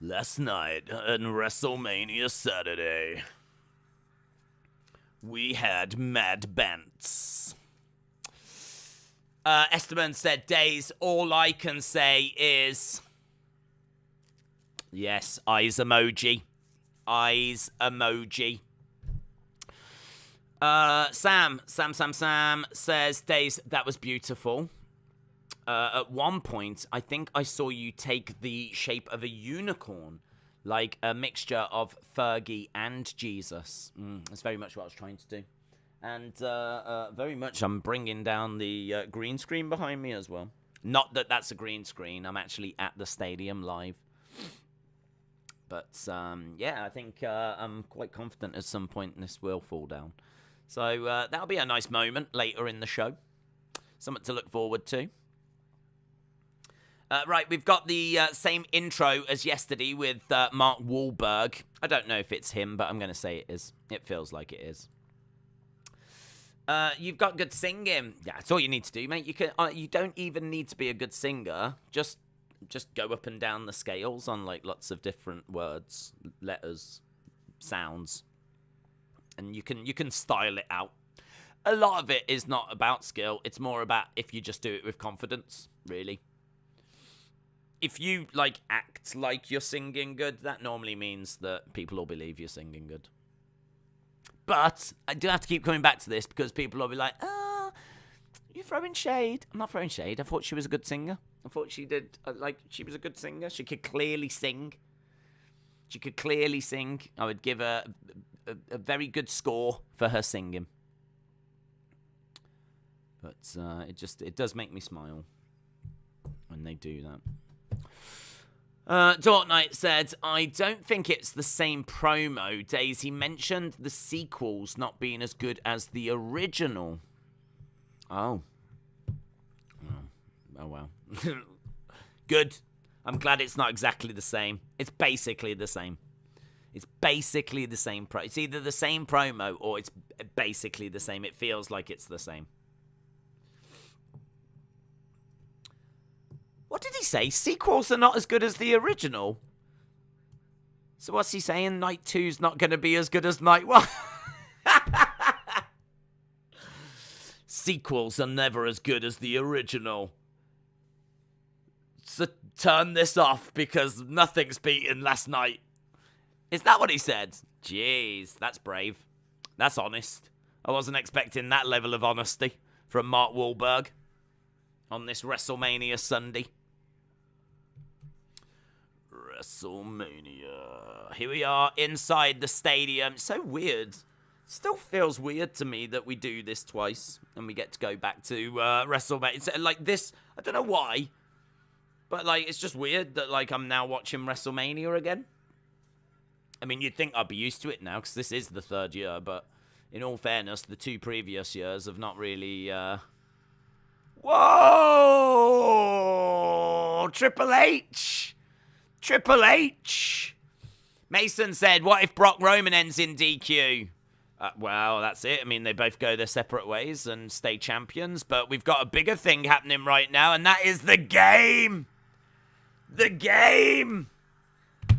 Last night on WrestleMania Saturday, we had Mad Bants. Esteban said, Days, all I can say is... Yes, eyes emoji. Eyes emoji. Sam says, Days, that was beautiful. At one point, I think I saw you take the shape of a unicorn, like a mixture of Fergie and Jesus. That's very much what I was trying to do. And very much I'm bringing down the green screen behind me as well. Not that that's a green screen. I'm actually at the stadium live. But, yeah, I think I'm quite confident at some point this will fall down. So that'll be a nice moment later in the show. Something to look forward to. Right, we've got the same intro as yesterday with Mark Wahlberg. I don't know if it's him, but I'm going to say it is. It feels like it is. You've got good singing. Yeah, that's all you need to do, mate. You don't even need to be a good singer. Just go up and down the scales on like lots of different words, letters, sounds, and you can style it out. A lot of it is not about skill. It's more about if you just do it with confidence, really. If you, like, act like you're singing good, that normally means that people will believe you're singing good. But I do have to keep coming back to this because people will be like, you're throwing shade. I'm not throwing shade. I thought she was a good singer. I thought she did, she was a good singer. She could clearly sing. I would give her a very good score for her singing. But it does make me smile when they do that. Dortnight said, I don't think it's the same promo. Daisy mentioned the sequels not being as good as the original. Oh. Oh, well. Good. I'm glad it's not exactly the same. It's basically the same. It's basically the same. It's either the same promo or it's basically the same. It feels like it's the same. What did he say? Sequels are not as good as the original? So what's he saying? Night 2's not going to be as good as Night 1? Sequels are never as good as the original. So turn this off because nothing's beaten last night. Is that what he said? Jeez, that's brave. That's honest. I wasn't expecting that level of honesty from Mark Wahlberg on this WrestleMania Sunday. WrestleMania. Here we are inside the stadium. So weird. Still feels weird to me that we do this twice and we get to go back to WrestleMania. It's like this, I don't know why, but like it's just weird that like I'm now watching WrestleMania again. I mean, you'd think I'd be used to it now because this is the third year, but in all fairness, the 2 previous years have not really... Whoa! Triple H! Triple H! Mason said, what if Brock Roman ends in DQ? Well, that's it. I mean, they both go their separate ways and stay champions, but we've got a bigger thing happening right now, and that is the game! The game!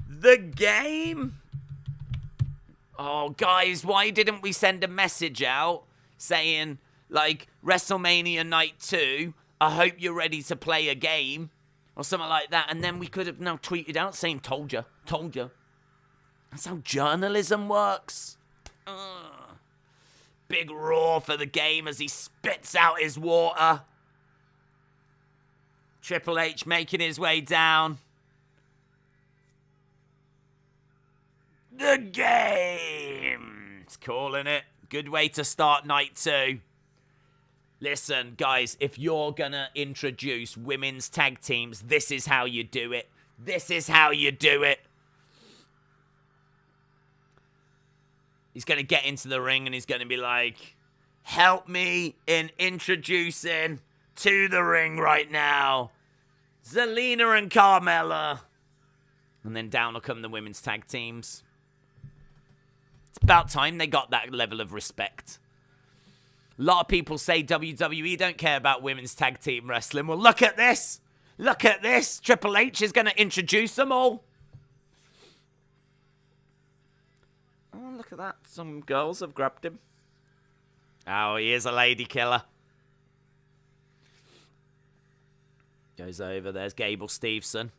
The game! Oh, guys, why didn't we send a message out saying, like, WrestleMania Night 2, I hope you're ready to play a game, or something like that, and then we could have now tweeted out saying, told you. That's how journalism works. Big roar for the game as he spits out his water. Triple H making his way down. The game! It's calling it. Good way to start Night 2. Listen, guys, if you're gonna introduce women's tag teams, this is how you do it. This is how you do it. He's going to get into the ring and he's going to be like, help me in introducing to the ring right now, Zelina and Carmella. And then down will come the women's tag teams. It's about time they got that level of respect. A lot of people say WWE don't care about women's tag team wrestling. Well, look at this. Look at this. Triple H is going to introduce them all. Oh, look at that. Some girls have grabbed him. Oh, he is a lady killer. Goes over. There's Gable Steveson.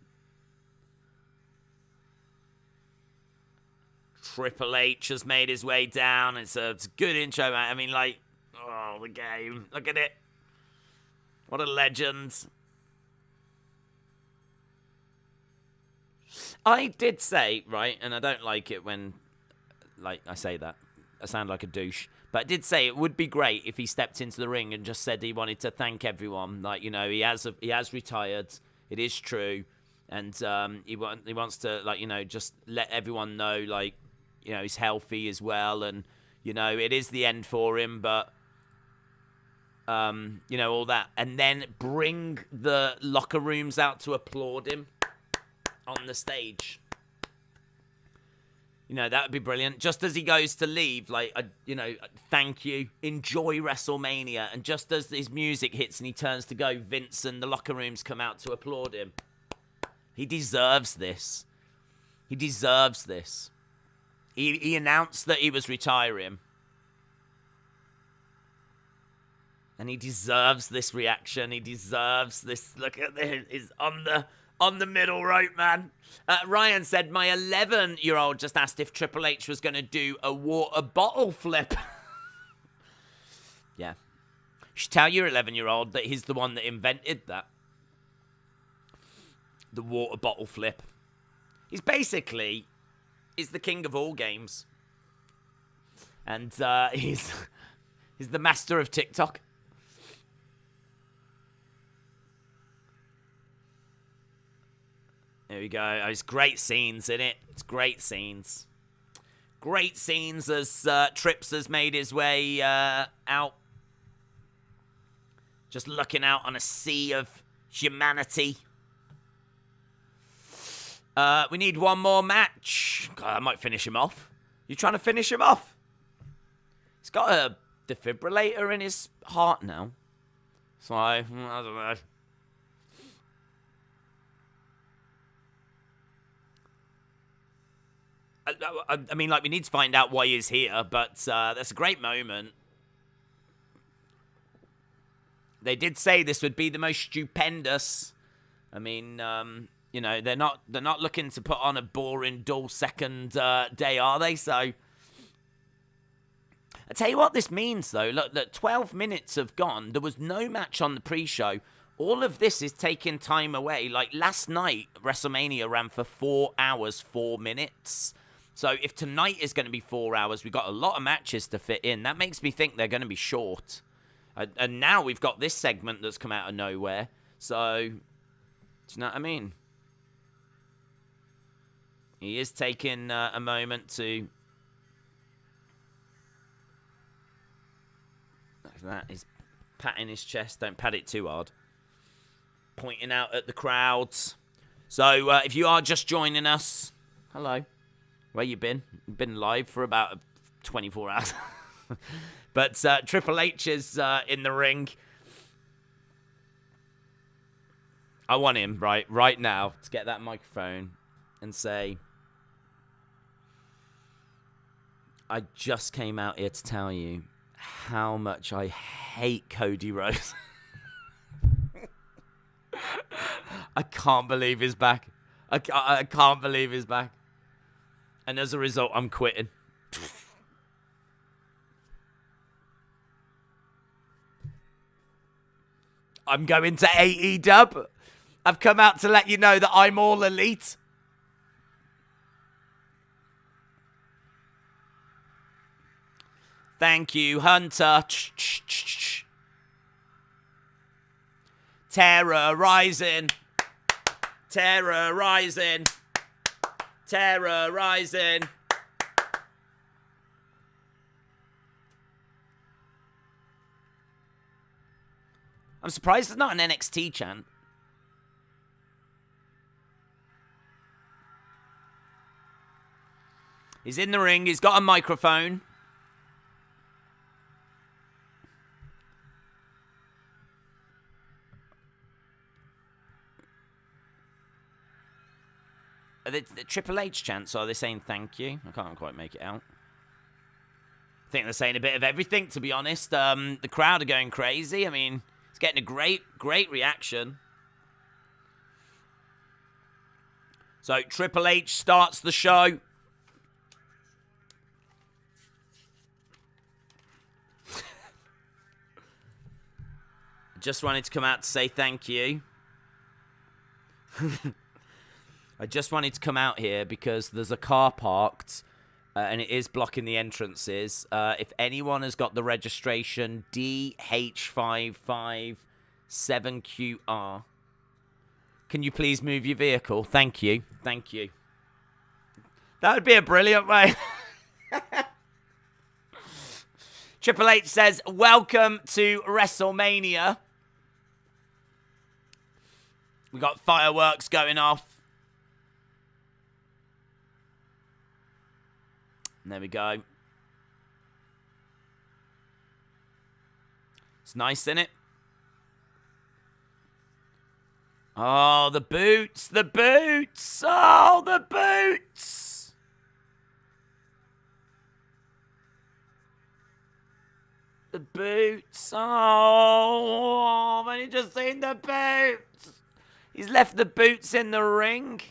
Triple H has made his way down. It's a good intro, man. I mean, like, oh, the game. Look at it. What a legend. I did say, right, and I don't like it when, like, I say that. I sound like a douche. But I did say it would be great if he stepped into the ring and just said he wanted to thank everyone. Like, you know, he has retired. It is true. And he wants to, like, you know, just let everyone know, like, you know, he's healthy as well. And, you know, it is the end for him. But, you know, all that. And then bring the locker rooms out to applaud him on the stage. You know, that would be brilliant. Just as he goes to leave, like, you know, thank you, enjoy WrestleMania. And just as his music hits and he turns to go, Vince and the locker rooms come out to applaud him. He deserves this. He deserves this. He announced that he was retiring. And he deserves this reaction. He deserves this. Look at this. He's on the middle rope, man. Ryan said, my 11-year-old just asked if Triple H was going to do a water bottle flip. Yeah. You should tell your 11-year-old that he's the one that invented that. The water bottle flip. He's the king of all games. And he's the master of TikTok. There we go. Oh, it's great scenes, isn't it? It's great scenes. Great scenes as Trips has made his way out. Just looking out on a sea of humanity. We need one more match. God, I might finish him off. You trying to finish him off? He's got a defibrillator in his heart now. So, I don't know. I mean, like, we need to find out why he's here, but that's a great moment. They did say this would be the most stupendous. I mean, you know, they're not looking to put on a boring, dull second day, are they? So, I tell you what this means, though. Look, 12 minutes have gone. There was no match on the pre-show. All of this is taking time away. Like, last night, WrestleMania ran for 4 hours, 4 minutes. So if tonight is going to be 4 hours, we've got a lot of matches to fit in. That makes me think they're going to be short. And now we've got this segment that's come out of nowhere. So, do you know what I mean? He is taking a moment to... Like that. He's patting his chest. Don't pat it too hard. Pointing out at the crowds. So, if you are just joining us, hello. Where you been? You've been live for about 24 hours. But Triple H is in the ring. I want him, right now, to get that microphone and say, I just came out here to tell you how much I hate Cody Rhodes. I can't believe he's back. I can't believe he's back. And as a result, I'm quitting. I'm going to AEW. I've come out to let you know that I'm all elite. Thank you, Hunter. Terror rising. Terror rising. Terror rising. I'm surprised there's not an NXT chant. He's in the ring. He's got a microphone. Are the Triple H chants, or are they saying thank you? I can't quite make it out. I think they're saying a bit of everything, to be honest. The crowd are going crazy. I mean, it's getting a great reaction. So, Triple H starts the show. Just wanted to come out to say thank you. I just wanted to come out here because there's a car parked and it is blocking the entrances. If anyone has got the registration DH557QR, can you please move your vehicle? Thank you. Thank you. That would be a brilliant way. Triple H says, welcome to WrestleMania. We got fireworks going off. And there we go. It's nice, isn't it? Oh, the boots. The boots. Oh, the boots. The boots. Oh, I've only just seen the boots. He's left the boots in the ring.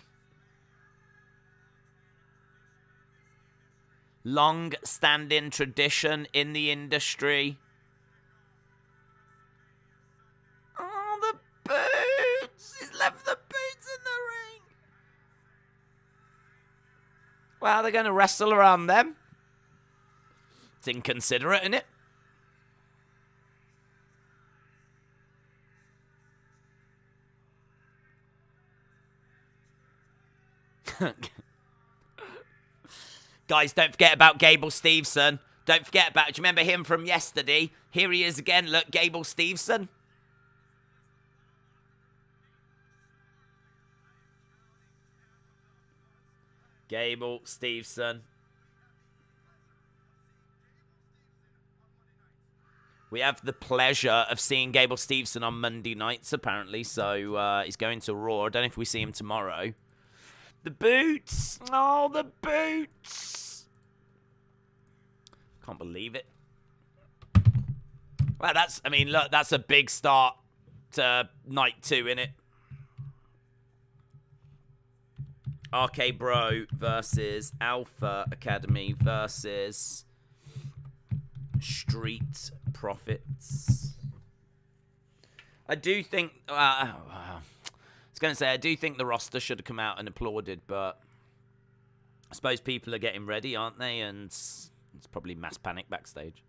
Long-standing tradition in the industry. Oh, the boots! He's left the boots in the ring. Well, they're going to wrestle around them. It's inconsiderate, isn't it? Guys, don't forget about Gable Steveson. Don't forget about... Do you remember him from yesterday? Here he is again. Look, Gable Steveson. Gable Steveson. We have the pleasure of seeing Gable Steveson on Monday nights, apparently. So he's going to Raw. I don't know if we see him tomorrow. The boots. Oh, the boots. Can't believe it. Well, that's, I mean, look, that's a big start to night 2, innit? RK Bro versus Alpha Academy versus Street Profits. I do think... I was going to say, I do think the roster should have come out and applauded, but I suppose people are getting ready, aren't they? And it's probably mass panic backstage.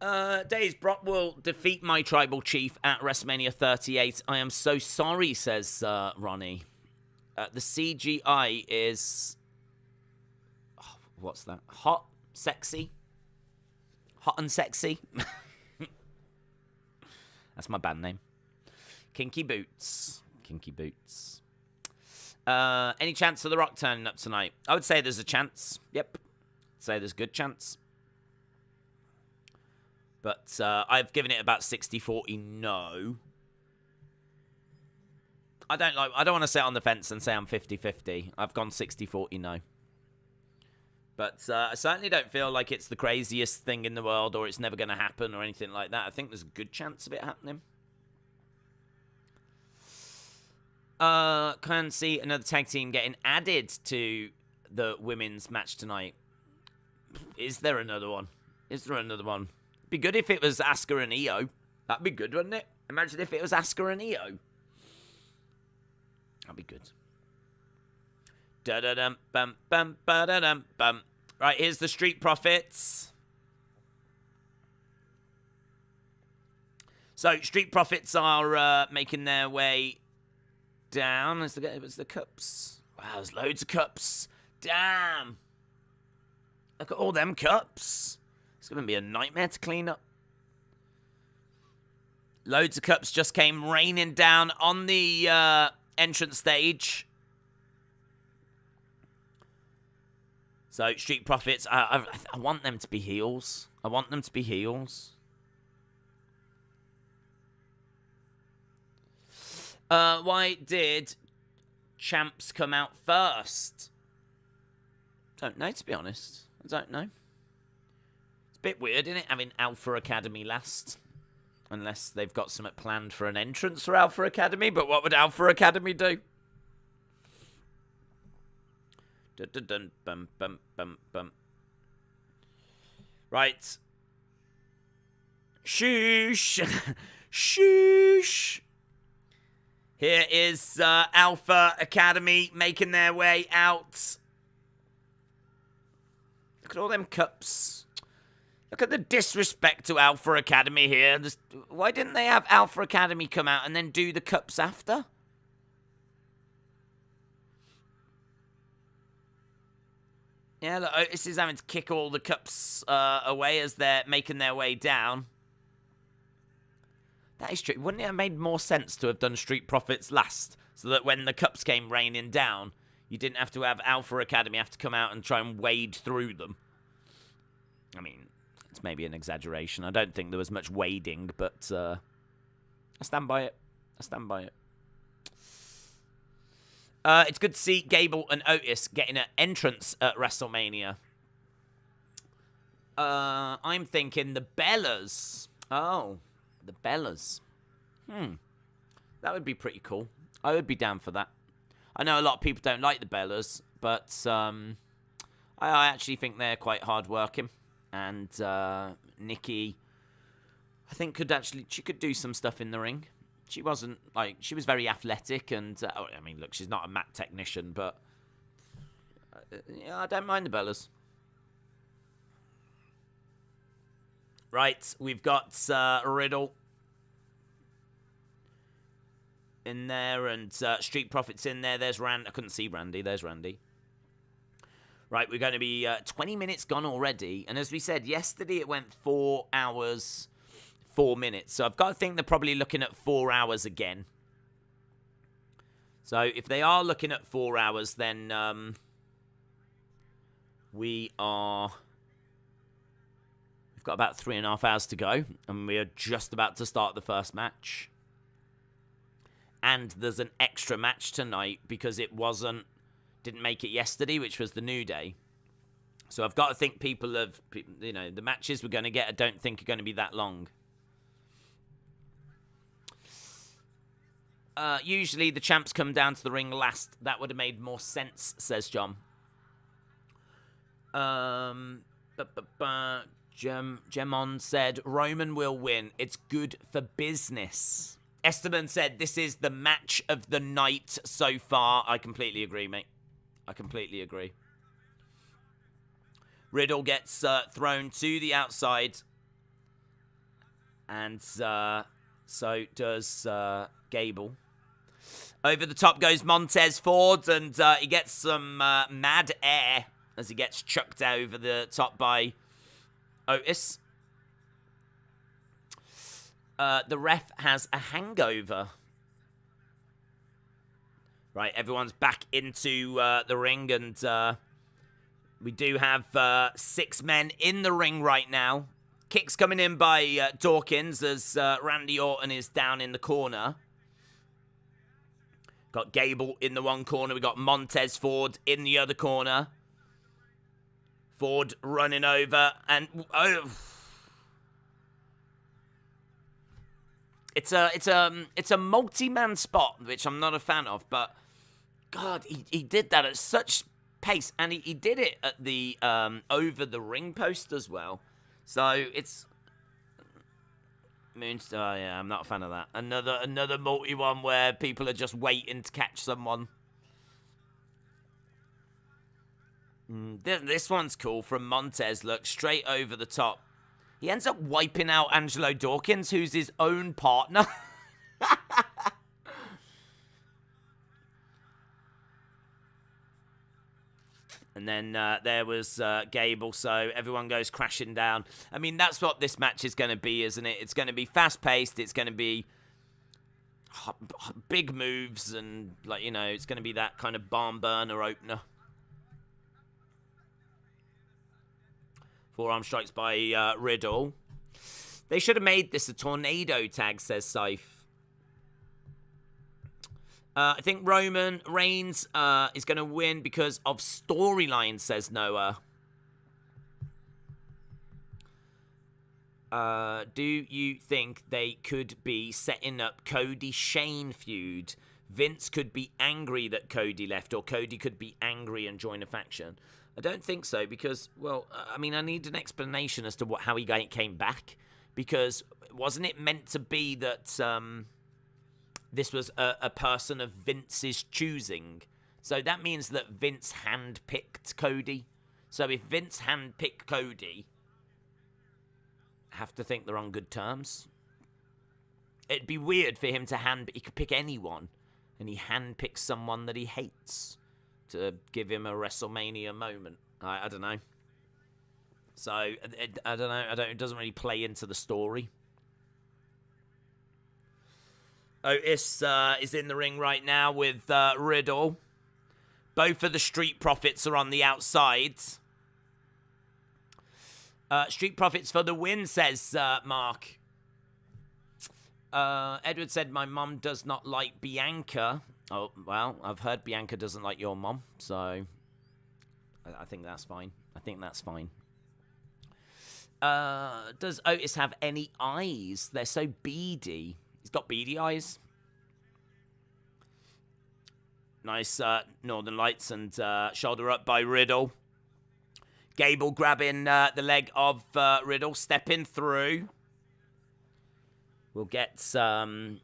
Days, Brock will defeat my tribal chief at WrestleMania 38. I am so sorry, says Ronnie. The CGI is... Oh, what's that? Hot? Sexy? Hot and sexy? That's my band name. Kinky Boots. Kinky Boots. Any chance of The Rock turning up tonight? I would say there's a chance. Yep. I'd say there's a good chance. But I've given it about 60-40 no. I don't want to sit on the fence and say I'm 50-50. I've gone 60-40 no. But I certainly don't feel like it's the craziest thing in the world or it's never going to happen or anything like that. I think there's a good chance of it happening. Can see another tag team getting added to the women's match tonight. Is there another one? Is there another one? It'd be good if it was Asuka and Io. That'd be good, wouldn't it? Imagine if it was Asuka and Io. That'd be good. Da-da-dum, bum, bum, ba-da-dum, bum. Right, here's the Street Profits. So, Street Profits are making their way down. It was the cups. Wow, there's loads of cups. Damn. Look at all them cups. It's going to be a nightmare to clean up. Loads of cups just came raining down on the entrance stage. So, Street Profits, I want them to be heels. I want them to be heels. Why did Champs come out first? Don't know, to be honest. I don't know. It's a bit weird, isn't it, having Alpha Academy last? Unless they've got something planned for an entrance for Alpha Academy. But what would Alpha Academy do? Dun, dun, dun, bum, bum, bum, bum. Right. Shoosh. Shoosh. Here is Alpha Academy making their way out. Look at all them cups. Look at the disrespect to Alpha Academy here. Why didn't they have Alpha Academy come out and then do the cups after? Yeah, look, Otis is having to kick all the cups away as they're making their way down. That is true. Wouldn't it have made more sense to have done Street Profits last? So that when the cups came raining down, you didn't have to have Alpha Academy have to come out and try and wade through them. I mean, it's maybe an exaggeration. I don't think there was much wading, but I stand by it. I stand by it. It's good to see Gable and Otis getting an entrance at WrestleMania. I'm thinking the Bellas. Oh, the Bellas. That would be pretty cool. I would be down for that. I know a lot of people don't like the Bellas, but I actually think they're quite hard-working. And Nikki, I think she could do some stuff in the ring. She wasn't, she was very athletic and, I mean, look, she's not a mat technician, but, yeah, I don't mind the Bellas. Right, we've got Riddle in there and Street Profits in there. There's Randy. I couldn't see Randy. There's Randy. Right, we're going to be 20 minutes gone already. And as we said, yesterday it went 4 hours, 4 minutes. So I've got to think they're probably looking at 4 hours again. So if they are looking at 4 hours, then we've got about 3.5 hours to go. And we are just about to start the first match. And there's an extra match tonight because it didn't make it yesterday, which was the New Day. So I've got to think the matches we're going to get, I don't think are going to be that long. Usually the champs come down to the ring last. That would have made more sense, says John. Gemon said, Roman will win. It's good for business. Esteban said, this is the match of the night so far. I completely agree, mate. I completely agree. Riddle gets thrown to the outside. And so does Gable. Over the top goes Montez Ford. And he gets some mad air as he gets chucked over the top by Otis. The ref has a hangover. Right, everyone's back into the ring, and we do have 6 men in the ring right now. Kicks coming in by Dawkins as Randy Orton is down in the corner. Got Gable in the one corner. We got Montez Ford in the other corner. Ford running over, and it's a multi-man spot, which I'm not a fan of, but God, he did that at such pace, and he did it at the over the ring post as well. So it's Moonstar. Yeah, I'm not a fan of that. Another multi one where people are just waiting to catch someone. This one's cool from Montez. Look, straight over the top. He ends up wiping out Angelo Dawkins, who's his own partner. And then there was Gable, so everyone goes crashing down. I mean, that's what this match is going to be, isn't it? It's going to be fast-paced. It's going to be big moves and, like, you know, it's going to be that kind of barn burner opener. Forearm strikes by Riddle. They should have made this a tornado tag, says Scythe. I think Roman Reigns is going to win because of storyline, says Noah. Do you think they could be setting up Cody Shane feud? Vince could be angry that Cody left, or Cody could be angry and join a faction. I don't think so because, well, I mean, I need an explanation as to how he came back. Because wasn't it meant to be that this was a person of Vince's choosing? So that means that Vince handpicked Cody. So if Vince handpicked Cody, I have to think they're on good terms. It'd be weird for him to he could pick anyone, and he handpicks someone that he hates to give him a WrestleMania moment. I don't know. So, I don't know. It doesn't really play into the story. Otis is in the ring right now with Riddle. Both of the Street Profits are on the outside. Street Profits for the win, says Mark. Edward said, my mum does not like Bianca. Oh, well, I've heard Bianca doesn't like your mum, so I think that's fine. Does Otis have any eyes? They're so beady. He's got beady eyes. Nice Northern Lights and shoulder up by Riddle. Gable grabbing the leg of Riddle, stepping through. We'll get some...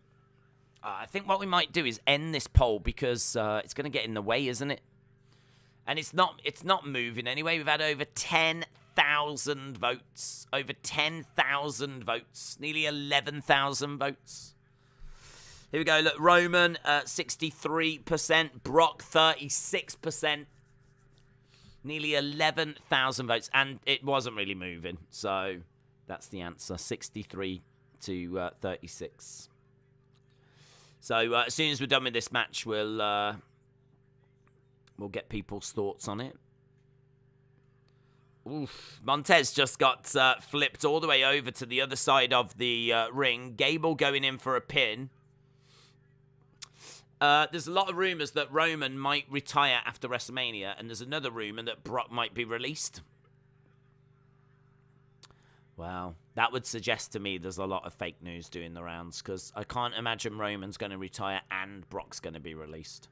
I think what we might do is end this poll because it's going to get in the way, isn't it? And it's not moving anyway. We've had over 10,000 votes. Over 10,000 votes. Nearly 11,000 votes. Here we go. Look, Roman, 63%. Brock, 36%. Nearly 11,000 votes. And it wasn't really moving. So that's the answer. 63 to 36. So as soon as we're done with this match, we'll get people's thoughts on it. Oof. Montez just got flipped all the way over to the other side of the ring. Gable going in for a pin. There's a lot of rumors that Roman might retire after WrestleMania, and there's another rumor that Brock might be released. Wow. That would suggest to me there's a lot of fake news doing the rounds, because I can't imagine Roman's going to retire and Brock's going to be released.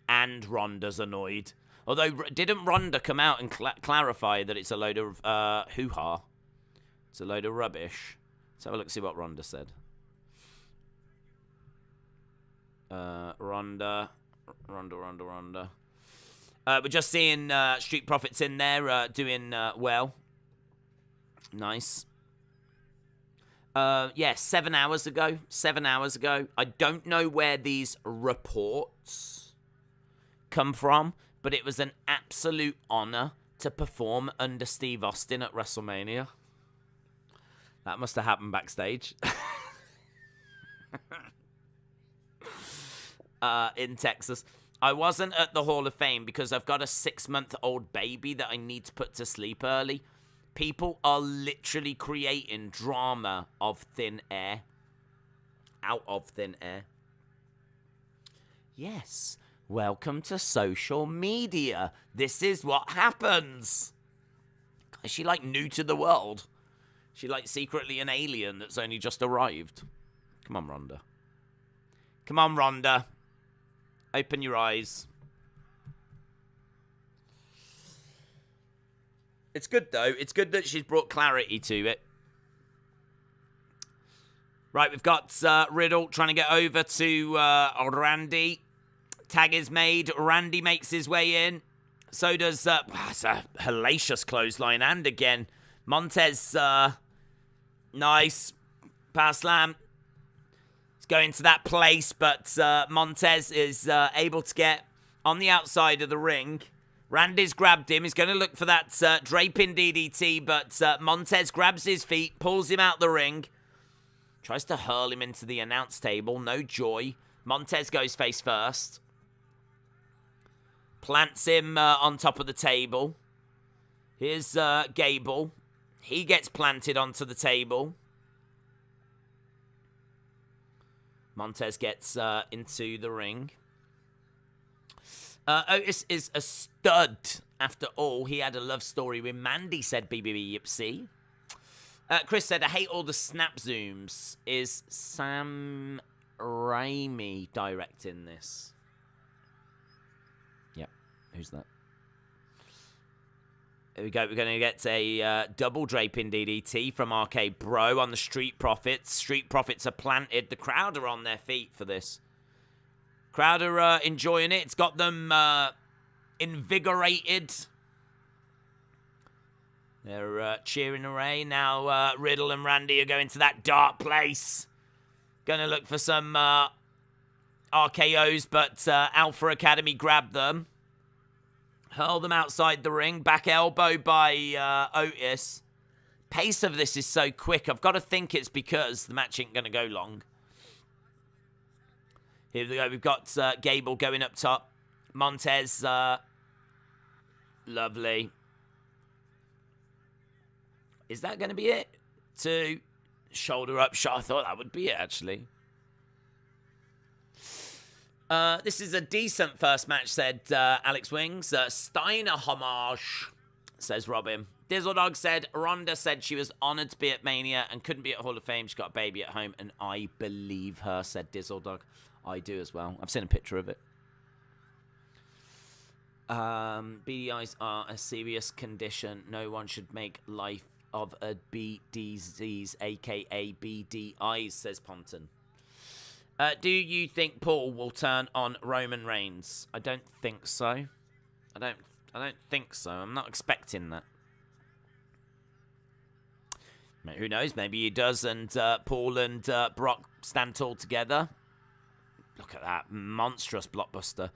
And Ronda's annoyed. Although, didn't Ronda come out and clarify that it's a load of hoo-ha? It's a load of rubbish. Let's have a look, see what Ronda said. Ronda. We're just seeing Street Profits in there doing well. Nice. Yeah, 7 hours ago. I don't know where these reports come from, but it was an absolute honor to perform under Steve Austin at WrestleMania. That must have happened backstage. In Texas. I wasn't at the Hall of Fame because I've got a 6-month-old baby that I need to put to sleep early. People are literally creating drama of thin air. Out of thin air. Yes. Welcome to social media. This is what happens. Is she like new to the world? Is she like secretly an alien that's only just arrived? Come on, Ronda. Come on, Ronda. Open your eyes. It's good, though. It's good that she's brought clarity to it. Right, we've got Riddle trying to get over to Randy. Tag is made. Randy makes his way in. So does... it's a hellacious clothesline. And again, Montez... nice. Power slam. He's going to that place, but Montez is able to get on the outside of the ring. Randy's grabbed him. He's going to look for that draping DDT, but Montez grabs his feet, pulls him out the ring. Tries to hurl him into the announce table. No joy. Montez goes face first. Plants him on top of the table. Here's Gable. He gets planted onto the table. Montez gets into the ring. Otis is a stud after all. He had a love story with Mandy, said BBB Yipsy. Chris said, I hate all the snap zooms. Is Sam Raimi directing this? Yep. Who's that? Here we go. We're going to get a double draping DDT from RK Bro on the Street Profits. Street Profits are planted. The crowd are on their feet for this. Crowd are enjoying it. It's got them invigorated. They're cheering away. Now Riddle and Randy are going to that dark place. Going to look for some RKOs, but Alpha Academy grabbed them. Hurl them outside the ring. Back elbow by Otis. Pace of this is so quick. I've got to think it's because the match ain't going to go long. Here we go. We've got Gable going up top. Montez. Lovely. Is that going to be it? 2. Shoulder up shot. I thought that would be it, actually. This is a decent first match, said Alex Wings. Steiner homage, says Robin. Dizzledog said, Rhonda said she was honoured to be at Mania and couldn't be at Hall of Fame. She got a baby at home, and I believe her, said Dizzledog. I do as well. I've seen a picture of it. BDIs are a serious condition. No one should make life of a BDZs, a.k.a. BDIs, says Ponton. Do you think Paul will turn on Roman Reigns? I don't think so. I don't think so. I'm not expecting that. Who knows? Maybe he does, and Paul and Brock stand tall together. Look at that monstrous blockbuster.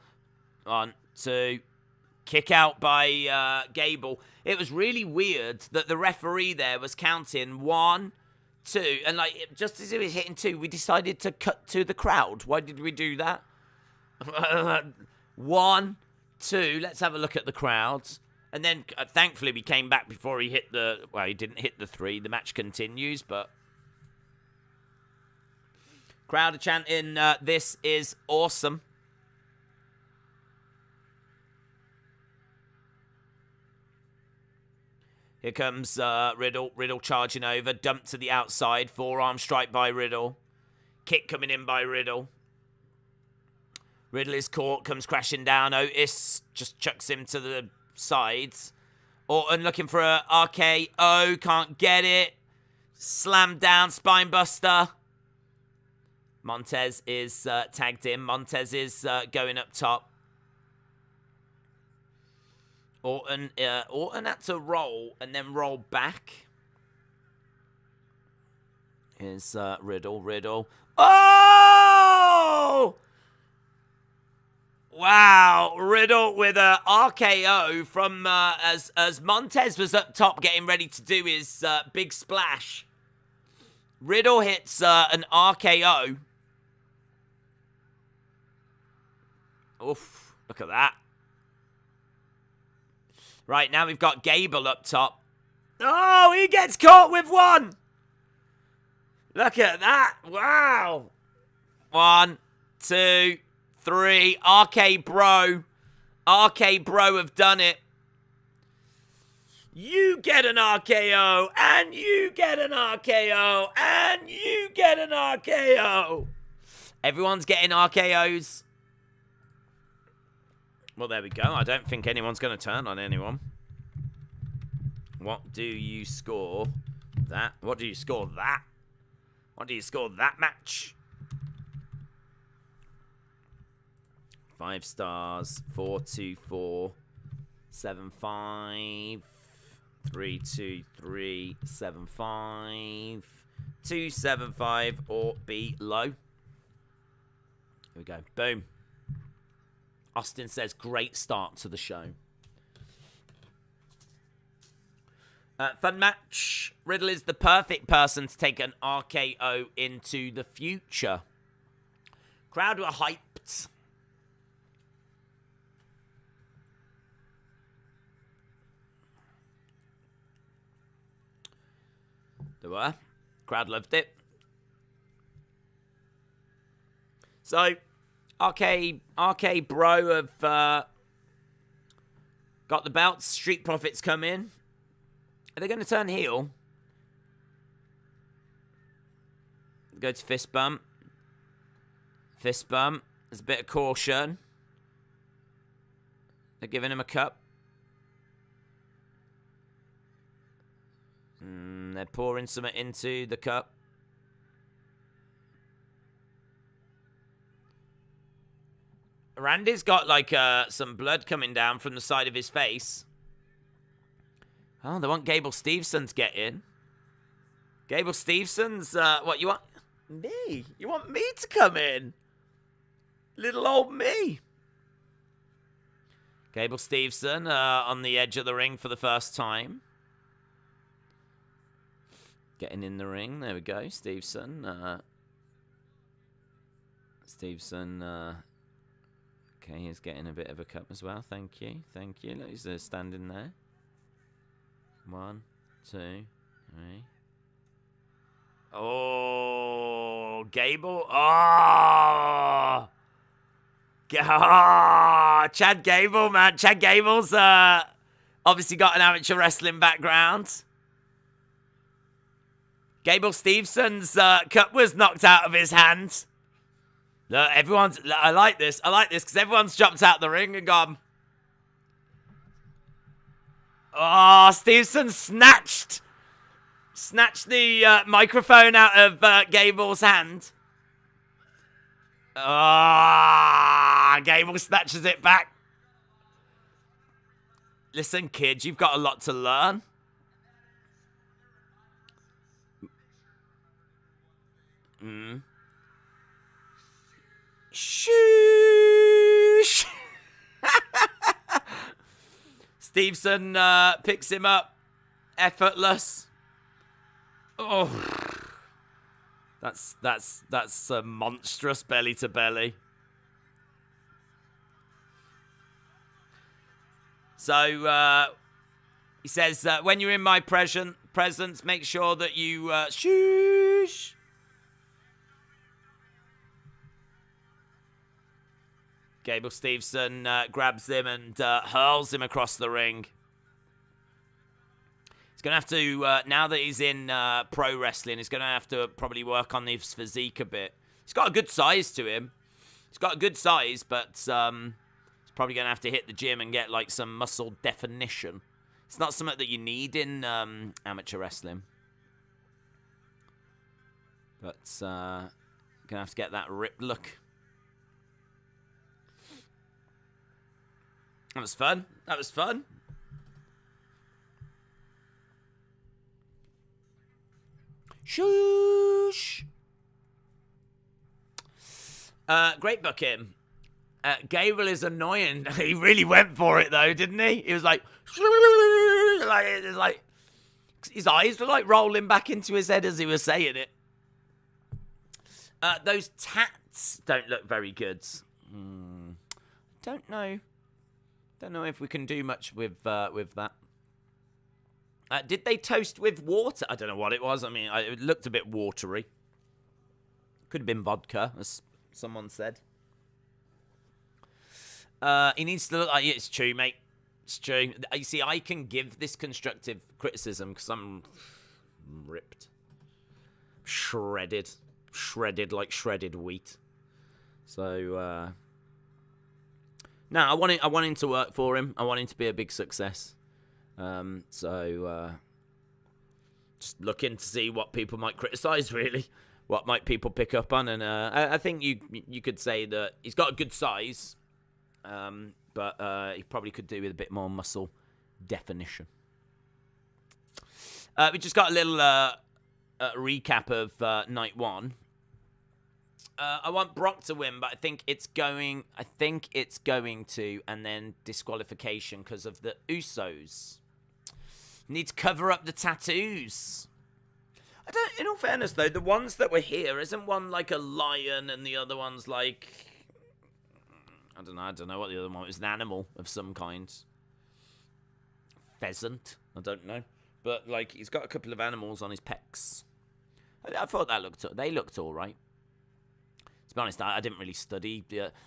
1, 2. Kick out by Gable. It was really weird that the referee there was counting 1, 2, and like just as he was hitting 2, we decided to cut to the crowd. Why did we do that? 1, 2. Let's have a look at the crowds. And then, thankfully, we came back before he hit the... Well, he didn't hit the 3. The match continues, but... Crowd are chanting, this is awesome. Here comes Riddle. Riddle charging over. Dumped to the outside. Forearm strike by Riddle. Kick coming in by Riddle. Riddle is caught. Comes crashing down. Otis just chucks him to the sides. Orton looking for a RKO. Can't get it. Slammed down. Spinebuster. Montez is tagged in. Montez is going up top. Orton had to roll and then roll back. Here's Riddle. Oh! Wow, Riddle with a RKO from as Montez was up top getting ready to do his big splash. Riddle hits an RKO. Oof, look at that. Right, now we've got Gable up top. Oh, he gets caught with 1. Look at that. Wow. 1, 2, 3. RK Bro. RK Bro have done it. You get an RKO. And you get an RKO. And you get an RKO. Everyone's getting RKOs. Well, there we go. I don't think anyone's going to turn on anyone. What do you score that? What do you score that? What do you score that match? 5 stars. 4, 2, 4. 7, 5. 3, 2, 3. 7, 5. 2, 7, 5. Or below. Here we go. Boom. Austin says, great start to the show. Fun match. Riddle is the perfect person to take an RKO into the future. Crowd were hyped. They were. Crowd loved it. So, RK Bro have got the belts. Street Profits come in. Are they going to turn heel? Go to fist bump. Fist bump. There's a bit of caution. They're giving him a cup. They're pouring something into the cup. Randy's got like some blood coming down from the side of his face. Oh, they want Gable Steveson to get in. Gable Stevenson's, what, you want? Me? You want me to come in? Little old me. Gable Steveson on the edge of the ring for the first time. Getting in the ring. There we go. Steveson. Okay, he's getting a bit of a cup as well. Thank you. Thank you. Look, he's standing there. 1, 2, 3. Oh, Gable. Oh. Chad Gable, man. Chad Gable's obviously got an amateur wrestling background. Gable Stevenson's cup was knocked out of his hand. Look, I like this because everyone's jumped out the ring and gone. Oh, Stevenson snatched the microphone out of Gable's hand. Gable snatches it back. Listen, kid, you've got a lot to learn. Shoosh. Steveson picks him up. Effortless. Oh. That's a monstrous belly to belly. So he says, when you're in my presence, make sure that you shoosh. Gable Steveson grabs him and hurls him across the ring. He's going to have to, now that he's in pro wrestling, he's going to have to probably work on his physique a bit. He's got a good size to him. He's got a good size, but he's probably going to have to hit the gym and get like some muscle definition. It's not something that you need in amateur wrestling. But going to have to get that ripped look. That was fun. That was fun. Shoosh. Great booking. Gable is annoying. He really went for it though, didn't he? He was like his eyes were like rolling back into his head as he was saying it. Those tats don't look very good. Don't know. Don't know if we can do much with that. Did they toast with water? I don't know what it was. I mean, it looked a bit watery. Could have been vodka, as someone said. He needs to look like it's true, mate. It's true. You see, I can give this constructive criticism because I'm ripped, shredded like shredded wheat. So. No, I want him to work for him. I want him to be a big success. Just looking to see what people might criticize, really. What might people pick up on. And I think you could say that he's got a good size, but he probably could do with a bit more muscle definition. We just got a little recap of night one. I want Brock to win, but I think it's going to, and then disqualification because of the Usos. Need to cover up the tattoos. I don't. In all fairness, though, the ones that were here, isn't one like a lion and the other one's like, I don't know what the other one was. An animal of some kind. Pheasant. I don't know. But like, he's got a couple of animals on his pecs. I thought they looked all right. To be honest, I didn't really study.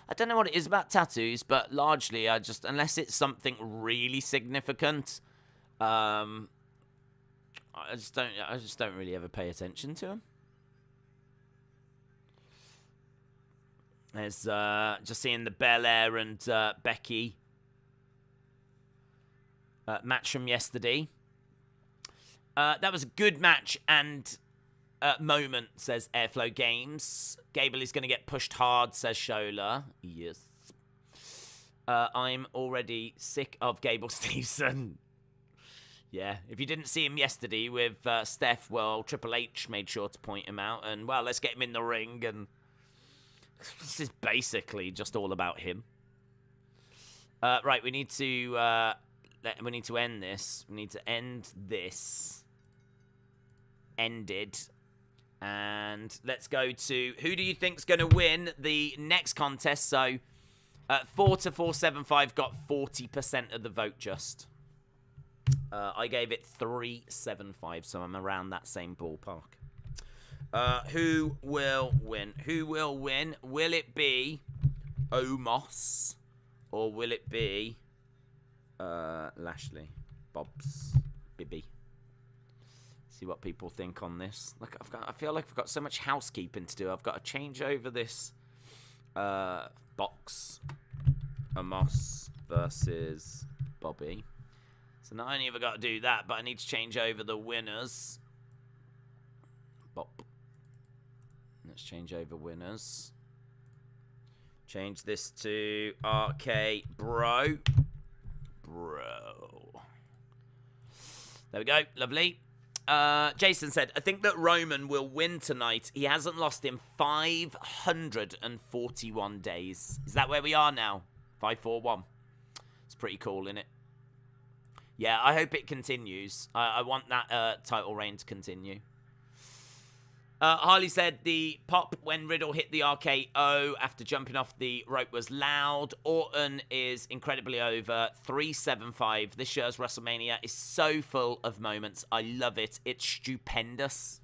I don't know what it is about tattoos, but largely unless it's something really significant, I just don't really ever pay attention to them. There's just seeing the Belair and Becky match from yesterday. That was a good match and moment, says Airflow Games. Gable is going to get pushed hard, says Shola. Yes. I'm already sick of Gable Steveson. Yeah, if you didn't see him yesterday with Steph, well, Triple H made sure to point him out. And, well, let's get him in the ring. And this is basically just all about him. Right, we need to end this. We need to end this. Ended. And let's go to who do you think's going to win the next contest? So 4 to 475 got 40% of the vote just. I gave it 375, so I'm around that same ballpark. Who will win? Who will win? Will it be Omos or will it be Lashley? Bob's Bibby. See what people think on this. Look, I feel like I've got so much housekeeping to do. I've got to change over this box. Omos versus Bobby. So not only have I got to do that, but I need to change over the winners. Bop. Let's change over winners. Change this to RK Bro. There we go. Lovely. Jason said, I think that Roman will win tonight. He hasn't lost in 541 days. Is that where we are now? 541. It's pretty cool, isn't it? Yeah, I hope it continues. I want that title reign to continue. Harley said the pop when Riddle hit the RKO after jumping off the rope was loud. Orton is incredibly over. 375. This year's WrestleMania is so full of moments. I love it. It's stupendous.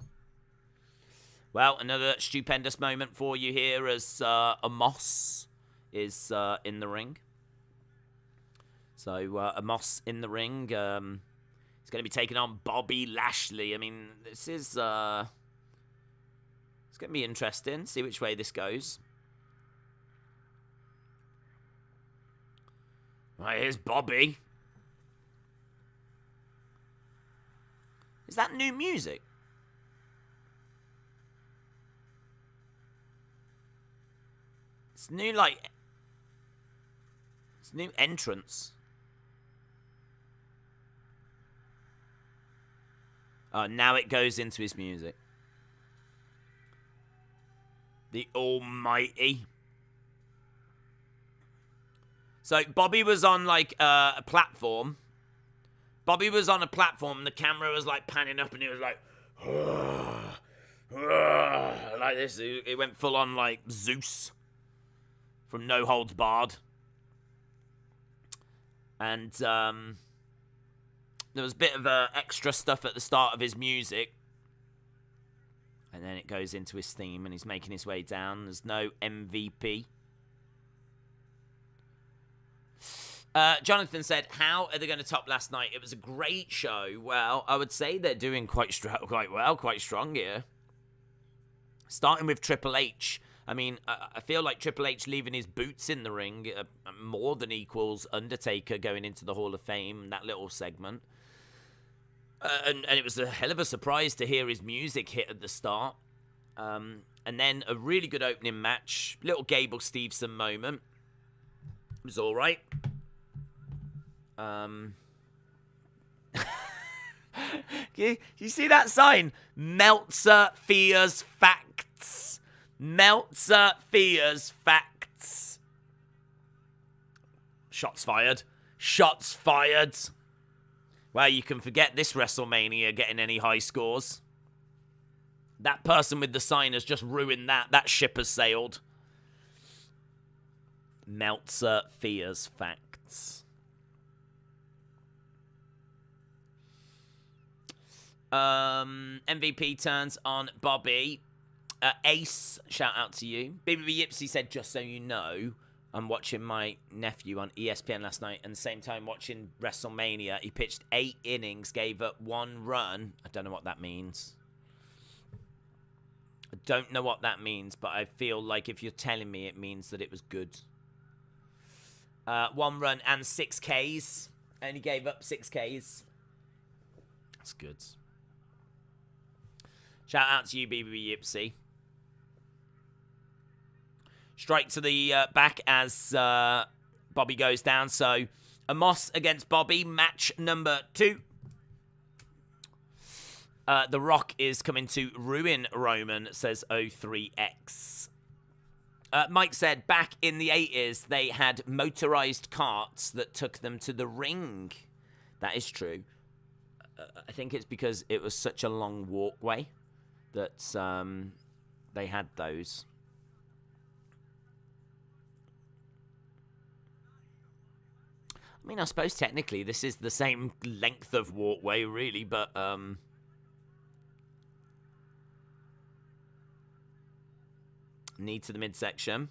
Well, another stupendous moment for you here as Omos is in the ring. So, Omos in the ring. He's going to be taking on Bobby Lashley. I mean, this is... It's going to be interesting. See which way this goes. Right, here's Bobby. Is that new music? It's new, like... It's new entrance. Oh, now it goes into his music. The Almighty. So Bobby was on like a platform. Bobby was on a platform and the camera was like panning up and he was like, like this. It went full on like Zeus from No Holds Barred. And there was a bit of extra stuff at the start of his music. And then it goes into his theme and he's making his way down. There's no MVP. Jonathan said, how are they going to top last night? It was a great show. Well, I would say they're doing quite strong here. Starting with Triple H. I mean, I feel like Triple H leaving his boots in the ring more than equals Undertaker going into the Hall of Fame, that little segment. And it was a hell of a surprise to hear his music hit at the start. And then a really good opening match. Little Gable Steveson moment. It was all right. You see that sign? Meltzer fears facts. Meltzer fears facts. Shots fired. Shots fired. Well, you can forget this WrestleMania getting any high scores. That person with the sign has just ruined that. That ship has sailed. Meltzer fears facts. MVP turns on Bobby. Ace, shout out to you. BBB Yipsy said, just so you know, I'm watching my nephew on ESPN last night, and the same time watching WrestleMania. He pitched 8 innings, gave up 1 run. I don't know what that means. I don't know what that means, but I feel like if you're telling me, it means that it was good. 1 run and 6 Ks. And he gave up 6 Ks. That's good. Shout out to you, BBB Yipsy. Strike to the back as Bobby goes down. So, Amos against Bobby, match number 2. The Rock is coming to ruin Roman, says O3X. Mike said, back in the 80s, they had motorized carts that took them to the ring. That is true. I think it's because it was such a long walkway that they had those. I mean, I suppose technically this is the same length of walkway, really, but knee to the midsection.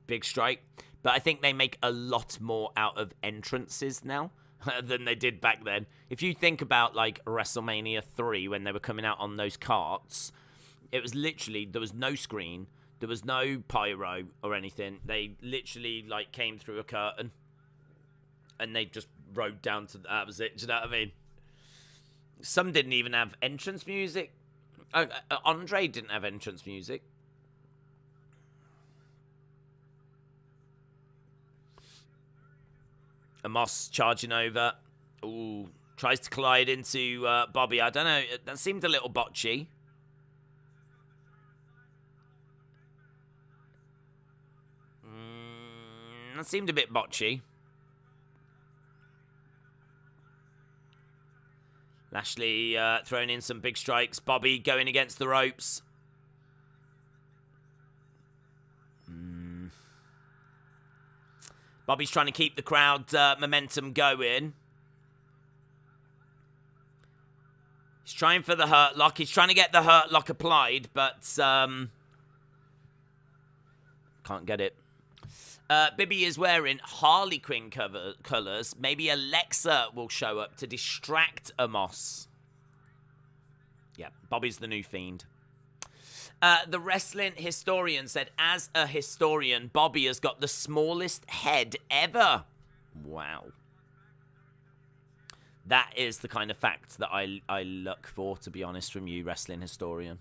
Big strike. But I think they make a lot more out of entrances now than they did back then. If you think about, like, WrestleMania 3, when they were coming out on those carts, it was literally, there was no screen, there was no pyro or anything. They literally, like, came through a curtain and they just rode down to, that was it. Do you know what I mean? Some didn't even have entrance music. Andre didn't have entrance music. Amos charging over. Ooh, tries to collide into Bobby. I don't know. That seemed a little botchy. That seemed a bit botchy. Lashley throwing in some big strikes. Bobby going against the ropes. Bobby's trying to keep the crowd momentum going. He's trying for the hurt lock. He's trying to get the hurt lock applied, but can't get it. Bibby is wearing Harley Quinn colours. Maybe Alexa will show up to distract Amos. Yeah, Bobby's the new Fiend. The wrestling historian said, as a historian, Bobby has got the smallest head ever. Wow. That is the kind of fact that I look for, to be honest, from you, wrestling historian.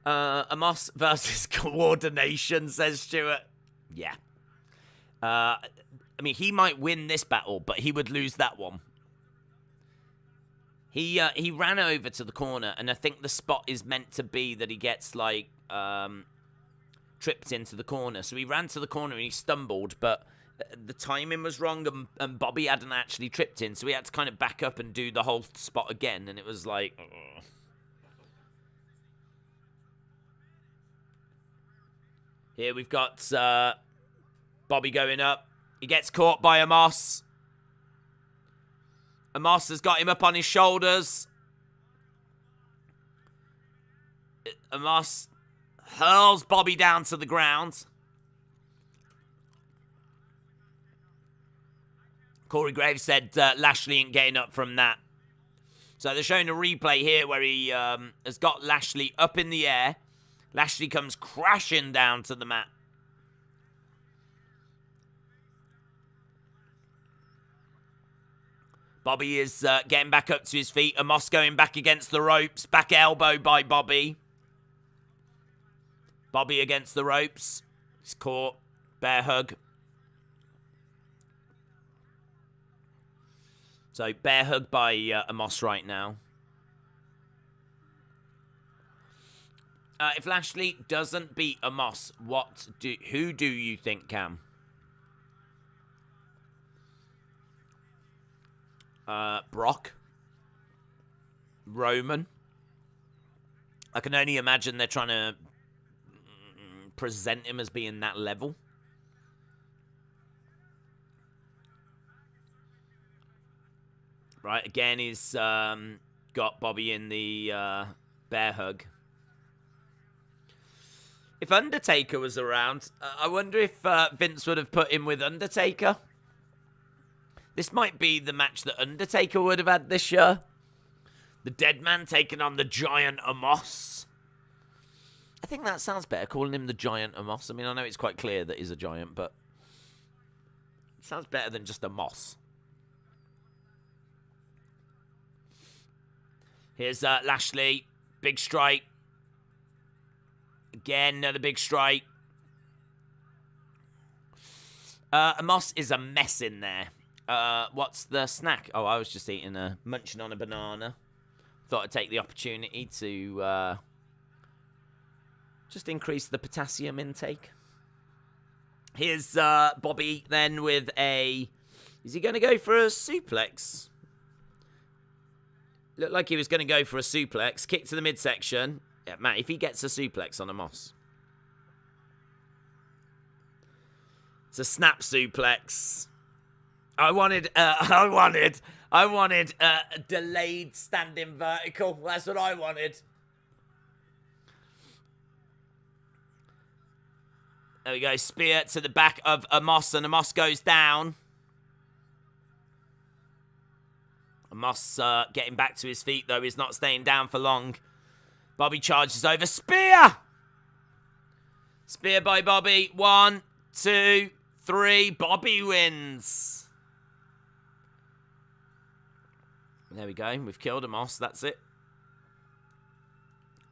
Amos versus coordination, says Stuart. Yeah. I mean, he might win this battle, but he would lose that one. He ran over to the corner, and I think the spot is meant to be that he gets, like, tripped into the corner. So he ran to the corner and he stumbled, but the timing was wrong, and Bobby hadn't actually tripped in, so he had to kind of back up and do the whole spot again, and it was like... Ugh. Here we've got Bobby going up. He gets caught by Amos. Amos has got him up on his shoulders. Amos hurls Bobby down to the ground. Corey Graves said Lashley ain't getting up from that. So they're showing a replay here where he has got Lashley up in the air. Lashley comes crashing down to the mat. Bobby is getting back up to his feet. Amos going back against the ropes. Back elbow by Bobby. Bobby against the ropes. He's caught. Bear hug. So, bear hug by Amos right now. If Lashley doesn't beat Omos, who do you think can? Brock. Roman. I can only imagine they're trying to present him as being that level. Right, again, he's got Bobby in the bear hug. If Undertaker was around, I wonder if Vince would have put him with Undertaker. This might be the match that Undertaker would have had this year. The dead man taking on the giant Omos. I think that sounds better, calling him the giant Omos. I mean, I know it's quite clear that he's a giant, but it sounds better than just a moss. Here's Lashley. Big strike. Again, another big strike. Omos is a mess in there. What's the snack? Oh, I was just munching on a banana. Thought I'd take the opportunity to just increase the potassium intake. Here's Bobby then with a... Is he going to go for a suplex? Looked like he was going to go for a suplex. Kick to the midsection. Yeah, Matt, if he gets a suplex on Omos. It's a snap suplex. I wanted a delayed standing vertical. That's what I wanted. There we go. Spear to the back of Omos, and Omos goes down. Omos getting back to his feet, though. He's not staying down for long. Bobby charges over. Spear! Spear by Bobby. 1, 2, 3. Bobby wins. There we go. We've killed Omos. That's it.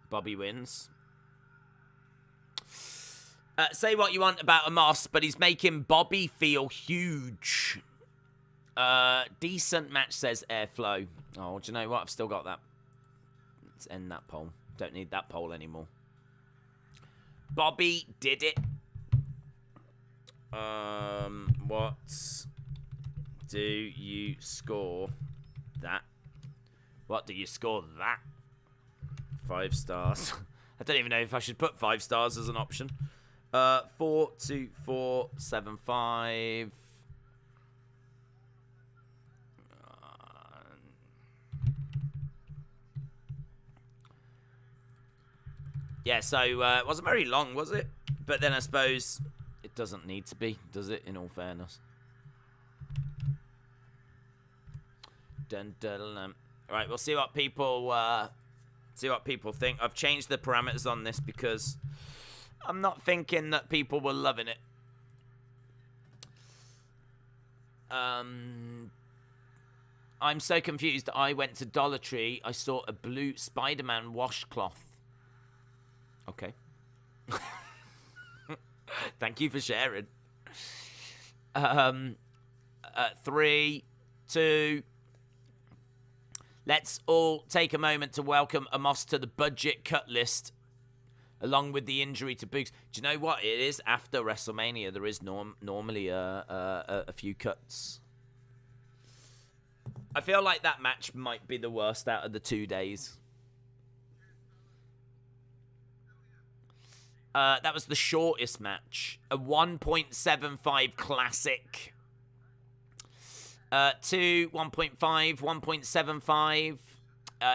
Bobby wins. Say what you want about Omos, but he's making Bobby feel huge. Decent match, says Airflow. Oh, do you know what? I've still got that. Let's end that poll. Don't need that poll anymore. Bobby did it. What do you score that? What do you score that? 5 stars. I don't even know if I should put 5 stars as an option. 42475. Yeah, so it wasn't very long, was it? But then I suppose it doesn't need to be, does it? In all fairness. Dun, dun, dun. Right, we'll see what people think. I've changed the parameters on this because I'm not thinking that people were loving it. I'm so confused. I went to Dollar Tree. I saw a blue Spider-Man washcloth. Okay. Thank you for sharing. 3, 2. Let's all take a moment to welcome Omos to the budget cut list, along with the injury to Boogs. Do you know what it is? After WrestleMania, there is normally a few cuts. I feel like that match might be the worst out of the 2 days. That was the shortest match. A 1.75 classic. 2, 1.5, 1.75.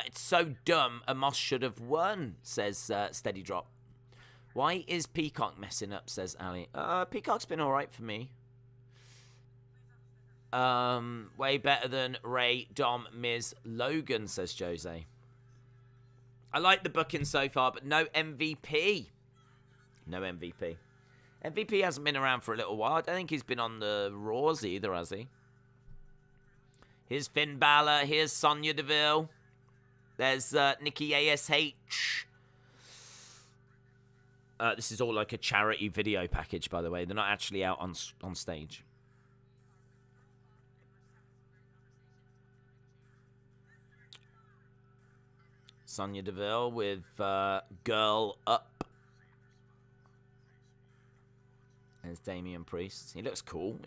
It's so dumb. Omos should have won, says Steady Drop. Why is Peacock messing up, says Ali. Peacock's been alright for me. Way better than Ray, Dom, Miz, Logan, says Jose. I like the booking so far, but no MVP. No MVP. MVP hasn't been around for a little while. I don't think he's been on the Raws either, has he? Here's Finn Balor. Here's Sonya Deville. There's Nikki ASH. This is all like a charity video package, by the way. They're not actually out on stage. Sonya Deville with Girl Up. There's Damien Priest. He looks cool.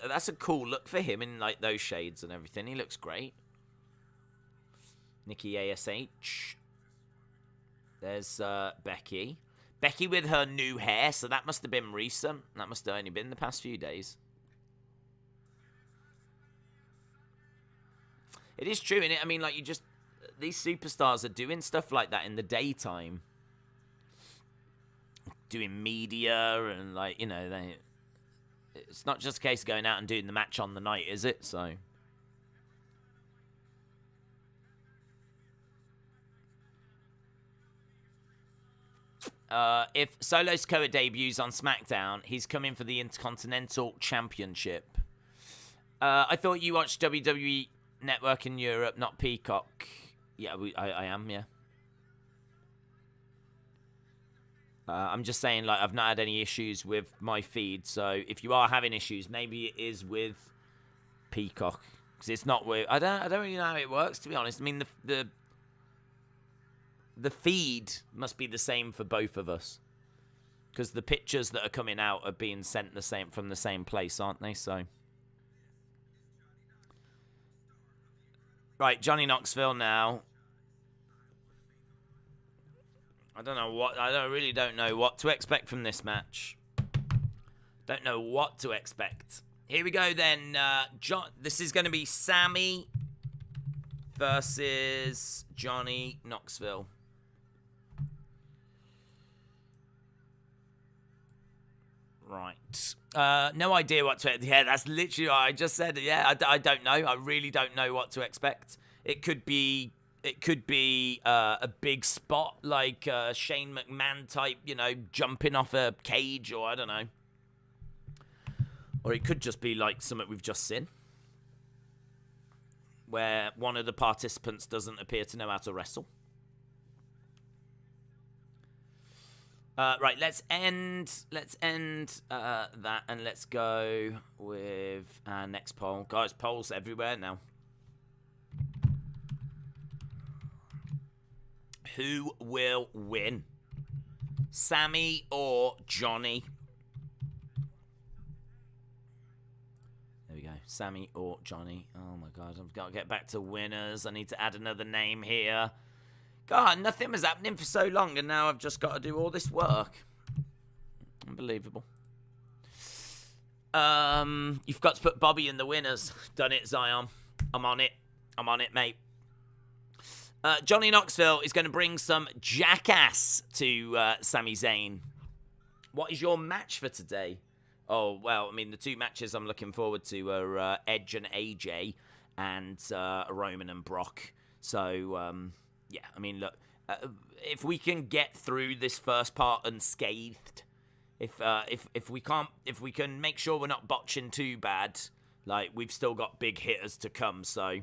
That's a cool look for him in like those shades and everything. He looks great. Nikki ASH. There's Becky. Becky with her new hair, so that must have been recent. That must have only been the past few days. It is true, innit? I mean, like, these superstars are doing stuff like that in the daytime. Doing media and, like, you know, it's not just a case of going out and doing the match on the night, is it? So... if Solo Sikoa debuts on SmackDown, he's coming for the Intercontinental Championship. I thought you watched WWE Network in Europe, not Peacock. Yeah, I am, yeah. I'm just saying, like, I've not had any issues with my feed, so if you are having issues, maybe it is with Peacock. Because it's not with... I don't really know how it works, to be honest. I mean, the feed must be the same for both of us, because the pictures that are coming out are being sent from the same place, aren't they? So, right, Johnny Knoxville now. I really don't know what to expect from this match. Don't know what to expect. Here we go then. This is going to be Sami versus Johnny Knoxville. Right. No idea what to expect. Yeah, that's literally what I just said. Yeah, I don't know. I really don't know what to expect. It could be a big spot like Shane McMahon type, you know, jumping off a cage, or I don't know. Or it could just be like something we've just seen, where one of the participants doesn't appear to know how to wrestle. Right, let's end that, and let's go with our next poll. Guys, polls everywhere now. Who will win? Sami or Johnny? There we go. Sami or Johnny. Oh my God, I've got to get back to winners. I need to add another name here. God, nothing was happening for so long, and now I've just got to do all this work. Unbelievable. You've got to put Bobby in the winners. Done it, Zion. I'm on it, mate. Johnny Knoxville is going to bring some jackass to Sami Zayn. What is your match for today? Oh, well, I mean, the two matches I'm looking forward to are Edge and AJ and Roman and Brock. So, yeah, I mean, look, if we can get through this first part unscathed, if we can make sure we're not botching too bad, like, we've still got big hitters to come, so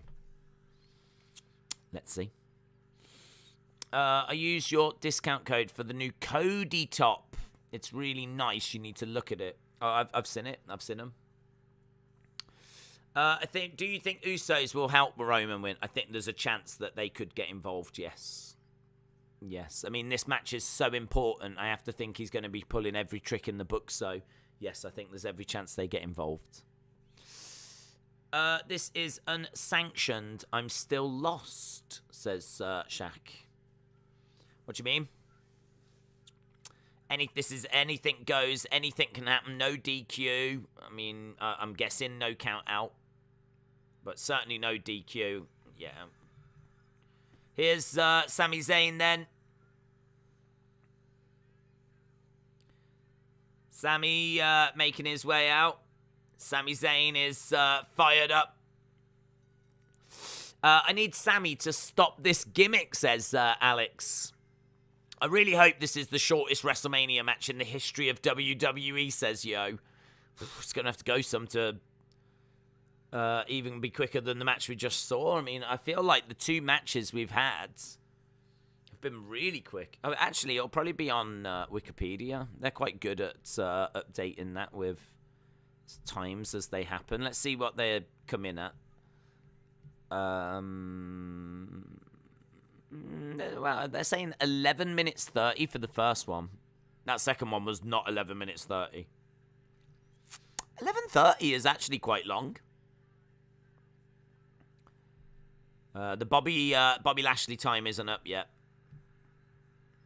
let's see. I used your discount code for the new Cody top. It's really nice. You need to look at it. Oh, I've seen it. I've seen them. Do you think Usos will help Roman win? I think there's a chance that they could get involved, yes. Yes. I mean, this match is so important. I have to think he's going to be pulling every trick in the book. So, yes, I think there's every chance they get involved. This is unsanctioned. I'm still lost, says Shaq. What do you mean? This is anything goes. Anything can happen. No DQ. I mean, I'm guessing no count out. But certainly no DQ. Yeah. Here's Sami Zayn then. Sami making his way out. Sami Zayn is fired up. I need Sami to stop this gimmick, says Alex. I really hope this is the shortest WrestleMania match in the history of WWE, says Yo. It's going to have to go some to even be quicker than the match we just saw. I mean, I feel like the two matches we've had have been really quick. Oh, actually, it'll probably be on Wikipedia. They're quite good at updating that with times as they happen. Let's see what they come in at. Well, they're saying 11 minutes 30 for the first one. That second one was not 11 minutes 30. 11:30 is actually quite long. The Bobby Lashley time isn't up yet.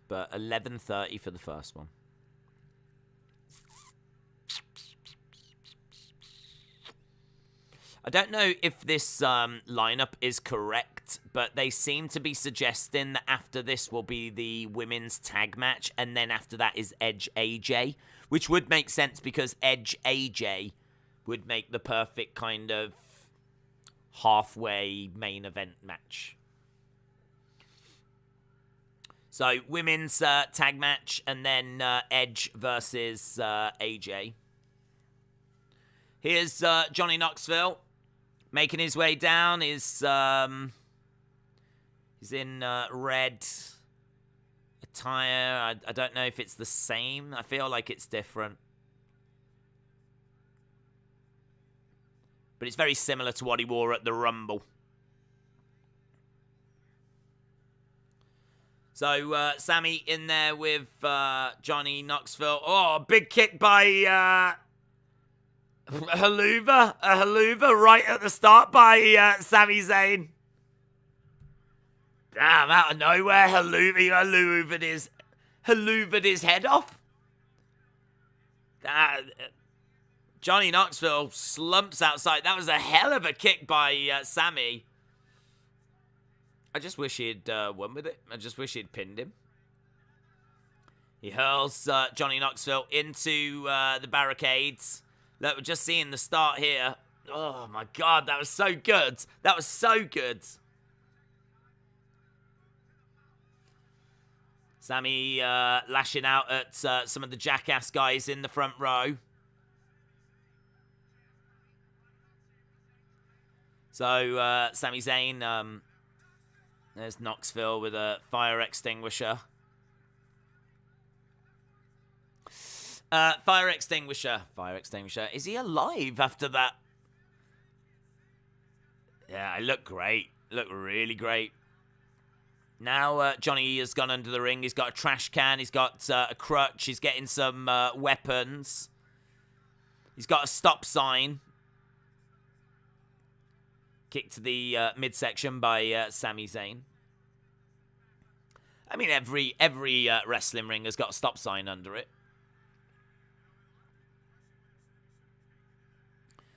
But 11:30 for the first one. I don't know if this lineup is correct, but they seem to be suggesting that after this will be the women's tag match, and then after that is Edge AJ, which would make sense because Edge AJ would make the perfect kind of halfway main event match. So, women's tag match, and then Edge versus AJ. Here's Johnny Knoxville making his way down. He's in red attire. I don't know if it's the same. I feel like it's different. But it's very similar to what he wore at the Rumble. So, Sami in there with Johnny Knoxville. Oh, big kick by Haluva. A Haluva right at the start by Sami Zayn. Damn, out of nowhere, Haluva'd his head off. Johnny Knoxville slumps outside. That was a hell of a kick by Sami. I just wish he'd won with it. I just wish he'd pinned him. He hurls Johnny Knoxville into the barricades. Look, we're just seeing the start here. Oh, my God. That was so good. That was so good. Sami lashing out at some of the jackass guys in the front row. So, Sami Zayn, there's Knoxville with a fire extinguisher. Fire extinguisher. Is he alive after that? Yeah, I look great. Look really great. Now, Johnny has gone under the ring. He's got a trash can. He's got a crutch. He's getting some weapons. He's got a stop sign. Kick to the midsection by Sami Zayn. I mean, every wrestling ring has got a stop sign under it.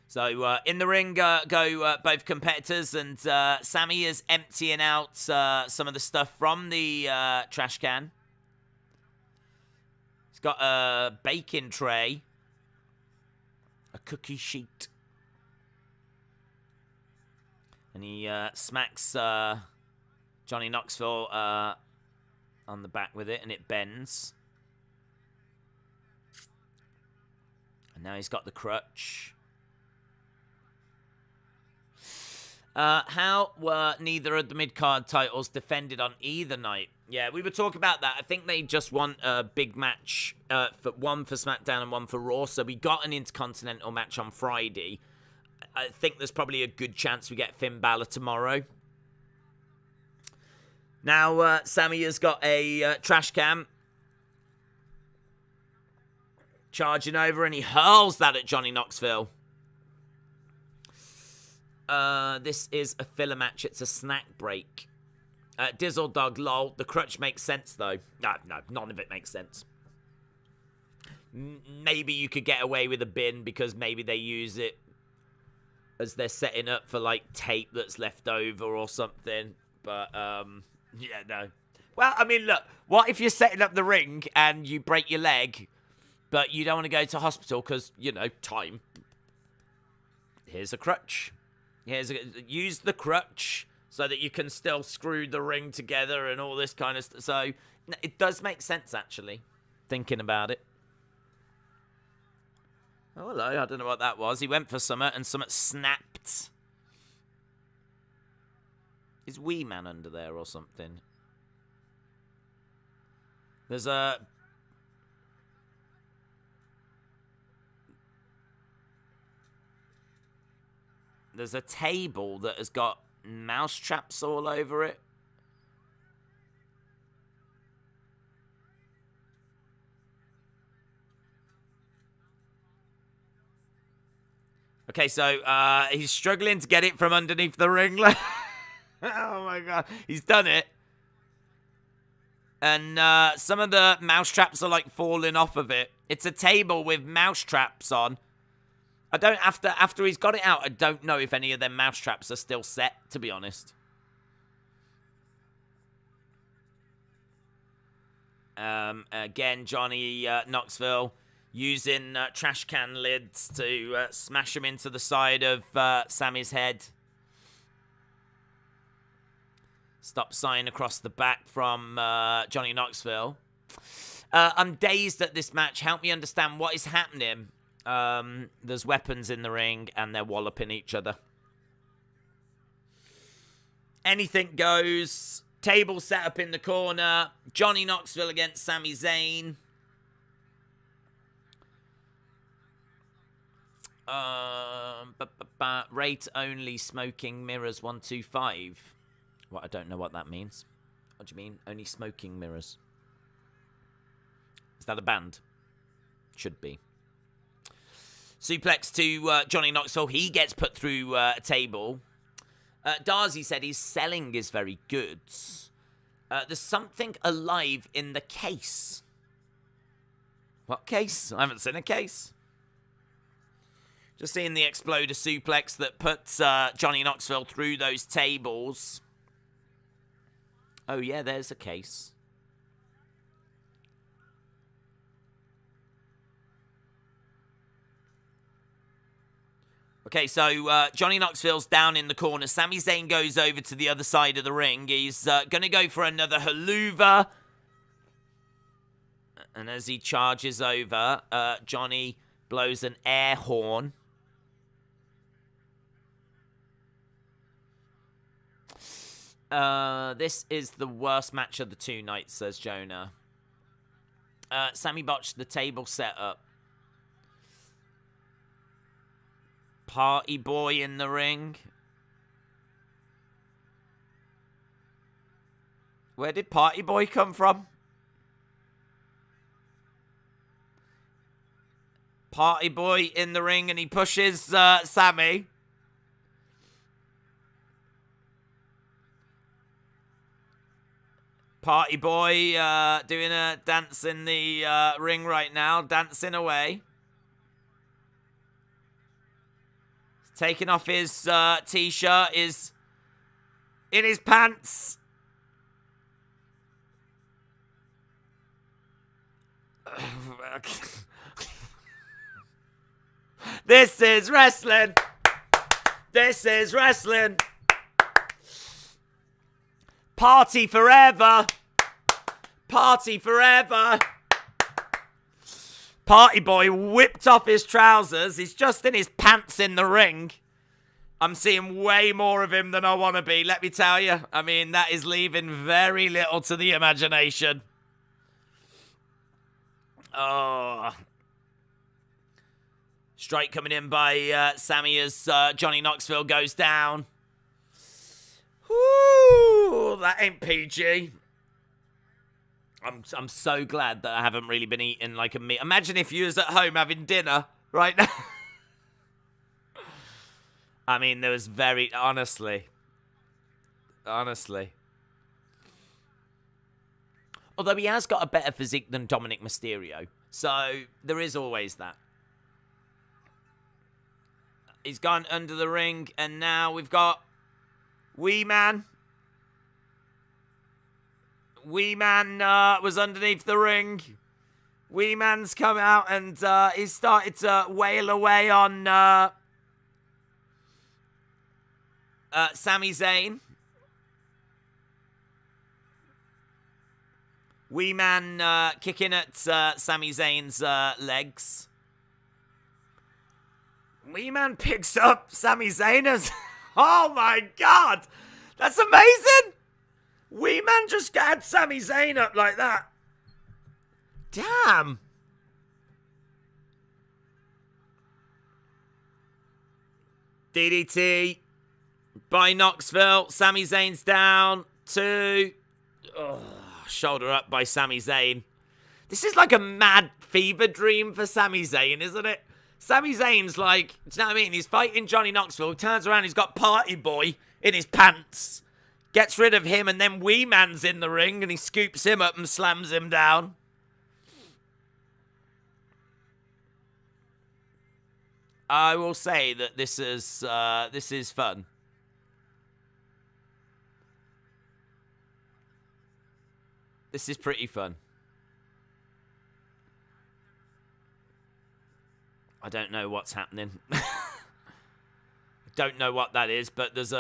So, in the ring go both competitors, and Sami is emptying out some of the stuff from the trash can. He's got a baking tray, a cookie sheet, and he smacks Johnny Knoxville on the back with it, and it bends. And now he's got the crutch. How were neither of the mid-card titles defended on either night? Yeah, we were talking about that. I think they just want a big match, one for SmackDown and one for Raw. So we got an Intercontinental match on Friday. I think there's probably a good chance we get Finn Balor tomorrow. Now, Sami has got a trash can. Charging over, and he hurls that at Johnny Knoxville. This is a filler match. It's a snack break. Dizzle Dog, lol. The crutch makes sense, though. No, none of it makes sense. Maybe you could get away with a bin because maybe they use it as they're setting up for, like, tape that's left over or something. But, yeah, no. Well, I mean, look. What if you're setting up the ring and you break your leg, but you don't want to go to hospital because, you know, time? Here's a crutch. Use the crutch so that you can still screw the ring together and all this kind of stuff. So, it does make sense, actually, thinking about it. Oh, hello. I don't know what that was. He went for Summit, and Summit snapped. Is Wee Man under there or something? There's a... There's a table that has got mouse traps all over it. Okay, so he's struggling to get it from underneath the ring. Oh my god, he's done it. And some of the mousetraps are like falling off of it. It's a table with mousetraps on. I don't, after he's got it out, I don't know if any of them mousetraps are still set, to be honest. Again, Johnny Knoxville using trash can lids to smash him into the side of Sami's head. Stop sign across the back from Johnny Knoxville. I'm dazed at this match. Help me understand what is happening. There's weapons in the ring, and they're walloping each other. Anything goes. Table set up in the corner. Johnny Knoxville against Sami Zayn. Rate only smoking mirrors 125. What, I don't know what that means. What do you mean? Only smoking mirrors. Is that a band? Should be. Suplex to Johnny Knoxville. He gets put through a table. Darcy said his selling is very good. There's something alive in the case. What case? I haven't seen a case. Just seeing the exploder suplex that puts Johnny Knoxville through those tables. Oh yeah, there's a case. Okay, so Johnny Knoxville's down in the corner. Sami Zayn goes over to the other side of the ring. He's going to go for another haluva. And as he charges over, Johnny blows an air horn. This is the worst match of the two nights, says Jonah. Sami botched the table setup. Party Boy in the ring. Where did Party Boy come from? Party Boy in the ring, and he pushes Sami. Party Boy doing a dance in the ring right now, dancing away. Taking off his t-shirt, is in his pants. This is wrestling. This is wrestling. Party forever. Party forever. Party Boy whipped off his trousers. He's just in his pants in the ring. I'm seeing way more of him than I want to be, let me tell you. I mean, that is leaving very little to the imagination. Oh. Strike coming in by Sami as Johnny Knoxville goes down. Whoo, that ain't PG. I'm so glad that I haven't really been eating like a meat. Imagine if you was at home having dinner right now. I mean, there was very... Honestly. Although he has got a better physique than Dominic Mysterio. So, there is always that. He's gone under the ring, and now we've got... Wee Man. Wee Man was underneath the ring. Wee Man's come out, and he's started to wail away on Sami Zayn. Wee Man kicking at Sami Zayn's legs. Wee Man picks up Sami Zayn. Oh my god! That's amazing! Wee Man just had Sami Zayn up like that. Damn! DDT by Knoxville. Sami Zayn's down. 2. Oh, shoulder up by Sami Zayn. This is like a mad fever dream for Sami Zayn, isn't it? Sami Zayn's like, do you know what I mean? He's fighting Johnny Knoxville. He turns around, he's got Party Boy in his pants. Gets rid of him, and then Wee Man's in the ring, and he scoops him up and slams him down. I will say that this is fun. This is pretty fun. I don't know what's happening. I don't know what that is, but there's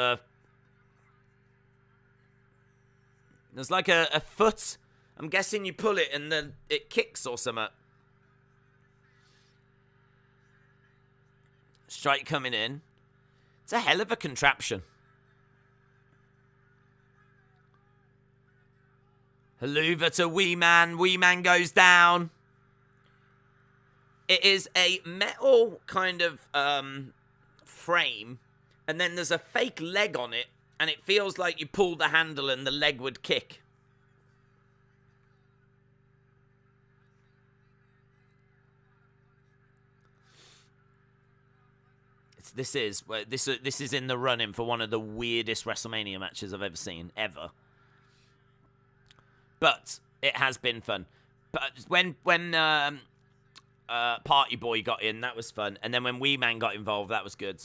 like a foot. I'm guessing you pull it and then it kicks or something. Strike coming in. It's a hell of a contraption. Haluva to Wee Man. Wee Man goes down. It is a metal kind of frame, and then there's a fake leg on it, and it feels like you pull the handle and the leg would kick. This is in the running for one of the weirdest WrestleMania matches I've ever seen, ever. But it has been fun. But when Party Boy got in, that was fun. And then when Wee Man got involved, that was good.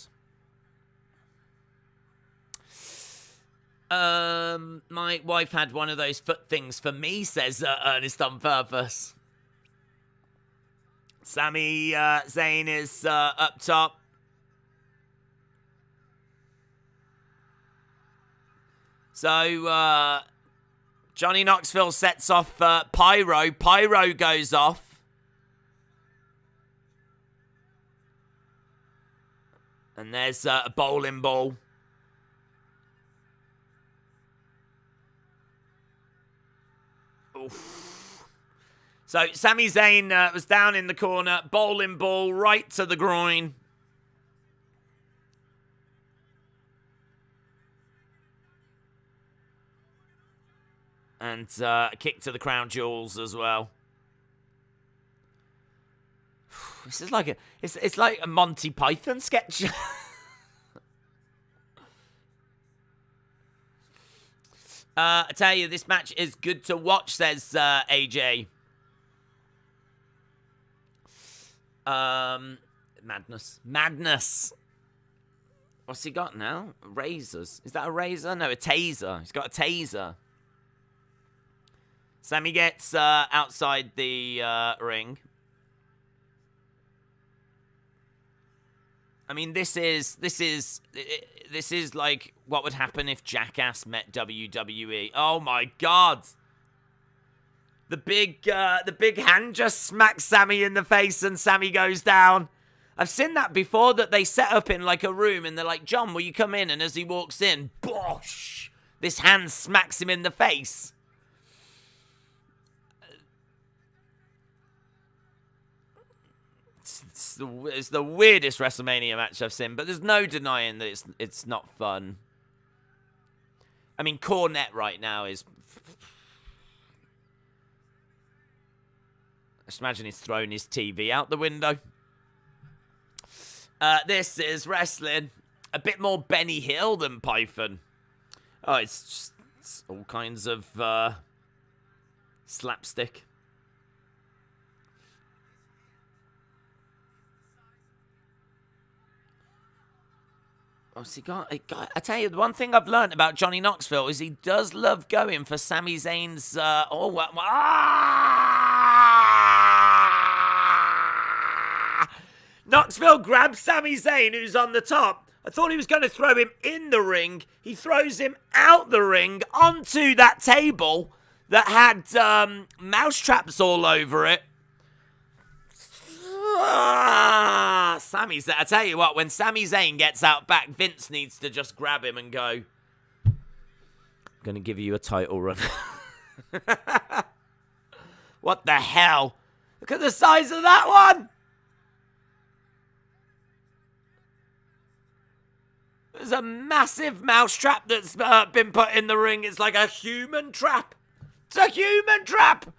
My wife had one of those foot things for me, says Ernest on purpose. Sami Zayn is up top. So, Johnny Knoxville sets off Pyro. Pyro goes off. And there's a bowling ball. Oof. So, Sami Zayn was down in the corner. Bowling ball right to the groin. And a kick to the crown jewels as well. This is like it's like a Monty Python sketch. I tell you, this match is good to watch, says AJ. Madness. What's he got now? Razors. Is that a razor? No, a taser. He's got a taser. Sami gets outside the ring. I mean, this is like what would happen if Jackass met WWE. Oh my God! The big hand just smacks Sami in the face, and Sami goes down. I've seen that before. That they set up in like a room, and they're like, "John, will you come in?" And as he walks in, bosh! This hand smacks him in the face. It's the weirdest WrestleMania match I've seen, but there's no denying that it's not fun. I mean, Cornette right now is... I just imagine he's thrown his TV out the window. This is wrestling. A bit more Benny Hill than Python. Oh, it's all kinds of slapstick. What's he got? I tell you, the one thing I've learned about Johnny Knoxville is he does love going for Sami Zayn's... Knoxville grabs Sami Zayn, who's on the top. I thought he was going to throw him in the ring. He throws him out the ring onto that table that had mousetraps all over it. Sami Zayn. I tell you what, when Sami Zayn gets out back, Vince needs to just grab him and go, I'm going to give you a title run. What the hell? Look at the size of that one. There's a massive mousetrap that's been put in the ring. It's like a human trap. It's a human trap.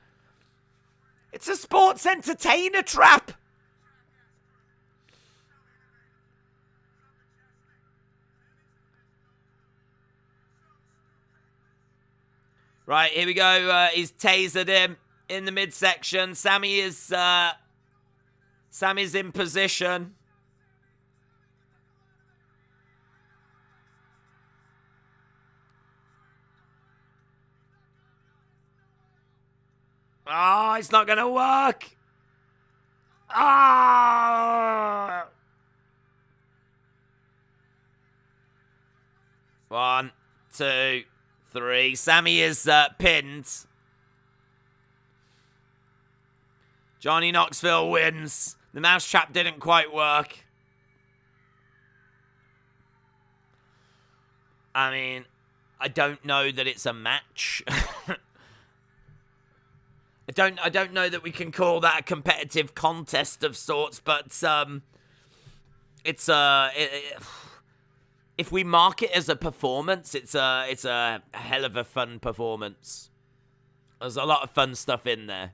It's a sports entertainer trap. Right, here we go. He's tasered him in the midsection. Sami's in position. Oh, it's not going to work. Ah! 1, 2, 3. Sami is pinned. Johnny Knoxville wins. The mousetrap didn't quite work. I mean, I don't know that it's a match. I don't know that we can call that a competitive contest of sorts, but it's if we mark it as a performance, it's a hell of a fun performance. There's a lot of fun stuff in there.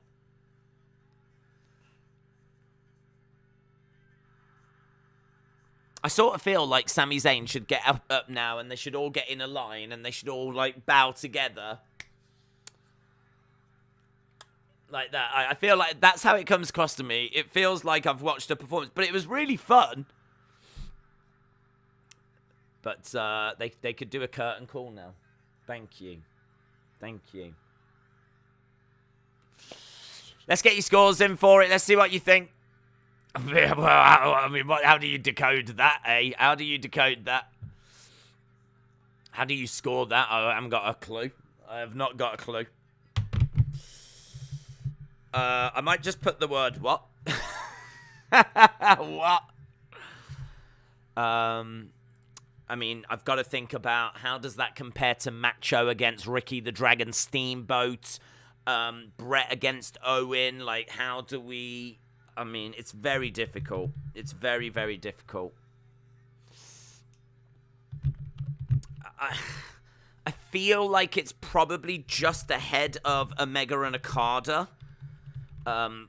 I sort of feel like Sami Zayn should get up now, and they should all get in a line, and they should all like bow together. Like that. I feel like that's how it comes across to me. It feels like I've watched a performance, but it was really fun. But they could do a curtain call now. Thank you. Thank you. Let's get your scores in for it. Let's see what you think. I mean, how do you decode that, eh? How do you decode that? How do you score that? I haven't got a clue. I have not got a clue. I might just put the word what? What? I mean, I've got to think about how does that compare to Macho against Ricky the Dragon Steamboat, Brett against Owen. Like, how do we? I mean, it's very difficult. It's very, very difficult. I feel like it's probably just ahead of Omega and Okada.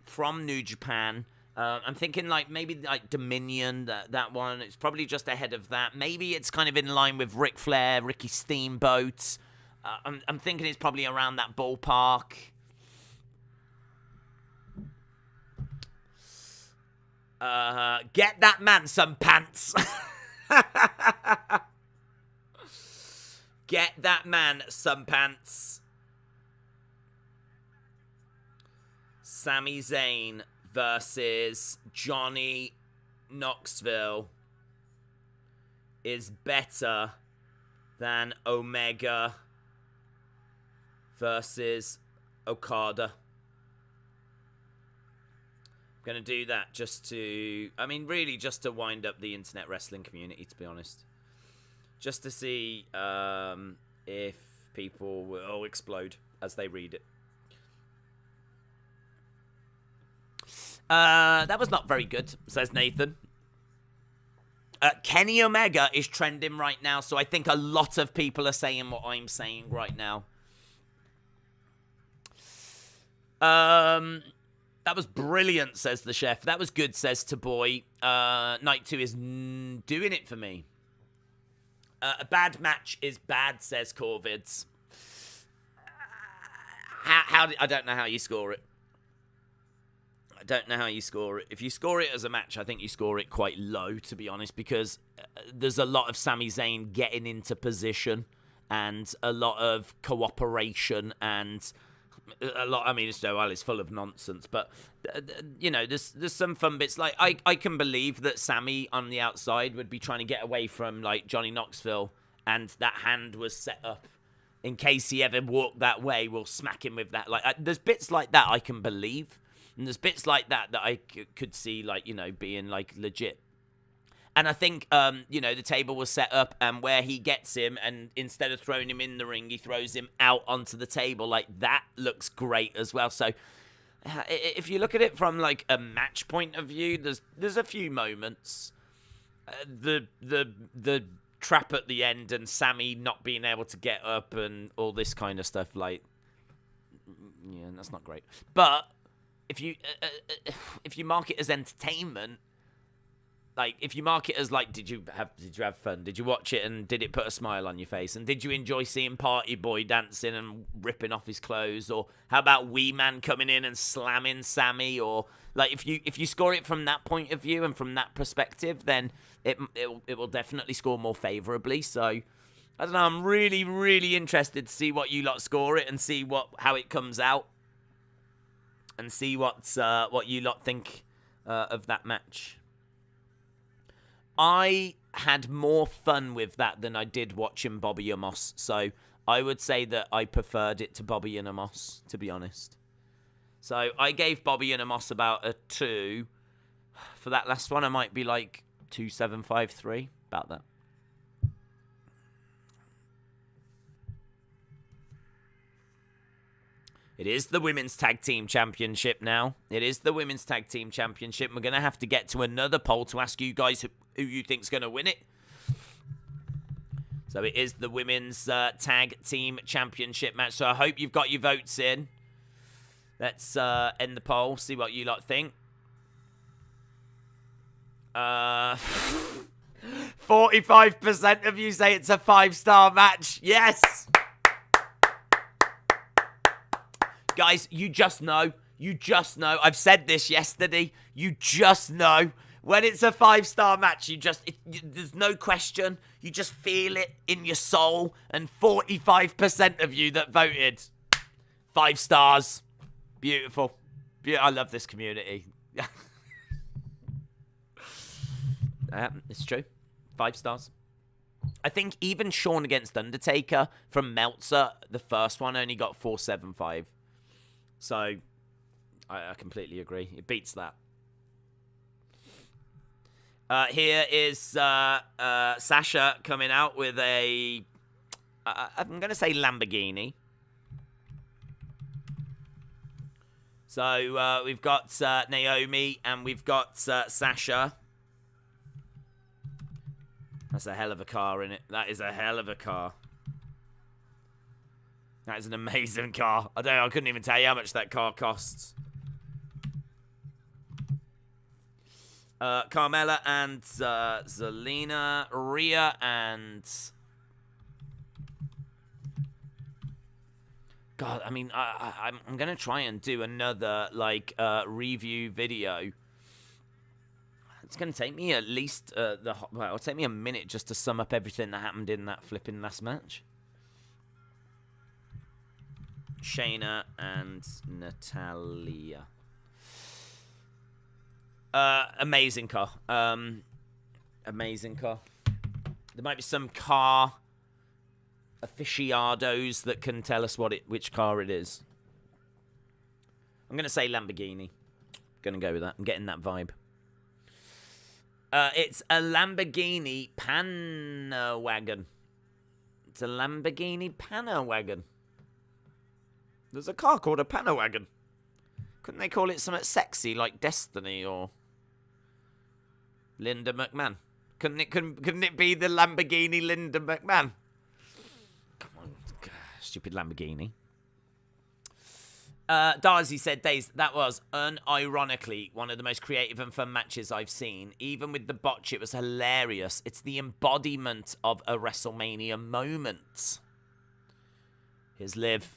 From New Japan. I'm thinking like maybe like Dominion, that one. It's probably just ahead of that. Maybe it's kind of in line with Ric Flair, Ricky Steamboat. I'm thinking it's probably around that ballpark. Get that man some pants. Get that man some pants. Sami Zayn versus Johnny Knoxville is better than Omega versus Okada. I'm going to do that just to, I mean, really just to wind up the internet wrestling community, to be honest. Just to see if people will explode as they read it. That was not very good, says Nathan. Kenny Omega is trending right now, so I think a lot of people are saying what I'm saying right now. That was brilliant, says the chef. That was good, says Taboy. Night 2 is doing it for me. A bad match is bad, says Corvids. I don't know how you score it. I don't know how you score it. If you score it as a match, I think you score it quite low, to be honest, because there's a lot of Sami Zayn getting into position and a lot of cooperation and a lot. I mean, it's full of nonsense, but you know, there's some fun bits. Like I can believe that Sami on the outside would be trying to get away from like Johnny Knoxville, and that hand was set up in case he ever walked that way. We'll smack him with that. Like there's bits like that I can believe. And there's bits like that I could see, like, you know, being, like, legit. And I think, you know, the table was set up and where he gets him and instead of throwing him in the ring, he throws him out onto the table. Like, that looks great as well. So, if you look at it from, like, a match point of view, there's a few moments. The trap at the end and Sami not being able to get up and all this kind of stuff, like, yeah, that's not great. But if you mark it as entertainment, like, if you mark it as, like, did you have fun? Did you watch it and did it put a smile on your face? And did you enjoy seeing Party Boy dancing and ripping off his clothes? Or how about Wee Man coming in and slamming Sami? Or, like, if you score it from that point of view and from that perspective, then it will definitely score more favorably. So, I don't know. I'm really, really interested to see what you lot score it and see how it comes out. And see what you lot think of that match. I had more fun with that than I did watching Bobby Amos. So I would say that I preferred it to Bobby and Amos, to be honest. So I gave Bobby and Amos about a 2. For that last one, I might be like 2.753, about that. It is the Women's Tag Team Championship now. It is the Women's Tag Team Championship. We're going to have to get to another poll to ask you guys who you think's going to win it. So it is the Women's Tag Team Championship match. So I hope you've got your votes in. Let's end the poll, see what you lot think. 45% of you say it's a 5-star match. Yes! Guys, you just know. You just know. I've said this yesterday. You just know. When it's a 5-star match, there's no question. You just feel it in your soul. And 45% of you that voted. 5 stars. Beautiful. I love this community. It's true. 5 stars. I think even Shawn against Undertaker from Meltzer, the first one, only got 4.75. So, I completely agree. It beats that. Here is Sasha coming out with a... I'm going to say Lamborghini. So, we've got Naomi and we've got Sasha. That's a hell of a car, isn't it? That is a hell of a car. That is an amazing car. I couldn't even tell you how much that car costs. Carmella and Zelina, Rhea and... God, I mean, I'm going to try and do another, like, review video. It's going to take me at least, it'll take me a minute just to sum up everything that happened in that flipping last match. Shayna and Natalya. Amazing car. Amazing car. There might be some car aficionados that can tell us which car it is. I'm going to say Lamborghini. Going to go with that. I'm getting that vibe. It's a Lamborghini Panwagon. It's a Lamborghini Panwagon. There's a car called a Panwagon. Couldn't they call it something sexy like Destiny or Linda McMahon? Couldn't it be the Lamborghini Linda McMahon? Come on, stupid Lamborghini. Darcy said, Days, that was unironically one of the most creative and fun matches I've seen. Even with the botch, it was hilarious. It's the embodiment of a WrestleMania moment. Here's Liv.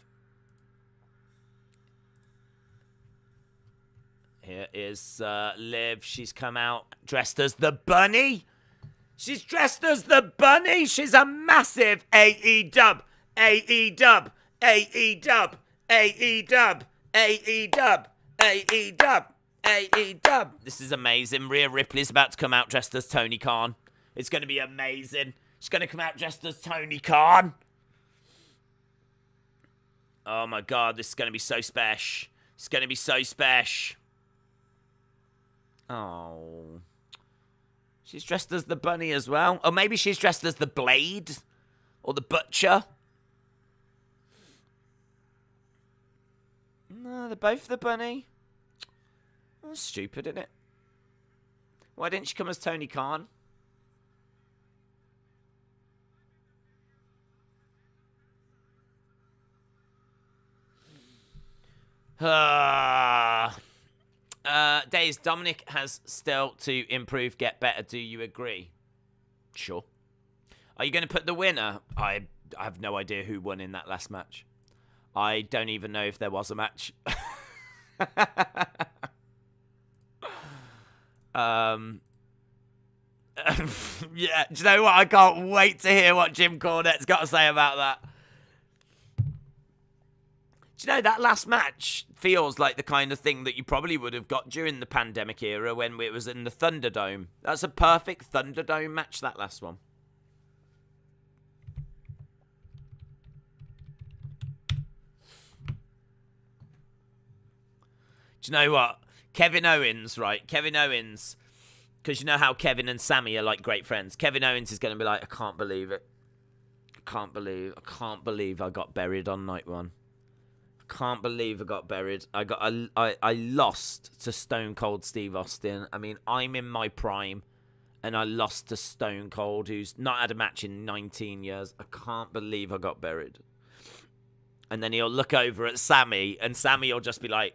Here is Liv. She's come out dressed as the bunny. She's dressed as the bunny. She's a massive AE-dub. AE-dub. AE-dub. AE-dub. AE-dub. AE-dub. AE-dub. This is amazing. Rhea Ripley's about to come out dressed as Tony Khan. It's going to be amazing. She's going to come out dressed as Tony Khan. Oh my God, this is going to be so special. It's going to be so special. Oh. She's dressed as the bunny as well. Or maybe she's dressed as the Blade. Or the Butcher. No, they're both the bunny. That's stupid, isn't it? Why didn't she come as Tony Khan? Days, Dominic has still to improve, get better. Do you agree? Sure. Are you going to put the winner? I have no idea who won in that last match. I don't even know if there was a match. Yeah, do you know what? I can't wait to hear what Jim Cornette's got to say about that. Do you know, that last match feels like the kind of thing that you probably would have got during the pandemic era when it was in the Thunderdome. That's a perfect Thunderdome match, that last one. Do you know what? Kevin Owens, right? Kevin Owens, because you know how Kevin and Sami are like great friends. Kevin Owens is going to be like, I can't believe it. I can't believe I got buried on night one. I can't believe I got buried. I lost to Stone Cold Steve Austin. I mean, I'm in my prime, and I lost to Stone Cold, who's not had a match in 19 years. I can't believe I got buried. And then he'll look over at Sami, and Sami will just be like,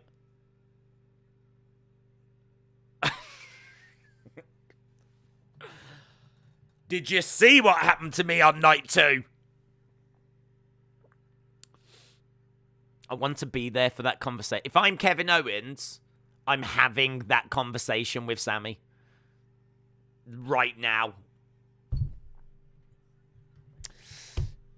did you see what happened to me on night 2? I want to be there for that conversation. If I'm Kevin Owens, I'm having that conversation with Sami. Right now.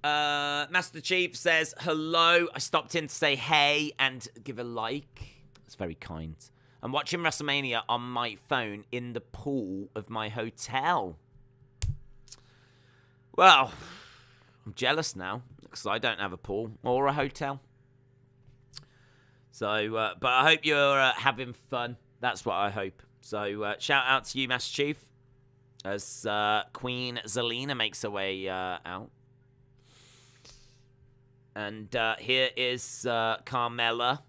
Master Chief says, hello. I stopped in to say hey and give a like. It's very kind. I'm watching WrestleMania on my phone in the pool of my hotel. Well, I'm jealous now because I don't have a pool or a hotel. So, but I hope you're having fun. That's what I hope. So, shout out to you, Master Chief, as Queen Zelina makes her way out. And here is Carmella.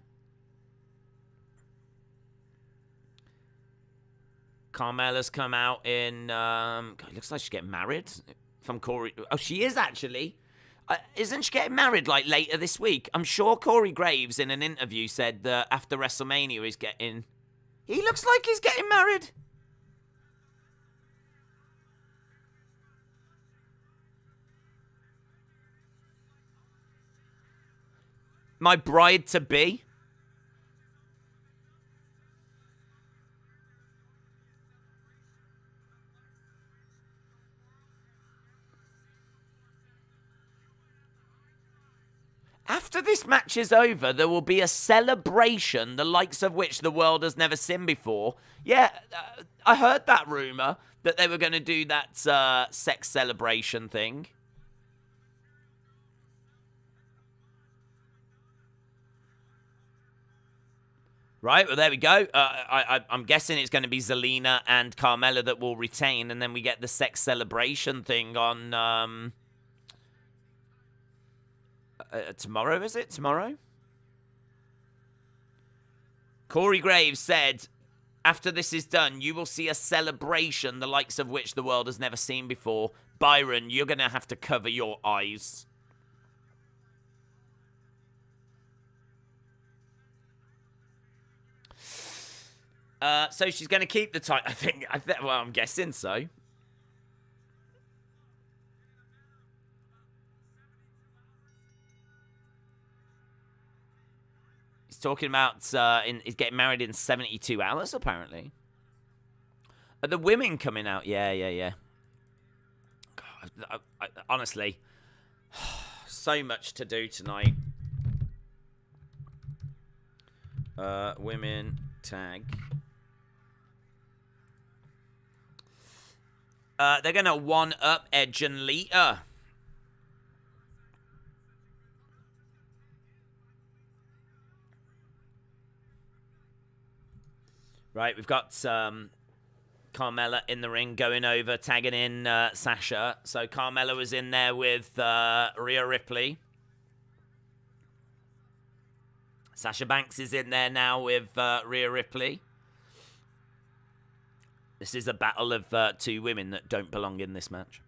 Carmella's come out in... God, it looks like she's getting married. From Corey. Oh, she is actually. Isn't she getting married like later this week? I'm sure Corey Graves in an interview said that after WrestleMania he's getting... He looks like he's getting married. My bride-to-be. After this match is over, there will be a celebration, the likes of which the world has never seen before. Yeah, I heard that rumor that they were going to do that sex celebration thing. Right, well, there we go. I'm guessing it's going to be Zelina and Carmella that will retain, and then we get the sex celebration thing on... tomorrow, is it? Tomorrow? Corey Graves said, after this is done, you will see a celebration the likes of which the world has never seen before. Byron, you're going to have to cover your eyes. So she's going to keep the title. I think, well, I'm guessing so. Talking about he's getting married in 72 hours, apparently. Are the women coming out? Yeah. God, I, honestly, so much to do tonight. Women tag. They're going to one-up Edge and Lita. Right, we've got Carmella in the ring going over, tagging in Sasha. So Carmella was in there with Rhea Ripley. Sasha Banks is in there now with Rhea Ripley. This is a battle of two women that don't belong in this match.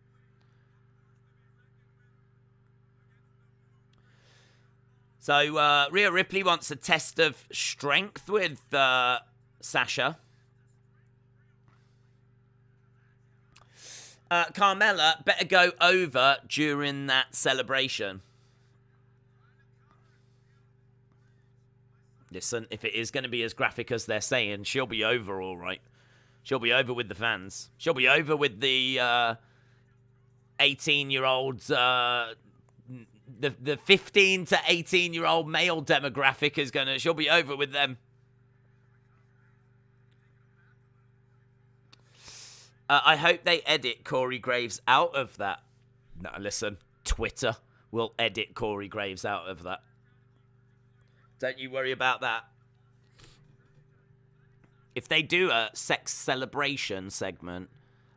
So Rhea Ripley wants a test of strength with... Sasha. Carmella better go over during that celebration. Listen, if it is going to be as graphic as they're saying, she'll be over all right. She'll be over with the fans. She'll be over with the 18-year-olds, the 15 to 18-year-old male demographic she'll be over with them. I hope they edit Corey Graves out of that. No, listen, Twitter will edit Corey Graves out of that. Don't you worry about that. If they do a sex celebration segment,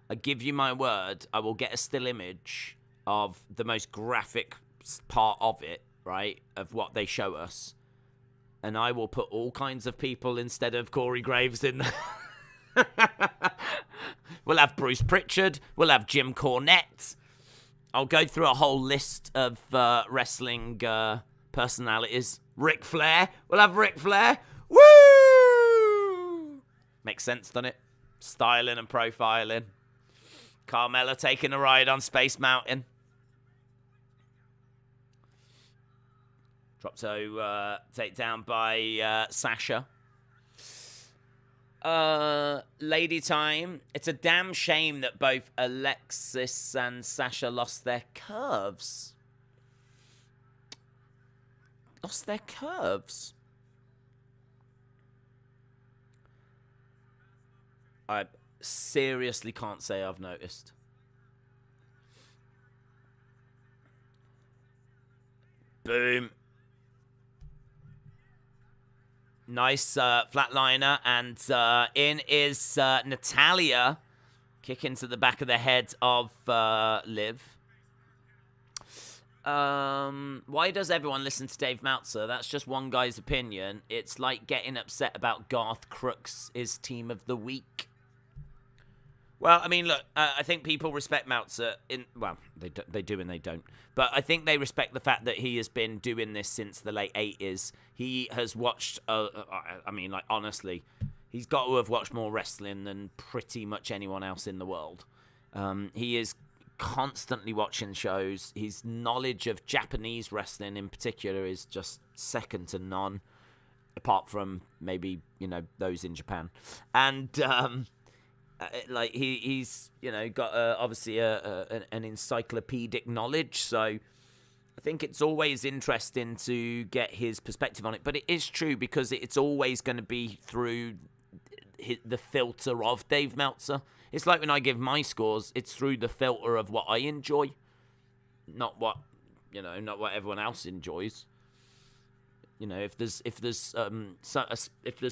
I give you my word, I will get a still image of the most graphic part of it, right, of what they show us. And I will put all kinds of people instead of Corey Graves in there. We'll have Bruce Pritchard. We'll have Jim Cornette. I'll go through a whole list of wrestling personalities. Ric Flair. We'll have Ric Flair. Woo! Makes sense, doesn't it? Styling and profiling. Carmella taking a ride on Space Mountain. Drop toe take down by Sasha. Lady time. It's a damn shame that both Alexis and Sasha lost their curves. Lost their curves. I seriously can't say I've noticed. Boom. Nice flatliner. And in is Natalya. Kick into the back of the head of Liv. Why does everyone listen to Dave Meltzer? That's just one guy's opinion. It's like getting upset about Garth Crooks' Team of the Week. Well, I mean, look, I think people respect Meltzer. Well, they do and they don't. But I think they respect the fact that he has been doing this since the late 80s. He has watched, I mean, like, honestly, he's got to have watched more wrestling than pretty much anyone else in the world. He is constantly watching shows. His knowledge of Japanese wrestling in particular is just second to none, apart from maybe, you know, those in Japan. And like he's you know got obviously an encyclopedic knowledge, so I think it's always interesting to get his perspective on it. But it is true because it's always going to be through the filter of Dave Meltzer. It's like when I give my scores, it's through the filter of what I enjoy, not what everyone else enjoys. You know, if there's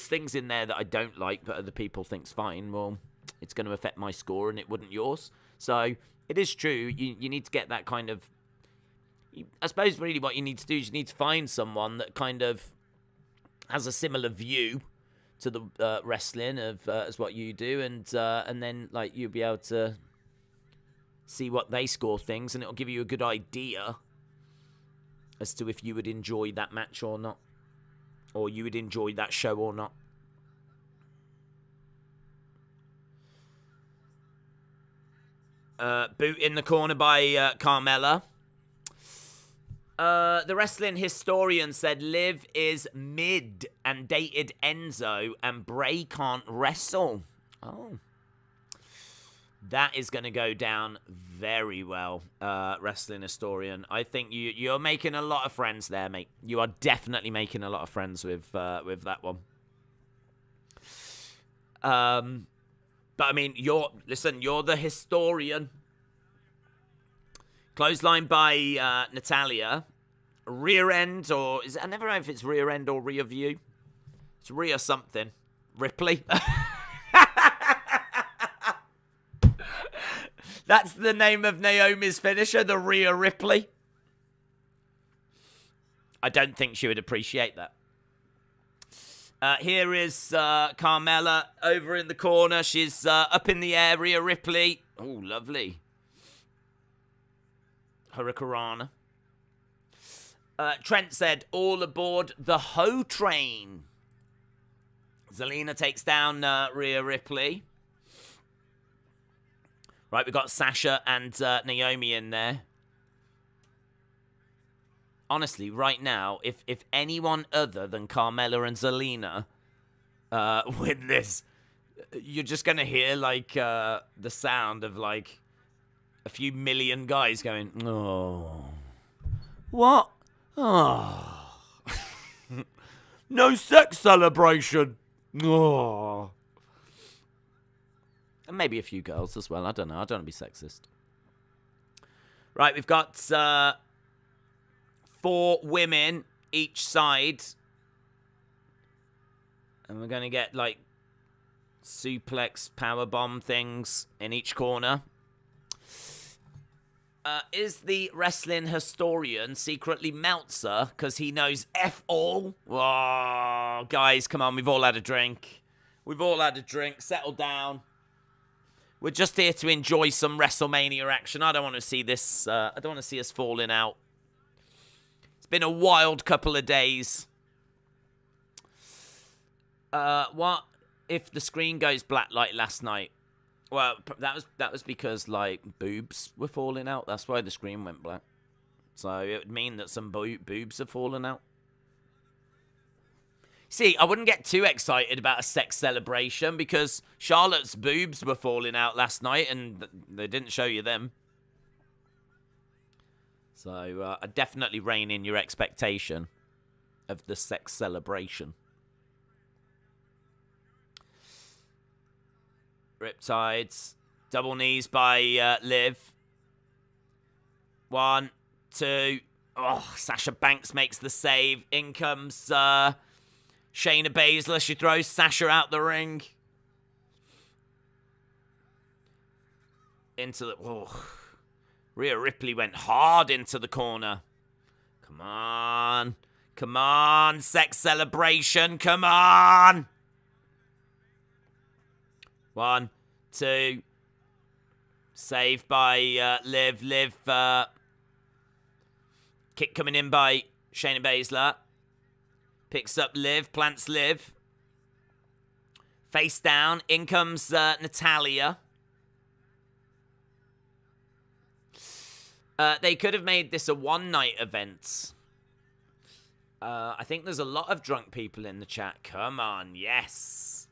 things in there that I don't like but other people think's fine, well, it's going to affect my score and it wouldn't yours. So it is true. You need to get that kind of. I suppose really what you need to do is you need to find someone that kind of has a similar view to the wrestling as what you do, and then like you'll be able to see what they score things, and it'll give you a good idea as to if you would enjoy that match or not, or you would enjoy that show or not. Boot in the corner by Carmella. The wrestling historian said Liv is mid and dated Enzo and Bray can't wrestle. Oh. That is going to go down very well, wrestling historian. I think you're making a lot of friends there, mate. You are definitely making a lot of friends with that one. But I mean, you're the historian. Clothesline by Natalya. Rear end, or I never know if it's rear end or rear view. It's rear something. Ripley. That's the name of Naomi's finisher, the Rhea Ripley. I don't think she would appreciate that. Here is Carmella over in the corner. She's up in the air, Rhea Ripley. Oh, lovely. Hurricanrana. Trent said, all aboard the Ho Train. Zelina takes down Rhea Ripley. Right, we've got Sasha and Naomi in there. Honestly, right now, if anyone other than Carmella and Zelina win this, you're just going to hear, like, the sound of, like, a few million guys going, oh. What? Oh. No sex celebration. Oh. And maybe a few girls as well. I don't know. I don't want to be sexist. Right, we've got 4 women each side. And we're going to get, like, suplex powerbomb things in each corner. Is the wrestling historian secretly Meltzer because he knows F all? Oh, guys, come on. We've all had a drink. We've all had a drink. Settle down. We're just here to enjoy some WrestleMania action. I don't want to see this. I don't want to see us falling out. It's been a wild couple of days. What if the screen goes black like last night? Well, that was because, like, boobs were falling out. That's why the screen went black. So it would mean that some boobs have fallen out. See, I wouldn't get too excited about a sex celebration because Charlotte's boobs were falling out last night and they didn't show you them. So I definitely rein in your expectation of the sex celebration. Riptides. Double knees by Liv. 1, 2. Oh, Sasha Banks makes the save. In comes Shayna Baszler. She throws Sasha out the ring. Into the... Oh. Rhea Ripley went hard into the corner. Come on. Come on, sex celebration. Come on. 1, 2. Saved by Liv. Liv. Kick coming in by Shayna Baszler. Picks up Liv. Plants Liv. Face down. In comes Natalya. They could have made this a one-night event. I think there's a lot of drunk people in the chat. Come on, yes.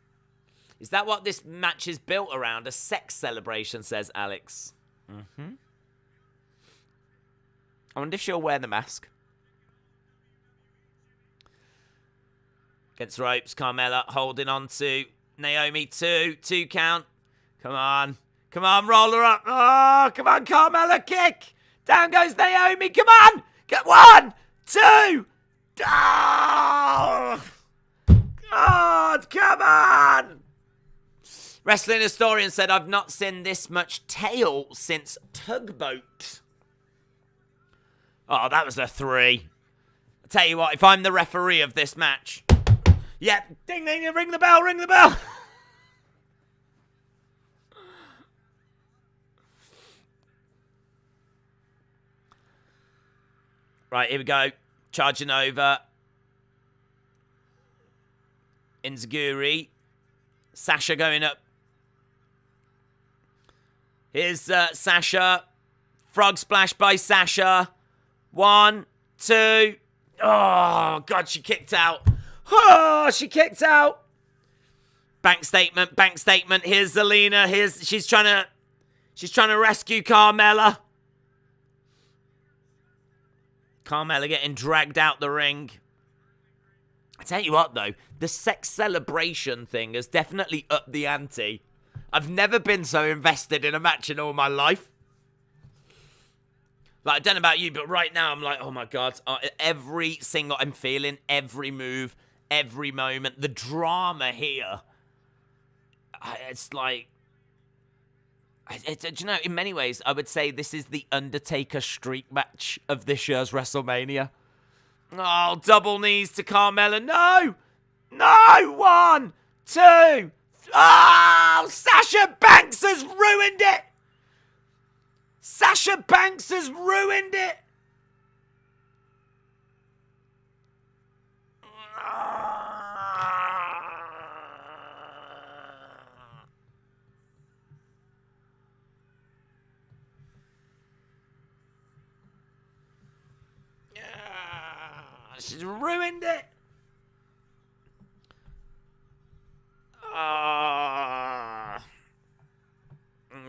Is that what this match is built around? A sex celebration, says Alex. I wonder if she'll wear the mask. Against ropes, Carmella holding on to Naomi. 2 count. Come on. Come on, roll her up. Oh, come on, Carmella, kick. Down goes Naomi. Come on. Get 1, 2. Oh, God, come on. Wrestling historian said, I've not seen this much tail since Tugboat. Oh, that was a 3. I'll tell you what, if I'm the referee of this match. Yep, ding, ding, ring the bell, ring the bell. Right, here we go. Charging over. Enziguri. Sasha going up. Here's Sasha. Frog splash by Sasha. 1, 2. Oh, God, she kicked out. Oh, she kicked out. Bank statement, bank statement. Here's Zelina. She's trying to rescue Carmella. Carmella getting dragged out the ring. I tell you what, though, the sex celebration thing has definitely upped the ante. I've never been so invested in a match in all my life. Like, I don't know about you, but right now I'm like, oh my God, I'm feeling every move, every moment, the drama here. It's like, do you know, in many ways, I would say this is the Undertaker streak match of this year's WrestleMania. Oh, double knees to Carmella. No! No! 1, 2. Oh, Sasha Banks has ruined it! Sasha Banks has ruined it! She's ruined it. Hang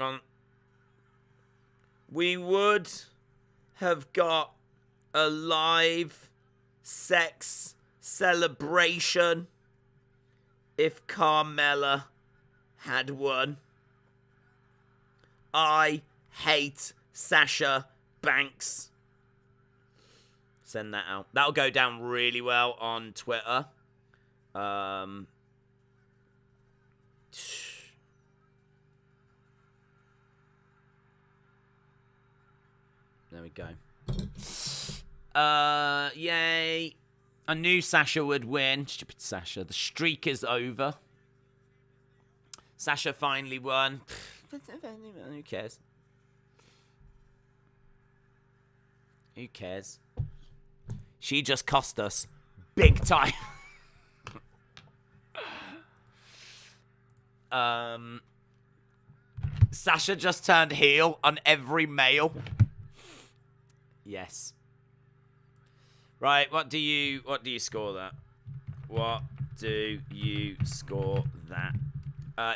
on. We would have got a live sex celebration if Carmella had won. I hate Sasha Banks. Send that out. That'll go down really well on Twitter. There we go. Yay. I knew Sasha would win. Stupid Sasha. The streak is over. Sasha finally won. Who cares? Who cares? She just cost us big time. Sasha just turned heel on every male. Yes. Right, what do you score that? What do you score that?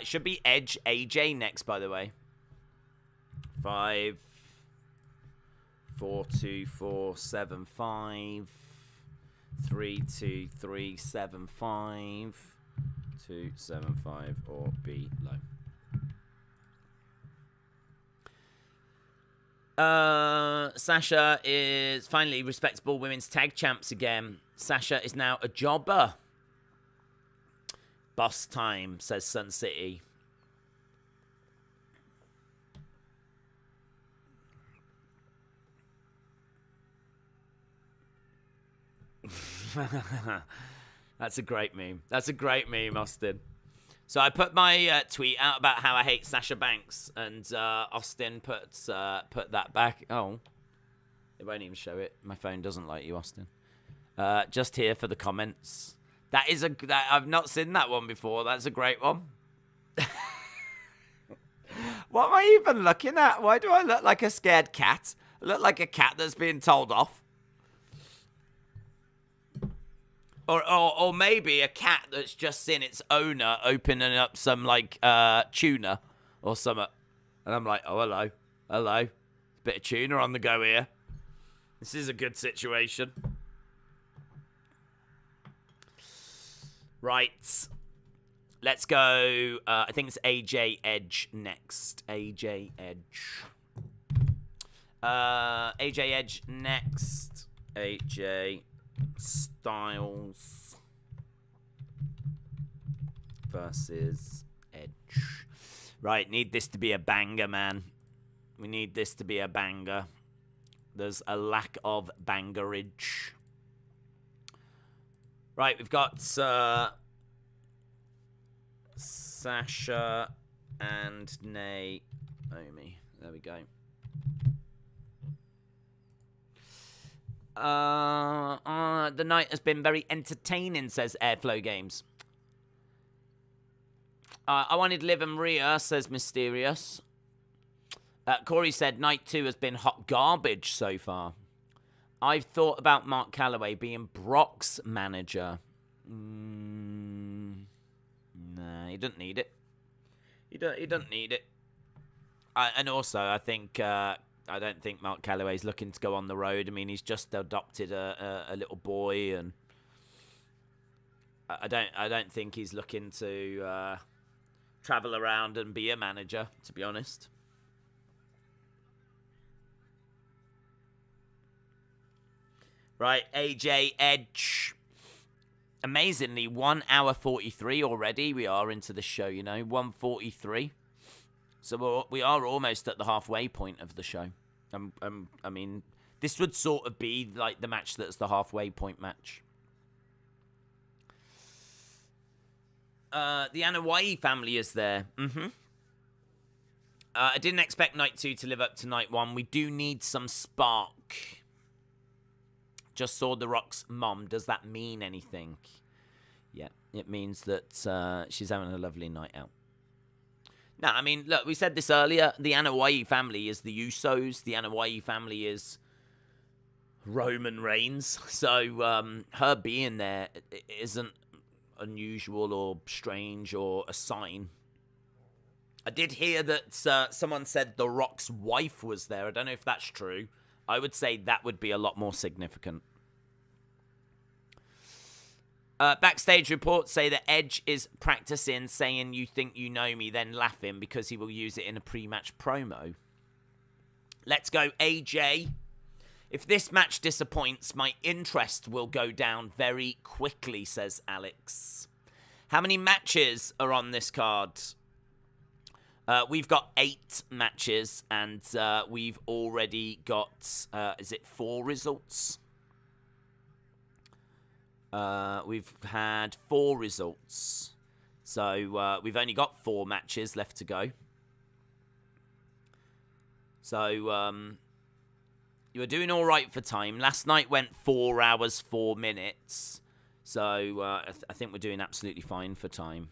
It should be Edge AJ next, by the way. 5 4 2 4 7 5 3 2 3 7 5 2 7 5 or below. Sasha is finally respectable women's tag champs again. Sasha is now a jobber. Boss time, says Sun City. That's a great meme. That's a great meme, Austin. So I put my tweet out about how I hate Sasha Banks, and Austin put that back. Oh, it won't even show it. My phone doesn't like you, Austin. Just here for the comments. That is I've not seen that one before. That's a great one. What am I even looking at? Why do I look like a scared cat? I look like a cat that's being told off. Or maybe a cat that's just seen its owner opening up some, like, tuna or something. And I'm like, oh, hello. Hello. Bit of tuna on the go here. This is a good situation. Right. Let's go. I think it's AJ Edge next. AJ Edge. AJ Edge next. AJ Styles versus Edge. Right, need this to be a banger, man. We need this to be a banger. There's a lack of bangerage. Right, we've got Sasha and Naomi. There we go. The night has been very entertaining, says Airflow Games. I wanted Liv and Rhea, says Mysterious. Corey said night 2 has been hot garbage so far. I've thought about Mark Calloway being Brock's manager. Nah, he doesn't need it. He doesn't need it. And also, I think I don't think Mark Calloway's looking to go on the road. I mean, he's just adopted a little boy, and I don't think he's looking to travel around and be a manager, to be honest. Right, AJ Edge. Amazingly, 1 hour 43 already. We are into the show, 1:43. So we are almost at the halfway point of the show. I mean, this would sort of be like the match that's the halfway point match. The Anoa'i family is there. I didn't expect night 2 to live up to night 1. We do need some spark. Just saw The Rock's mom. Does that mean anything? Yeah, it means that she's having a lovely night out. No, I mean, look, we said this earlier. The Anoa'i family is the Usos. The Anoa'i family is Roman Reigns. So her being there isn't unusual or strange or a sign. I did hear that someone said The Rock's wife was there. I don't know if that's true. I would say that would be a lot more significant. Backstage reports say that Edge is practicing saying "you think you know me," then laughing because he will use it in a pre-match promo. Let's go, AJ. If this match disappoints, my interest will go down very quickly, says Alex. How many matches are on this card? We've got 8 matches, and we've already got, is it 4 results? We've had 4 results. So we've only got 4 matches left to go. So you were doing all right for time. Last night went 4 hours, 4 minutes. So I think we're doing absolutely fine for time.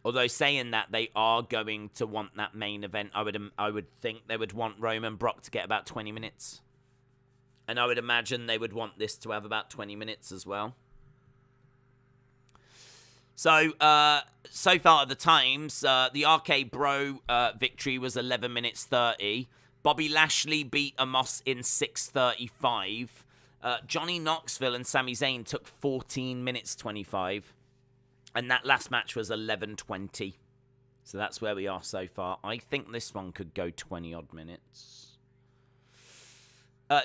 Although saying that, they are going to want that main event. I would think they would want Roman Brock to get about 20 minutes. And I would imagine they would want this to have about 20 minutes as well. So, so far at the times, the RK Bro victory was 11 minutes 30. Bobby Lashley beat Amos in 6:35. Johnny Knoxville and Sami Zayn took 14 minutes 25. And that last match was 11:20. So that's where we are so far. I think this one could go 20-odd minutes.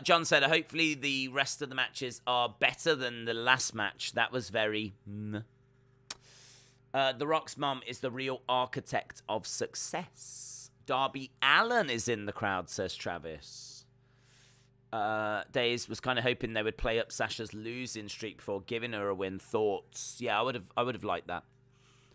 John said, hopefully the rest of the matches are better than the last match. That was very... The Rock's mom is the real architect of success. Darby Allin is in the crowd, says Travis. Days was kind of hoping they would play up Sasha's losing streak before giving her a win. Thoughts? Yeah, I would have liked that.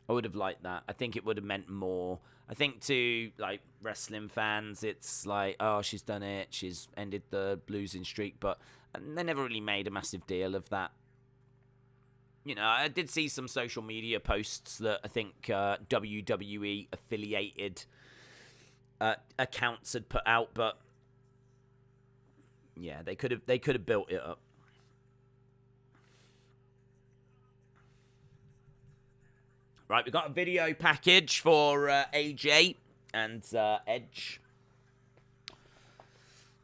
I would have liked that. I think it would have meant more. I think to like wrestling fans, it's like, oh, she's done it. She's ended the losing streak, but they never really made a massive deal of that. You know, I did see some social media posts that I think WWE affiliated accounts had put out, but yeah, they could have built it up. Right, we've got a video package for AJ and Edge.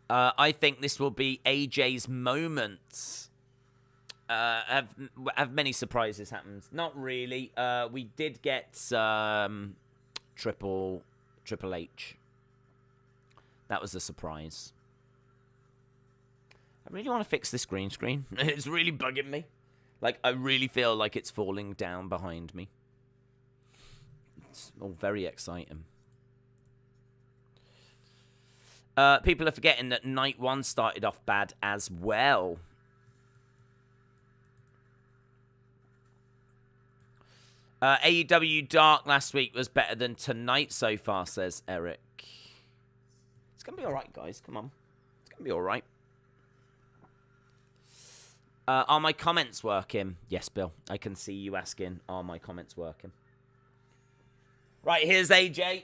I think this will be AJ's moment. Have many surprises happened? Not really. We did get Triple H. That was a surprise. I really want to fix this green screen. It's really bugging me. Like, I really feel like it's falling down behind me. It's all very exciting. People are forgetting that Night 1 started off bad as well. AEW Dark last week was better than tonight so far, says Eric. It's going to be alright, guys. Come on. It's going to be alright. Are my comments working? Yes, Bill. I can see you asking, are my comments working? Right, here's AJ.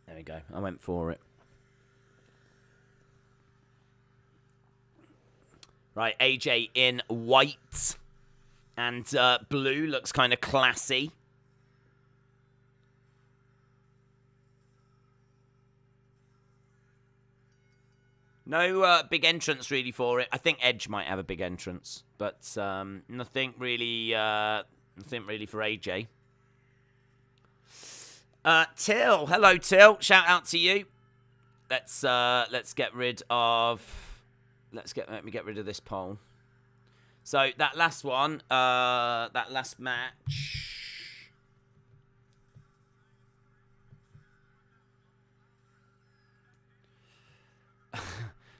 There we go. I went for it. Right, AJ in white and blue. Looks kind of classy. No big entrance really for it. I think Edge might have a big entrance, but nothing really for AJ. Till, hello Till. Shout out to you. Let's get rid of. Let me get rid of this poll. So that last one, that last match.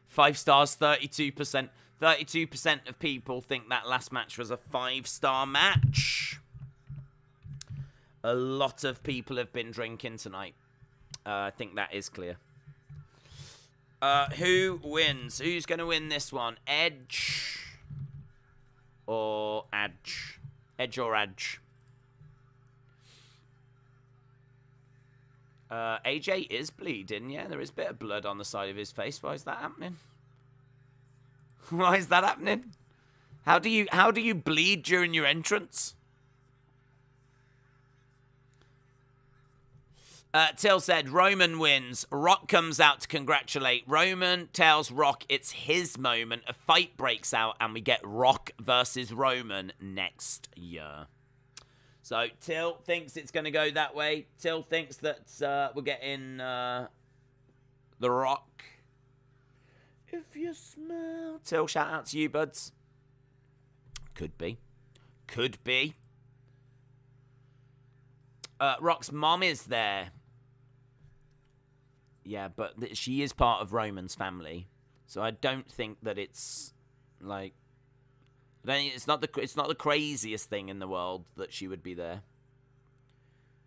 5 stars, 32%. 32% of people think that last match was a 5-star match. A lot of people have been drinking tonight. I think that is clear. Who wins? Who's going to win this one? Edge or Edge? Edge or Edge? AJ is bleeding. Yeah, there is a bit of blood on the side of his face. Why is that happening? Why is that happening? How do you bleed during your entrance? Till said, Roman wins. Rock comes out to congratulate. Roman tells Rock it's his moment. A fight breaks out, and we get Rock versus Roman next year. So, Till thinks it's going to go that way. Till thinks that we're getting The Rock. If you smell... Till, shout out to you, buds. Could be. Could be. Rock's mom is there. Yeah, but she is part of Roman's family, so I don't think that it's like, it's not the craziest thing in the world that she would be there.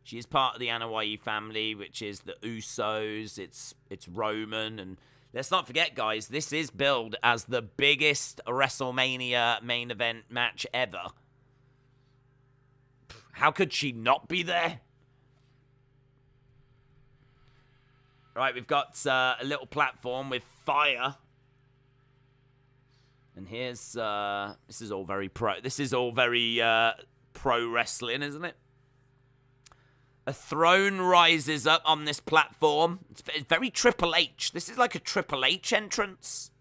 She is part of the Anoa'i family, which is the Usos. It's Roman, and let's not forget, guys, this is billed as the biggest WrestleMania main event match ever. How could she not be there? Right, we've got a little platform with fire. And here's, this is all very pro. This is all very pro wrestling, isn't it? A throne rises up on this platform. It's very Triple H. This is like a Triple H entrance.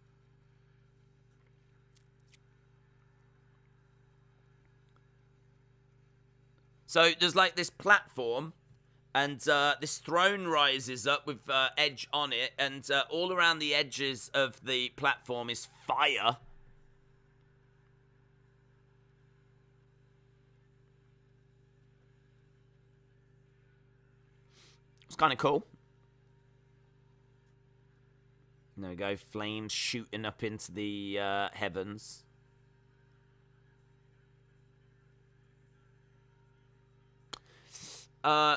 So there's like this platform. And this throne rises up with Edge on it, and all around the edges of the platform is fire. It's kind of cool. There we go, flames shooting up into the heavens.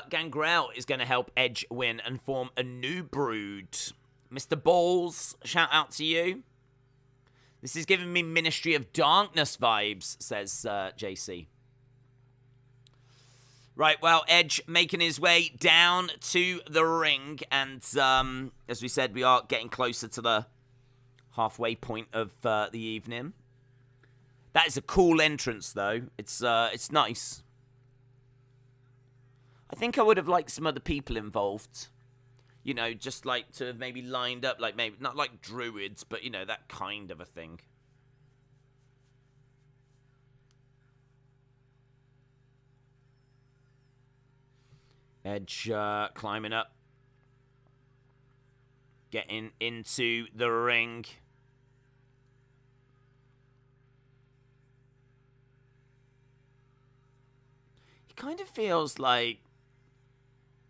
Gangrel is going to help Edge win and form a new brood. Mr. Balls, shout out to you. This is giving me Ministry of Darkness vibes, says JC. Right, well, Edge making his way down to the ring. And as we said, we are getting closer to the halfway point of the evening. That is a cool entrance, though. It's nice. I think I would have liked some other people involved. You know, just like to have maybe lined up, like maybe, not like druids, but, you know, that kind of a thing. Edge climbing up. Getting into the ring. He kind of feels like...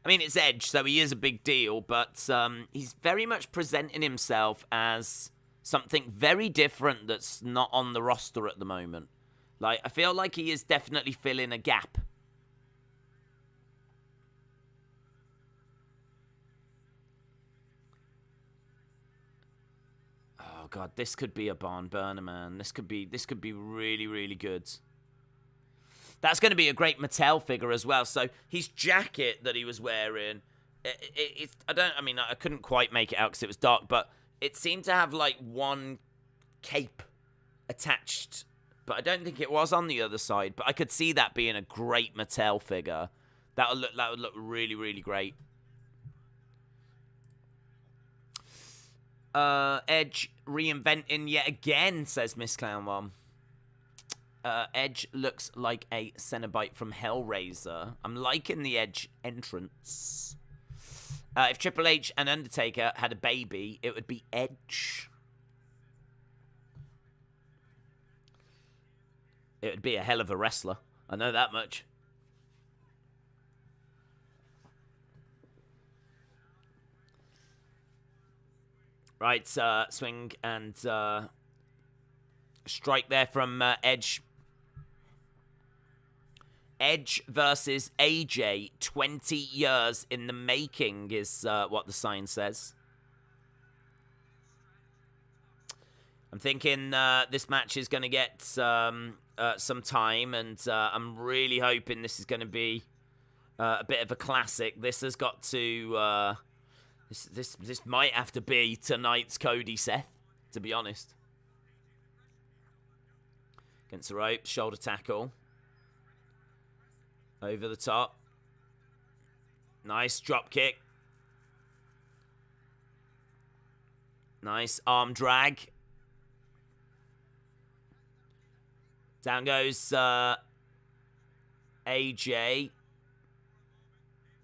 I mean, it's Edge, so he is a big deal, but he's very much presenting himself as something very different that's not on the roster at the moment. Like, I feel like he is definitely filling a gap. Oh god, this could be a barn burner, man. This could be really, really good. That's going to be a great Mattel figure as well. So his jacket that he was wearing, I couldn't quite make it out because it was dark, but it seemed to have like one cape attached, but I don't think it was on the other side. But I could see that being a great Mattel figure. That would look really, really great. Edge reinventing yet again, says Miss Clown One. Edge looks like a Cenobite from Hellraiser. I'm liking the Edge entrance. If Triple H and Undertaker had a baby, it would be Edge. It would be a hell of a wrestler. I know that much. Right, swing and strike there from Edge. Edge versus AJ, 20 years in the making is what the sign says. I'm thinking this match is going to get some time, and I'm really hoping this is going to be a bit of a classic. This has got to... This might have to be tonight's Cody Seth, to be honest. Against the ropes, shoulder tackle. Over the top. Nice drop kick. Nice arm drag. Down goes AJ.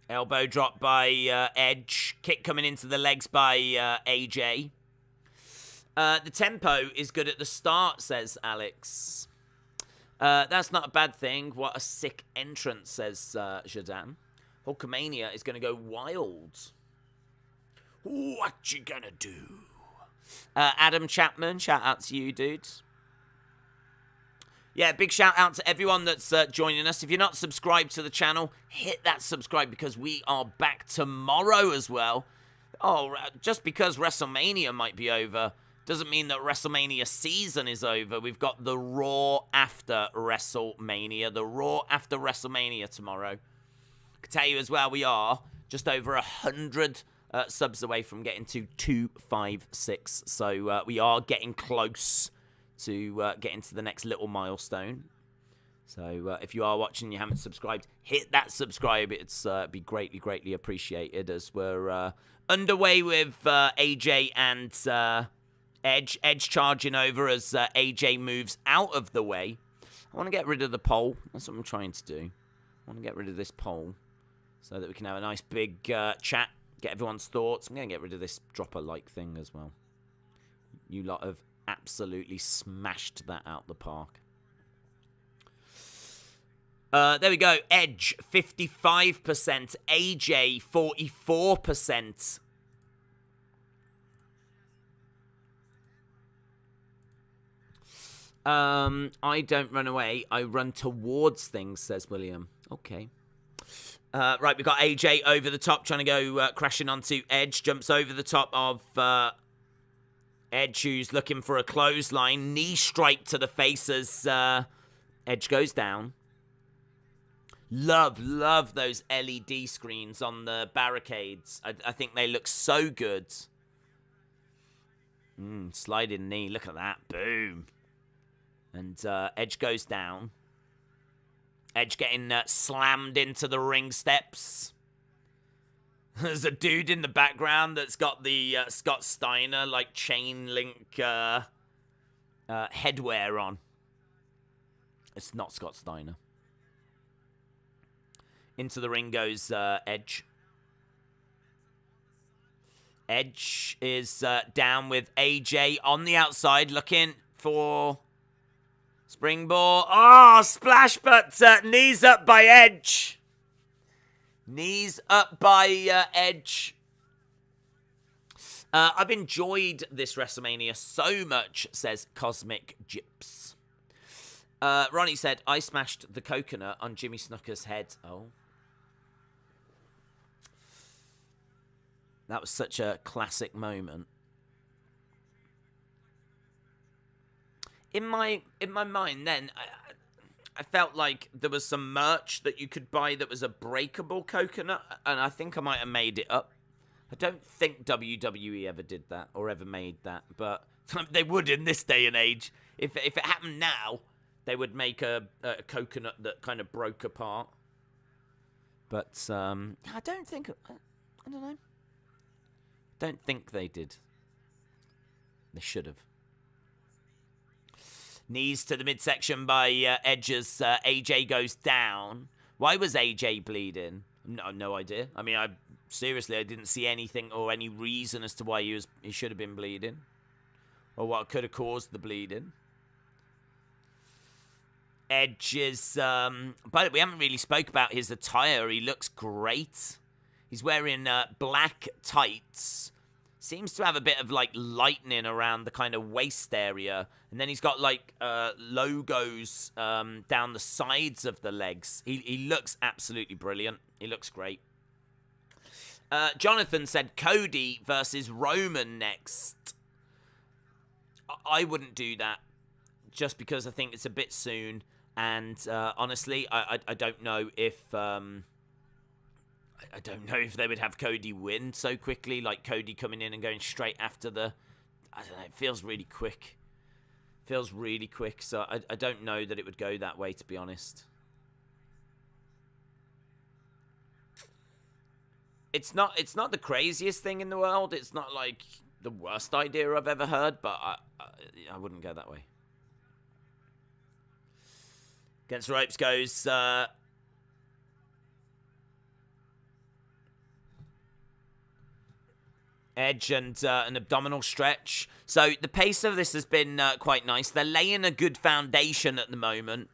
Elbow drop by Edge. Kick coming into the legs by AJ. The tempo is good at the start, says Alex. That's not a bad thing. What a sick entrance, says Jadan. Hulkamania is going to go wild. What you gonna do? Adam Chapman, shout out to you, dude. Yeah, big shout out to everyone that's joining us. If you're not subscribed to the channel, hit that subscribe because we are back tomorrow as well. Oh, just because WrestleMania might be over doesn't mean that WrestleMania season is over. We've got the Raw after WrestleMania. The Raw after WrestleMania tomorrow. I can tell you as well, we are just over 100 subs away from getting to 256. So we are getting close to getting to the next little milestone. So if you are watching and you haven't subscribed, hit that subscribe. It's be greatly appreciated as we're underway with AJ and Edge. Edge charging over as AJ moves out of the way. I want to get rid of the pole. That's what I'm trying to do. I want to get rid of this pole so that we can have a nice big chat, get everyone's thoughts. I'm going to get rid of this drop a like thing as well. You lot have absolutely smashed that out the park. There we go. Edge, 55%. AJ, 44%. I don't run away. I run towards things, says William. Okay. Right, we've got AJ over the top, trying to go crashing onto Edge. Jumps over the top of Edge, who's looking for a clothesline. Knee strike to the face as Edge goes down. Love those LED screens on the barricades. I think they look so good. Sliding knee, look at that. Boom. And Edge goes down. Edge getting slammed into the ring steps. There's a dude in the background that's got the Scott Steiner, like, chain link headwear on. It's not Scott Steiner. Into the ring goes Edge. Edge is down with AJ on the outside, looking for springboard. Oh, splash, but knees up by Edge. Knees up by Edge. I've enjoyed this WrestleMania so much, says Cosmic Gyps. Ronnie said, I smashed the coconut on Jimmy Snuka's head. Oh. That was such a classic moment. In my mind then, I felt like there was some merch that you could buy that was a breakable coconut, and I think I might have made it up. I don't think WWE ever did that or ever made that, but they would in this day and age. If it happened now, they would make a coconut that kind of broke apart. But I don't think... I don't know. Don't think they did. They should have. Knees to the midsection by Edge as AJ goes down. Why was AJ bleeding? No idea. I mean, I didn't see anything or any reason as to why he should have been bleeding. Or what could have caused the bleeding. Edge is... but we haven't really spoke about his attire. He looks great. He's wearing black tights. Seems to have a bit of, like, lightning around the kind of waist area. And then he's got, like, logos down the sides of the legs. He looks absolutely brilliant. He looks great. Jonathan said Cody versus Roman next. I wouldn't do that. Just because I think it's a bit soon. And, honestly, I don't know if... I don't know if they would have Cody win so quickly, like Cody coming in and going straight after the... I don't know, it feels really quick. Feels really quick, so I don't know that it would go that way, to be honest. It's not the craziest thing in the world. It's not like the worst idea I've ever heard, but I wouldn't go that way. Against the ropes goes Edge and an abdominal stretch. So the pace of this has been quite nice. They're laying a good foundation at the moment.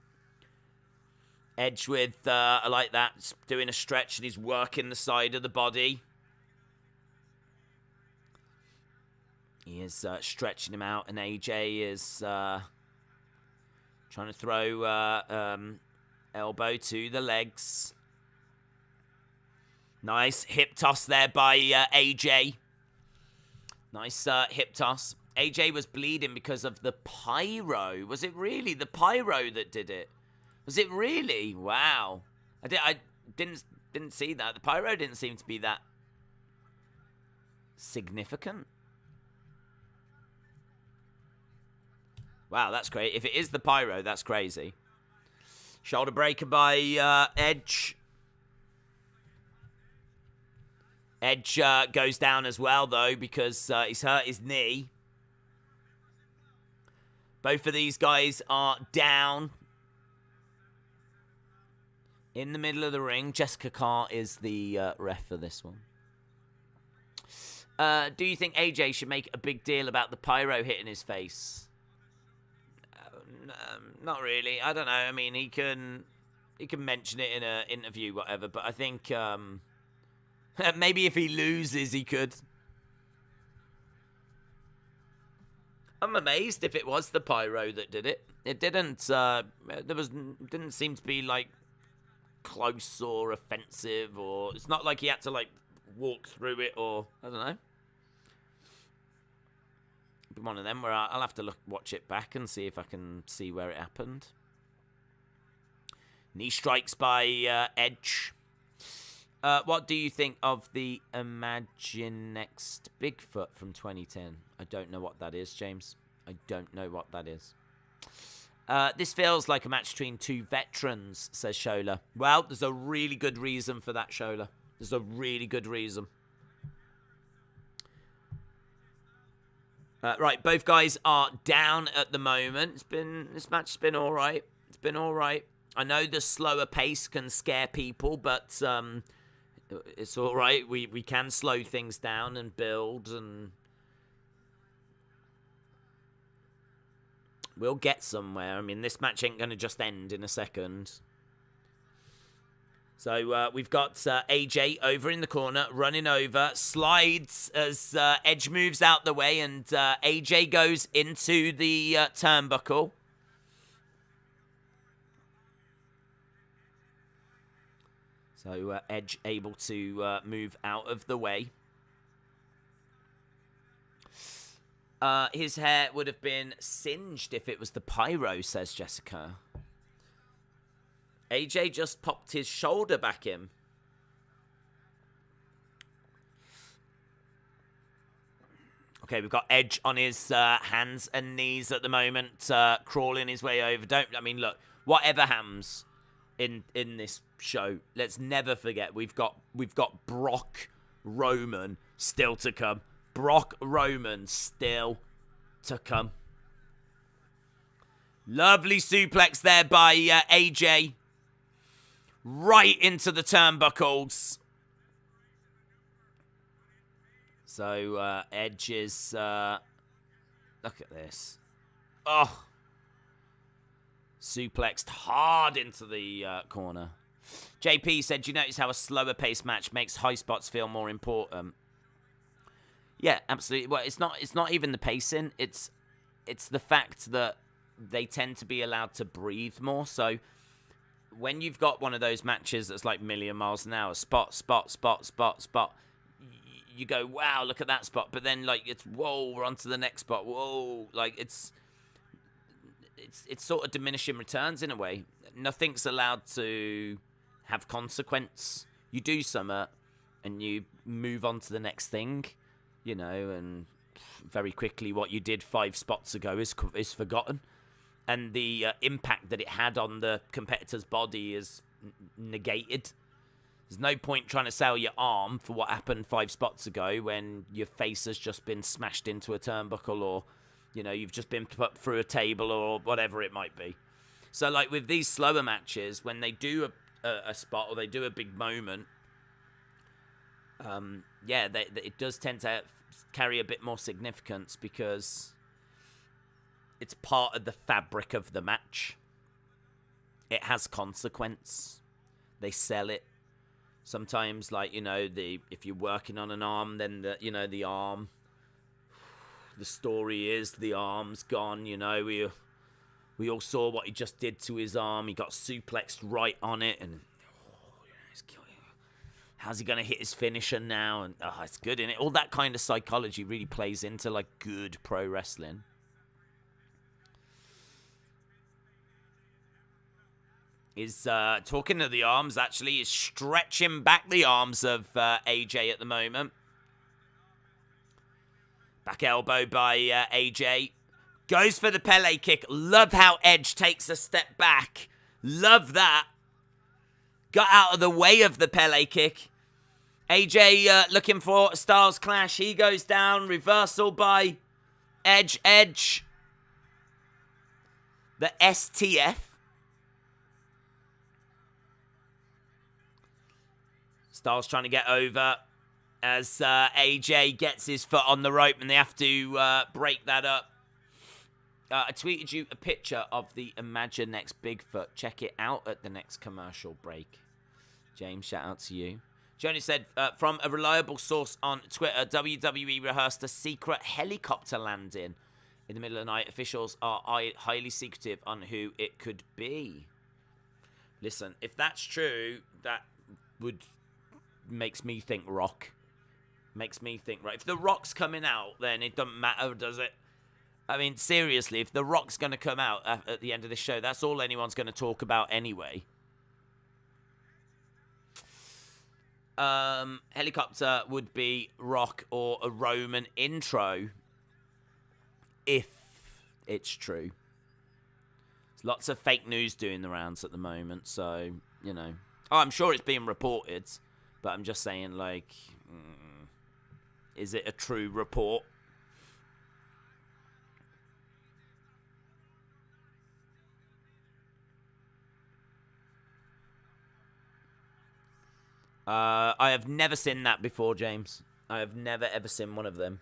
Edge with, I like that, doing a stretch and he's working the side of the body. He is stretching him out, and AJ is trying to throw elbow to the legs. Nice hip toss there by AJ. Nice hip toss. AJ was bleeding because of the pyro. Was it really the pyro that did it? Was it really? Wow. I didn't see that. The pyro didn't seem to be that significant. Wow, that's great. If it is the pyro, that's crazy. Shoulder breaker by Edge. Edge goes down as well, though, because he's hurt his knee. Both of these guys are down. In the middle of the ring, Jessica Carr is the ref for this one. Do you think AJ should make a big deal about the pyro hitting his face? Not really. I don't know. I mean, he can mention it in an interview, whatever. But I think maybe if he loses, he could. I'm amazed if it was the pyro that did it. It didn't. Didn't seem to be like close or offensive, or it's not like he had to like walk through it, or I don't know. Be one of them where I'll have to watch it back and see if I can see where it happened. Knee strikes by Edge. What do you think of the Imaginext Bigfoot from 2010? I don't know what that is, James. I don't know what that is. This feels like a match between two veterans, says Shola. Well, there's a really good reason for that, Shola. There's a really good reason. Right, both guys are down at the moment. This match has been all right. It's been all right. I know the slower pace can scare people, but it's all right. We can slow things down and build, and we'll get somewhere. I mean, this match ain't going to just end in a second. So we've got AJ over in the corner, running over, slides as Edge moves out the way, and AJ goes into the turnbuckle. So Edge able to move out of the way. His hair would have been singed if it was the pyro, says Jessica. AJ just popped his shoulder back in. Okay, we've got Edge on his hands and knees at the moment, crawling his way over. Look, whatever happens in this show, let's never forget we've got Brock Roman still to come. Brock Roman still to come. Lovely suplex there by AJ. Right into the turnbuckles. So, Edge is... look at this. Oh. Suplexed hard into the corner. JP said, do you notice how a slower paced match makes high spots feel more important? Yeah, absolutely. Well, it's not even the pacing. It's the fact that they tend to be allowed to breathe more. So when you've got one of those matches that's like million miles an hour, spot, you go, wow, look at that spot. But then like it's whoa, we're on to the next spot. Whoa, like it's sort of diminishing returns in a way. Nothing's allowed to have consequence. You do something and you move on to the next thing, you know, and very quickly what you did 5 spots ago is forgotten. And the impact that it had on the competitor's body is negated. There's no point trying to sell your arm for what happened 5 spots ago when your face has just been smashed into a turnbuckle, or, you know, you've just been put through a table, or whatever it might be. So, like, with these slower matches, when they do a spot or they do a big moment, it does tend to carry a bit more significance because it's part of the fabric of the match. It has consequence. They sell it. Sometimes, like, you know, if you're working on an arm, then the arm, the story is the arm's gone. You know, we all saw what he just did to his arm. He got suplexed right on it, and how's he gonna hit his finisher now? And it's good, isn't it? All that kind of psychology really plays into, like, good pro wrestling. Is talking to the arms, actually, is stretching back the arms of AJ at the moment. Back elbow by AJ. Goes for the Pele kick. Love how Edge takes a step back. Love that. Got out of the way of the Pele kick. AJ looking for a Styles Clash. He goes down. Reversal by Edge. Edge. The STF. Styles trying to get over as AJ gets his foot on the rope, and they have to break that up. I tweeted you a picture of the Imagine Next Bigfoot. Check it out at the next commercial break. James, shout out to you. Joni said, from a reliable source on Twitter, WWE rehearsed a secret helicopter landing in the middle of the night. Officials are highly secretive on who it could be. Listen, if that's true, that makes me think Rock. Makes me think, right? If The Rock's coming out, then it doesn't matter, does it? I mean, seriously, if The Rock's going to come out at the end of the show, that's all anyone's going to talk about anyway. Helicopter would be Rock or a Roman intro, if it's true. There's lots of fake news doing the rounds at the moment, so, you know. Oh, I'm sure it's being reported, but I'm just saying, like, is it a true report? I have never seen that before, James. I have never, ever seen one of them.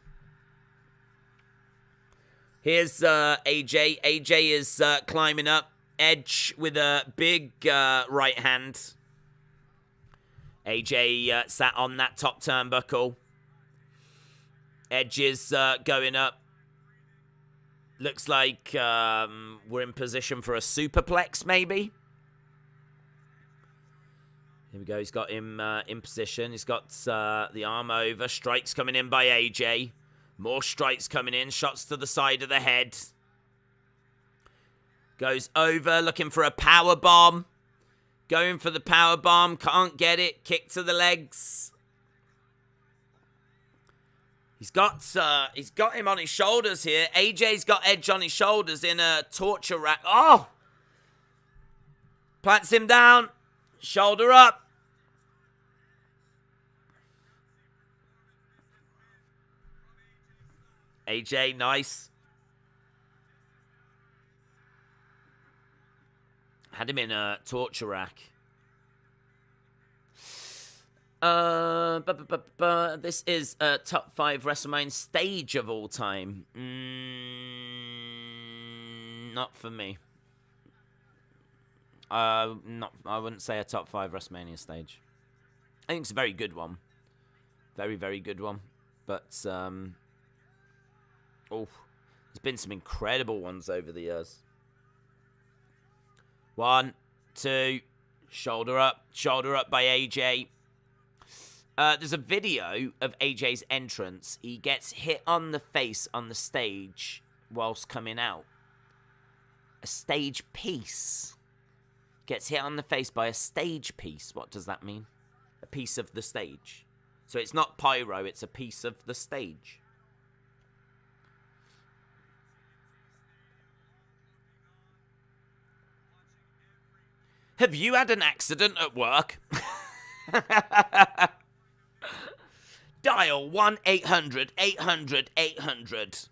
Here's AJ. AJ is climbing up. Edge with a big right hand. AJ sat on that top turnbuckle. Edge is going up. Looks like we're in position for a superplex, maybe. Here we go. He's got him in position. He's got the arm over. Strikes coming in by AJ. More strikes coming in. Shots to the side of the head. Goes over, looking for a power bomb. Going for the power bomb. Can't get it. Kick to the legs. He's got him on his shoulders here. AJ's got Edge on his shoulders in a torture rack. Oh! Plants him down. Shoulder up. AJ, nice. Had him in a torture rack. This is a top 5 WrestleMania stage of all time. Not for me. I wouldn't say a top 5 WrestleMania stage. I think it's a very good one. Very, very good one. But, there's been some incredible ones over the years. 1, 2, shoulder up by AJ. There's a video of AJ's entrance. He gets hit on the face on the stage whilst coming out. A stage piece. Gets hit on the face by a stage piece. What does that mean? A piece of the stage. So it's not pyro, it's a piece of the stage. Have you had an accident at work? Dial 1-800-800-800.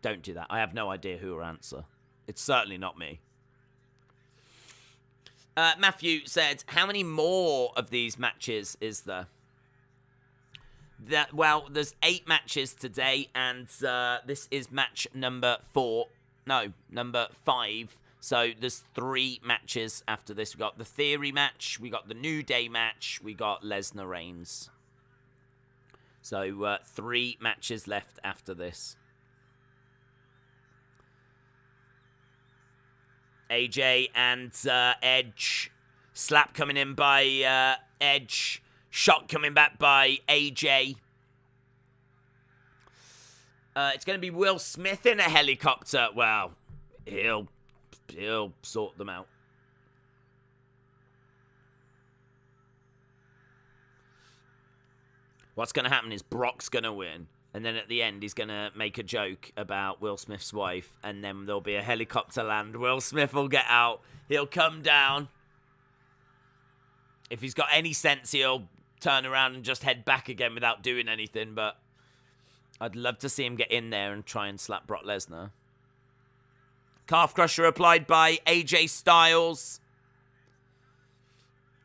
Don't do that. I have no idea who will answer. It's certainly not me. Matthew said, how many more of these matches is there? Well, there's 8 matches today, and this is match number 4. No, number 5. So there's 3 matches after this. We got the Theory match, we got the New Day match, we got Lesnar Reigns. So 3 matches left after this. AJ and Edge. Slap coming in by Edge. Shot coming back by AJ. It's going to be Will Smith in a helicopter. Well, he'll sort them out. What's going to happen is Brock's going to win. And then at the end, he's going to make a joke about Will Smith's wife. And then there'll be a helicopter land. Will Smith will get out. He'll come down. If he's got any sense, he'll turn around and just head back again without doing anything. But I'd love to see him get in there and try and slap Brock Lesnar. Calf crusher applied by AJ Styles.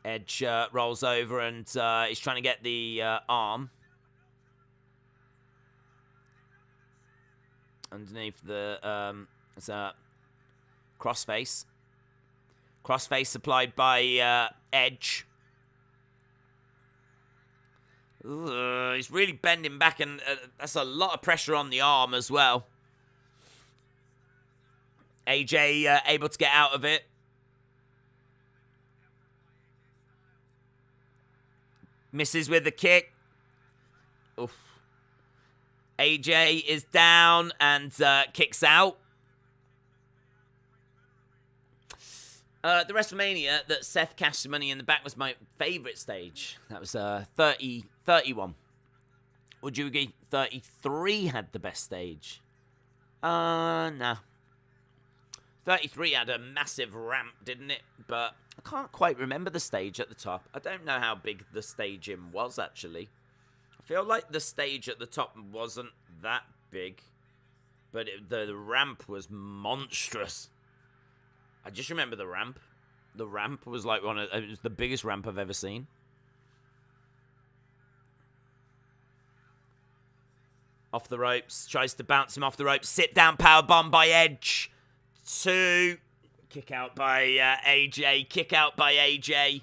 Edge rolls over and he's trying to get the arm. Underneath the it's a crossface. Crossface applied by Edge. He's really bending back, and that's a lot of pressure on the arm as well. AJ able to get out of it. Misses with the kick. Oof. AJ is down and kicks out. The WrestleMania that Seth cashed the money in the back was my favourite stage. That was 31. Would you agree 33 had the best stage? Nah. 33 had a massive ramp, didn't it? But I can't quite remember the stage at the top. I don't know how big the staging was, actually. I feel like the stage at the top wasn't that big. But the ramp was monstrous. I just remember the ramp. The ramp was like it was the biggest ramp I've ever seen. Off the ropes. Tries to bounce him off the ropes. Sit down powerbomb by Edge. 2. Kick out by AJ. Kick out by AJ. It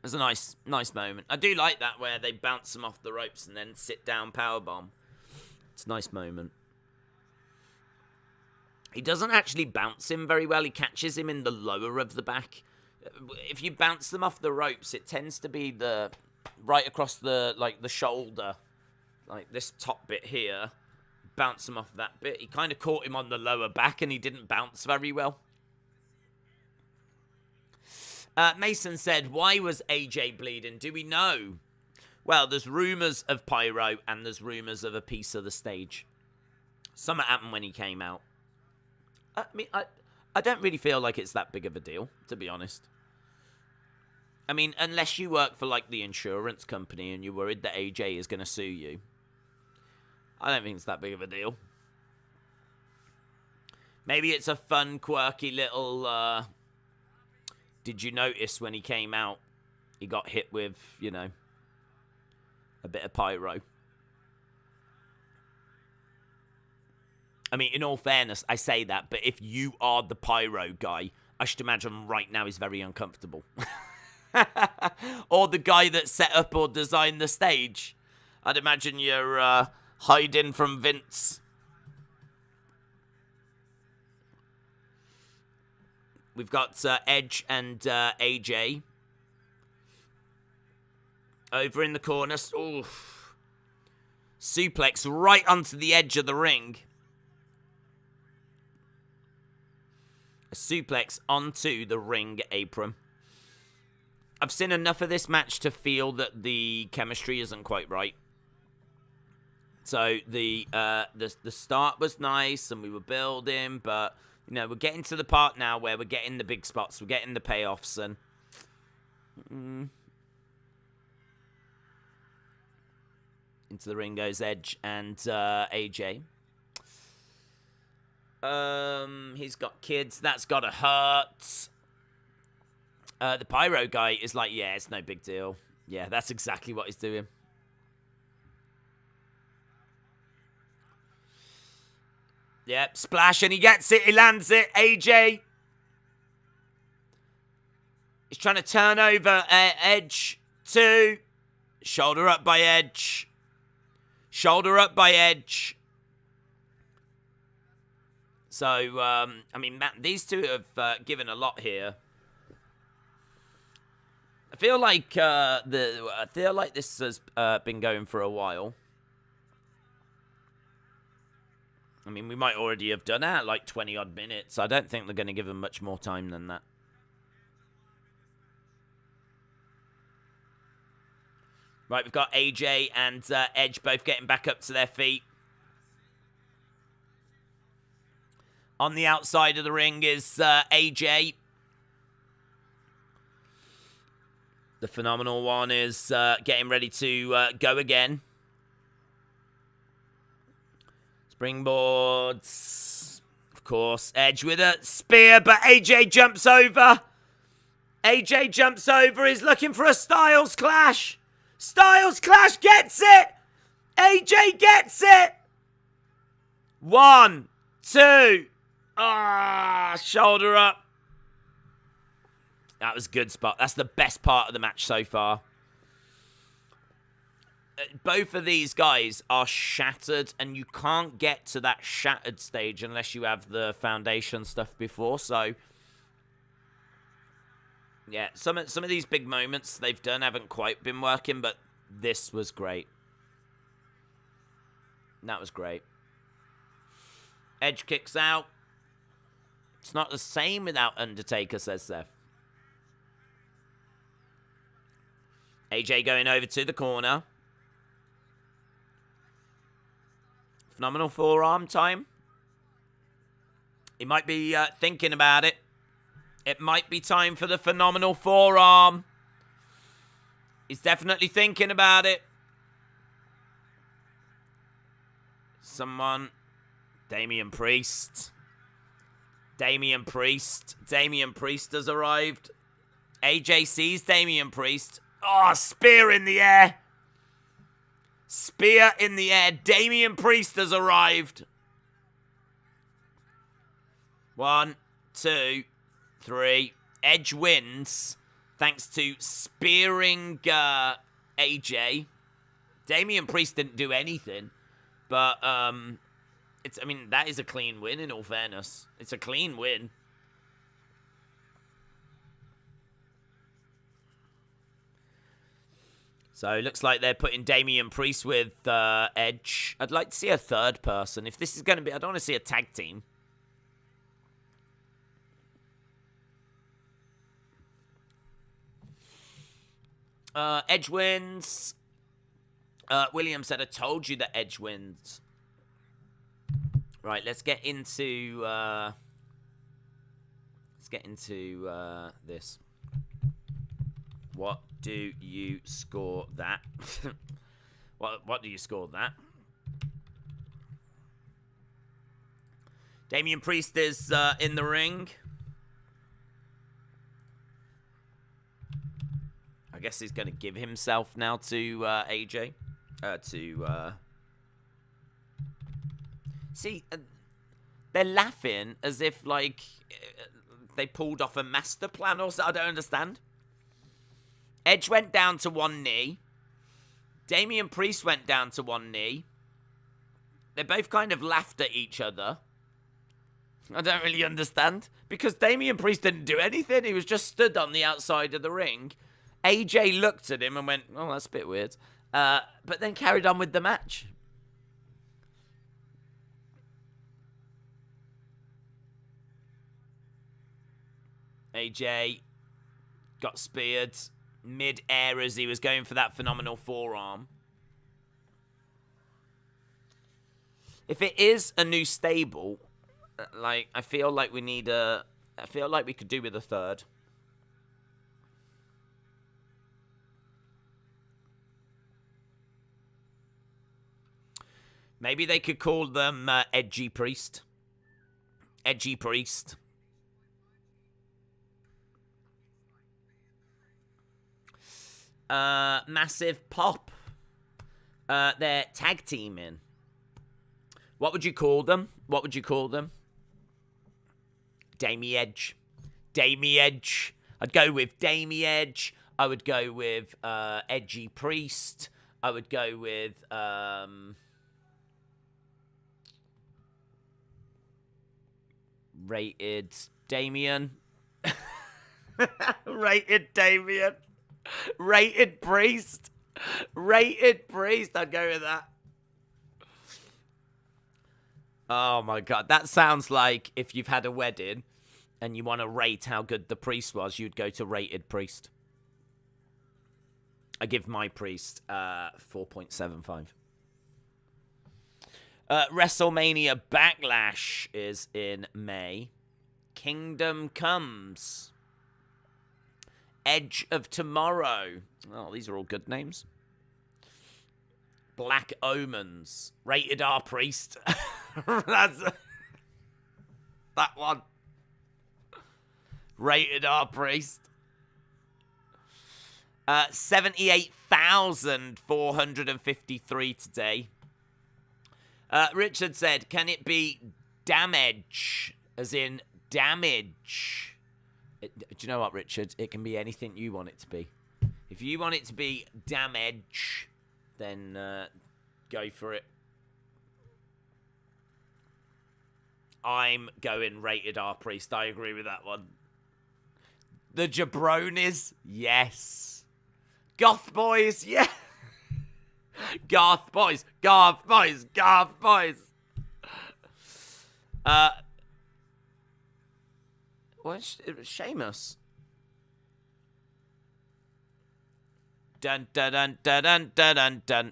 was a nice moment. I do like that where they bounce him off the ropes and then sit down powerbomb. It's a nice moment. He doesn't actually bounce him very well. He catches him in the lower of the back. If you bounce them off the ropes, it tends to be right across the shoulder, like this top bit here. Bounce him off that bit. He kind of caught him on the lower back, and he didn't bounce very well. Mason said, "Why was AJ bleeding? Do we know?" Well, there's rumours of pyro, and there's rumours of a piece of the stage. Something happened when he came out. I mean, I don't really feel like it's that big of a deal, to be honest. I mean, unless you work for, like, the insurance company and you're worried that AJ is going to sue you, I don't think it's that big of a deal. Maybe it's a fun, quirky little, did you notice when he came out, he got hit with, a bit of pyro. I mean, in all fairness, I say that, but if you are the pyro guy, I should imagine right now he's very uncomfortable. Or the guy that set up or designed the stage. I'd imagine you're hiding from Vince. We've got Edge and AJ. Over in the corner. Oof. Suplex right onto the edge of the ring. A suplex onto the ring apron. I've seen enough of this match to feel that the chemistry isn't quite right. So the start was nice and we were building, but you know, we're getting to the part now where we're getting the big spots, we're getting the payoffs, and into the ring goes Edge and AJ. He's got kids. That's gotta hurt. The pyro guy is like, yeah, it's no big deal. Yeah, that's exactly what he's doing. Yep, splash, and he gets it. He lands it. AJ. He's trying to turn over Edge. 2. Shoulder up by Edge. Shoulder up by Edge. So, I mean, these two have given a lot here. I feel like this has been going for a while. I mean, we might already have done that, like 20-odd minutes. I don't think they're going to give them much more time than that. Right, we've got AJ and Edge both getting back up to their feet. On the outside of the ring is AJ. The Phenomenal One is getting ready to go again. Springboards. Of course, Edge with a spear, but AJ jumps over. AJ jumps over. He's looking for a Styles Clash. Styles Clash gets it. AJ gets it. 1, 2. Shoulder up. That was a good spot. That's the best part of the match so far. Both of these guys are shattered, and you can't get to that shattered stage unless you have the foundation stuff before. So, yeah, some of these big moments they've done haven't quite been working, but this was great. That was great. Edge kicks out. It's not the same without Undertaker, says Seth. AJ going over to the corner. Phenomenal forearm time. He might be thinking about it. It might be time for the phenomenal forearm. He's definitely thinking about it. Someone. Damien Priest. Damien Priest. Damien Priest has arrived. AJ sees Damien Priest. Oh, spear in the air. Spear in the air. Damien Priest has arrived. 1, 2, 3. Edge wins thanks to spearing AJ. Damien Priest didn't do anything, but I mean, that is a clean win, in all fairness. It's a clean win. So it looks like they're putting Damien Priest with Edge. I'd like to see a third person. If this is going to be... I don't want to see a tag team. Edge wins. William said, I told you that Edge wins. Right, let's get into... this. What do you score that? What do you score that? Damien Priest is in the ring. I guess he's going to give himself now to AJ. See, they're laughing as if, like, they pulled off a master plan or something. I don't understand. Edge went down to one knee. Damien Priest went down to one knee. They both kind of laughed at each other. I don't really understand. Because Damien Priest didn't do anything. He was just stood on the outside of the ring. AJ looked at him and went, oh, that's a bit weird. But then carried on with the match. AJ got speared. mid-air as he was going for that phenomenal forearm. If it is a new stable, like, I feel like we need a... I feel like we could do with a third. Maybe they could call them Edgy Priest. Edgy Priest. Massive Pop. They're tag teaming. What would you call them? What would you call them? Damie Edge. Damie Edge. I'd go with Damie Edge. I would go with Edgy Priest. I would go with Rated Damien. Rated Damien. Rated Priest. Rated Priest. I'd go with that. Oh my god. That sounds like if you've had a wedding and you want to rate how good the priest was, you'd go to Rated Priest. I give my priest 4.75. WrestleMania Backlash is in May. Kingdom Comes. Edge of Tomorrow. Oh, these are all good names. Black Omens. Rated R Priest. That's that one. Rated R Priest. 78,453 today. Richard said, can it be damage? As in damage. Do you know what, Richard? It can be anything you want it to be. If you want it to be damage, then go for it. I'm going Rated R Priest. I agree with that one. The Jabronis, yes. Goth Boys, yeah. Garth Boys, Garth Boys, Garth Boys. What? It was Sheamus. Dun dun dun dun dun dun dun dun.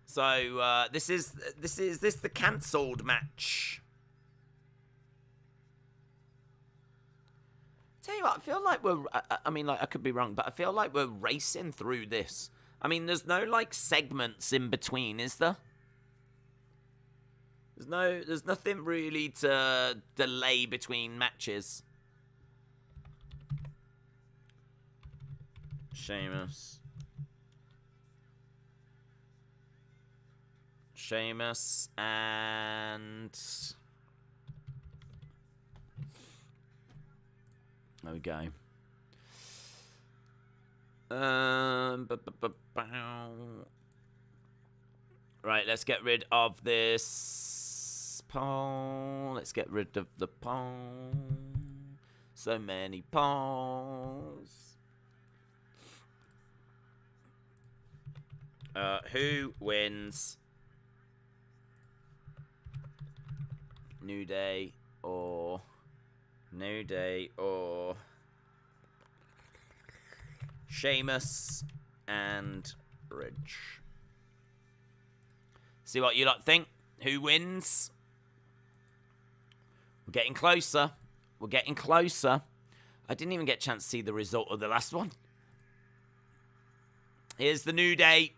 So this is the cancelled match. Tell you what, I feel like I mean, like, I could be wrong, but I feel like we're racing through this. I mean, there's no, like, segments in between, is there? There's nothing really to delay between matches. Sheamus and... There we go. Right, let's get rid of this poll. Let's get rid of the poll. So many polls. Who wins? New Day or Sheamus and Ridge. See what you lot think. Who wins? We're getting closer. We're getting closer. I didn't even get a chance to see the result of the last one. Here's the New Day.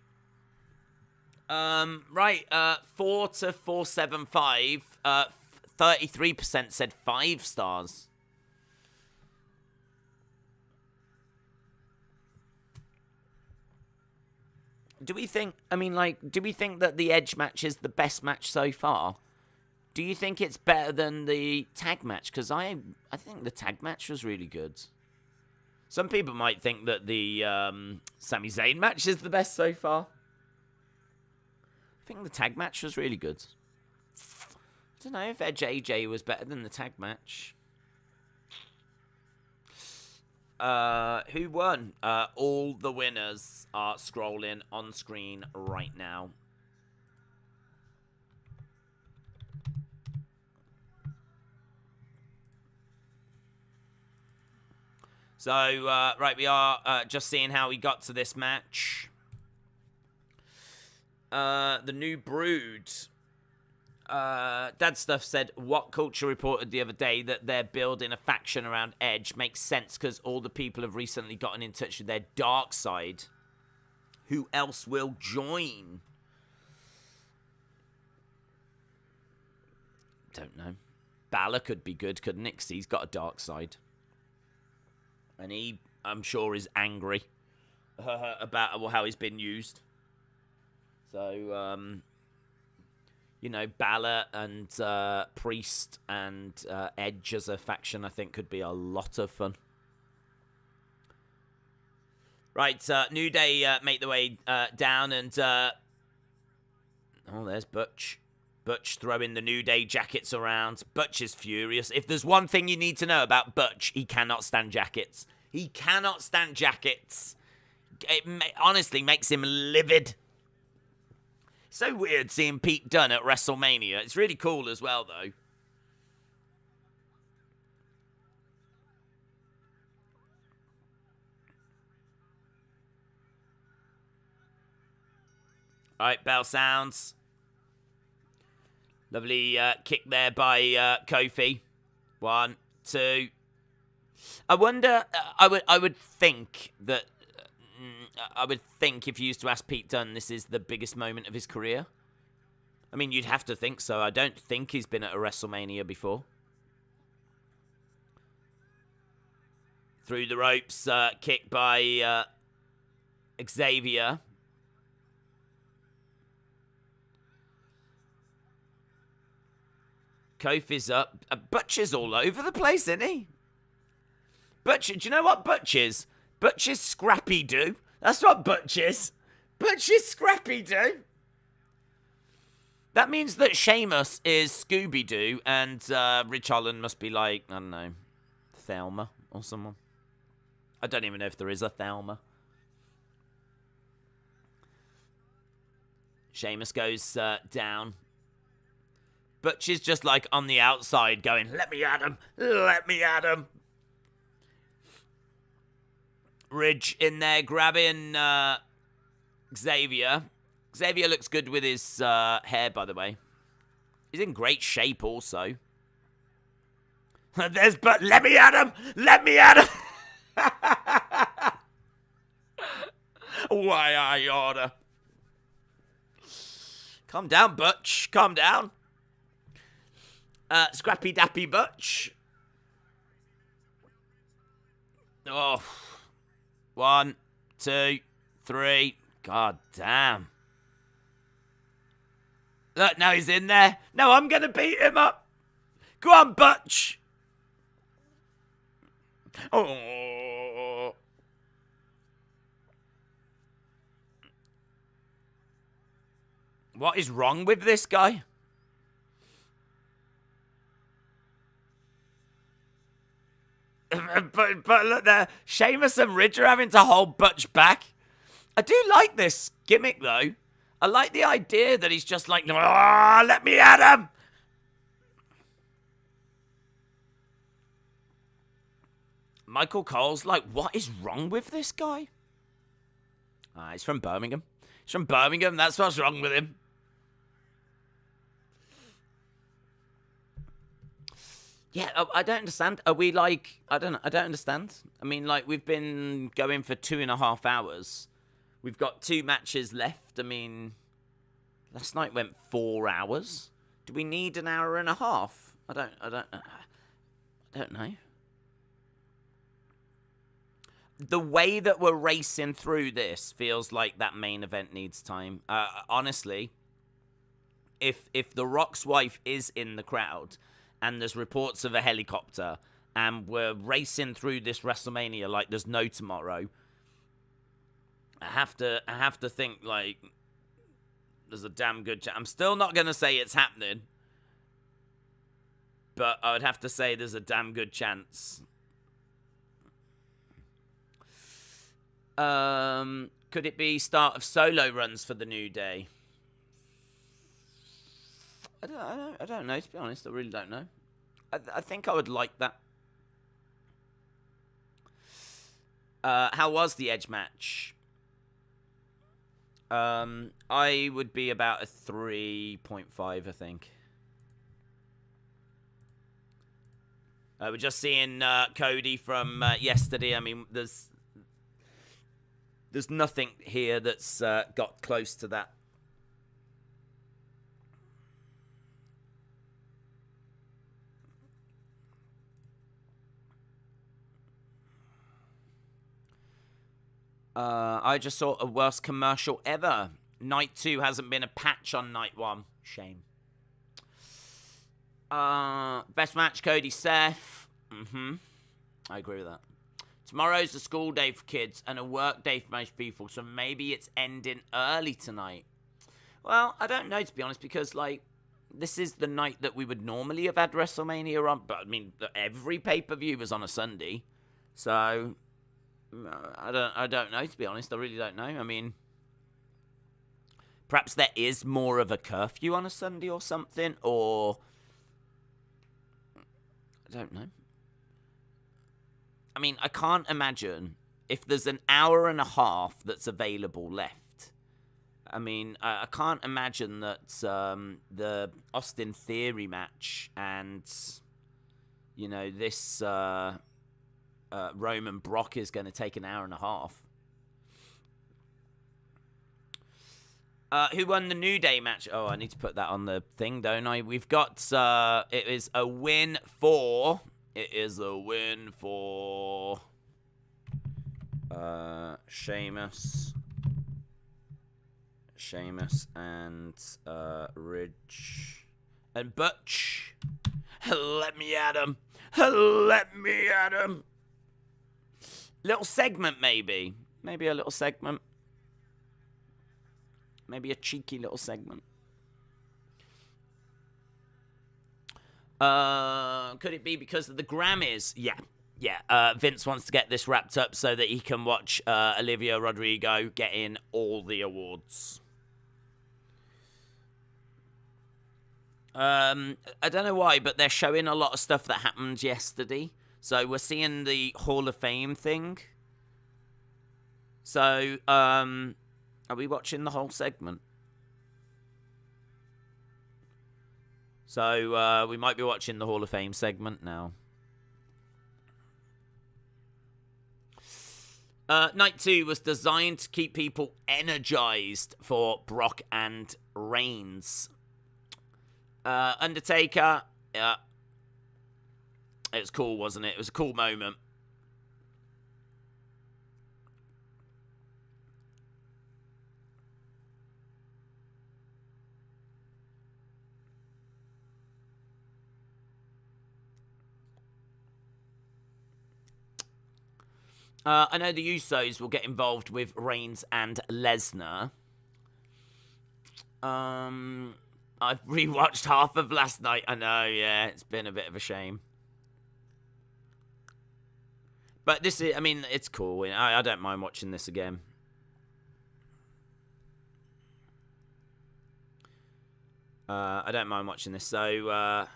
Right, 4 to 475. 33% said 5 stars. Do we think, I mean, like, do we think that the Edge match is the best match so far? Do you think it's better than the tag match? Because I think the tag match was really good. Some people might think that the Sami Zayn match is the best so far. I think the tag match was really good. I don't know if Edge AJ was better than the tag match. Who won? All the winners are scrolling on screen right now. So, right, we are just seeing how we got to this match. The New Brood. Dad Stuff said, What Culture reported the other day that they're building a faction around Edge makes sense because all the people have recently gotten in touch with their dark side. Who else will join? Don't know. Balor could be good, couldn't it? 'Cause he's got a dark side. And he, I'm sure, is angry about how he's been used. So, you know, Balor and Priest and Edge as a faction, I think, could be a lot of fun. Right, New Day make their way down, and oh, there's Butch. Butch throwing the New Day jackets around. Butch is furious. If there's one thing you need to know about Butch, he cannot stand jackets. He cannot stand jackets. It honestly makes him livid. So weird seeing Pete Dunne at WrestleMania. It's really cool as well, though. All right, bell sounds. Lovely kick there by Kofi. 1, 2. I wonder. I would think that. I would think if you used to ask Pete Dunne, this is the biggest moment of his career. I mean, you'd have to think so. I don't think he's been at a WrestleMania before. Through the ropes, kick by Xavier. Kofi's up. Butch is all over the place, isn't he? Butch, do you know what Butch is? Butch is Scrappy-Doo. That's what Butch is. Butch is Scrappy-Doo. That means that Sheamus is Scooby-Doo and Rich Holland must be like, I don't know, Thelma or someone. I don't even know if there is a Thelma. Sheamus goes down. Butch is just like on the outside going, let me at him, let me at him. Ridge in there grabbing Xavier. Xavier looks good with his hair, by the way. He's in great shape also. There's but let me at him, let me at him. Why I order. Calm down, Butch. Calm down. Scrappy Dappy Butch. Oh. 1, 2, 3. God damn. Look, now he's in there. No, I'm going to beat him up. Go on, Butch. Oh. What is wrong with this guy? But look there, Sheamus and Ridge are having to hold Butch back. I do like this gimmick, though. I like the idea that he's just like, oh, let me at him. Michael Cole's like, what is wrong with this guy? He's from Birmingham. He's from Birmingham, that's what's wrong with him. Yeah, I don't understand. Are we like, I don't understand. I mean, like, we've been going for 2.5 hours. We've got 2 matches left. I mean, last night went 4 hours. Do we need an hour and a half? I don't know. The way that we're racing through this feels like that main event needs time. Honestly, if The Rock's wife is in the crowd and there's reports of a helicopter and we're racing through this WrestleMania like there's no tomorrow, I have to think, like, there's a damn good chance. I'm still not going to say it's happening, but I would have to say there's a damn good chance. Could it be start of solo runs for the New Day? I don't know, to be honest. I really don't know. I think I would like that. How was the Edge match? I would be about a 3.5, I think. We're just seeing Cody from yesterday. I mean, there's nothing here that's got close to that. I just saw a worst commercial ever. Night 2 hasn't been a patch on Night 1. Shame. Best match, Cody Seth. I agree with that. Tomorrow's a school day for kids and a work day for most people, so maybe it's ending early tonight. Well, I don't know, to be honest, because, like, this is the night that we would normally have had WrestleMania on, but, I mean, every pay-per-view was on a Sunday, so I don't know, to be honest. I really don't know. I mean, perhaps there is more of a curfew on a Sunday or something, or I don't know. I mean, I can't imagine if there's an hour and a half that's available left. I mean, I can't imagine that the Austin Theory match and, you know, this Roman Brock is going to take an hour and a half. Who won the New Day match? Oh, I need to put that on the thing, don't I? We've got, it is a win for... Sheamus and Ridge and Butch. Let me at him. Let me at him. Little segment, maybe. Maybe a little segment. Maybe a cheeky little segment. Could it be because of the Grammys? Yeah. Vince wants to get this wrapped up so that he can watch Olivia Rodrigo getting all the awards. I don't know why, but they're showing a lot of stuff that happened yesterday. So we're seeing the Hall of Fame thing. So, are we watching the whole segment? So, we might be watching the Hall of Fame segment now. Night 2 was designed to keep people energized for Brock and Reigns. Undertaker, yeah. It was cool, wasn't it? It was a cool moment. I know the Usos will get involved with Reigns and Lesnar. I've rewatched half of last night. I know, yeah, it's been a bit of a shame. But this is, I mean, it's cool. I don't mind watching this again. I don't mind watching this. So,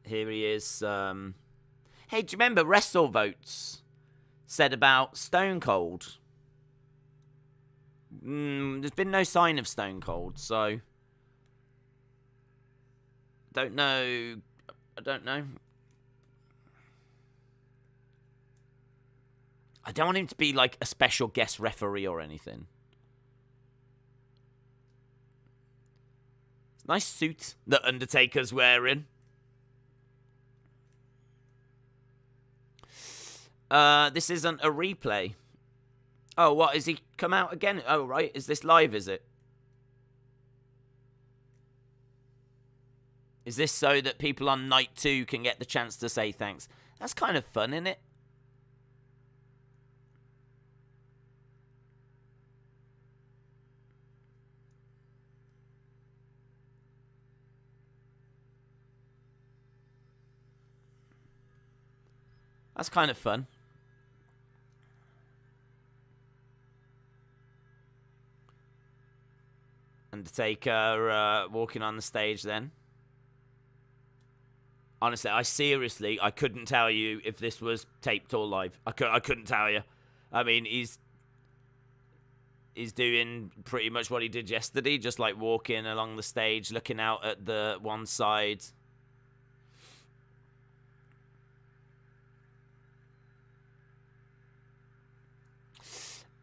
here he is. Hey, do you remember WrestleVotes said about Stone Cold? There's been no sign of Stone Cold, so don't know. I don't know. I don't want him to be like a special guest referee or anything. It's a nice suit that Undertaker's wearing. This isn't a replay. Oh, what? Is he come out again? Oh, right. Is this live, is it? Is this so that people on night 2 can get the chance to say thanks? That's kind of fun, isn't it? That's kind of fun. Undertaker walking on the stage then. Honestly, I couldn't tell you if this was taped or live. I couldn't tell you. I mean, he's doing pretty much what he did yesterday, just like walking along the stage, looking out at the one side.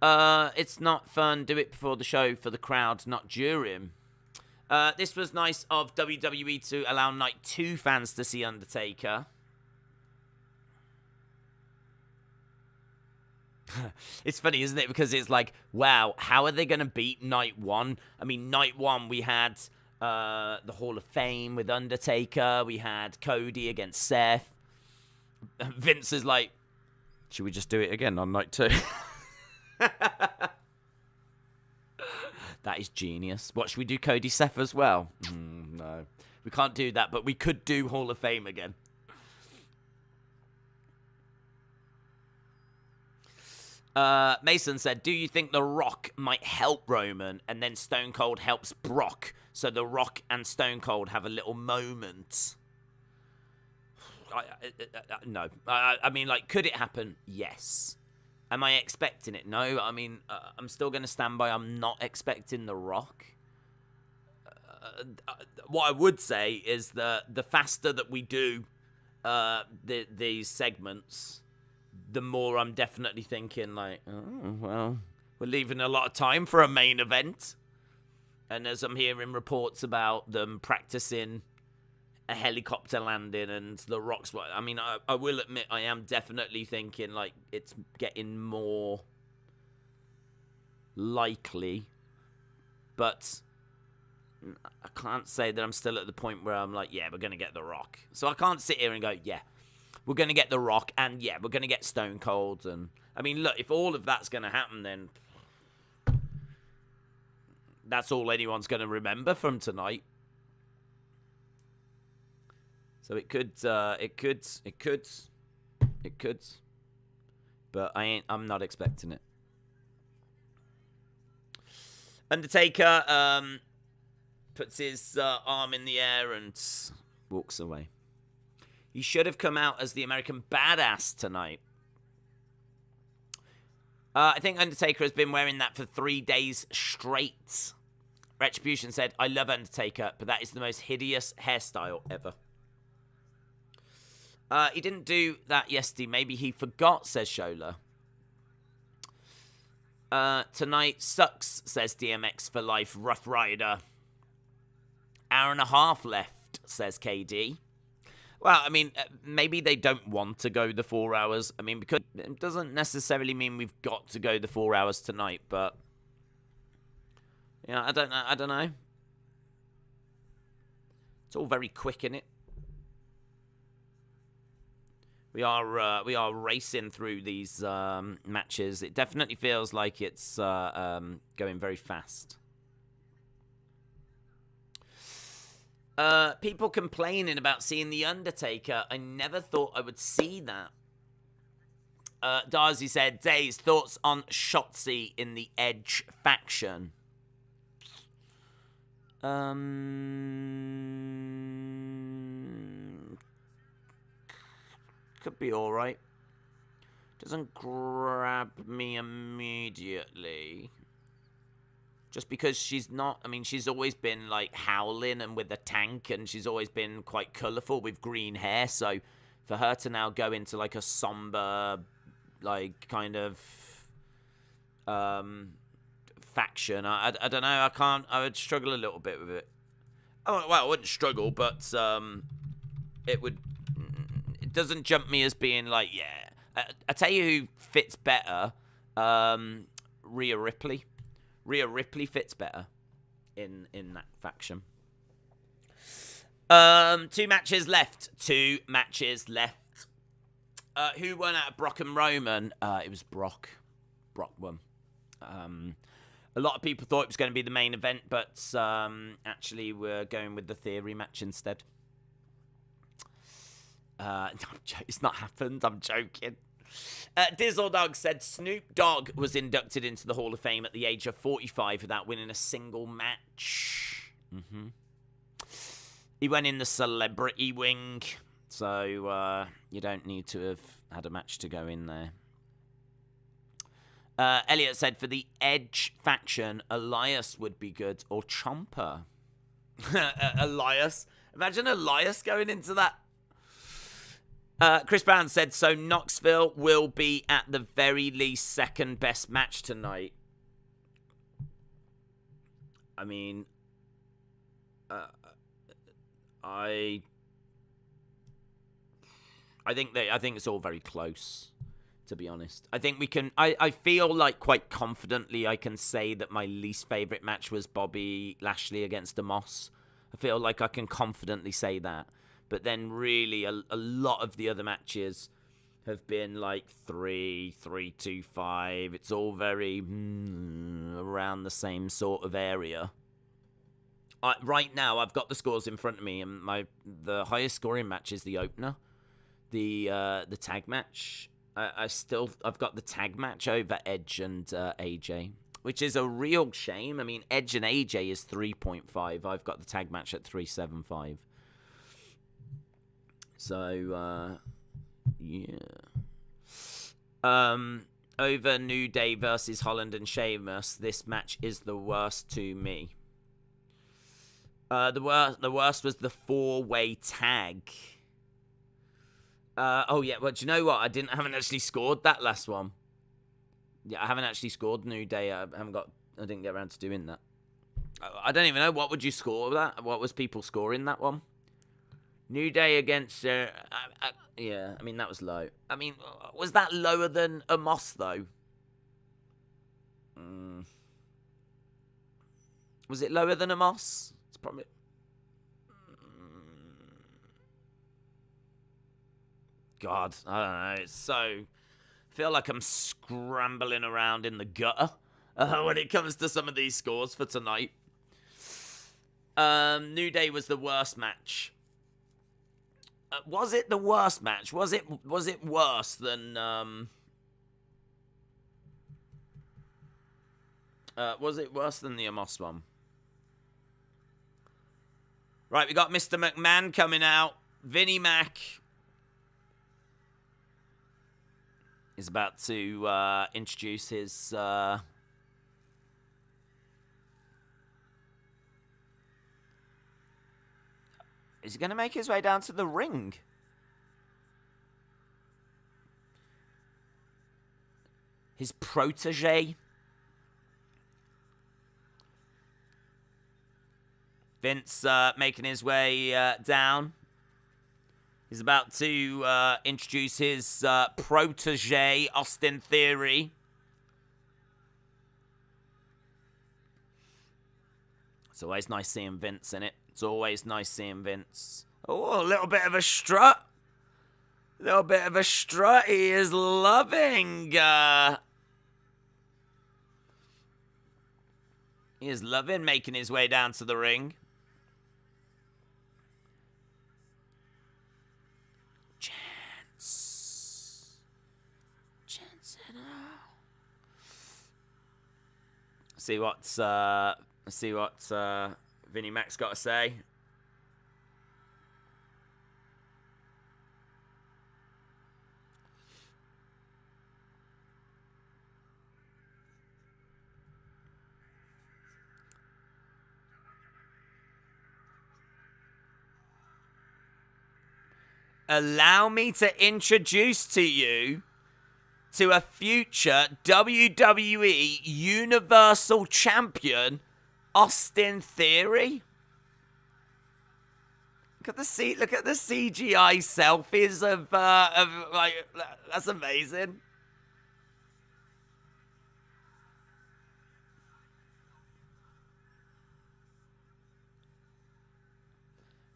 It's not fun. Do it before the show for the crowd, not during. This was nice of WWE to allow Night 2 fans to see Undertaker. It's funny, isn't it? Because it's like, wow, how are they going to beat Night 1? I mean, Night 1, we had the Hall of Fame with Undertaker. We had Cody against Seth. Vince is like, should we just do it again on Night 2? That is genius. What, should we do Cody Seth as well? No. We can't do that, but we could do Hall of Fame again. Mason said, do you think The Rock might help Roman and then Stone Cold helps Brock so The Rock and Stone Cold have a little moment? No. I mean, like, could it happen? Yes. Am I expecting it? No. I mean, I'm still going to stand by I'm not expecting The Rock. What I would say is that the faster that we do these segments, the more I'm definitely thinking, like, oh, well, we're leaving a lot of time for a main event. And as I'm hearing reports about them practicing a helicopter landing and The Rock's... I mean, I will admit I am definitely thinking, like, it's getting more likely. But I can't say that I'm still at the point where I'm like, yeah, we're going to get The Rock. So I can't sit here and go, yeah, we're going to get The Rock, and yeah, we're going to get Stone Cold. And I mean, look, if all of that's going to happen, then that's all anyone's going to remember from tonight. So it could, but I'm not expecting it. Undertaker puts his arm in the air and walks away. He should have come out as the American Badass tonight. I think Undertaker has been wearing that for 3 days straight. Retribution said, I love Undertaker, but that is the most hideous hairstyle ever. He didn't do that yesterday. Maybe he forgot, says Shola. Tonight sucks, says DMX for life, Rough Rider. Hour and a half left, says KD. Well, I mean, maybe they don't want to go the 4 hours. I mean, because it doesn't necessarily mean we've got to go the 4 hours tonight, but yeah, I don't know. It's all very quick, innit? We are racing through these matches. It definitely feels like it's going very fast. People complaining about seeing The Undertaker. I never thought I would see that. Darcy said, Days, thoughts on Shotzi in the Edge faction? Could be alright. Doesn't grab me immediately. Just because she's not... I mean, she's always been, like, howling and with a tank, and she's always been quite colourful with green hair, so for her to now go into, like, a somber, like, kind of faction, I don't know, I would struggle a little bit with it. Oh, well, I wouldn't struggle, but it doesn't jump me as being, like, yeah. I tell you who fits better, Rhea Ripley. Rhea Ripley fits better in that faction. 2 matches left. Who won out of Brock and Roman? It was Brock. Brock won. A lot of people thought it was going to be the main event, but actually we're going with the theory match instead. It's not happened. I'm joking. Dizzle Dog said Snoop Dogg was inducted into the Hall of Fame at the age of 45 without winning a single match. He went in the celebrity wing. So you don't need to have had a match to go in there. Elliot said, for the Edge faction, Elias would be good, or Ciampa. Elias. Imagine Elias going into that. Chris Brown said, so Knoxville will be at the very least second best match tonight. I mean, I think it's all very close, to be honest. I think we can. I feel like quite confidently I can say that my least favorite match was Bobby Lashley against Omos. I feel like I can confidently say that. But then really a lot of the other matches have been like 3, 2, 5. It's all very around the same sort of area. Right now, I've got the scores in front of me, and the highest scoring match is the opener, the tag match. I've got the tag match over Edge and AJ, which is a real shame. I mean, Edge and AJ is 3.5. I've got the tag match at 3.75. So, yeah. Over New Day versus Holland and Sheamus, this match is the worst to me. The worst was the 4-way tag. Oh yeah, well, do you know what? I haven't actually scored that last one. Yeah, I haven't actually scored New Day. I didn't get around to doing that. I don't even know, what would you score that? What was people scoring that one? New Day against yeah, I mean that was low. I mean, was that lower than Omos though? Was it lower than Omos? It's probably. God, I don't know. It's so. I feel like I'm scrambling around in the gutter when it comes to some of these scores for tonight. New Day was the worst match. Was it the worst match? Was it worse than was it worse than the Omos one? Right, we got Mr. McMahon coming out. Vinnie Mac is about to introduce his Is he going to make his way down to the ring? His protege? Vince making his way down. He's about to introduce his protege, Austin Theory. It's always nice seeing Vince in it. It's always nice seeing Vince. Oh, a little bit of a strut. A little bit of a strut. He is loving. He is loving making his way down to the ring. Chance. See what Vinnie Mac's got to say. Allow me to introduce to you to a future WWE Universal Champion, Austin Theory. Look at the CGI selfies of like, that's amazing.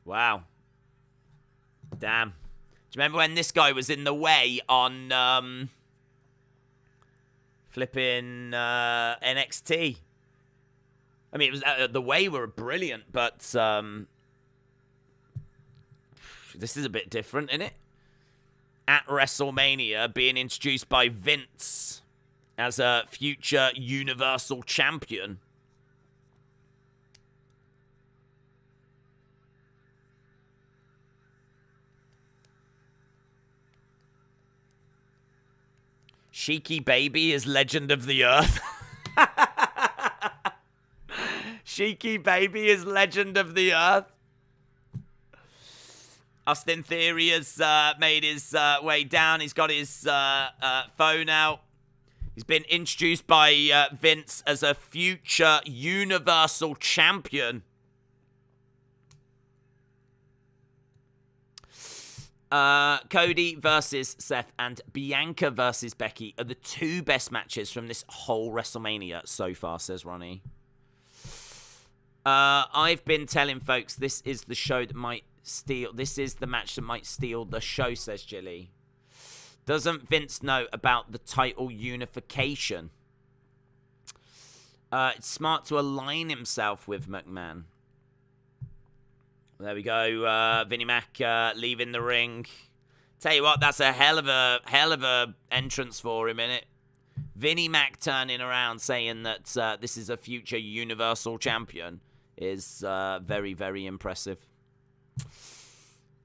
Wow. Damn. Do you remember when this guy was in the way on flipping NXT? I mean, it was the way were brilliant, but this is a bit different, isn't it? At WrestleMania, being introduced by Vince as a future Universal Champion. Sheiky Baby is Legend of the Earth. Sheiky Baby is Legend of the Earth. Austin Theory has made his way down. He's got his phone out. He's been introduced by Vince as a future Universal Champion. Cody versus Seth and Bianca versus Becky are the two best matches from this whole WrestleMania so far, says Ronnie. I've been telling folks this is the show that might steal. This is the match that might steal the show, says Jilly. Doesn't Vince know about the title unification? It's smart to align himself with McMahon. There we go. Vinnie Mac leaving the ring. Tell you what, that's a hell of a entrance for him, innit? Vinnie Mac turning around saying that this is a future Universal Champion is very, very impressive.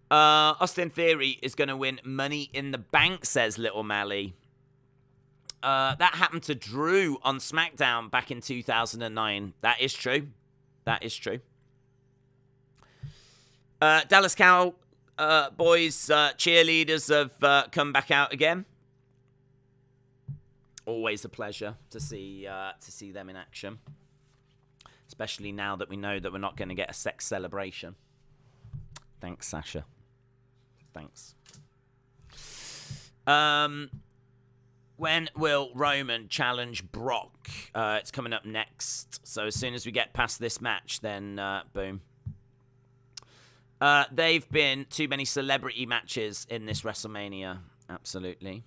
Austin Theory is going to win Money in the Bank, says Little Mally. That happened to Drew on SmackDown back in 2009. That is true. That is true. Dallas Cowboys cheerleaders have come back out again. Always a pleasure to see them in action, especially now that we know that we're not going to get a sex celebration. Thanks, Sasha. Thanks. When will Roman challenge Brock? It's coming up next. So as soon as we get past this match, then boom. They've been too many celebrity matches in this WrestleMania. Absolutely.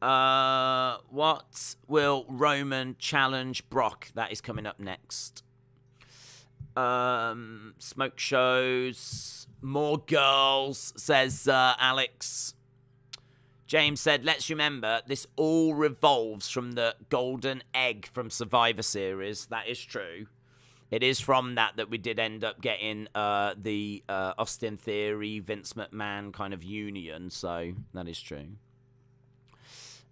What will Roman challenge Brock? That is coming up next. Smoke shows. More girls, says Alex. James said, let's remember, this all revolves from the golden egg from Survivor Series. That is true. It is from that we did end up getting the Austin Theory, Vince McMahon kind of union. So that is true.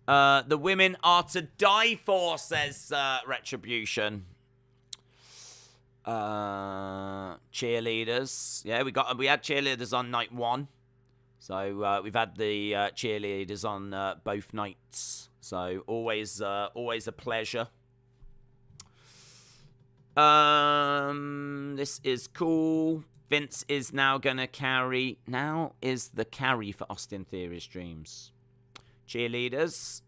The women are to die for, says Retribution. Cheerleaders. Yeah, we had cheerleaders on night one. So we've had the cheerleaders on both nights. So always a pleasure. This is cool. Vince is now gonna carry. Now is the carry for Austin Theory's dreams. Cheerleaders.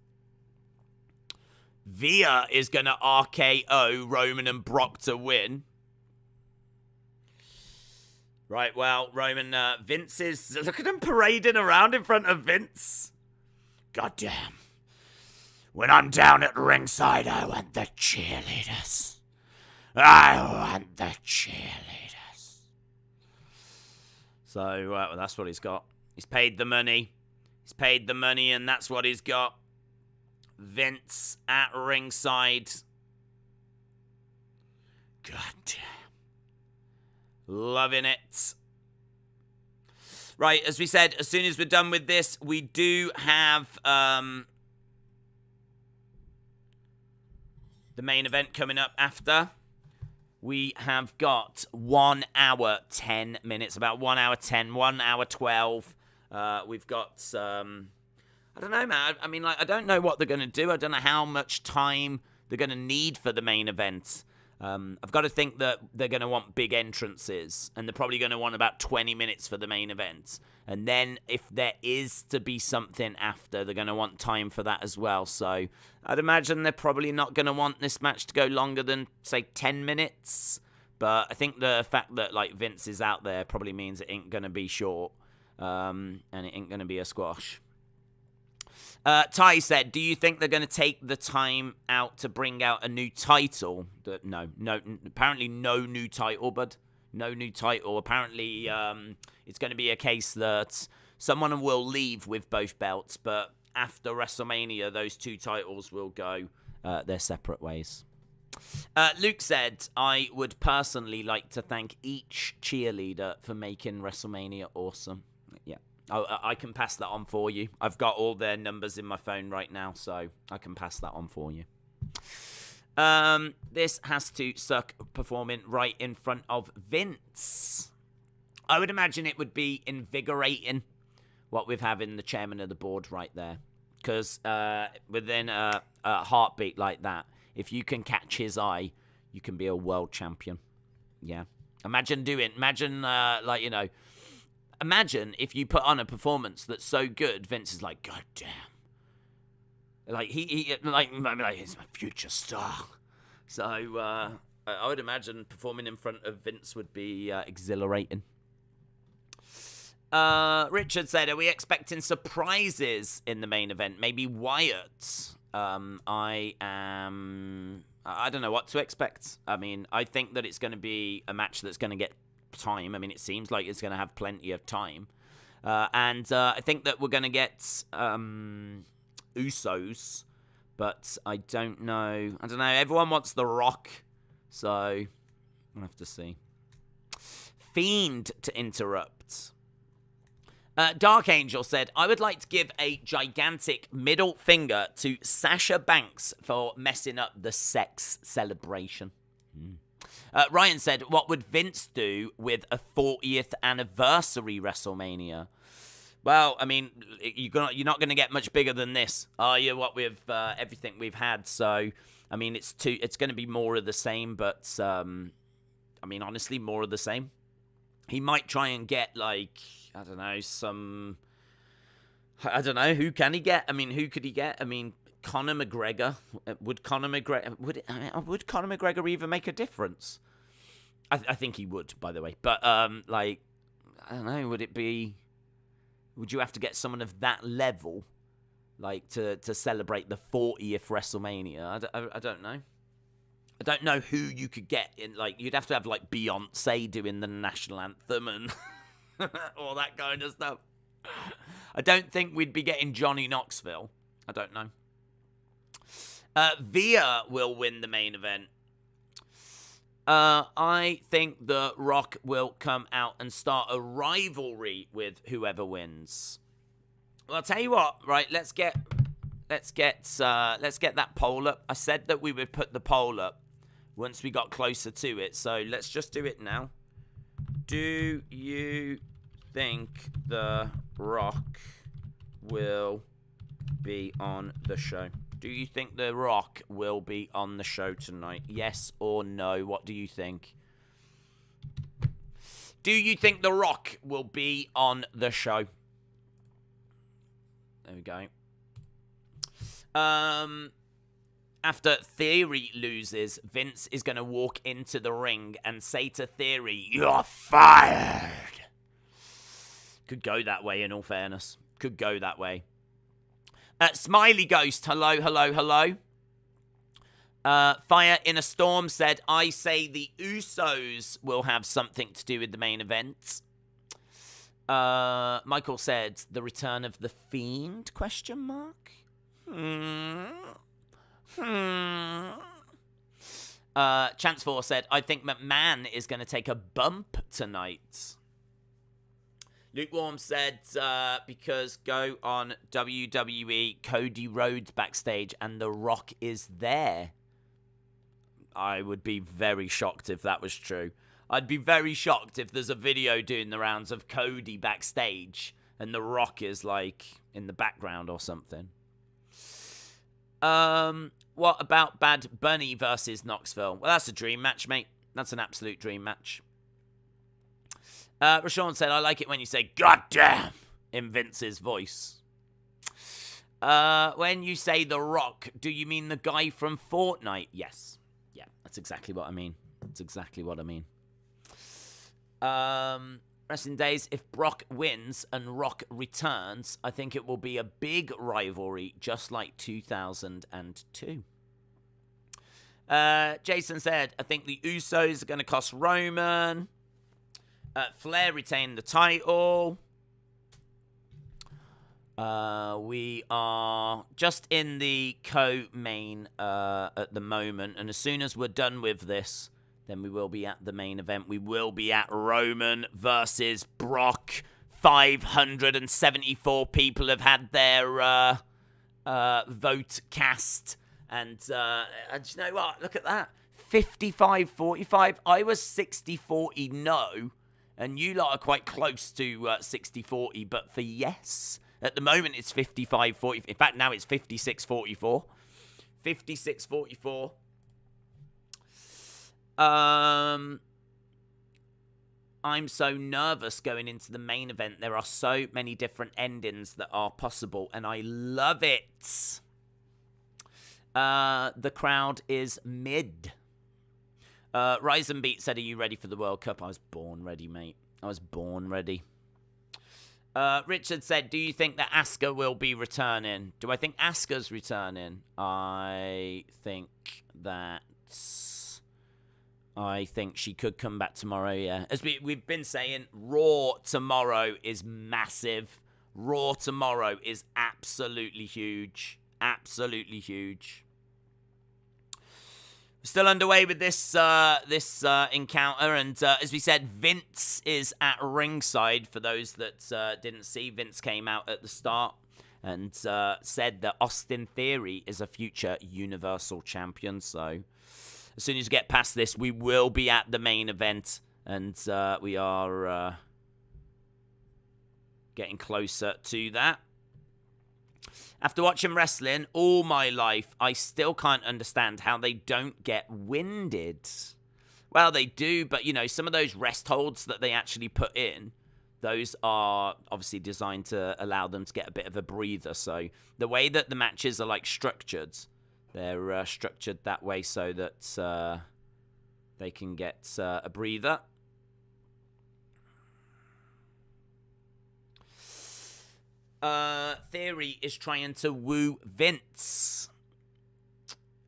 Via is gonna RKO Roman and Brock to win. Right, well, Roman, Vince is... Look at him parading around in front of Vince. Goddamn. When I'm down at ringside, I want the cheerleaders. I want the cheerleaders. So, well, that's what he's got. He's paid the money. He's paid the money, and that's what he's got. Vince at ringside. Goddamn. Loving it. Right, as we said, as soon as we're done with this, we do have the main event coming up after. We have got 1 hour, 10 minutes, about 1 hour, 10, 1 hour, 12. We've got, I don't know, man. I mean, like, I don't know what they're going to do. I don't know how much time they're going to need for the main event. I've got to think that they're going to want big entrances, and they're probably going to want about 20 minutes for the main event. And then if there is to be something after, they're going to want time for that as well. So I'd imagine they're probably not going to want this match to go longer than, say, 10 minutes. But I think the fact that, like, Vince is out there probably means it ain't going to be short, and it ain't going to be a squash. Ty said, do you think they're going to take the time out to bring out a new title? No, apparently no new title, bud. No new title. Apparently, it's going to be a case that someone will leave with both belts, but after WrestleMania, those two titles will go their separate ways. Luke said, I would personally like to thank each cheerleader for making WrestleMania awesome. Yeah. I can pass that on for you. I've got all their numbers in my phone right now, so I can pass that on for you. This has to suck performing right in front of Vince. I would imagine it would be invigorating what we've having the chairman of the board right there. Because within a heartbeat like that, if you can catch his eye, you can be a world champion. Yeah. Imagine if you put on a performance that's so good, Vince is like, God damn. Like, he's my future star. So, I would imagine performing in front of Vince would be exhilarating. Richard said, are we expecting surprises in the main event? Maybe Wyatt. I don't know what to expect. I mean, I think that it's going to be a match that's going to get time. I mean, it seems like it's going to have plenty of time. And I think that we're going to get Usos, but I don't know. Everyone wants The Rock, so we'll have to see. Fiend to interrupt. Dark Angel said, I would like to give a gigantic middle finger to Sasha Banks for messing up the sex celebration. Ryan said, what would Vince do with a 40th anniversary WrestleMania? Well, I mean, you're not going to get much bigger than this, are you? What with everything we've had. So, I mean, it's going to be more of the same, but, I mean, honestly, more of the same. He might try and get, like, I don't know, who can he get? I mean, who could he get? I mean, Conor McGregor. Would Conor McGregor even make a difference? I think he would, by the way. But, like, I don't know, would you have to get someone of that level, like, to celebrate the 40th WrestleMania? I don't know. I don't know who you could get in, like, you'd have to have, like, Beyonce doing the national anthem and all that kind of stuff. I don't think we'd be getting Johnny Knoxville. I don't know. Via will win the main event. I think The Rock will come out and start a rivalry with whoever wins. Well, I'll tell you what, right? Let's get that poll up. I said that we would put the poll up once we got closer to it, so let's just do it now. Do you think The Rock will be on the show? Do you think The Rock will be on the show tonight? Yes or no? What do you think? Do you think The Rock will be on the show? There we go. After Theory loses, Vince is going to walk into the ring and say to Theory, "You're fired." Could go that way, in all fairness. Could go that way. Smiley Ghost, hello. Fire in a Storm said, I say the Usos will have something to do with the main event. Michael said, the return of the Fiend, question mark? Chance 4 said, I think McMahon is going to take a bump tonight. Lukewarm said, because go on WWE, Cody Rhodes backstage and The Rock is there. I would be very shocked if that was true. I'd be very shocked if there's a video doing the rounds of Cody backstage and The Rock is, like, in the background or something. What about Bad Bunny versus Knoxville? Well, that's a dream match, mate. That's an absolute dream match. Rashawn said, I like it when you say, God damn, in Vince's voice. When you say The Rock, do you mean the guy from Fortnite? Yes. Yeah, that's exactly what I mean. Wrestling Days, if Brock wins and Rock returns, I think it will be a big rivalry, just like 2002. Jason said, I think the Usos are going to cost Roman. Flair retained the title. We are just in the co-main at the moment. And as soon as we're done with this, then we will be at the main event. We will be at Roman versus Brock 574 people have had their vote cast. And you know what? Look at that. 55-45. I was 60-40 no. And you lot are quite close to 60-40. But for yes, at the moment it's 55-40. In fact, now it's 56-44. 56-44. I'm so nervous going into the main event. There are so many different endings that are possible, and I love it. The crowd is mid. Rise and Beat said, are you ready for the World Cup? I was born ready, mate. I was born ready. Richard said, do you think that Asuka will be returning? Do I think Asuka's returning? I think she could come back tomorrow, yeah. As we've been saying, Raw tomorrow is massive. Raw tomorrow is absolutely huge. Absolutely huge. Still underway with this encounter, and as we said, Vince is at ringside. For those that didn't see, Vince came out at the start and said that Austin Theory is a future Universal Champion, so as soon as you get past this, we will be at the main event, and we are getting closer to that. After watching wrestling all my life, I still can't understand how they don't get winded. Well, they do, but, you know, some of those rest holds that they actually put in, those are obviously designed to allow them to get a bit of a breather. So the way that the matches are, like, structured, they're structured that way so that they can get a breather. Theory is trying to woo Vince.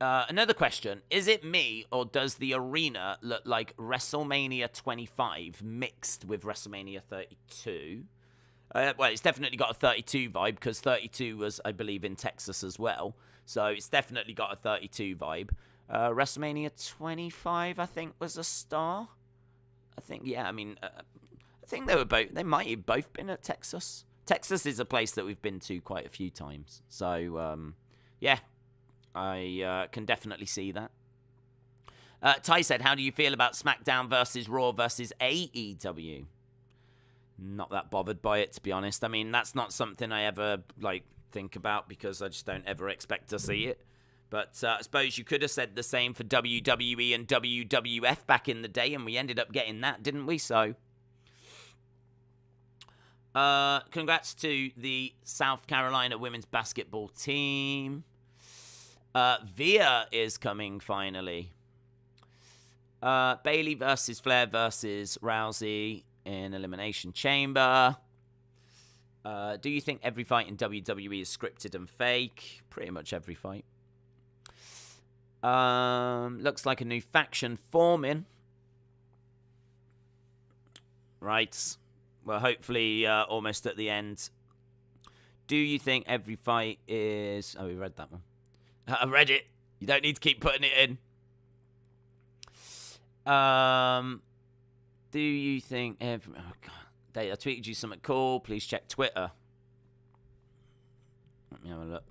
Another question. Is it me, or does the arena look like WrestleMania 25 mixed with WrestleMania 32? Well, it's definitely got a 32 vibe, because 32 was, I believe, in Texas as well. So it's definitely got a 32 vibe. WrestleMania 25, I think, was a star. I think, yeah, I mean, I think they might have both been at Texas. Texas is a place that we've been to quite a few times. So, yeah, I can definitely see that. Ty said, how do you feel about SmackDown versus Raw versus AEW? Not that bothered by it, to be honest. I mean, that's not something I ever, think about, because I just don't ever expect to see it. But I suppose you could have said the same for WWE and WWF back in the day, and we ended up getting that, didn't we? So, congrats to the South Carolina women's basketball team. Via is coming finally. Bayley versus Flair versus Rousey in Elimination Chamber. Do you think every fight in WWE is scripted and fake? Pretty much every fight. Looks like a new faction forming. Right. Well, hopefully almost at the end. Do you think every fight is... Oh, we read that one. I read it. You don't need to keep putting it in. Do you think every... Oh, God. Dave, I tweeted you something cool. Please check Twitter. Let me have a look.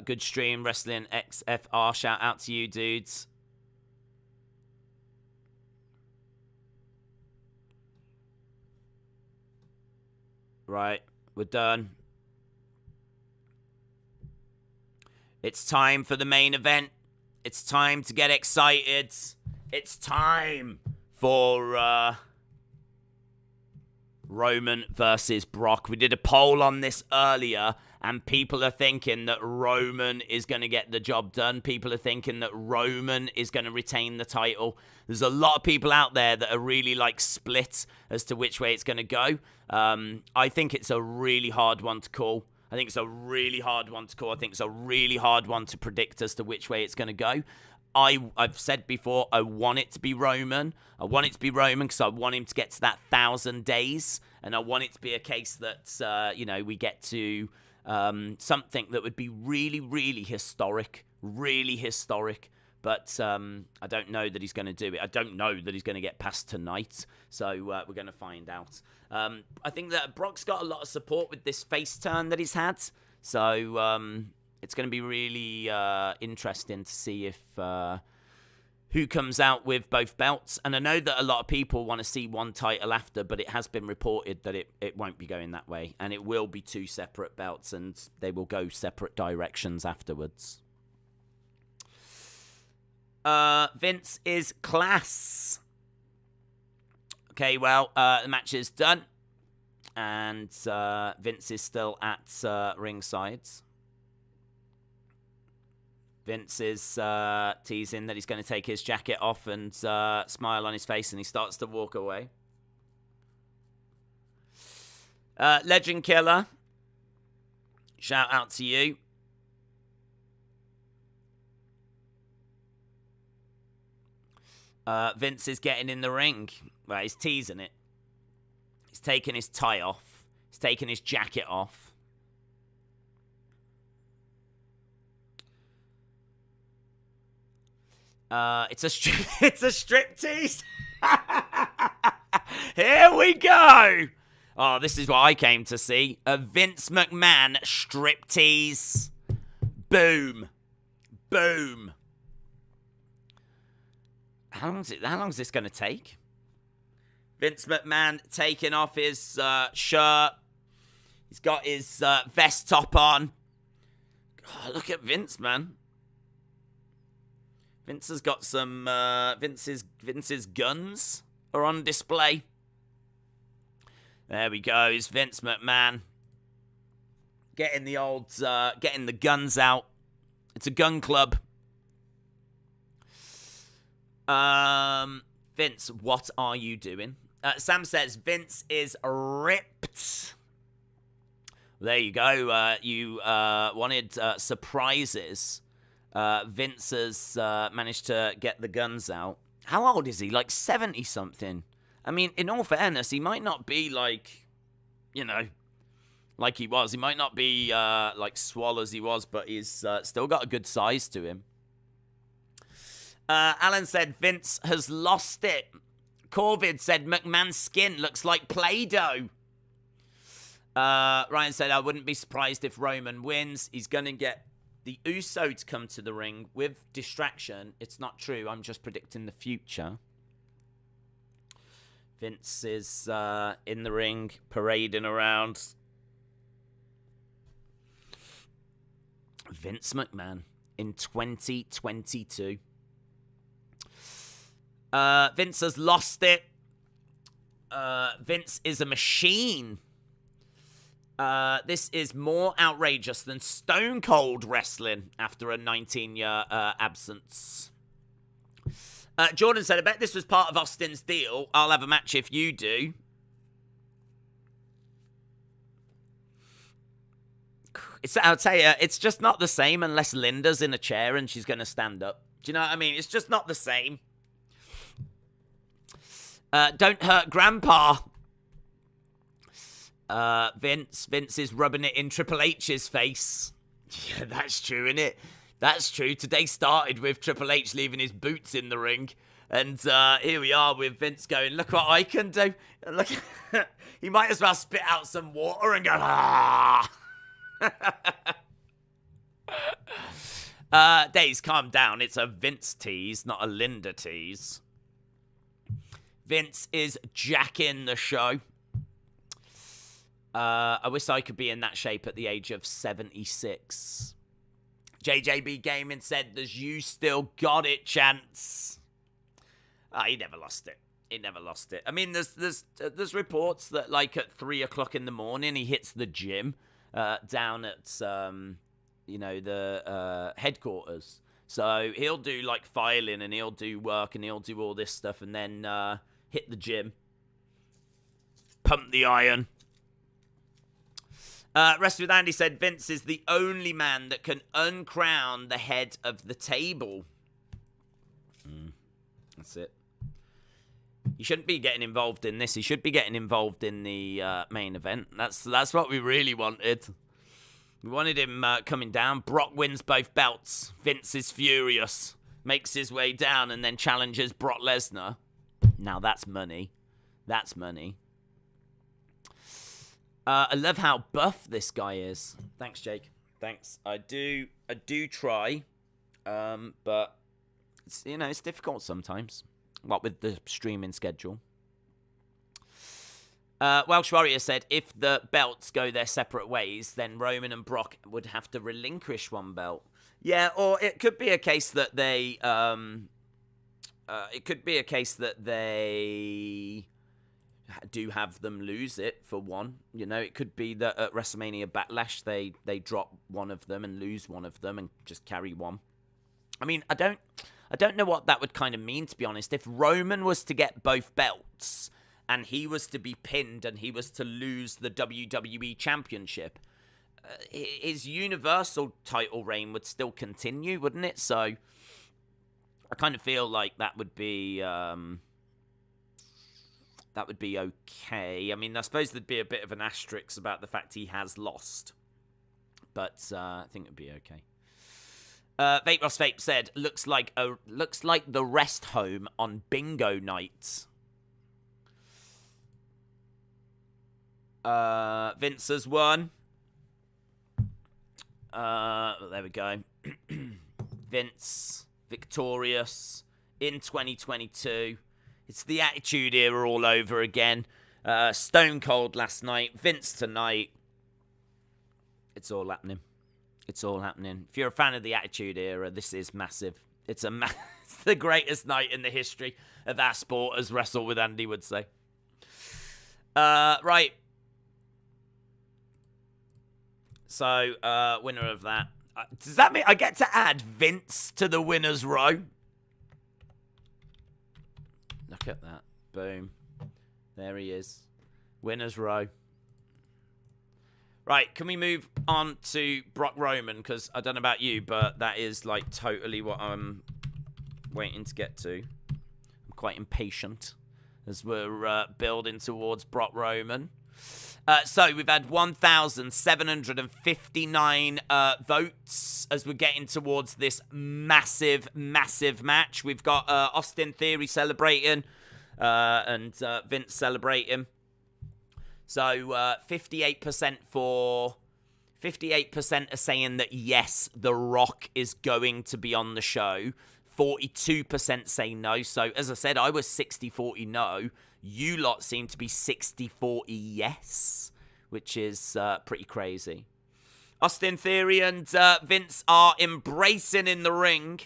Good stream, Wrestling XFR. Shout out to you, dudes. Right, we're done. It's time for the main event. It's time to get excited. It's time for Roman versus Brock. We did a poll on this earlier, and people are thinking that Roman is going to get the job done. People are thinking that Roman is going to retain the title. There's a lot of people out there that are really split as to which way it's going to go. I think it's a really hard one to call. I think it's a really hard one to predict as to which way it's going to go. I've said before, I want it to be Roman. I want it to be Roman because I want him to get to that 1,000 days. And I want it to be a case that, we get to something that would be really, really historic. Really historic. But I don't know that he's going to do it. I don't know that he's going to get past tonight. So we're going to find out. I think that Brock's got a lot of support with this face turn that he's had. So it's going to be really interesting to see if who comes out with both belts. And I know that a lot of people want to see one title after, but it has been reported that it won't be going that way. And it will be 2 separate belts, and they will go separate directions afterwards. Vince is class. Okay, well, the match is done. And Vince is still at ringside. Vince is teasing that he's going to take his jacket off and smile on his face, and he starts to walk away. Legend Killer, shout out to you. Vince is getting in the ring. Well, he's teasing it. He's taking his tie off. He's taking his jacket off. It's a striptease. Here we go. Oh, this is what I came to see. A Vince McMahon striptease. Boom. Boom. How long is this going to take? Vince McMahon taking off his shirt. He's got his vest top on. Oh, look at Vince, man. Vince has got some... Vince's guns are on display. There we go. It's Vince McMahon. Getting the old... getting the guns out. It's a gun club. Vince, what are you doing? Sam says, Vince is ripped. There you go. You wanted surprises. Vince has managed to get the guns out. How old is he? Like 70-something. I mean, in all fairness, he might not be like, you know, like he was. He might not be like swole as he was, but he's still got a good size to him. Alan said, Vince has lost it. Corvid said, McMahon's skin looks like Play-Doh. Ryan said, I wouldn't be surprised if Roman wins. He's going to get the Uso to come to the ring with distraction. It's not true. I'm just predicting the future. Vince is in the ring, parading around. Vince McMahon in 2022. Vince has lost it. Vince is a machine. This is more outrageous than Stone Cold wrestling after a 19-year absence. Jordan said, I bet this was part of Austin's deal. I'll have a match if you do. I'll tell you, it's just not the same unless Linda's in a chair and she's going to stand up. Do you know what I mean? It's just not the same. Don't hurt Grandpa. Vince is rubbing it in Triple H's face. Yeah, that's true, isn't it? That's true. Today started with Triple H leaving his boots in the ring. And here we are with Vince going, look what I can do. Look, he might as well spit out some water and go, ah. Days, calm down. It's a Vince tease, not a Linda tease. Vince is jacking the show. I wish I could be in that shape at the age of 76. JJB Gaming said, there's you still got it, Chance. He never lost it. He never lost it. I mean, there's reports that, like, at 3 o'clock in the morning, he hits the gym down at, the headquarters. So he'll do, like, filing, and he'll do work, and he'll do all this stuff, and then hit the gym. Pump the iron. Rest with Andy said, Vince is the only man that can uncrown the head of the table. That's it. He shouldn't be getting involved in this. He should be getting involved in the main event. That's what we really wanted. We wanted him coming down. Brock wins both belts. Vince is furious. makes his way down, and then challenges Brock Lesnar. Now that's money. That's money. I love how buff this guy is. Thanks, Jake. Thanks. I do try, but it's, it's difficult sometimes. What with the streaming schedule. Welsh Warrior said, if the belts go their separate ways, then Roman and Brock would have to relinquish one belt. Yeah, or it could be a case that they, do have them lose it for one. It could be that at WrestleMania Backlash they drop one of them and lose one of them and just carry one. I mean, I don't know what that would kind of mean, to be honest. If Roman was to get both belts and he was to be pinned and he was to lose the WWE Championship, his Universal title reign would still continue, wouldn't it? So I kind of feel like that would be okay. I mean, I suppose there'd be a bit of an asterisk about the fact he has lost, but I think it'd be okay. Vape Ross Vape said, looks like the rest home on bingo night. Vince has won. There we go. Vince victorious in 2022. It's the Attitude Era all over again. Stone Cold last night. Vince tonight. It's all happening. It's all happening. If you're a fan of the Attitude Era, this is massive. It's the greatest night in the history of our sport, as Wrestle with Andy would say. Right. So, winner of that. Does that mean I get to add Vince to the winner's row? Look at that. Boom. There he is. Winner's row. Right, can we move on to Brock Roman? Because I don't know about you, but that is like totally what I'm waiting to get to. I'm quite impatient as we're building towards Brock Roman. So we've had 1,759 votes as we're getting towards this massive, massive match. We've got Austin Theory celebrating and Vince celebrating. So 58% are saying that yes, The Rock is going to be on the show. 42% say no. So as I said, I was 60-40 no. You lot seem to be 60-40 yes, which is pretty crazy. Austin Theory and Vince are embracing in the ring.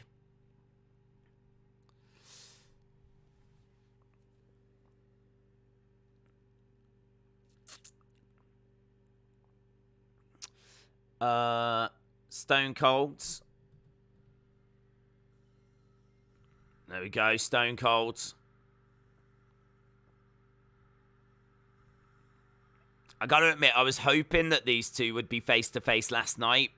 Stone Cold. There we go, Stone Cold. I gotta admit, I was hoping that these two would be face-to-face last night.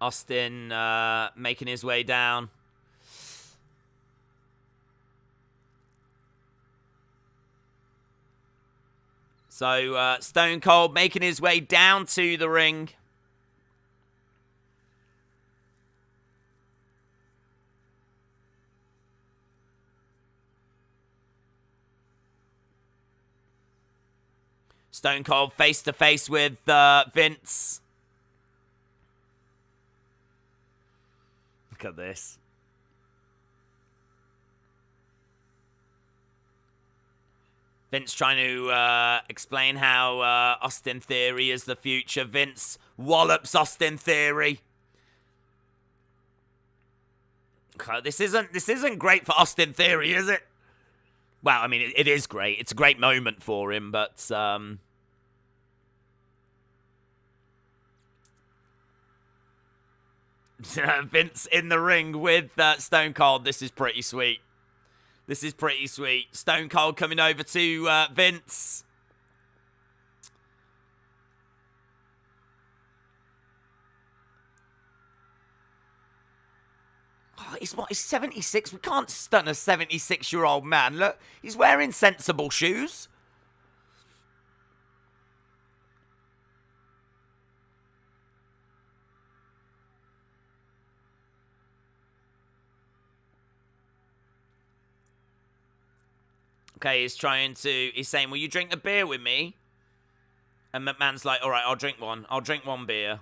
Austin making his way down. So, Stone Cold making his way down to the ring. Stone Cold face-to-face with Vince. Look at this. Vince trying to explain how Austin Theory is the future. Vince wallops Austin Theory. Okay, this isn't great for Austin Theory, is it? Well, I mean, it is great. It's a great moment for him, but Vince in the ring with Stone Cold. This is pretty sweet. This is pretty sweet. Stone Cold coming over to Vince. Oh, he's 76. We can't stun a 76-year-old man. Look, he's wearing sensible shoes. Okay, he's saying, will you drink a beer with me? And McMahon's like, all right, I'll drink one. I'll drink one beer.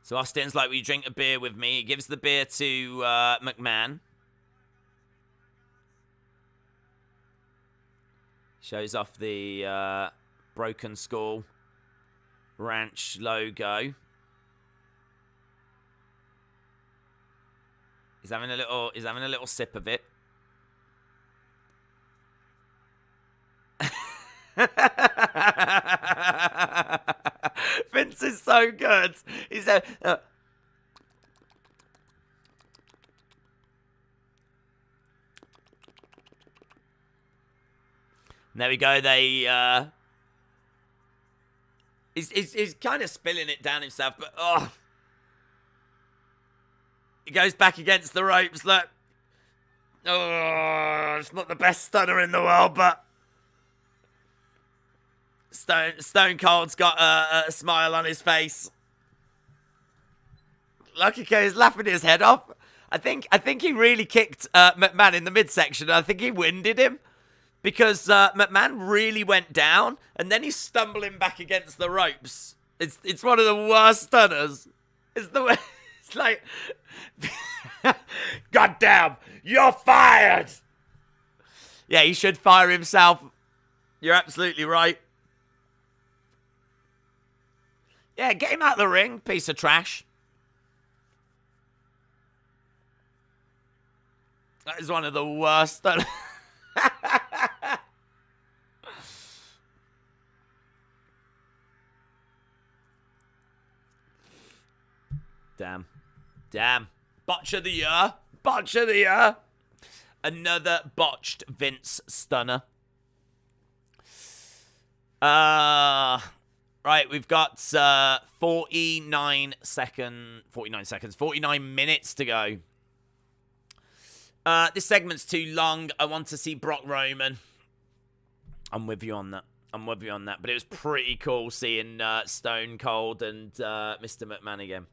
So Austin's like, will you drink a beer with me? He gives the beer to McMahon. Shows off the Broken Skull Ranch logo. He's having a little sip of it. Vince is so good. He said, there we go. He's kind of spilling it down himself, but he goes back against the ropes. Look, it's not the best stunner in the world, but Stone Cold's got a smile on his face. Look, he's laughing his head off. I think he really kicked McMahon in the midsection. I think he winded him because McMahon really went down, and then he's stumbling back against the ropes. It's one of the worst stunners. It's like, God damn, you're fired. Yeah, he should fire himself. You're absolutely right. Yeah, get him out of the ring, piece of trash. That is one of the worst. Damn. Botch of the year. Another botched Vince stunner. Right, we've got 49 minutes to go. This segment's too long. I want to see Brock Roman. I'm with you on that. But it was pretty cool seeing Stone Cold and Mr. McMahon again.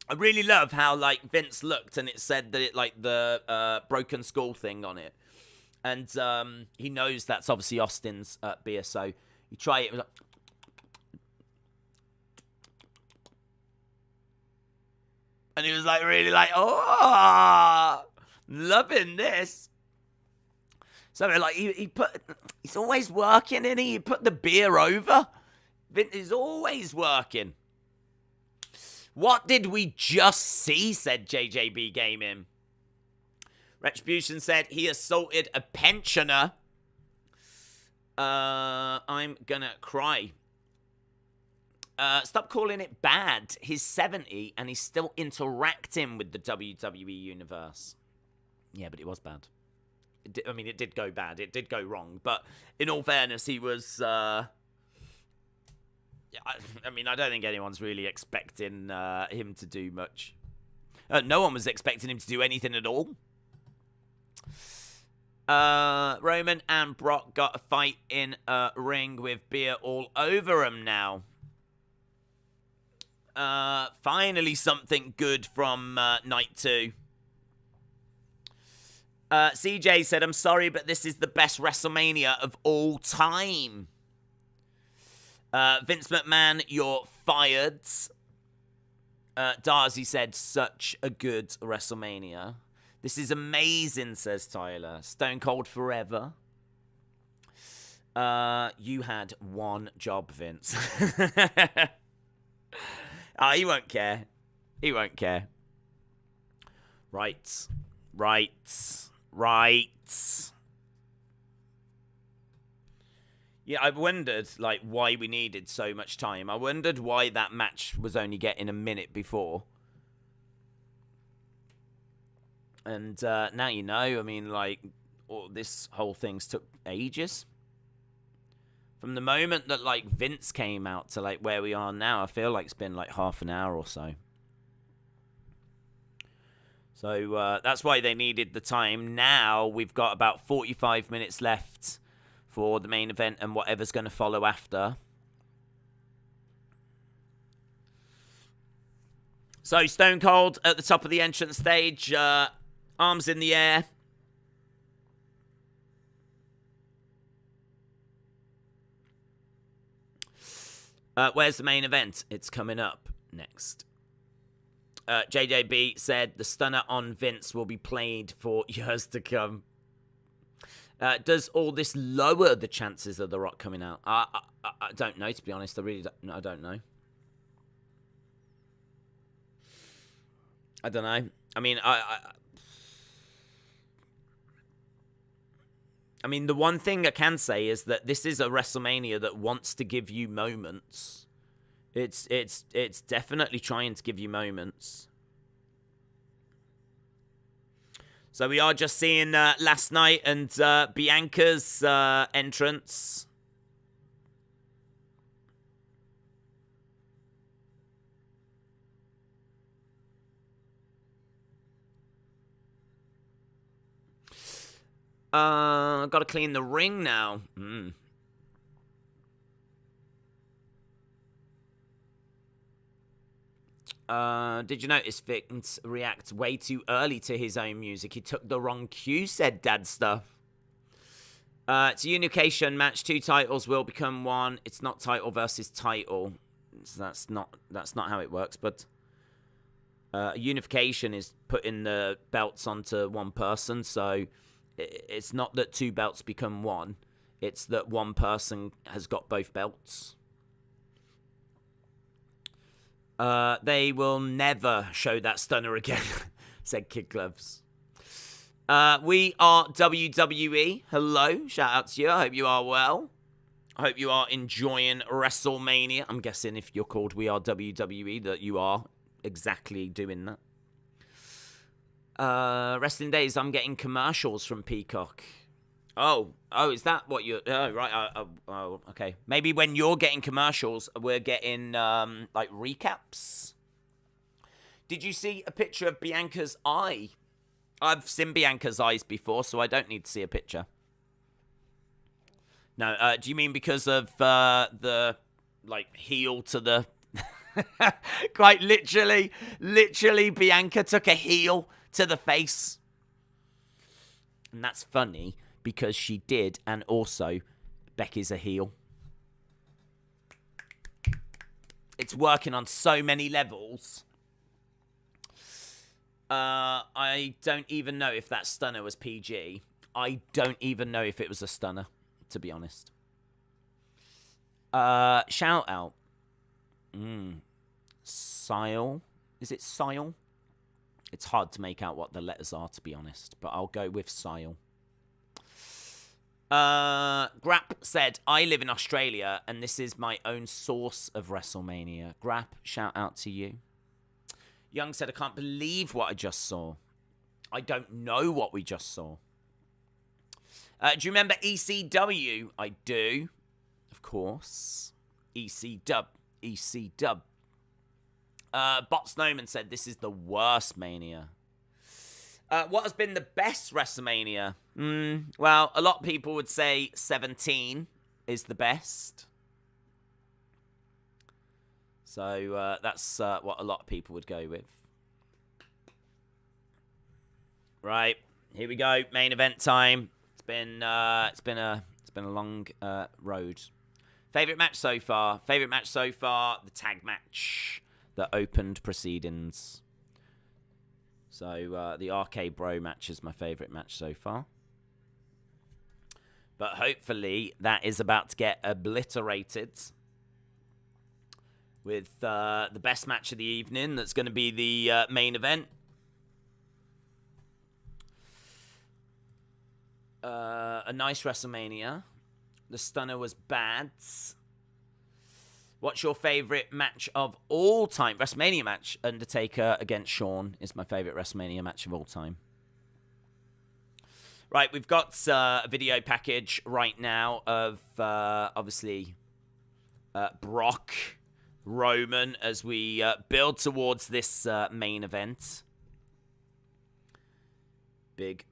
I really love how, like, Vince looked and it said that it, like, the Broken Skull thing on it. And he knows that's obviously Austin's beer, so you try it. It was like, and he was like, really like, oh, loving this. So like, he's always working, isn't he? He put the beer over. Vince is always working. What did we just see, said JJB Gaming. Retribution said he assaulted a pensioner. I'm gonna cry. Stop calling it bad. He's 70 and he's still interacting with the WWE Universe. Yeah, but it was bad. It did go bad. It did go wrong. But in all fairness, he was... I don't think anyone's really expecting him to do much. No one was expecting him to do anything at all. Roman and Brock got a fight in a ring with beer all over him now. Finally something good from night 2. CJ said, I'm sorry, but this is the best WrestleMania of all time. Vince McMahon, you're fired. Darcy said, such a good WrestleMania. This is amazing, says Tyler. Stone Cold forever. You had one job, Vince. He won't care. He won't care. Right. Yeah, I wondered, like, why we needed so much time. I wondered why that match was only getting a minute before. And now you know. I mean, like, this whole thing's took ages. From the moment that, like, Vince came out to, like, where we are now, I feel like it's been, like, half an hour or so. So that's why they needed the time. Now we've got about 45 minutes left for the main event and whatever's going to follow after. So Stone Cold at the top of the entrance stage, arms in the air. Where's the main event? It's coming up next. JJB said the stunner on Vince will be played for years to come. Does all this lower the chances of The Rock coming out? I don't know, to be honest. I don't know. I don't know. I mean, I mean, the one thing I can say is that this is a WrestleMania that wants to give you moments. It's definitely trying to give you moments. So we are just seeing last night and Bianca's entrance. I've got to clean the ring now. Did you notice Vince reacts way too early to his own music? He took the wrong cue, said Dad Stuff. It's a unification match. 2 titles will become one. It's not title versus title. So that's not how it works. But unification is putting the belts onto one person. So it's not that 2 belts become one. It's that one person has got both belts. They will never show that stunner again, said Kid Gloves. We are WWE. Hello, shout out to you. I hope you are well. I hope you are enjoying WrestleMania. I'm guessing if you're called We Are WWE that you are exactly doing that. Wrestling Days, I'm getting commercials from Peacock. Oh, is that what you're... Oh, right. Oh, okay. Maybe when you're getting commercials, we're getting, like, recaps. Did you see a picture of Bianca's eye? I've seen Bianca's eyes before, so I don't need to see a picture. No, do you mean because of the, like, heel to the... Quite literally, Bianca took a heel to the face. And that's funny because she did, and also Becky's a heel. It's working on so many levels. I don't even know if that stunner was PG. I don't even know if it was a stunner, to be honest. Shout out. Sile. Is it Sile? It's hard to make out what the letters are, to be honest, but I'll go with Sile. Grap said, I live in Australia, and this is my own source of WrestleMania. Grap, shout out to you. Young said, I can't believe what I just saw. I don't know what we just saw. Do you remember ECW? I do. Of course. ECW. Bot Snowman said, this is the worst Mania. What has been the best WrestleMania? Well, a lot of people would say 17 is the best. So that's what a lot of people would go with. Right, here we go. Main event time. It's been a long road. Favorite match so far? The tag match that opened proceedings. So the RK Bro match is my favorite match so far. But hopefully that is about to get obliterated with the best match of the evening. That's going to be the main event. A nice WrestleMania. The stunner was bad. What's your favorite match of all time? WrestleMania match. Undertaker against Shawn is my favorite WrestleMania match of all time. Right, we've got a video package right now of, obviously, Brock, Roman, as we build towards this main event. Big.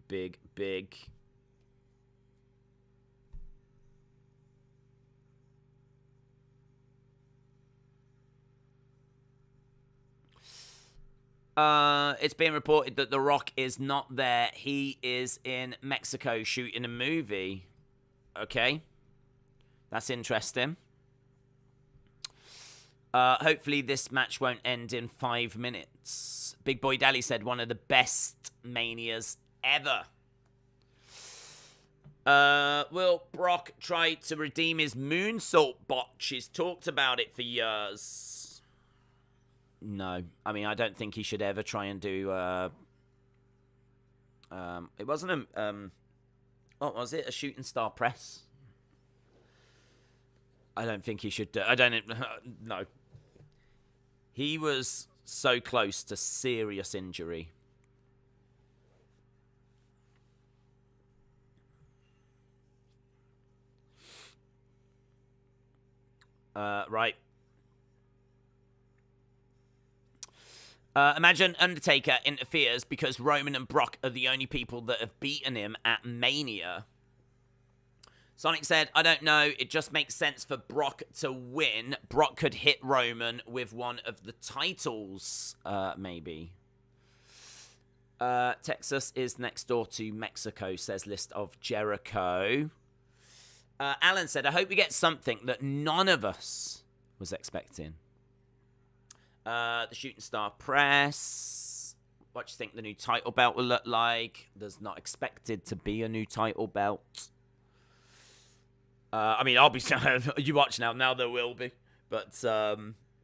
It's being reported that The Rock is not there. He is in Mexico shooting a movie. Okay. That's interesting. Hopefully this match won't end in 5 minutes. Big Boy Dally said one of the best Manias ever. Will Brock try to redeem his moonsault botch? He's talked about it for years. No. I mean, I don't think he should ever try and do... it wasn't a... what was it? A shooting star press? I don't think he should do... I don't... No. He was so close to serious injury. Right. Imagine Undertaker interferes because Roman and Brock are the only people that have beaten him at Mania. Sonic said, I don't know, it just makes sense for Brock to win. Brock could hit Roman with one of the titles, maybe. Texas is next door to Mexico, says List of Jericho. Alan said, I hope we get something that none of us was expecting. The Shooting Star Press. What do you think the new title belt will look like? There's not expected to be a new title belt. I mean, I'll be... you watch now. Now there will be. But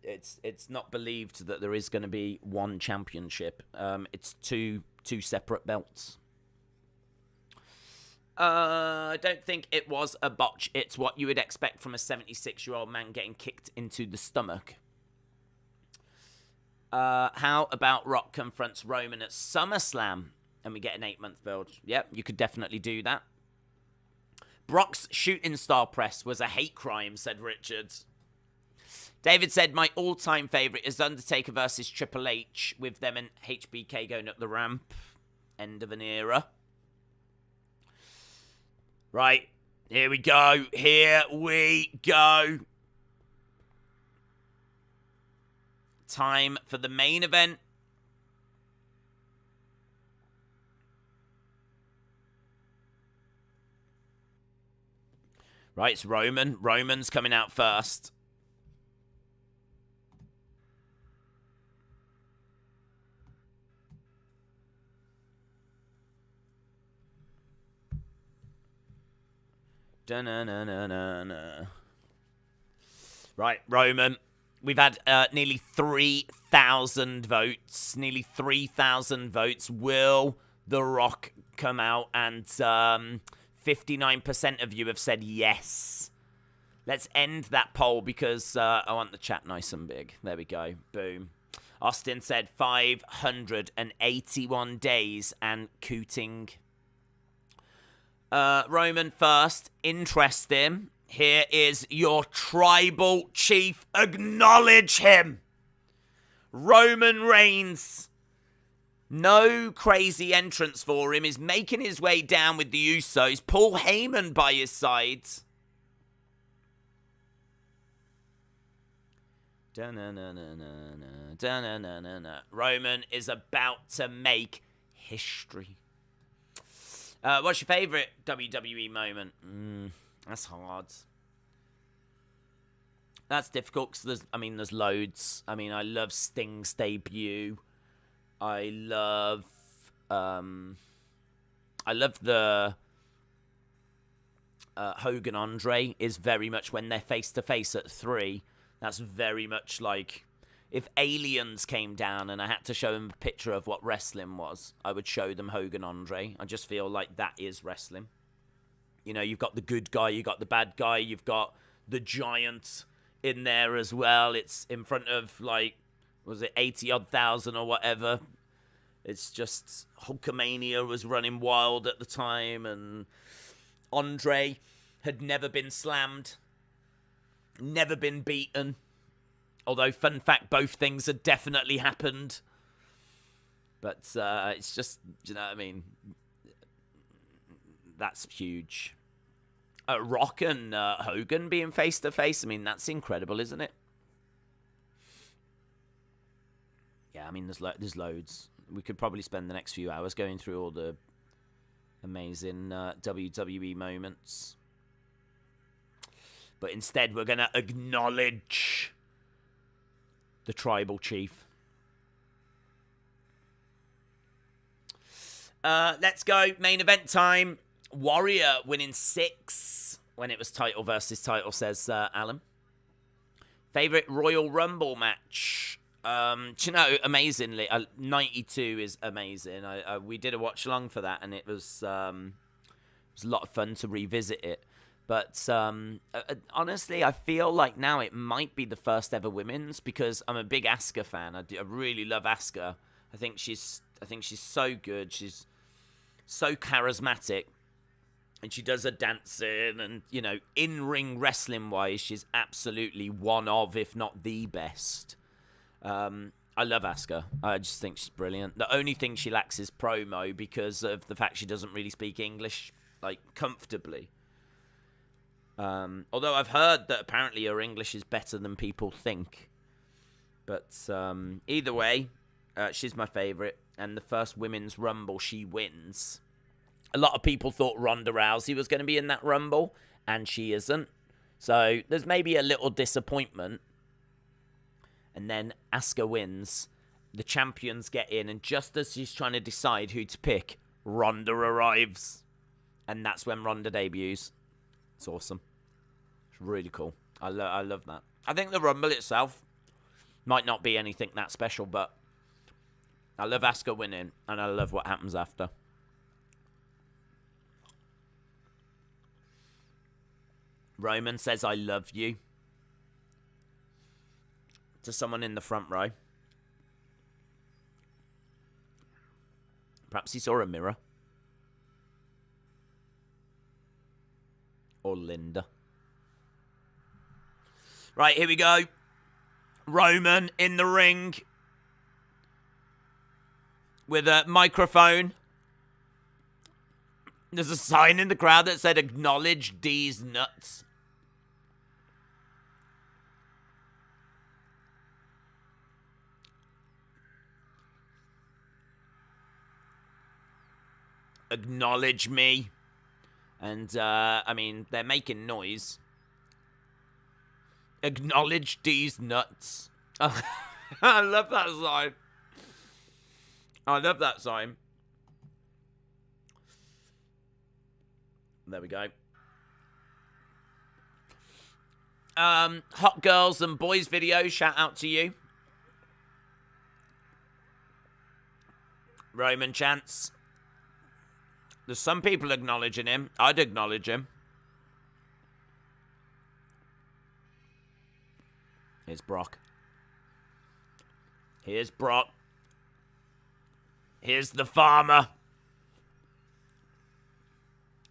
it's not believed that there is going to be one championship. It's two separate belts. I don't think it was a botch. It's what you would expect from a 76-year-old man getting kicked into the stomach. How about Rock confronts Roman at SummerSlam and we get an 8-month build? Yep, you could definitely do that. Brock's shooting star press was a hate crime, said Richard. David said, my all-time favourite is Undertaker versus Triple H, with them and HBK going up the ramp. End of an era. Right, here we go. Here we go. Time for the main event. Right, it's Roman. Roman's coming out first. Da-na-na-na-na-na. Right, Roman. We've had nearly 3,000 votes. Nearly 3,000 votes. Will The Rock come out? And 59% of you have said yes. Let's end that poll because I want the chat nice and big. There we go. Boom. Austin said 581 days and cooting. Roman first. Interesting. Here is your tribal chief. Acknowledge him. Roman Reigns. No crazy entrance for him. Is making his way down with the Usos. Paul Heyman by his side. Da-na-na-na-na-na. Da-na-na-na-na. Roman is about to make history. What's your favourite WWE moment? That's hard. That's difficult because there's loads. I mean, I love Sting's debut. I love the Hogan Andre is very much when they're face to face at 3. That's very much like if aliens came down and I had to show them a picture of what wrestling was, I would show them Hogan Andre. I just feel like that is wrestling. You know, you've got the good guy, you've got the bad guy, you've got the giant in there as well. It's in front of, like, was it 80-odd thousand or whatever? It's just Hulkamania was running wild at the time, and Andre had never been slammed, never been beaten. Although, fun fact, both things had definitely happened. But it's just, you know what I mean? That's huge. Rock and Hogan being face-to-face, I mean, that's incredible, isn't it? Yeah, I mean, there's loads. We could probably spend the next few hours going through all the amazing WWE moments. But instead, we're going to acknowledge the tribal chief. Let's go. Main event time. Warrior winning 6 when it was title versus title, says Alan. Favorite Royal Rumble match? Do you know, amazingly, 92 is amazing. We did a watch along for that, and it was a lot of fun to revisit it. But honestly, I feel like now it might be the first ever women's, because I'm a big Asuka fan. I really love Asuka. I think she's so good. She's so charismatic, and she does her dancing, and you know, in-ring wrestling wise, she's absolutely one of, if not the best. I love Asuka. I just think she's brilliant. The only thing she lacks is promo, because of the fact she doesn't really speak English like comfortably. Although I've heard that apparently her English is better than people think. But either way, she's my favourite. And the first Women's Rumble, she wins. A lot of people thought Ronda Rousey was going to be in that Rumble, and she isn't. So there's maybe a little disappointment. And then Asuka wins. The champions get in, and just as she's trying to decide who to pick, Ronda arrives. And that's when Ronda debuts. It's awesome. It's really cool. I love that. I think the Rumble itself might not be anything that special, but I love Asuka winning, and I love what happens after. Roman says, I love you. To someone in the front row. Perhaps he saw a mirror. Or Linda. Right, here we go. Roman in the ring. With a microphone. There's a sign in the crowd that said, acknowledge D's nuts. Acknowledge me. And, I mean, they're making noise. Acknowledge D's nuts. I love that sign. I love that sign. There we go. Hot girls and boys video, shout out to you. Roman chants. There's some people acknowledging him. I'd acknowledge him. Here's Brock. Here's Brock. Here's the farmer.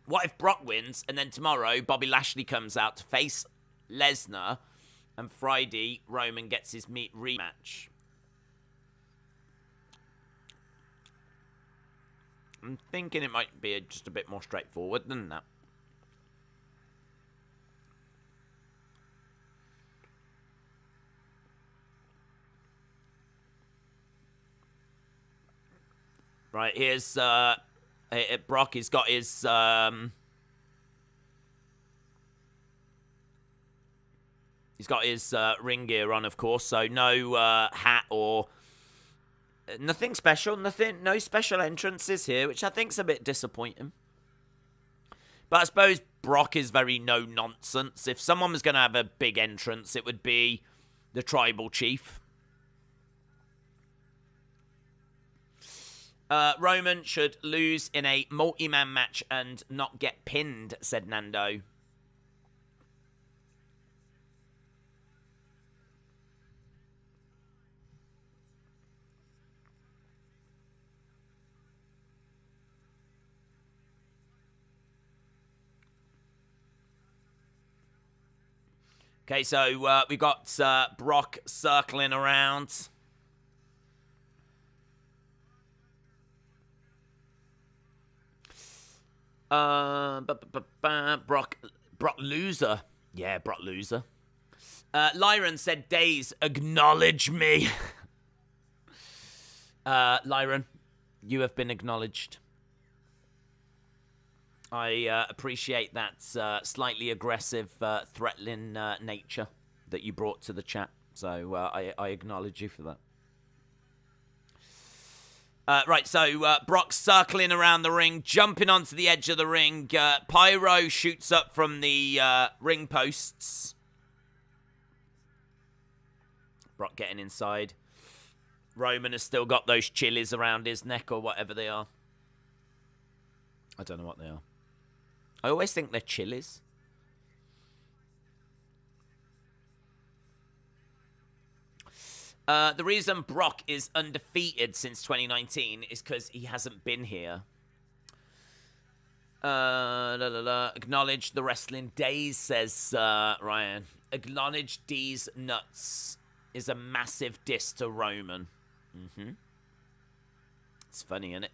What if Brock wins, and then tomorrow Bobby Lashley comes out to face Lesnar, and Friday Roman gets his rematch? I'm thinking it might be just a bit more straightforward than that. Right, here's Brock. He's got his ring gear on, of course, so no hat or nothing special, no special entrances here, which I think's a bit disappointing. But I suppose Brock is very no-nonsense. If someone was going to have a big entrance, it would be the Tribal Chief. Roman should lose in a multi-man match and not get pinned, said Nando. Okay, so we got Brock circling around. Brock loser. Yeah, Brock loser. Lyron said, Days, acknowledge me. Lyron, you have been acknowledged. I appreciate that slightly aggressive, threatening nature that you brought to the chat. So I acknowledge you for that. Right, so Brock's circling around the ring, jumping onto the edge of the ring. Pyro shoots up from the ring posts. Brock getting inside. Roman has still got those chilies around his neck or whatever they are. I don't know what they are. I always think they're chilies. The reason Brock is undefeated since 2019 is because he hasn't been here. Acknowledge the wrestling days, says Ryan. Acknowledge D's nuts is a massive diss to Roman. It's funny, isn't it?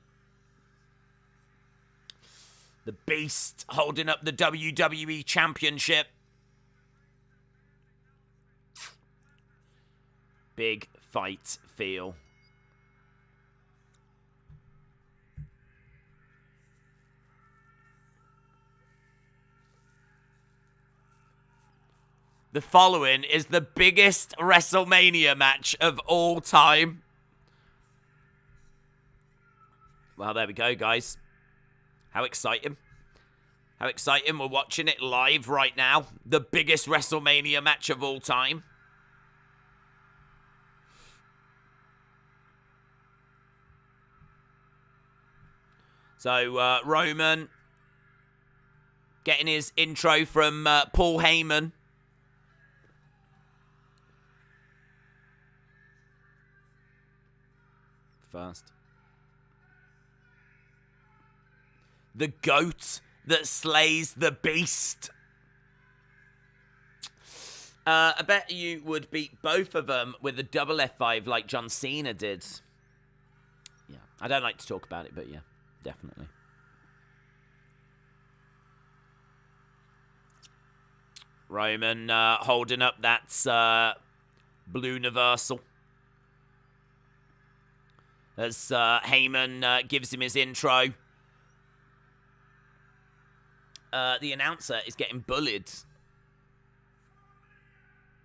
The Beast holding up the WWE Championship. Big fight feel. The following is the biggest WrestleMania match of all time. Well, there we go, guys. How exciting. How exciting. We're watching it live right now. The biggest WrestleMania match of all time. So, Roman getting his intro from Paul Heyman. First. The goat that slays the beast. I bet you would beat both of them with a double F5 like John Cena did. Yeah, I don't like to talk about it, but yeah, definitely. Roman holding up that blue universal. As Heyman gives him his intro. The announcer is getting bullied.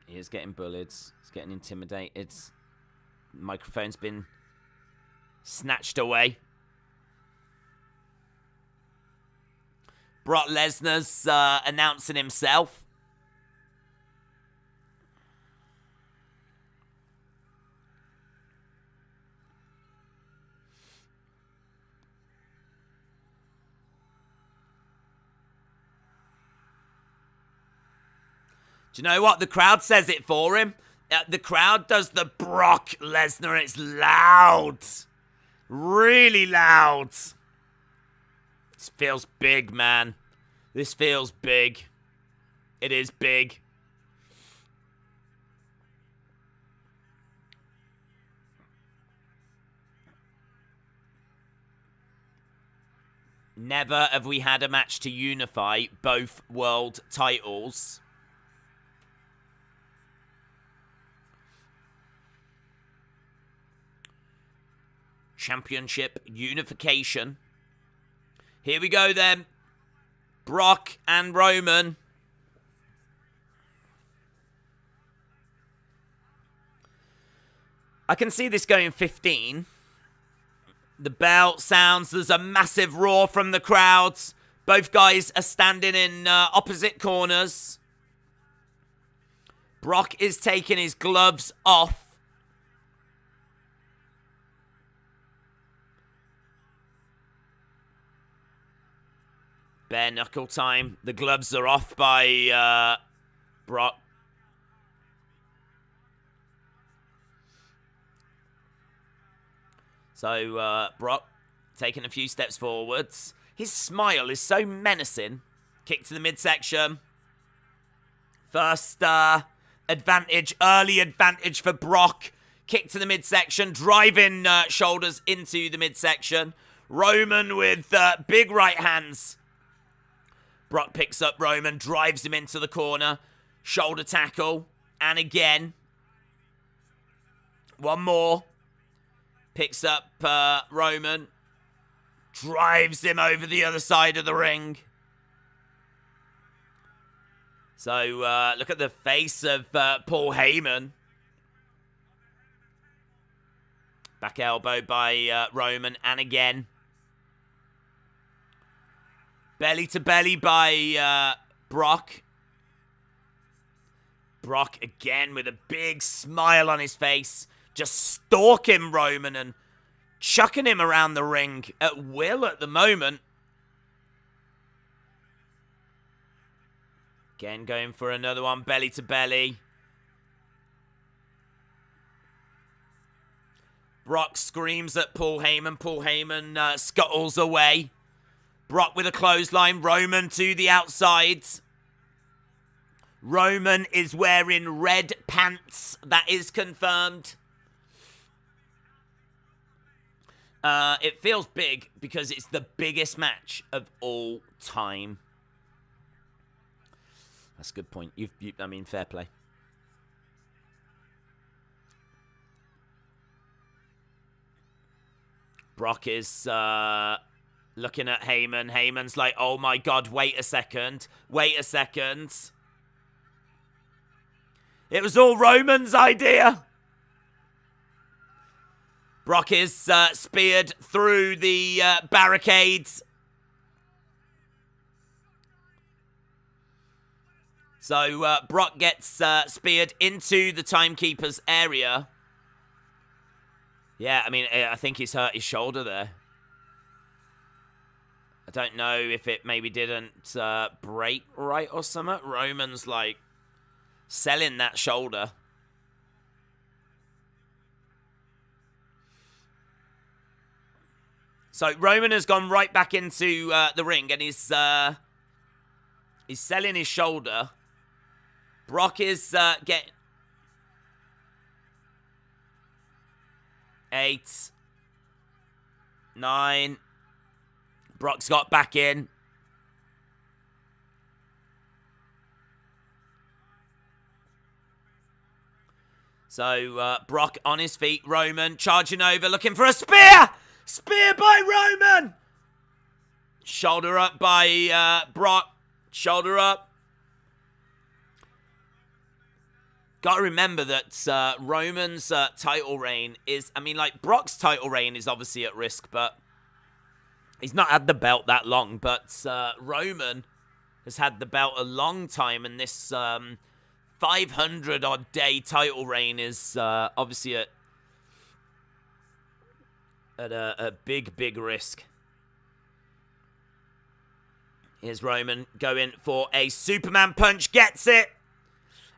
He is getting bullied. He's getting intimidated. The microphone's been snatched away. Brock Lesnar's announcing himself. Do you know what? The crowd says it for him. The crowd does the Brock Lesnar. It's loud. Really loud. This feels big, man. This feels big. It is big. Never have we had a match to unify both world titles. Championship unification. Here we go then. Brock and Roman. I can see this going 15. The bell sounds. There's a massive roar from the crowds. Both guys are standing in opposite corners. Brock is taking his gloves off. Bare knuckle time. The gloves are off by Brock. So Brock taking a few steps forwards. His smile is so menacing. Kick to the midsection. First advantage, early advantage for Brock. Kick to the midsection, driving shoulders into the midsection. Roman with big right hands. Brock picks up Roman, drives him into the corner. Shoulder tackle. And again. One more. Picks up Roman. Drives him over the other side of the ring. So, look at the face of Paul Heyman. Back elbow by Roman, and again. Belly to belly by Brock. Brock again with a big smile on his face. Just stalking Roman and chucking him around the ring at will at the moment. Again going for another one, belly to belly. Brock screams at Paul Heyman. Paul Heyman scuttles away. Brock with a clothesline. Roman to the outside. Roman is wearing red pants. That is confirmed. It feels big because it's the biggest match of all time. That's a good point. I mean, fair play. Brock is looking at Heyman. Heyman's like, oh my God, wait a second. Wait a second. It was all Roman's idea. Brock is speared through the barricades. So Brock gets speared into the timekeeper's area. Yeah, I mean, I think he's hurt his shoulder there. I don't know if it maybe didn't break right or something. Roman's like selling that shoulder. So Roman has gone right back into the ring and he's selling his shoulder. Brock is getting 8, 9. Brock's got back in. So Brock on his feet. Roman charging over, looking for a spear. Spear by Roman. Shoulder up by Brock. Shoulder up. Got to remember that Roman's title reign is... I mean, like, Brock's title reign is obviously at risk, but... He's not had the belt that long, but Roman has had the belt a long time, and this 500-odd day title reign is obviously at a big, big risk. Here's Roman going for a Superman punch, gets it.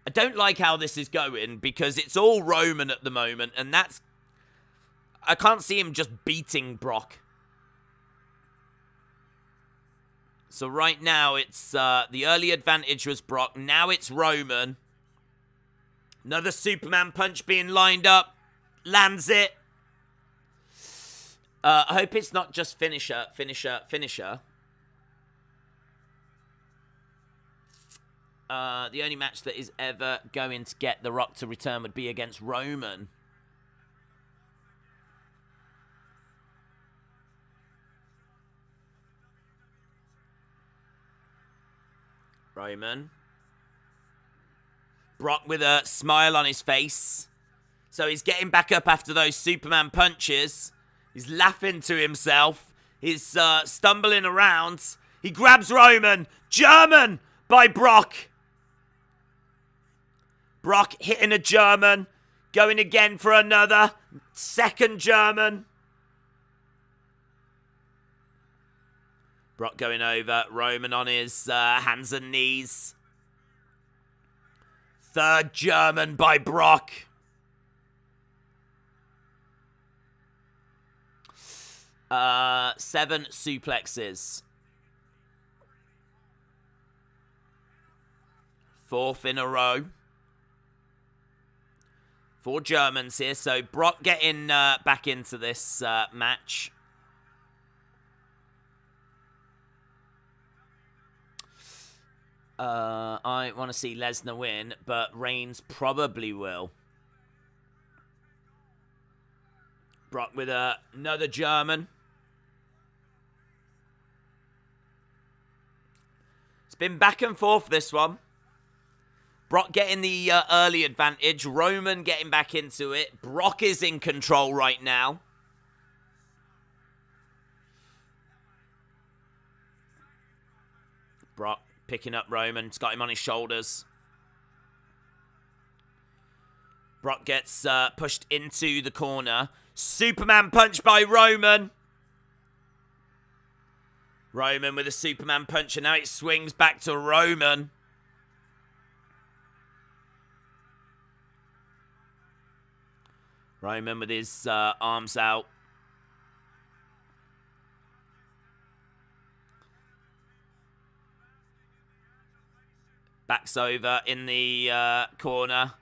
I don't like how this is going because it's all Roman at the moment, and that's... I can't see him just beating Brock. So right now, it's the early advantage was Brock. Now it's Roman. Another Superman punch being lined up. Lands it. I hope it's not just finisher. The only match that is ever going to get The Rock to return would be against Roman. Roman. Brock with a smile on his face. So he's getting back up after those Superman punches. He's laughing to himself. He's stumbling around. He grabs Roman. German by Brock. Brock hitting a German. Going again for another. Second German. Brock going over. Roman on his hands and knees. Third German by Brock. Seven suplexes. Fourth in a row. 4 Germans here. So Brock getting back into this match. I want to see Lesnar win, but Reigns probably will. Brock with another German. It's been back and forth, this one. Brock getting the early advantage. Roman getting back into it. Brock is in control right now. Brock picking up Roman. He's got him on his shoulders. Brock gets pushed into the corner. Superman punch by Roman. Roman with a Superman punch, and now it swings back to Roman. Roman with his arms out. Backs over in the corner.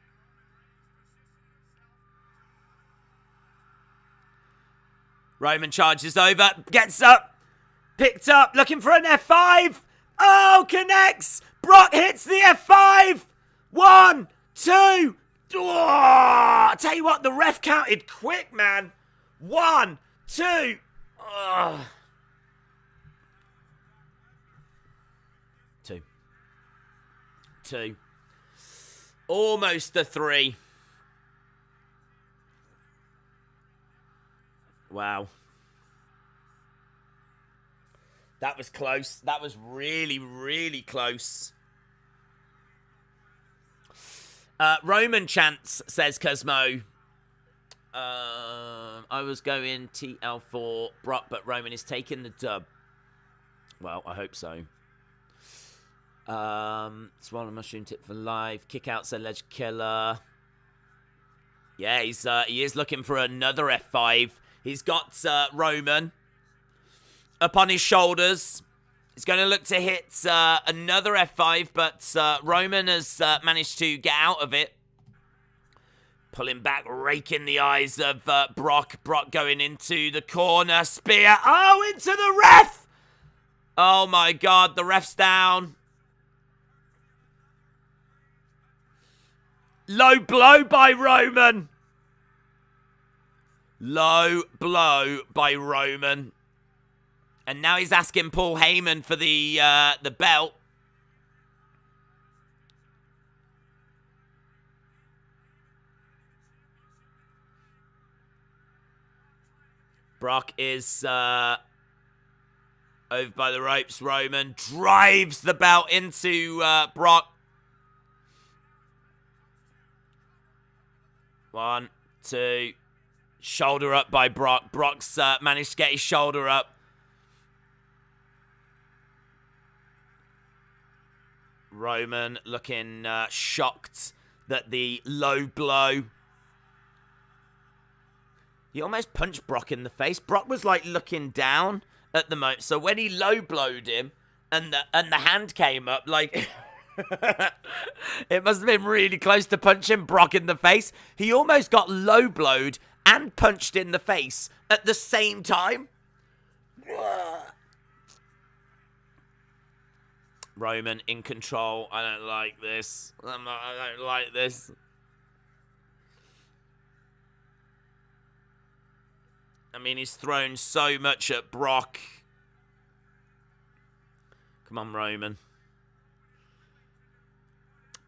Roman charges over, gets up, picked up, looking for an F5. Oh, connects. Brock hits the F5. 1, 2. Oh, I tell you what, the ref counted quick, man. 1, 2. Oh. 2. Almost a 3. Wow. That was close. That was really, really close. Roman chants, says Cosmo. I was going TL4 Brock, but Roman is taking the dub. Well, I hope so. Swallow mushroom tip for life. Kick out, said Ledge Killer. Yeah, he is looking for another F5. He's got Roman up on his shoulders. He's going to look to hit another F5, but Roman has managed to get out of it. Pulling back, raking the eyes of Brock. Brock going into the corner. Spear. Oh, into the ref! Oh, my God. The ref's down. Low blow by Roman. Low blow by Roman. And now he's asking Paul Heyman for the belt. Brock is over by the ropes. Roman drives the belt into Brock. 1, 2. Shoulder up by Brock. Brock's managed to get his shoulder up. Roman looking shocked that the low blow. He almost punched Brock in the face. Brock was like looking down at the moment. So when he low blowed him and the hand came up, like it must have been really close to punching Brock in the face. He almost got low blowed and punched in the face at the same time. Roman in control. I don't like this. I don't like this. I mean, he's thrown so much at Brock. Come on, Roman.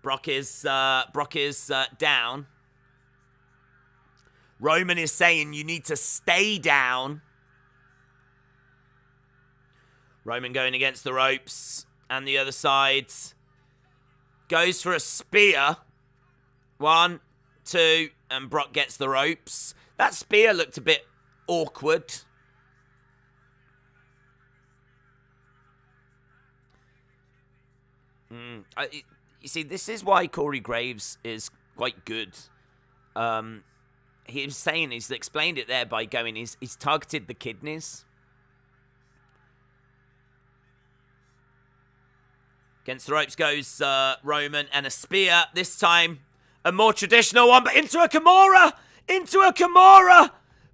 Brock is down. Roman is saying you need to stay down. Roman going against the ropes. And the other side goes for a spear. 1, 2, and Brock gets the ropes. That spear looked a bit awkward. You see, this is why Corey Graves is quite good. He was saying, he's explained it there by going, he's targeted the kidneys. Against the ropes goes Roman, and a spear. This time, a more traditional one, but into a Kimura! Into a Kimura!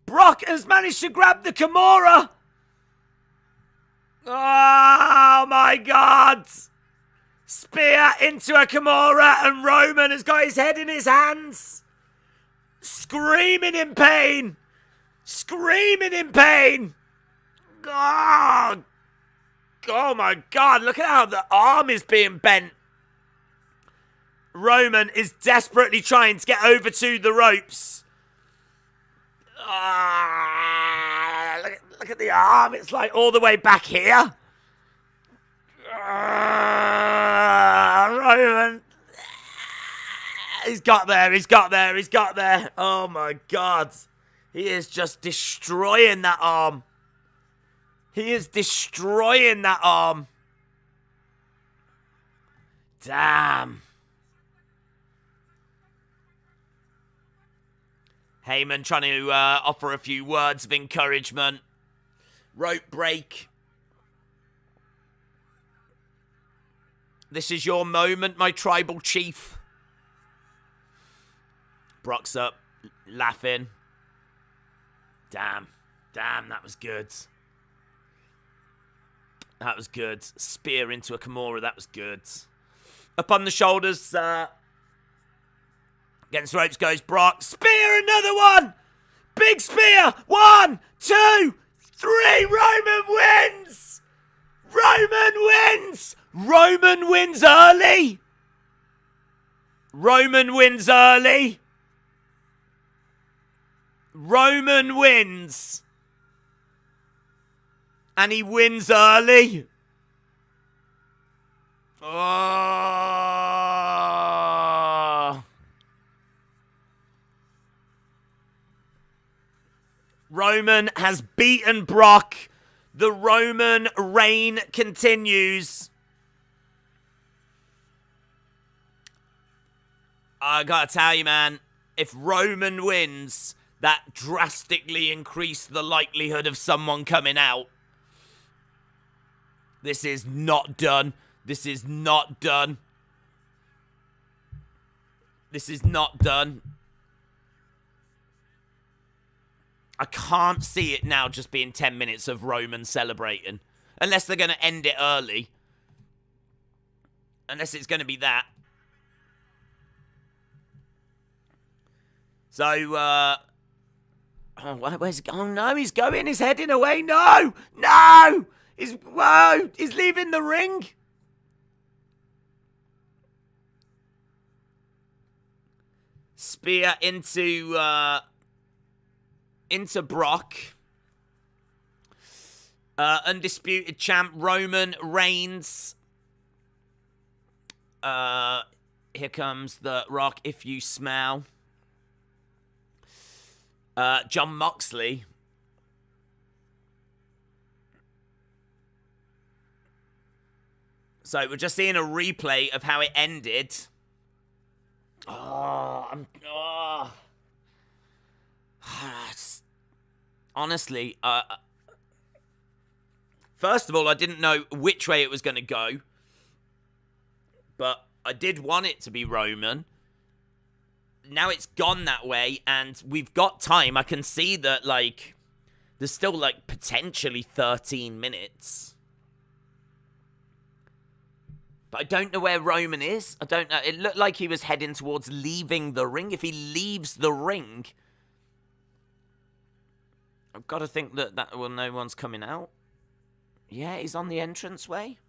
Brock has managed to grab the Kimura! Oh, my God! Spear into a Kimura, and Roman has got his head in his hands. Screaming in pain! Screaming in pain! God! Oh my God, look at how the arm is being bent. Roman is desperately trying to get over to the ropes. Look at the arm. It's like all the way back here. Roman. He's got there. Oh my God. He is just destroying that arm. Damn. Heyman trying to offer a few words of encouragement. Rope break. This is your moment, my tribal chief. Brock's up, laughing. Damn, that was good. Spear into a Kimura, that was good. Up on the shoulders, against the ropes goes Brock. Spear, another one! Big spear! 1, 2, 3, Roman wins! Roman wins early! Roman wins. And he wins early. Oh. Roman has beaten Brock. The Roman reign continues. I gotta tell you, man, if Roman wins, that drastically increased the likelihood of someone coming out. This is not done. I can't see it now just being 10 minutes of Roman celebrating. Unless they're going to end it early. Unless it's going to be that. So, where's he going? Oh, no, he's going. He's heading away. No! He's leaving the ring. Spear into Brock. Undisputed champ Roman Reigns. Here comes the Rock, if you smell. John Moxley. So we're just seeing a replay of how it ended. Honestly, first of all, I didn't know which way it was going to go. But I did want it to be Roman. Now it's gone that way, and we've got time. I can see that, like, there's still, like, potentially 13 minutes. But I don't know where Roman is. I don't know. It looked like he was heading towards leaving the ring. If he leaves the ring, I've got to think that no one's coming out. Yeah, he's on the entranceway.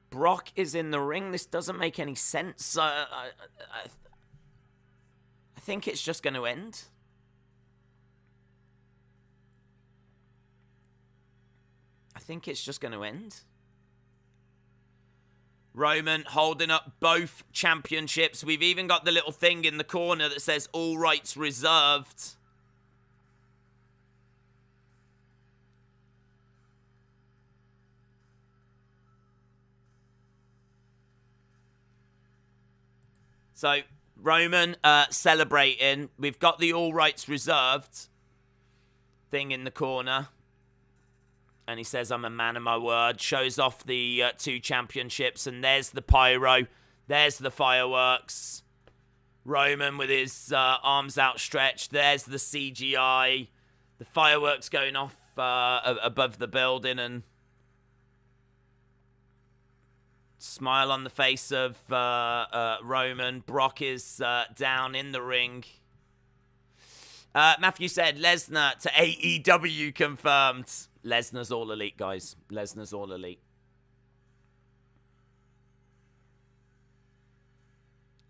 Brock is in the ring. This doesn't make any sense. I think it's just going to end. Roman holding up both championships. We've even got the little thing in the corner that says all rights reserved. So, Roman celebrating. We've got the all rights reserved thing in the corner. And he says, I'm a man of my word. Shows off the 2 championships. And there's the pyro. There's the fireworks. Roman with his arms outstretched. There's the CGI. The fireworks going off above the building. And smile on the face of Roman. Brock is down in the ring. Matthew said, Lesnar to AEW confirmed. Lesnar's all elite, guys. Lesnar's all elite.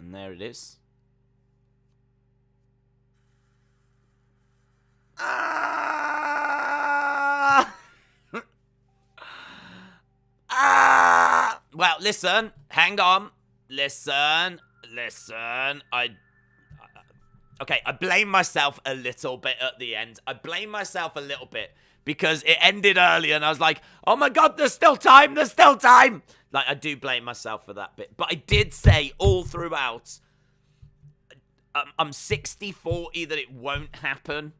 And there it is. Well, listen. Hang on. Listen. Okay, I blame myself a little bit at the end. Because it ended early and I was like, oh my God, there's still time. Like, I do blame myself for that bit. But I did say all throughout, I'm 60-40 that it won't happen.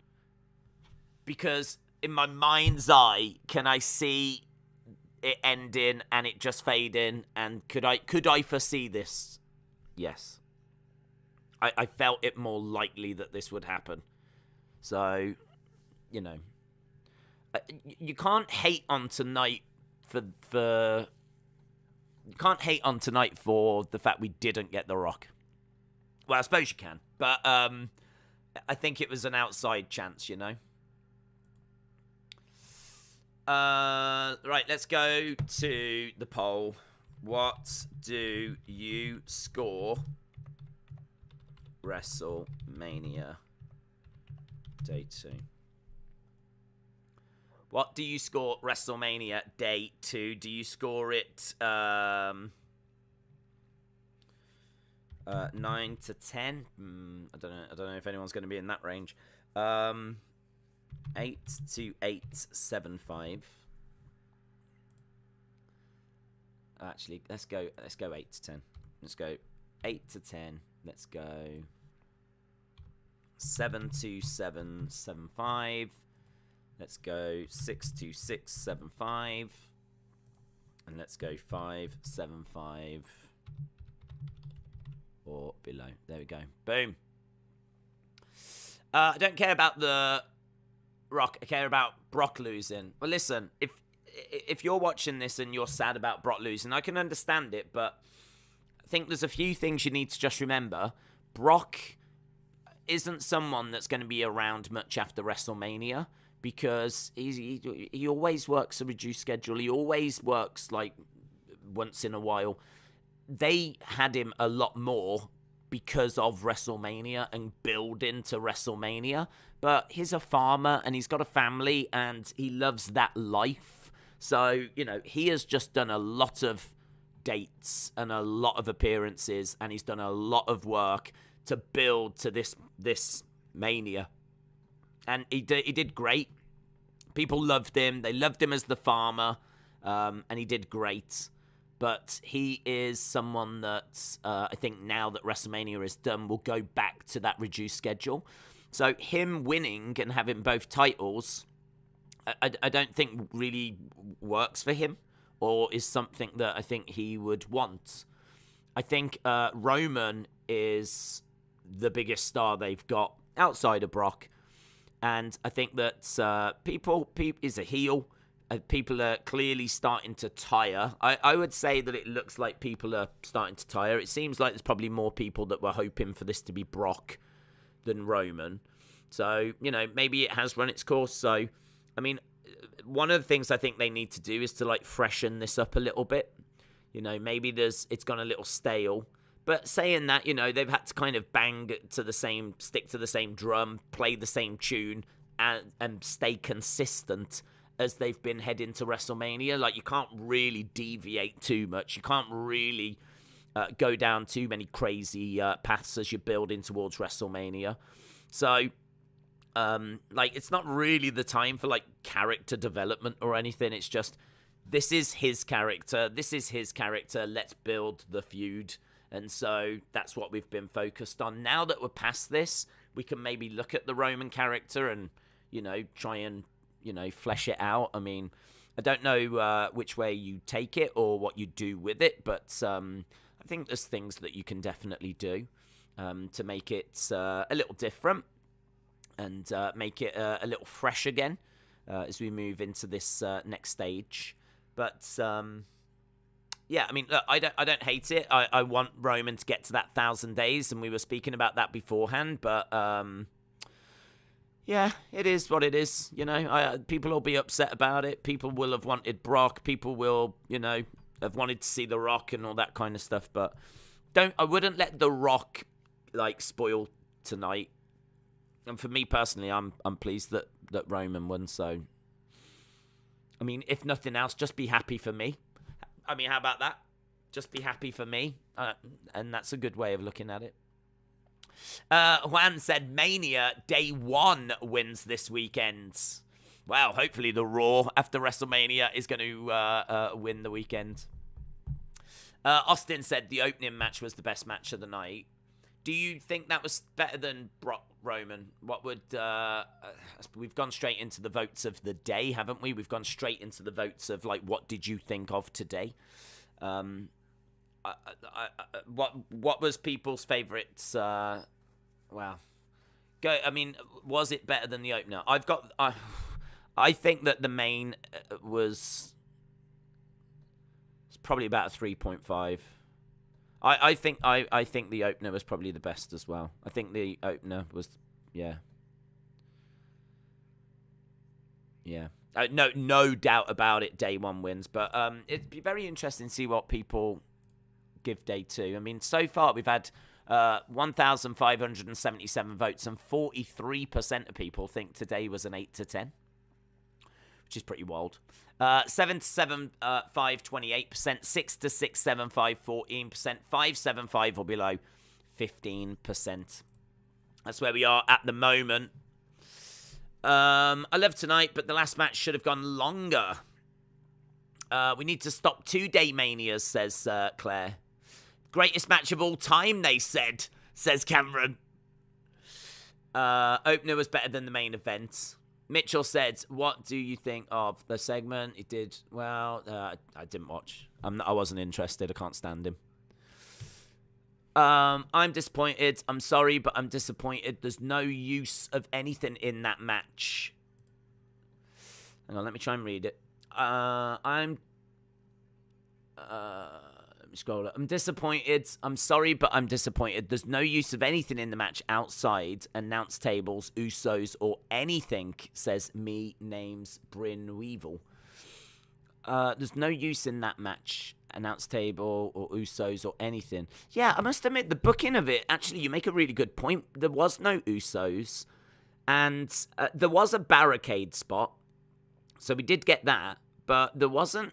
Because in my mind's eye, can I see it ending and it just fading? And could I foresee this? Yes. I felt it more likely that this would happen. So, you know. You can't hate on tonight for you can't hate on tonight for the fact we didn't get The Rock. Well, I suppose you can, but I think it was an outside chance, you know. Right, let's go to the poll. What do you score WrestleMania Day 2? What do you score WrestleMania Day 2? Do you score it 9 to 10? I don't know if anyone's going to be in that range. 8 to 8.75. Actually, let's go 8 to 10. Let's go 8 to 10. Let's go 7 to 7.75. Let's go 62675, and let's go 575 or below. There we go. Boom. I don't care about the Rock. I care about Brock losing. Well, listen, if you're watching this and you're sad about Brock losing, I can understand it, but I think there's a few things you need to just remember. Brock isn't someone that's going to be around much after WrestleMania. Because he always works a reduced schedule. He always works, like, once in a while. They had him a lot more because of WrestleMania and building to WrestleMania. But he's a farmer and he's got a family and he loves that life. So, you know, he has just done a lot of dates and a lot of appearances. And he's done a lot of work to build to this Mania. And he did great. People loved him. They loved him as the farmer. And he did great. But he is someone that I think now that WrestleMania is done will go back to that reduced schedule. So him winning and having both titles, I don't think really works for him. Or is something that I think he would want. I think Roman is the biggest star they've got outside of Brock. And I think that people is a heel. People are clearly starting to tire. I would say that it looks like people are starting to tire. It seems like there's probably more people that were hoping for this to be Brock than Roman. So, you know, maybe it has run its course. So, I mean, one of the things I think they need to do is to, like, freshen this up a little bit. You know, maybe it's gone a little stale. But saying that, you know, they've had to kind of stick to the same drum, play the same tune, and stay consistent as they've been heading to WrestleMania. Like, you can't really deviate too much. You can't really go down too many crazy paths as you're building towards WrestleMania. So, like, it's not really the time for, like, character development or anything. It's just, this is his character. Let's build the feud. And so that's what we've been focused on. Now that we're past this, we can maybe look at the Roman character and, you know, try and, you know, flesh it out. I mean, I don't know which way you take it or what you do with it, but I think there's things that you can definitely do to make it a little different and make it a little fresh again as we move into this next stage. But yeah, I mean, look, I don't hate it. I want Roman to get to that 1,000 days, and we were speaking about that beforehand. But yeah, it is what it is. You know, people will be upset about it. People will have wanted Brock. People will, you know, have wanted to see The Rock and all that kind of stuff. But I wouldn't let The Rock like spoil tonight. And for me personally, I'm pleased that Roman won. So, I mean, if nothing else, just be happy for me. I mean, how about that? Just be happy for me, and that's a good way of looking at it. Juan said Mania Day 1 wins this weekend. Well, hopefully the Raw after WrestleMania is going to win the weekend. Austin said the opening match was the best match of the night. Do you think that was better than Brock Roman? What would... we've gone straight into the votes of the day, haven't we? We've gone straight into the votes of, like, what did you think of today? What was people's favourites? Wow. Go. I mean, was it better than the opener? I think that the main was... It's probably about a 3.5. I think the opener was probably the best as well. I think the opener was, yeah. No doubt about it. Day 1 wins, but it'd be very interesting to see what people give day 2. I mean, so far we've had 1,577 votes, and 43% of people think today was an 8 to 10, which is pretty wild. 7 to 7, 5, 28%. 6 to 6, 7, 5, 14%. 5, 7, 5 or below, 15%. That's where we are at the moment. I love tonight, but the last match should have gone longer. We need to stop 2-day manias, says Claire. Greatest match of all time, they said, says Cameron. Opener was better than the main event. Mitchell said, what do you think of the segment? It did well. I didn't watch. I wasn't interested. I can't stand him. I'm disappointed. I'm sorry, but I'm disappointed. There's no use of anything in that match. Hang on, let me try and read it. Let me scroll up. I'm disappointed. I'm sorry, but I'm disappointed. There's no use of anything in the match outside announce tables, Usos, or anything, says me names Bryn Weevil. There's no use in that match, announce table, or Usos, or anything. Yeah, I must admit, the booking of it, actually, you make a really good point. There was no Usos, and there was a barricade spot, so we did get that, but there wasn't,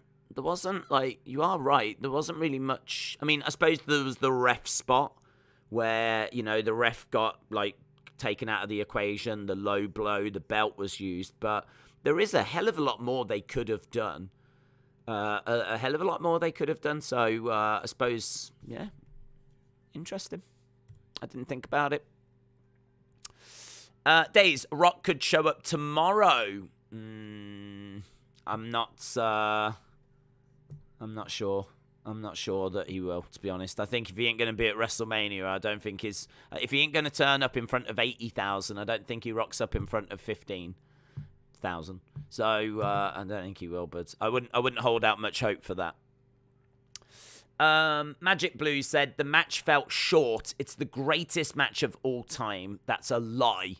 like, you are right, there wasn't really much. I mean, I suppose there was the ref spot where, you know, the ref got, like, taken out of the equation, the low blow, the belt was used, but there is a hell of a lot more they could have done. A hell of a lot more they could have done, so I suppose, yeah, interesting. I didn't think about it. Days, Rock could show up tomorrow. I'm not sure. I'm not sure that he will, to be honest. I think if he ain't going to be at WrestleMania, I don't think if he ain't going to turn up in front of 80,000, I don't think he rocks up in front of 15,000. So I don't think he will, but I wouldn't hold out much hope for that. Magic Blue said the match felt short. It's the greatest match of all time. That's a lie.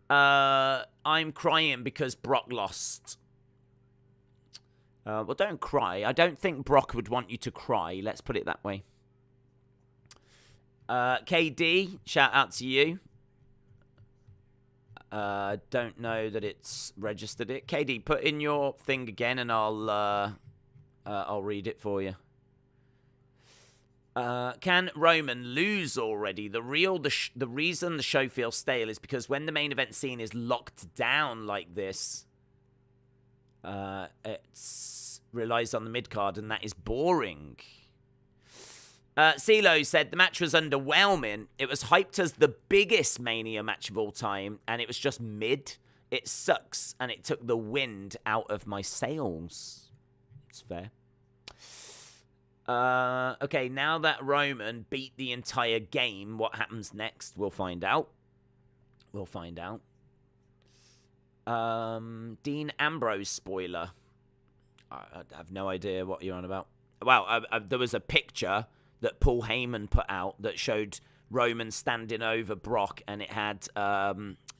I'm crying because Brock lost. Well, don't cry. I don't think Brock would want you to cry. Let's put it that way. KD, shout out to you. Don't know that it's registered it. KD, put in your thing again, and I'll read it for you. Can Roman lose already? The reason the show feels stale is because when the main event scene is locked down like this, it relies on the mid-card, and that is boring. CeeLo said the match was underwhelming. It was hyped as the biggest Mania match of all time, and it was just mid. It sucks, and it took the wind out of my sails. It's fair. Okay, now that Roman beat the entire game, what happens next? We'll find out. Dean Ambrose spoiler. I have no idea what you're on about. Wow, there was a picture that Paul Heyman put out that showed Roman standing over Brock, and it had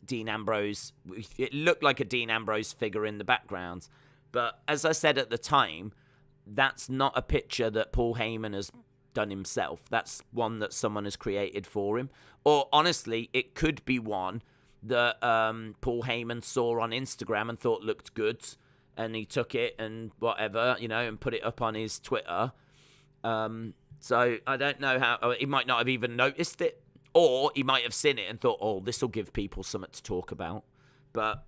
Dean Ambrose. It looked like a Dean Ambrose figure in the background. But as I said at the time, that's not a picture that Paul Heyman has done himself. That's one that someone has created for him. Or honestly, it could be one that Paul Heyman saw on Instagram and thought looked good, and he took it and whatever, and put it up on his Twitter. So I don't know how. He might not have even noticed it, or he might have seen it and thought, "Oh, this will give people something to talk about." But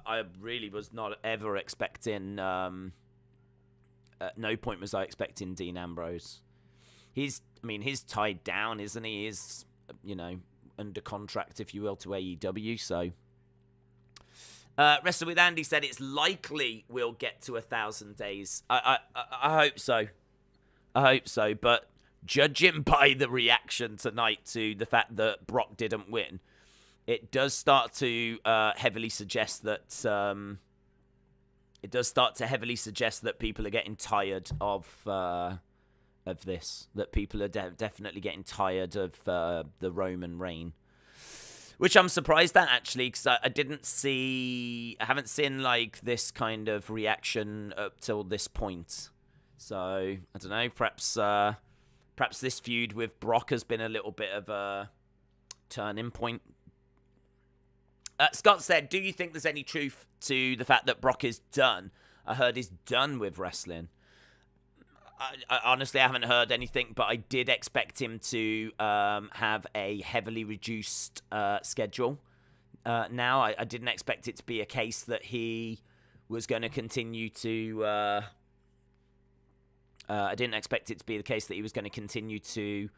I really was not ever expecting. At no point was I expecting Dean Ambrose. He's tied down, isn't he? He's, under contract, if you will, to AEW. So, Wrestle with Andy said it's likely we'll get to 1,000 days. I hope so. I hope so. But judging by the reaction tonight to the fact that Brock didn't win, it does start to heavily suggest that people are getting tired of this. That people are definitely getting tired of the Roman reign, which I'm surprised at, actually, because I haven't seen like this kind of reaction up till this point. So I don't know. Perhaps this feud with Brock has been a little bit of a turning point. Scott said, do you think there's any truth to the fact that Brock is done? I heard he's done with wrestling. I honestly haven't heard anything, but I did expect him to have a heavily reduced schedule. Now, I didn't expect it to be a case that he was going to continue to... I didn't expect it to be the case that he was going to continue to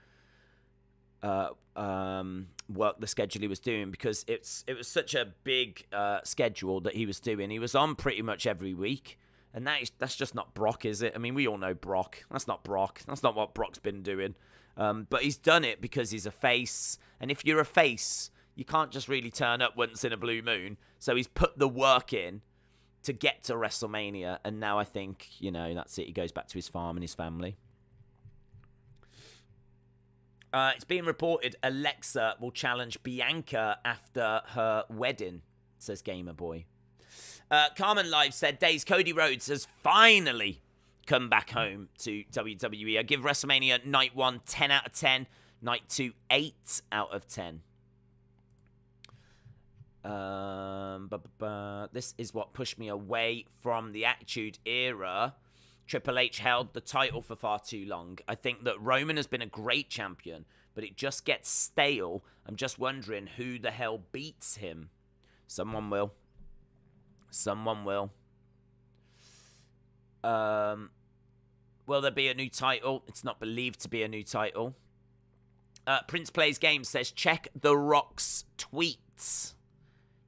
work the schedule he was doing, because it was such a big schedule that he was doing. He was on pretty much every week, and that's just not Brock, is it? I mean, we all know Brock. That's not Brock. That's not what Brock's been doing. But he's done it because he's a face, and if you're a face, you can't just really turn up once in a blue moon. So he's put the work in to get to WrestleMania, and now I think, that's it. He goes back to his farm and his family. It's being reported Alexa will challenge Bianca after her wedding, says Gamer Boy. Carmen Live said, Days, Cody Rhodes has finally come back home to WWE. I give WrestleMania Night 1 10 out of 10, Night 2 8 out of 10. This is what pushed me away from the Attitude Era. Triple H held the title for far too long. I think that Roman has been a great champion, but it just gets stale. I'm just wondering who the hell beats him. Someone will. Someone will. Will there be a new title? It's not believed to be a new title. Prince Plays Games says, check The Rock's tweets.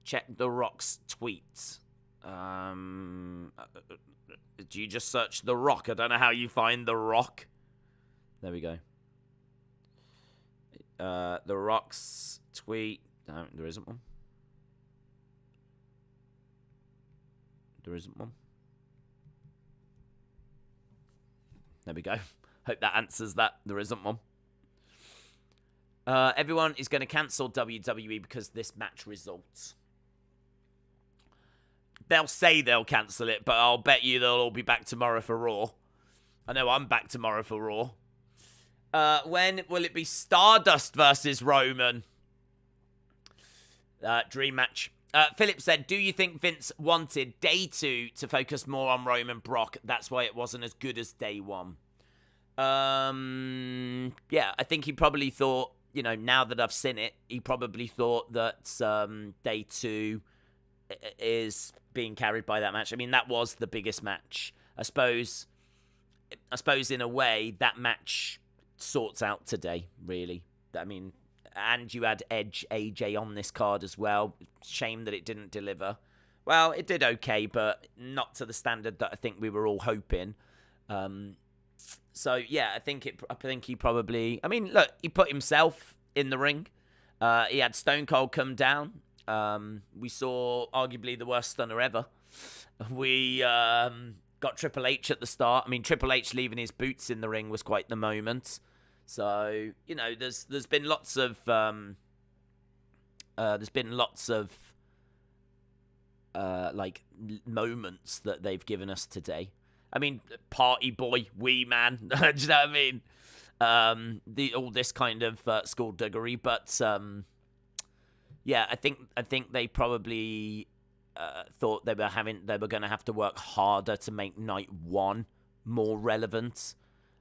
Check The Rock's tweets. Do you just search The Rock? I don't know how you find The Rock. There we go. The Rock's tweet. No, there isn't one. There isn't one. There we go. Hope that answers that. There isn't one. Everyone is going to cancel WWE because this match results. They'll say they'll cancel it, but I'll bet you they'll all be back tomorrow for Raw. I know I'm back tomorrow for Raw. When will it be Stardust versus Roman? Dream match. Philip said, do you think Vince wanted Day 2 to focus more on Roman Brock? That's why it wasn't as good as Day 1. Yeah, I think he probably thought, now that I've seen it, he probably thought that Day 2 is being carried by that match. I mean, that was the biggest match. I suppose in a way, that match sorts out today, really. I mean, and you had Edge, AJ on this card as well. Shame that it didn't deliver. Well, it did okay, but not to the standard that I think we were all hoping. So yeah, I think he probably. I mean, look, he put himself in the ring. He had Stone Cold come down. We saw arguably the worst stunner ever. We got Triple H at the start. I mean, Triple H leaving his boots in the ring was quite the moment. So, there's been lots of moments that they've given us today. I mean, Party Boy, Wee Man, do you know what I mean? all this kind of skullduggery, but yeah, I think they probably thought they were going to have to work harder to make night one more relevant.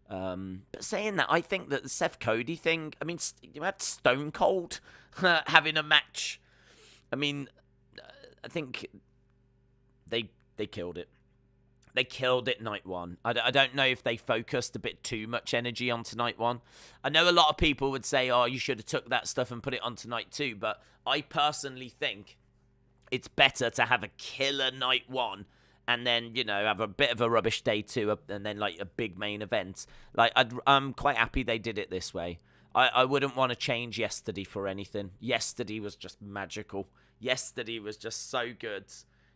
But saying that, I think that the Seth Cody thing, I mean, you had Stone Cold having a match. I mean, I think they killed it. They killed it night one. I don't know if they focused a bit too much energy onto night one. I know a lot of people would say, oh, you should have took that stuff and put it onto night two, but I personally think it's better to have a killer night one and then, have a bit of a rubbish day two, and then, like, a big main event. Like, I'm quite happy they did it this way. I wouldn't want to change yesterday for anything. Yesterday was just magical. Yesterday was just so good.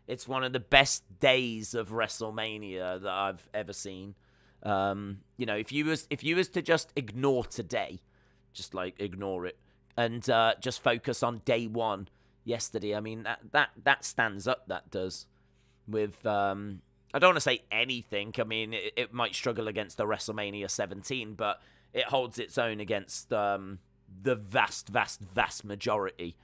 It's one of the best days of WrestleMania that I've ever seen. If you was to just ignore today, just, like, ignore it, and just focus on day one yesterday, I mean, that stands up, that does. With, I don't want to say anything. I mean, it might struggle against the WrestleMania 17, but it holds its own against the vast majority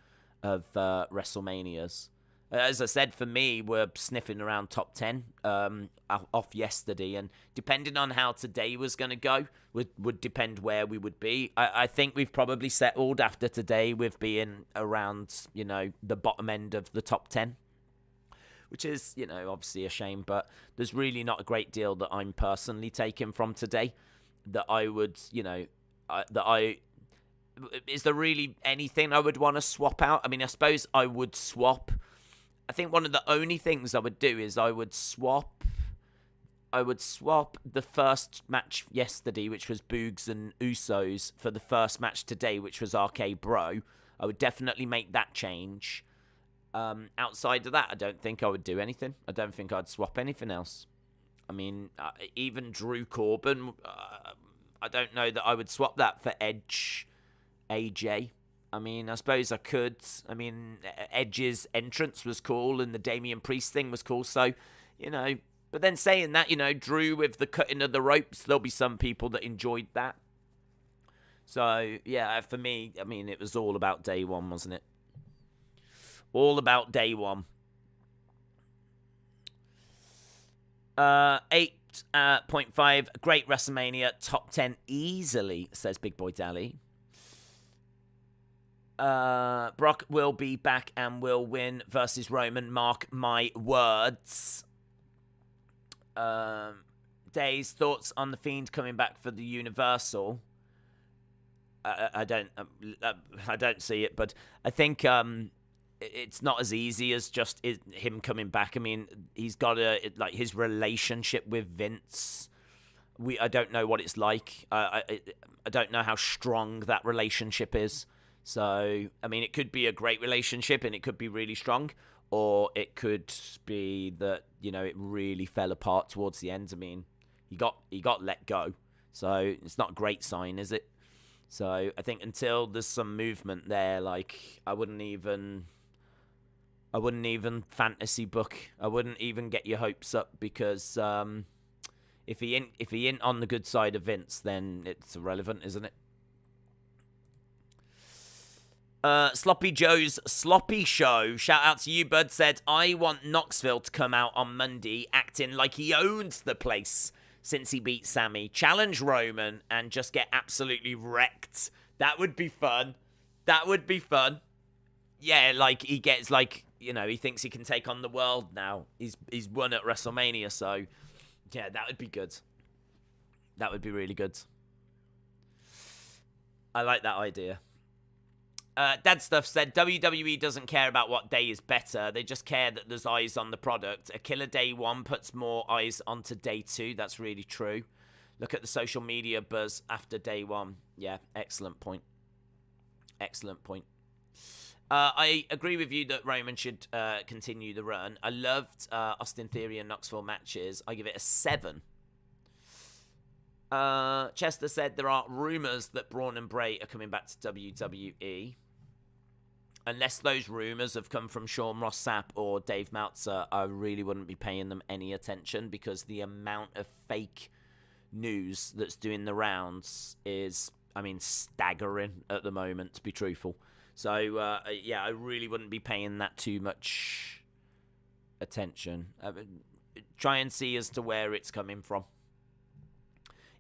of WrestleManias. As I said, for me, we're sniffing around top 10 off yesterday, and depending on how today was going to go would depend where we would be. I think we've probably settled after today with being around, the bottom end of the top 10. Which is, obviously a shame, but there's really not a great deal that I'm personally taking from today that I would, is there really anything I would want to swap out? I mean, I suppose I would swap. I think one of the only things I would do is I would swap the first match yesterday, which was Boogs and Usos, for the first match today, which was RK Bro. I would definitely make that change. Outside of that, I don't think I would do anything. I don't think I'd swap anything else. I mean, even Drew Corbin, I don't know that I would swap that for Edge, AJ. I mean, I suppose I could. I mean, Edge's entrance was cool and the Damien Priest thing was cool. So, but then saying that, Drew with the cutting of the ropes, there'll be some people that enjoyed that. So, yeah, for me, I mean, it was all about day one, wasn't it? All about day one. 8.5, great WrestleMania, top 10 easily, says Big Boy Dally. Brock will be back and will win versus Roman, mark my words. Days, thoughts on the Fiend coming back for the Universal? I don't see it, but I think it's not as easy as just him coming back. I mean, he's got his relationship with Vince. I don't know what it's like. I don't know how strong that relationship is. So, I mean, it could be a great relationship and it could be really strong, or it could be that, it really fell apart towards the end. I mean, he got let go. So, it's not a great sign, is it? So, I think until there's some movement there, like, I wouldn't even fantasy book. I wouldn't even get your hopes up, because if he ain't on the good side of Vince, then it's irrelevant, isn't it? Sloppy Joe's Sloppy Show, shout out to you, bud, said, I want Knoxville to come out on Monday acting like he owns the place since he beat Sami, challenge Roman, and just get absolutely wrecked. That would be fun. Yeah, like, he gets, like, he thinks he can take on the world now. He's won at WrestleMania, so, yeah, that would be good. That would be really good. I like that idea. Dad Stuff said, WWE doesn't care about what day is better. They just care that there's eyes on the product. A killer day one puts more eyes onto day two. That's really true. Look at the social media buzz after day one. Yeah, excellent point. I agree with you that Roman should continue the run. I loved Austin Theory and Knoxville matches. I give it a 7. Chester said there are rumors that Braun and Bray are coming back to WWE. Unless those rumors have come from Sean Ross Sapp or Dave Meltzer, I really wouldn't be paying them any attention, because the amount of fake news that's doing the rounds is, I mean, staggering at the moment, to be truthful. So, yeah, I really wouldn't be paying that too much attention. Try and see as to where it's coming from.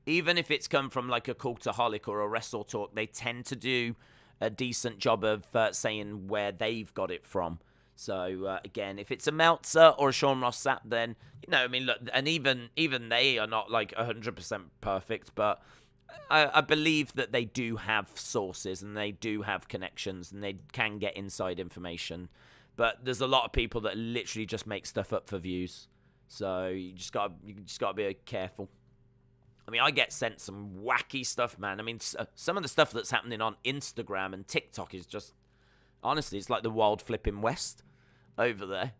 Even if it's come from like a Cultaholic or a Wrestle Talk, they tend to do a decent job of saying where they've got it from. So, again, if it's a Meltzer or a Sean Ross Sapp, then, you know, I mean, look, and even they are not like 100% perfect, but I believe that they do have sources and they do have connections and they can get inside information. But there's a lot of people that literally just make stuff up for views. So you just gotta be careful. I mean, I get sent some wacky stuff, man. I mean, some of the stuff that's happening on Instagram and TikTok is just, honestly, it's like the wild flipping west over there.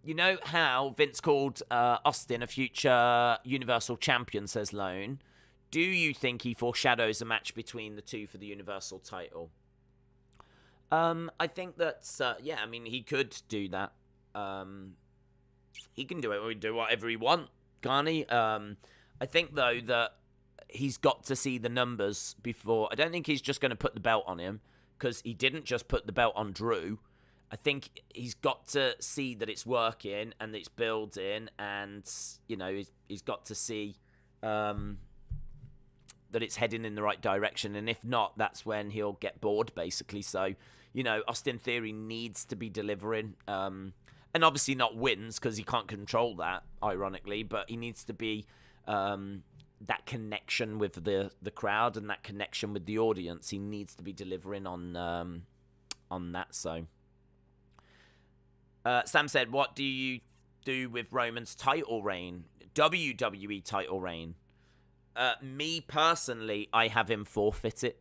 You know how Vince called Austin a future Universal Champion, says Lone. Do you think he foreshadows a match between the two for the Universal title? I think that's, yeah, I mean, he could do that. He can do it. He can do whatever he wants, can't he? I think, though, that he's got to see the numbers before. I don't think he's just going to put the belt on him, because he didn't just put the belt on Drew. I think he's got to see that it's working and that it's building, and, you know, he's got to see that it's heading in the right direction. And if not, that's when he'll get bored, basically. So, you know, Austin Theory needs to be delivering. And obviously not wins, because he can't control that, ironically. But he needs to be that connection with the crowd and that connection with the audience. He needs to be delivering on that, so... Sam said, what do you do with Roman's title reign? WWE title reign. Me, personally, I have him forfeit it.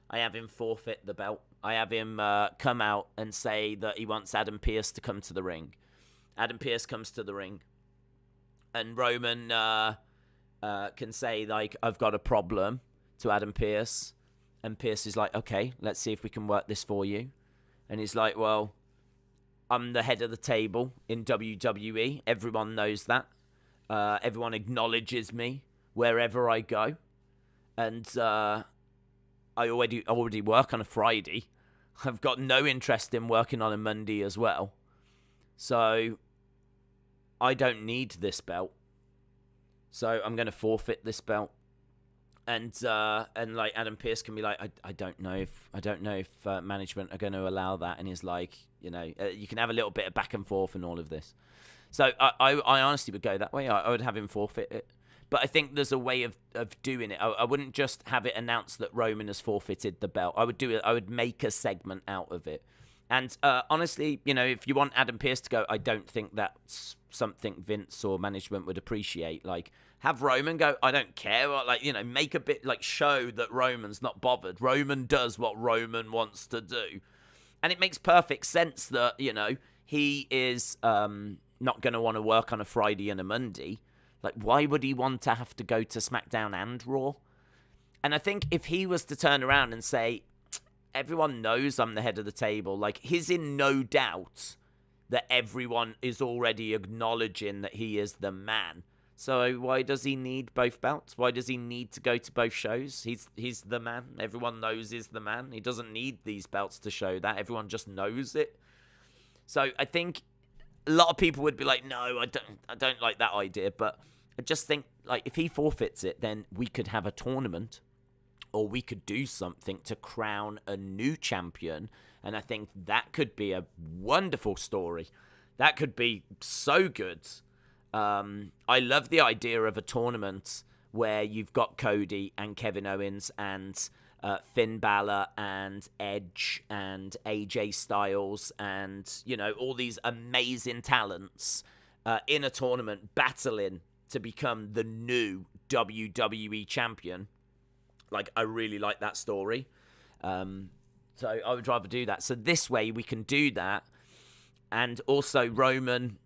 I have him forfeit the belt. I have him come out and say that he wants Adam Pearce to come to the ring. Adam Pearce comes to the ring. And Roman can say, like, I've got a problem to Adam Pearce. And Pearce is like, okay, let's see if we can work this for you. And he's like, well... I'm the head of the table in WWE. Everyone knows that. Everyone acknowledges me wherever I go. And I already work on a Friday. I've got no interest in working on a Monday as well. So I don't need this belt. So I'm going to forfeit this belt. And like Adam Pearce can be like, I don't know if management are going to allow that. And he's like, you know, you can have a little bit of back and forth and all of this. So I honestly would go that way. I would have him forfeit it. But I think there's a way of doing it. I wouldn't just have it announced that Roman has forfeited the belt. I would do it. I would make a segment out of it. And honestly, you know, if you want Adam Pearce to go, I don't think that's something Vince or management would appreciate. Like, have Roman go, I don't care. Or, like, you know, make a bit, like, show that Roman's not bothered. Roman does what Roman wants to do. And it makes perfect sense that, you know, he is not going to want to work on a Friday and a Monday. Like, why would he want to have to go to SmackDown and Raw? And I think if he was to turn around and say, everyone knows I'm the head of the table, like, he's in no doubt that everyone is already acknowledging that he is the man. So why does he need both belts? Why does he need to go to both shows? He's the man. Everyone knows he's the man. He doesn't need these belts to show that. Everyone just knows it. So I think a lot of people would be like, no, I don't like that idea. But I just think, like, if he forfeits it, then we could have a tournament, or we could do something to crown a new champion. And I think that could be a wonderful story. That could be so good. I love the idea of a tournament where you've got Cody and Kevin Owens and Finn Balor and Edge and AJ Styles and, you know, all these amazing talents in a tournament battling to become the new WWE champion. Like, I really like that story. So I would rather do that. So this way we can do that. And also Roman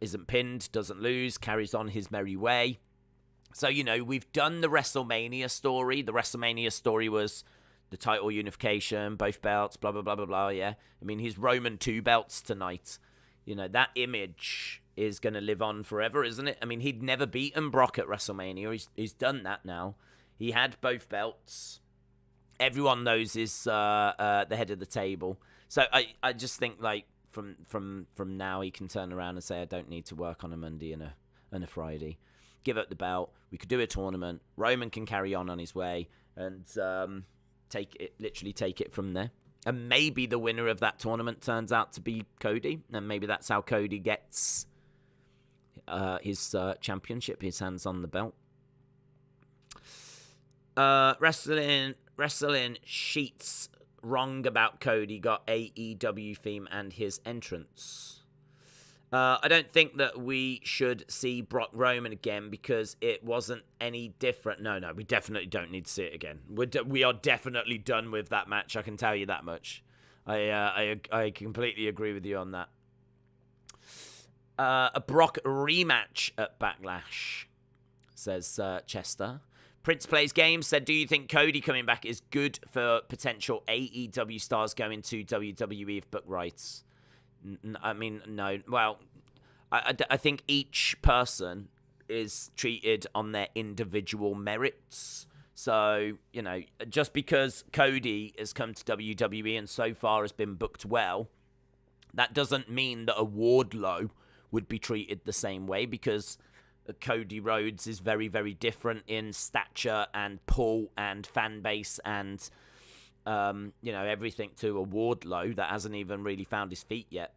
isn't pinned, doesn't lose, carries on his merry way. So, you know, we've done the WrestleMania story. The WrestleMania story was the title unification, both belts, blah, blah, blah, blah, blah, yeah. I mean, he's Roman 2 belts tonight. You know, that image is going to live on forever, isn't it? I mean, he'd never beaten Brock at WrestleMania. He's done that now. He had both belts. Everyone knows he's the head of the table. So I just think, like, from now he can turn around and say, I don't need to work on a Monday and a Friday. Give up the belt. We could do a tournament. Roman can carry on his way and take it from there. And maybe the winner of that tournament turns out to be Cody, and maybe that's how Cody gets his championship, his hands on the belt. Wrestling sheets wrong about Cody got AEW theme and his entrance. I don't think that we should see Brock Roman again because it wasn't any different. No, we definitely don't need to see it again. We are definitely done with that match. I can tell you that much. I completely agree with you on that. A Brock rematch at Backlash, says Chester. Prince Plays Games said, do you think Cody coming back is good for potential AEW stars going to WWE if booked rights? I mean, no. Well, I think each person is treated on their individual merits. So, you know, just because Cody has come to WWE and so far has been booked well, that doesn't mean that a Wardlow would be treated the same way, because Cody Rhodes is very, very different in stature and pull and fan base and, everything to a Wardlow that hasn't even really found his feet yet.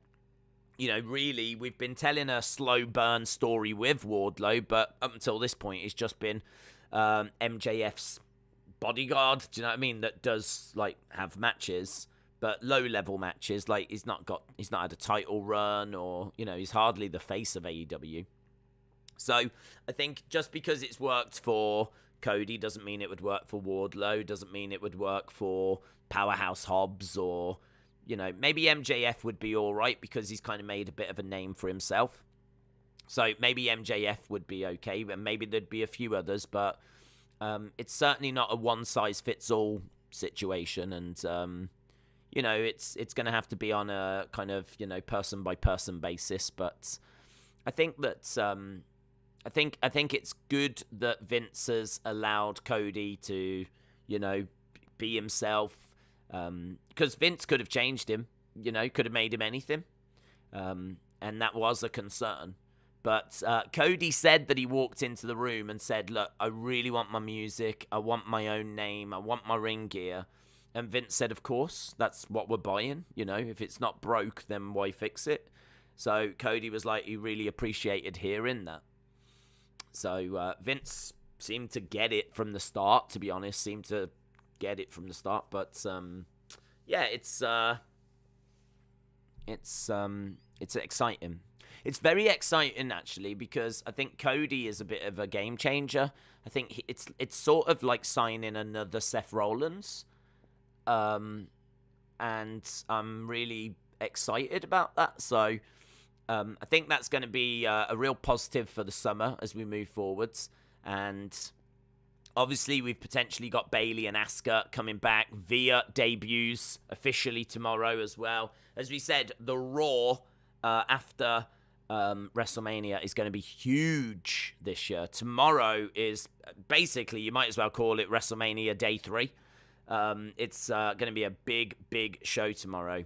You know, really, we've been telling a slow burn story with Wardlow, but up until this point, it's just been MJF's bodyguard, do you know what I mean, that does, like, have matches, but low-level matches. Like, he's not had a title run, or, you know, he's hardly the face of AEW. So I think just because it's worked for Cody doesn't mean it would work for Wardlow, doesn't mean it would work for Powerhouse Hobbs, or, you know, maybe MJF would be all right because he's kind of made a bit of a name for himself. So maybe MJF would be okay, and maybe there'd be a few others, but it's certainly not a one-size-fits-all situation, and, you know, it's going to have to be on a kind of, you know, person-by-person basis, but I think that... I think it's good that Vince has allowed Cody to, you know, be himself. Because Vince could have changed him, you know, could have made him anything. And that was a concern. But Cody said that he walked into the room and said, look, I really want my music. I want my own name. I want my ring gear. And Vince said, of course, that's what we're buying. You know, if it's not broke, then why fix it? So Cody was like, he really appreciated hearing that. So Vince seemed to get it from the start, to be honest. But yeah, it's exciting. It's very exciting, actually, because I think Cody is a bit of a game changer. I think it's sort of like signing another Seth Rollins, and I'm really excited about that. So. I think that's going to be a real positive for the summer as we move forwards. And obviously, we've potentially got Bayley and Asuka coming back via debuts officially tomorrow as well. As we said, the Raw after WrestleMania is going to be huge this year. Tomorrow is basically, you might as well call it WrestleMania Day 3. It's going to be a big, big show tomorrow.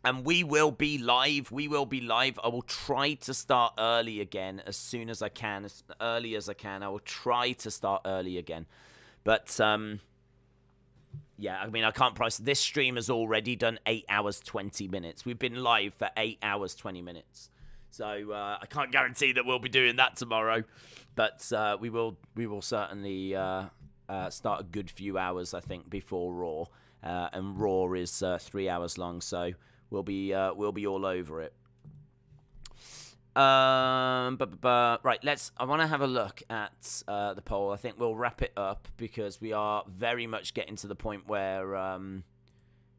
And we will be live. I will try to start early again as soon as I can, as early as I can. I will try to start early again. But, yeah, I mean, I can't promise. This stream has already done 8 hours, 20 minutes. We've been live for 8 hours, 20 minutes. So I can't guarantee that we'll be doing that tomorrow. But we will certainly start a good few hours, I think, before Raw. And Raw is 3 hours long, so... We'll be all over it. Right, I want to have a look at the poll. I think we'll wrap it up because we are very much getting to the point where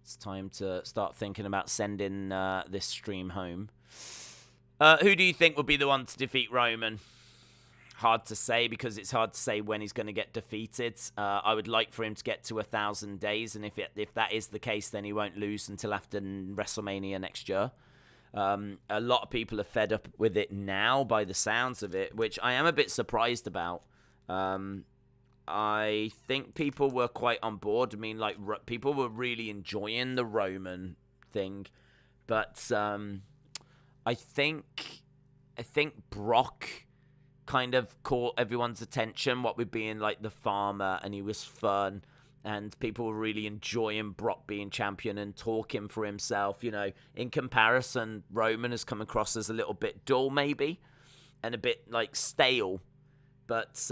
it's time to start thinking about sending this stream home. Who do you think will be the one to defeat Roman? Hard to say, because it's hard to say when he's going to get defeated. I would like for him to get to 1,000 days, and if that is the case, then he won't lose until after WrestleMania next year. A lot of people are fed up with it now by the sounds of it, which I am a bit surprised about. I think people were quite on board. I mean, like, people were really enjoying the Roman thing, but I think Brock kind of caught everyone's attention, what with being like the farmer, and he was fun, and people were really enjoying Brock being champion and talking for himself. You know, in comparison, Roman has come across as a little bit dull, maybe, and a bit like stale. But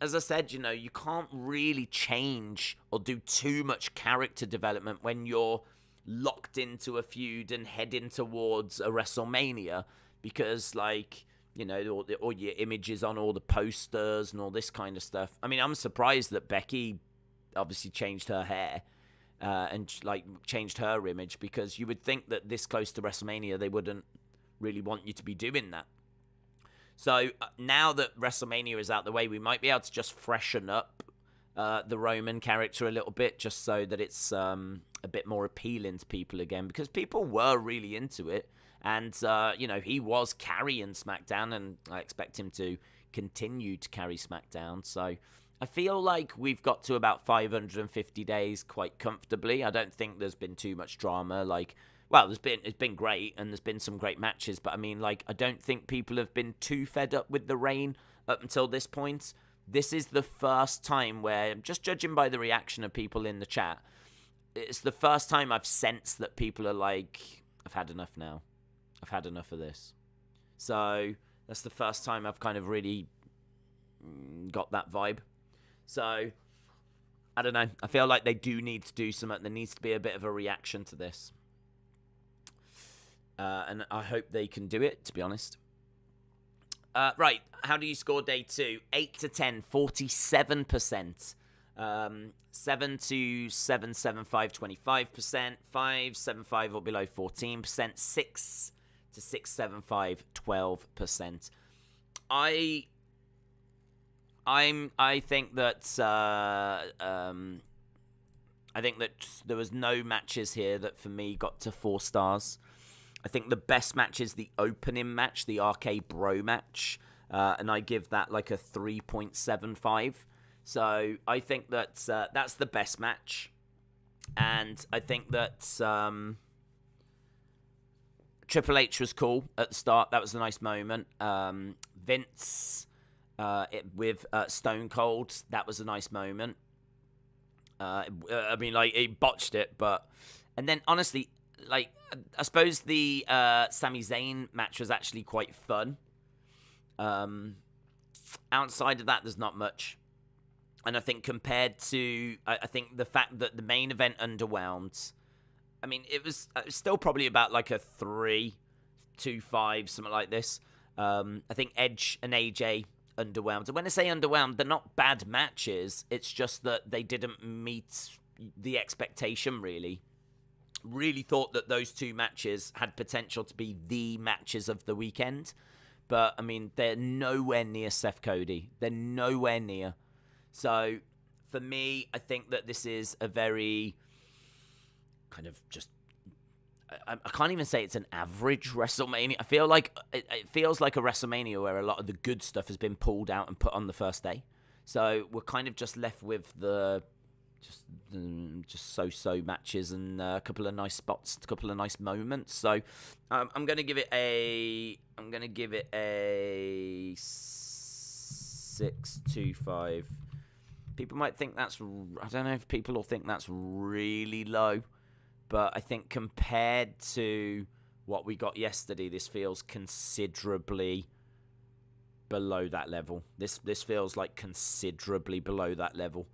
as I said, you know, you can't really change or do too much character development when you're locked into a feud and heading towards a WrestleMania, because, like, you know, all your images on all the posters and all this kind of stuff. I mean, I'm surprised that Becky obviously changed her hair and, like, changed her image, because you would think that this close to WrestleMania they wouldn't really want you to be doing that. So now that WrestleMania is out the way, we might be able to just freshen up the Roman character a little bit, just so that it's a bit more appealing to people again, because people were really into it. And, you know, he was carrying SmackDown, and I expect him to continue to carry SmackDown. So I feel like we've got to about 550 days quite comfortably. I don't think there's been too much drama. Like, well, it's been great, and there's been some great matches, but I mean, like, I don't think people have been too fed up with the reign up until this point. This is the first time where, just judging by the reaction of people in the chat, it's the first time I've sensed that people are like, I've had enough now. I've had enough of this. So that's the first time I've kind of really got that vibe. So I don't know. I feel like they do need to do something. There needs to be a bit of a reaction to this. And I hope they can do it, to be honest. Right, how do you score day 2? 8 to 10, 47%. 7 to 775, 25%. 575 or below, 14%. 6 to 675, 12%. I think that there was no matches here that for me got to 4 stars. I think the best match is the opening match, the RK Bro match, and I give that like a 3.75. So I think that that's the best match, and I think that Triple H was cool at the start. That was a nice moment. Vince with Stone Cold, that was a nice moment. I mean, like, he botched it, but... And then, honestly, like, I suppose the Sami Zayn match was actually quite fun. Outside of that, there's not much. And I think compared to... I think the fact that the main event underwhelmed... I mean, it was still probably about like a 3, 2, 5, something like this. I think Edge and AJ underwhelmed. And when I say underwhelmed, they're not bad matches. It's just that they didn't meet the expectation, really. Really thought that those 2 matches had potential to be the matches of the weekend. But, I mean, they're nowhere near Seth Cody. They're nowhere near. So, for me, I think that this is a very kind of just... I can't even say it's an average WrestleMania. I feel like it feels like a WrestleMania where a lot of the good stuff has been pulled out and put on the first day. So we're kind of just left with the just so matches and a couple of nice spots, a couple of nice moments. So I'm gonna give it a 6.25. People might think that's... I don't know if people will think that's really low. But I think compared to what we got yesterday, this feels considerably below that level. This feels like considerably below that level.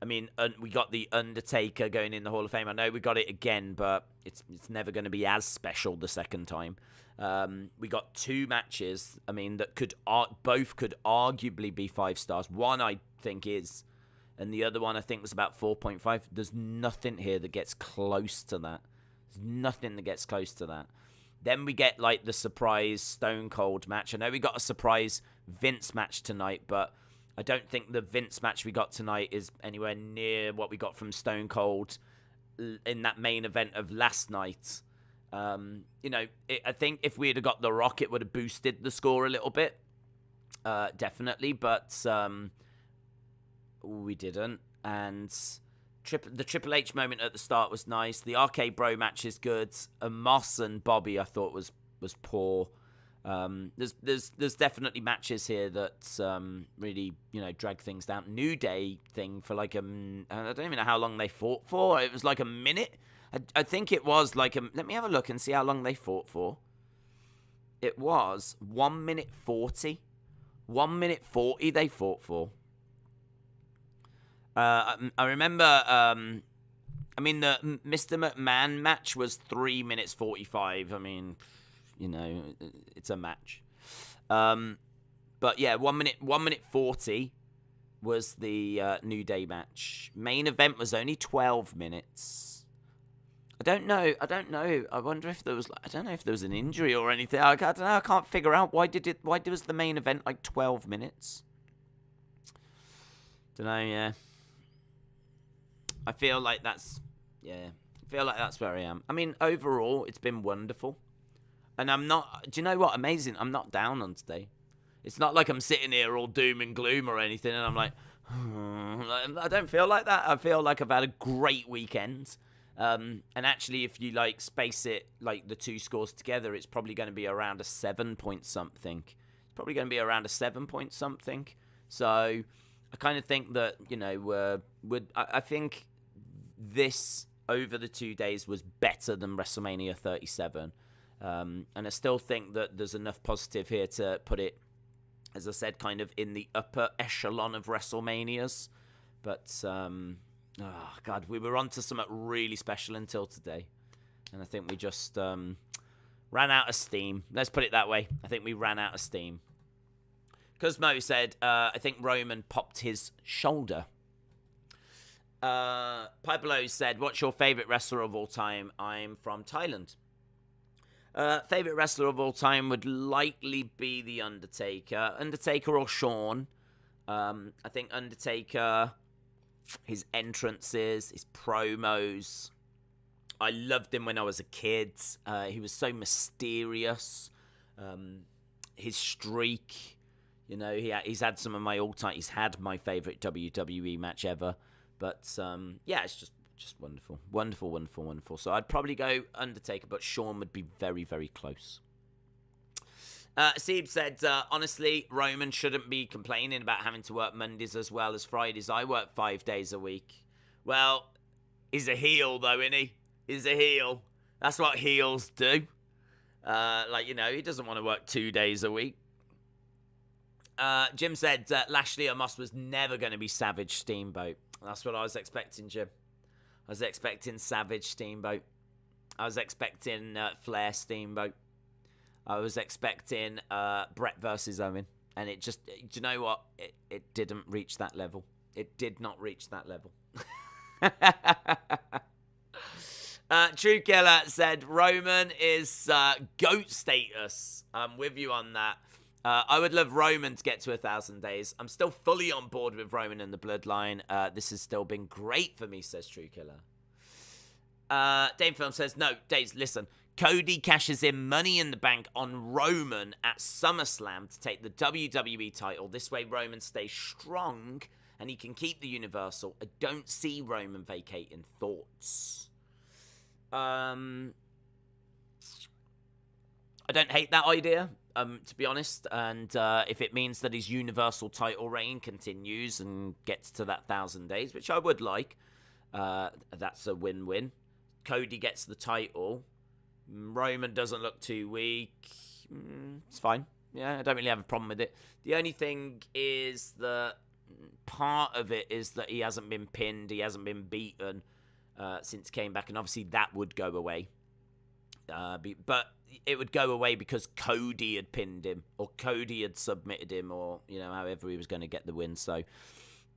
I mean, we got the Undertaker going in the Hall of Fame. I know we got it again, but it's never going to be as special the second time. We got 2 matches, I mean, that both could arguably be 5 stars. One, I think, is... And the other one, I think, was about 4.5. There's nothing here that gets close to that. There's nothing that gets close to that. Then we get, like, the surprise Stone Cold match. I know we got a surprise Vince match tonight, but I don't think the Vince match we got tonight is anywhere near what we got from Stone Cold in that main event of last night. I think if we had got The Rock, it would have boosted the score a little bit. Definitely, but we didn't. And the Triple H moment at the start was nice. The RK Bro match is good. Moss and Bobby, I thought was poor. There's definitely matches here that really drag things down. New Day thing for like I don't even know how long they fought for. It was like a minute. I think it was like let me have a look and see how long they fought for. It was 1 minute 40. 1 minute 40 they fought for. I remember. The Mr. McMahon match was 3 minutes 45. I mean, it's a match. But yeah, 1 minute 40 was the New Day match. Main event was only 12 minutes. I don't know. I wonder if there was. I don't know if there was an injury or anything. I don't know. I can't figure out why was the main event like 12 minutes. Don't know. Yeah. I feel like that's where I am. I mean, overall, it's been wonderful. And I'm not... Do you know what? Amazing. I'm not down on today. It's not like I'm sitting here all doom and gloom or anything, and I'm like... I don't feel like that. I feel like I've had a great weekend. And actually, if you, space it, the two scores together, it's probably going to be around a 7-point something. It's probably going to be around a 7-point something. So, I kind of think that, I think... this over the 2 days was better than WrestleMania 37. And I still think that there's enough positive here to put it, as I said, kind of in the upper echelon of WrestleManias. But, God, we were on to something really special until today. And I think we just ran out of steam. Let's put it that way. I think we ran out of steam. Cosmo said, I think Roman popped his shoulder. Pipelo said, what's your favourite wrestler of all time? I'm from Thailand. Favourite wrestler of all time would likely be The Undertaker. Undertaker or Shawn. I think Undertaker, his entrances, his promos. I loved him when I was a kid. He was so mysterious. His streak. He's had some of my all-time... He's had my favourite WWE match ever. But, it's just wonderful. Wonderful, wonderful, wonderful. So I'd probably go Undertaker, but Shawn would be very, very close. Seeb said, honestly, Roman shouldn't be complaining about having to work Mondays as well as Fridays. I work 5 days a week. Well, he's a heel, though, isn't he? He's a heel. That's what heels do. He doesn't want to work 2 days a week. Jim said, Lashley Amos was never going to be Savage Steamboat. That's what I was expecting, Jim. I was expecting Savage Steamboat. I was expecting Flair Steamboat. I was expecting Brett versus Owen. And it just, do you know what? It didn't reach that level. It did not reach that level. True Killer said, Roman is GOAT status. I'm with you on that. I would love Roman to get to 1,000 days. I'm still fully on board with Roman and the Bloodline. This has still been great for me, says True Killer. Dave Film says, no, Dave, listen. Cody cashes in Money in the Bank on Roman at SummerSlam to take the WWE title. This way Roman stays strong and he can keep the Universal. I don't see Roman vacating. Thoughts? I don't hate that idea. To be honest, and if it means that his Universal title reign continues and gets to that 1,000 days, which I would like, that's a win-win. Cody gets the title. Roman doesn't look too weak. It's fine. Yeah, I don't really have a problem with it. The only thing is that part of it is that he hasn't been pinned, he hasn't been beaten since he came back, and obviously that would go away. But it would go away because Cody had pinned him, or Cody had submitted him, or however he was going to get the win. So,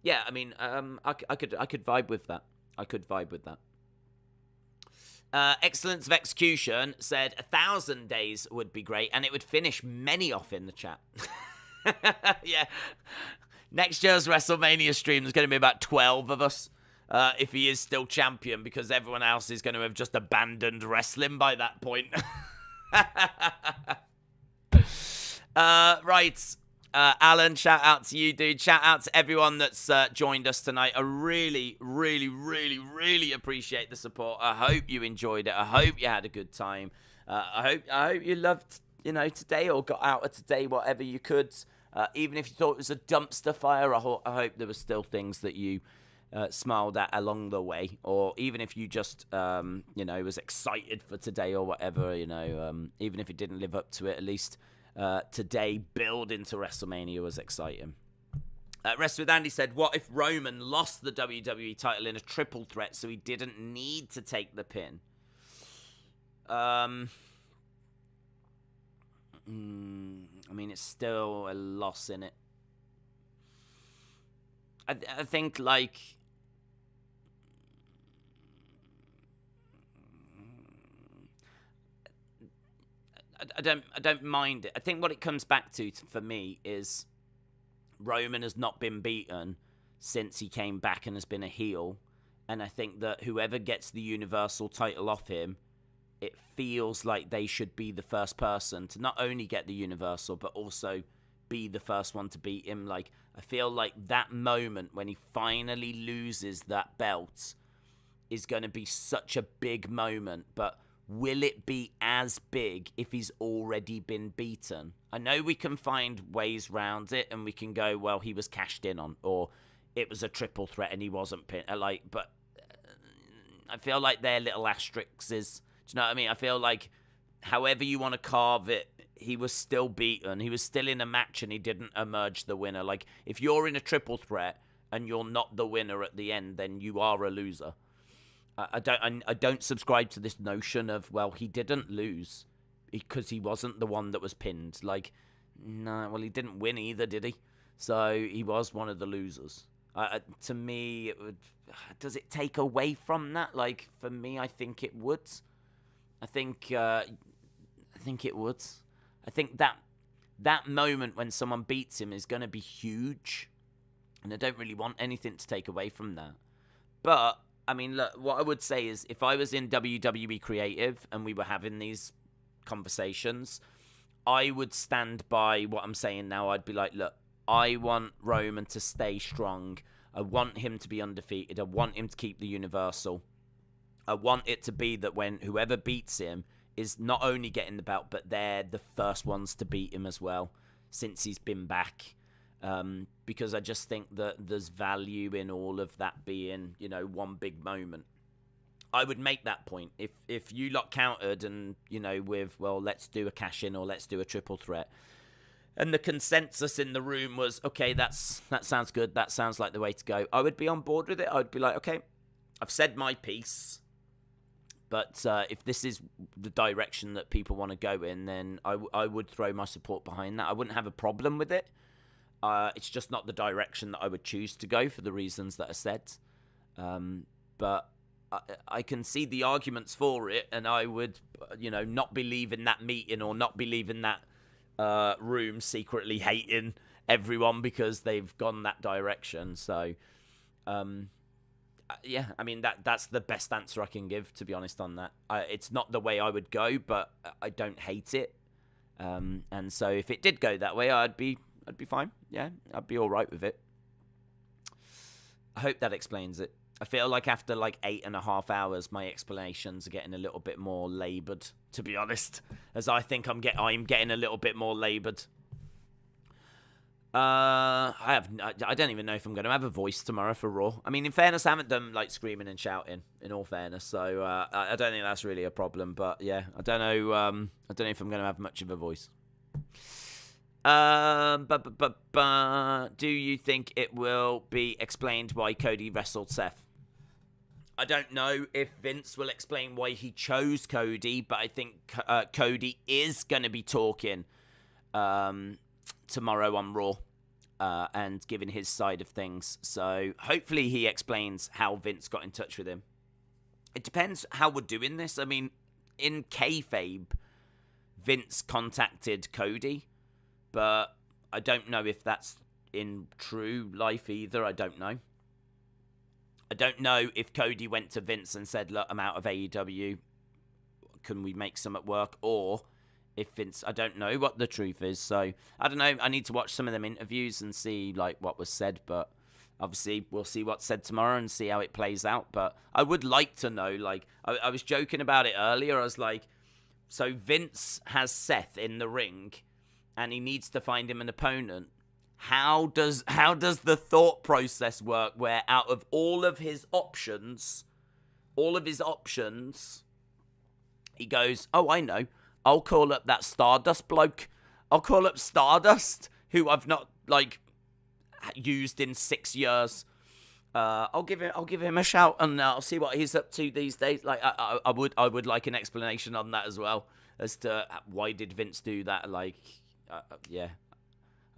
yeah, I mean, I could vibe with that. I could vibe with that. Excellence of Execution said 1,000 days would be great, and it would finish many off in the chat. Yeah, next year's WrestleMania stream there's going to be about 12 of us. if he is still champion, because everyone else is going to have just abandoned wrestling by that point. Right. Alan, shout out to you, dude. Shout out to everyone that's joined us tonight. I really, really, really, really appreciate the support. I hope you enjoyed it. I hope you had a good time. I hope you loved, today, or got out of today whatever you could. Even if you thought it was a dumpster fire, I hope there were still things that you smiled at along the way. Or even if you just, was excited for today or whatever, even if it didn't live up to it, at least today build into WrestleMania was exciting. Rest with Andy said, what if Roman lost the WWE title in a triple threat so he didn't need to take the pin? It's still a loss in it. I think, like, I don't mind it. I think what it comes back to for me is Roman has not been beaten since he came back and has been a heel, and I think that whoever gets the Universal title off him, it feels like they should be the first person to not only get the Universal, but also be the first one to beat him. Like, I feel like that moment when he finally loses that belt is going to be such a big moment, but will it be as big if he's already been beaten? I know we can find ways round it, and we can go, well, he was cashed in on, or it was a triple threat and he wasn't pinned. But I feel like they're little asterisks. Do you know what I mean? I feel like however you want to carve it, he was still beaten. He was still in a match and he didn't emerge the winner. Like, if you're in a triple threat and you're not the winner at the end, then you are a loser. I don't subscribe to this notion of, well, he didn't lose because he wasn't the one that was pinned. Like, no, well, he didn't win either, did he? So he was one of the losers. To me, does it take away from that? Like, for me, I think it would. I think it would. I think that moment when someone beats him is going to be huge, and I don't really want anything to take away from that. But look, what I would say is, if I was in WWE Creative and we were having these conversations, I would stand by what I'm saying now. I'd be like, look, I want Roman to stay strong. I want him to be undefeated. I want him to keep the Universal. I want it to be that when whoever beats him is not only getting the belt, but they're the first ones to beat him as well, since he's been back. Because I just think that there's value in all of that being, one big moment. I would make that point. If you lot countered and, with, well, let's do a cash-in or let's do a triple threat, and the consensus in the room was, okay, that sounds good, that sounds like the way to go, I would be on board with it. I would be like, okay, I've said my piece. But if this is the direction that people want to go in, then I would throw my support behind that. I wouldn't have a problem with it. It's just not the direction that I would choose to go for the reasons that I said. But I can see the arguments for it, and I would, not be leaving that meeting or not be leaving that room secretly hating everyone because they've gone that direction. So, yeah, that's the best answer I can give, to be honest, on that. It's not the way I would go, but I don't hate it. And so if it did go that way, I'd be fine. Yeah, I'd be all right with it. I hope that explains it. I feel like after 8.5 hours, my explanations are getting a little bit more laboured, to be honest, as I think I'm getting a little bit more laboured. I don't even know if I'm going to have a voice tomorrow for Raw. In fairness, I haven't done screaming and shouting, in all fairness, so I don't think that's really a problem. But yeah, I don't know if I'm going to have much of a voice. Do you think it will be explained why Cody wrestled Seth? I don't know if Vince will explain why he chose Cody, but I think Cody is going to be talking tomorrow on Raw and giving his side of things. So hopefully he explains how Vince got in touch with him. It depends how we're doing this. In kayfabe, Vince contacted Cody, but I don't know if that's in true life either. I don't know. I don't know if Cody went to Vince and said, look, I'm out of AEW. Can we make some at work? Or if Vince, I don't know what the truth is. So, I don't know. I need to watch some of them interviews and see, like, what was said. But obviously, we'll see what's said tomorrow and see how it plays out. But I would like to know, like, I was joking about it earlier. I was like, so Vince has Seth in the ring and he needs to find him an opponent. How does the thought process work where out of all of his options, he goes, oh, I know. I'll call up that Stardust bloke. I'll call up Stardust, who I've not, like, used in 6 years. I'll give him a shout and I'll see what he's up to these days. Like, I would like an explanation on that as well as to why did Vince do that. Like, yeah.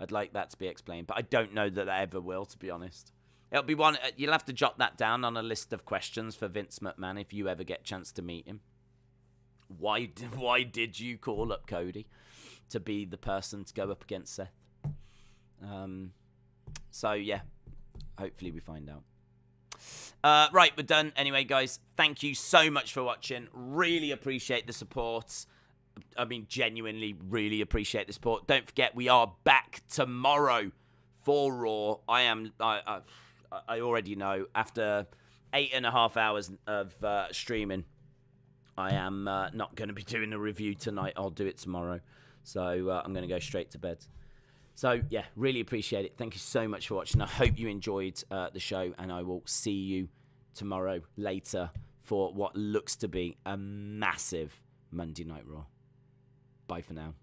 I'd like that to be explained, but I don't know that I ever will, to be honest. It'll be one. You'll have to jot that down on a list of questions for Vince McMahon if you ever get a chance to meet him. Why did you call up Cody to be the person to go up against Seth? So yeah, hopefully we find out. Right, we're done. Anyway, guys, thank you so much for watching. Really appreciate the support. I mean, genuinely really appreciate the support. Don't forget, we are back tomorrow for Raw. I already know, after 8.5 hours of streaming, I am not going to be doing a review tonight. I'll do it tomorrow. So I'm going to go straight to bed. So, yeah, really appreciate it. Thank you so much for watching. I hope you enjoyed the show, and I will see you tomorrow later for what looks to be a massive Monday Night Raw. Bye for now.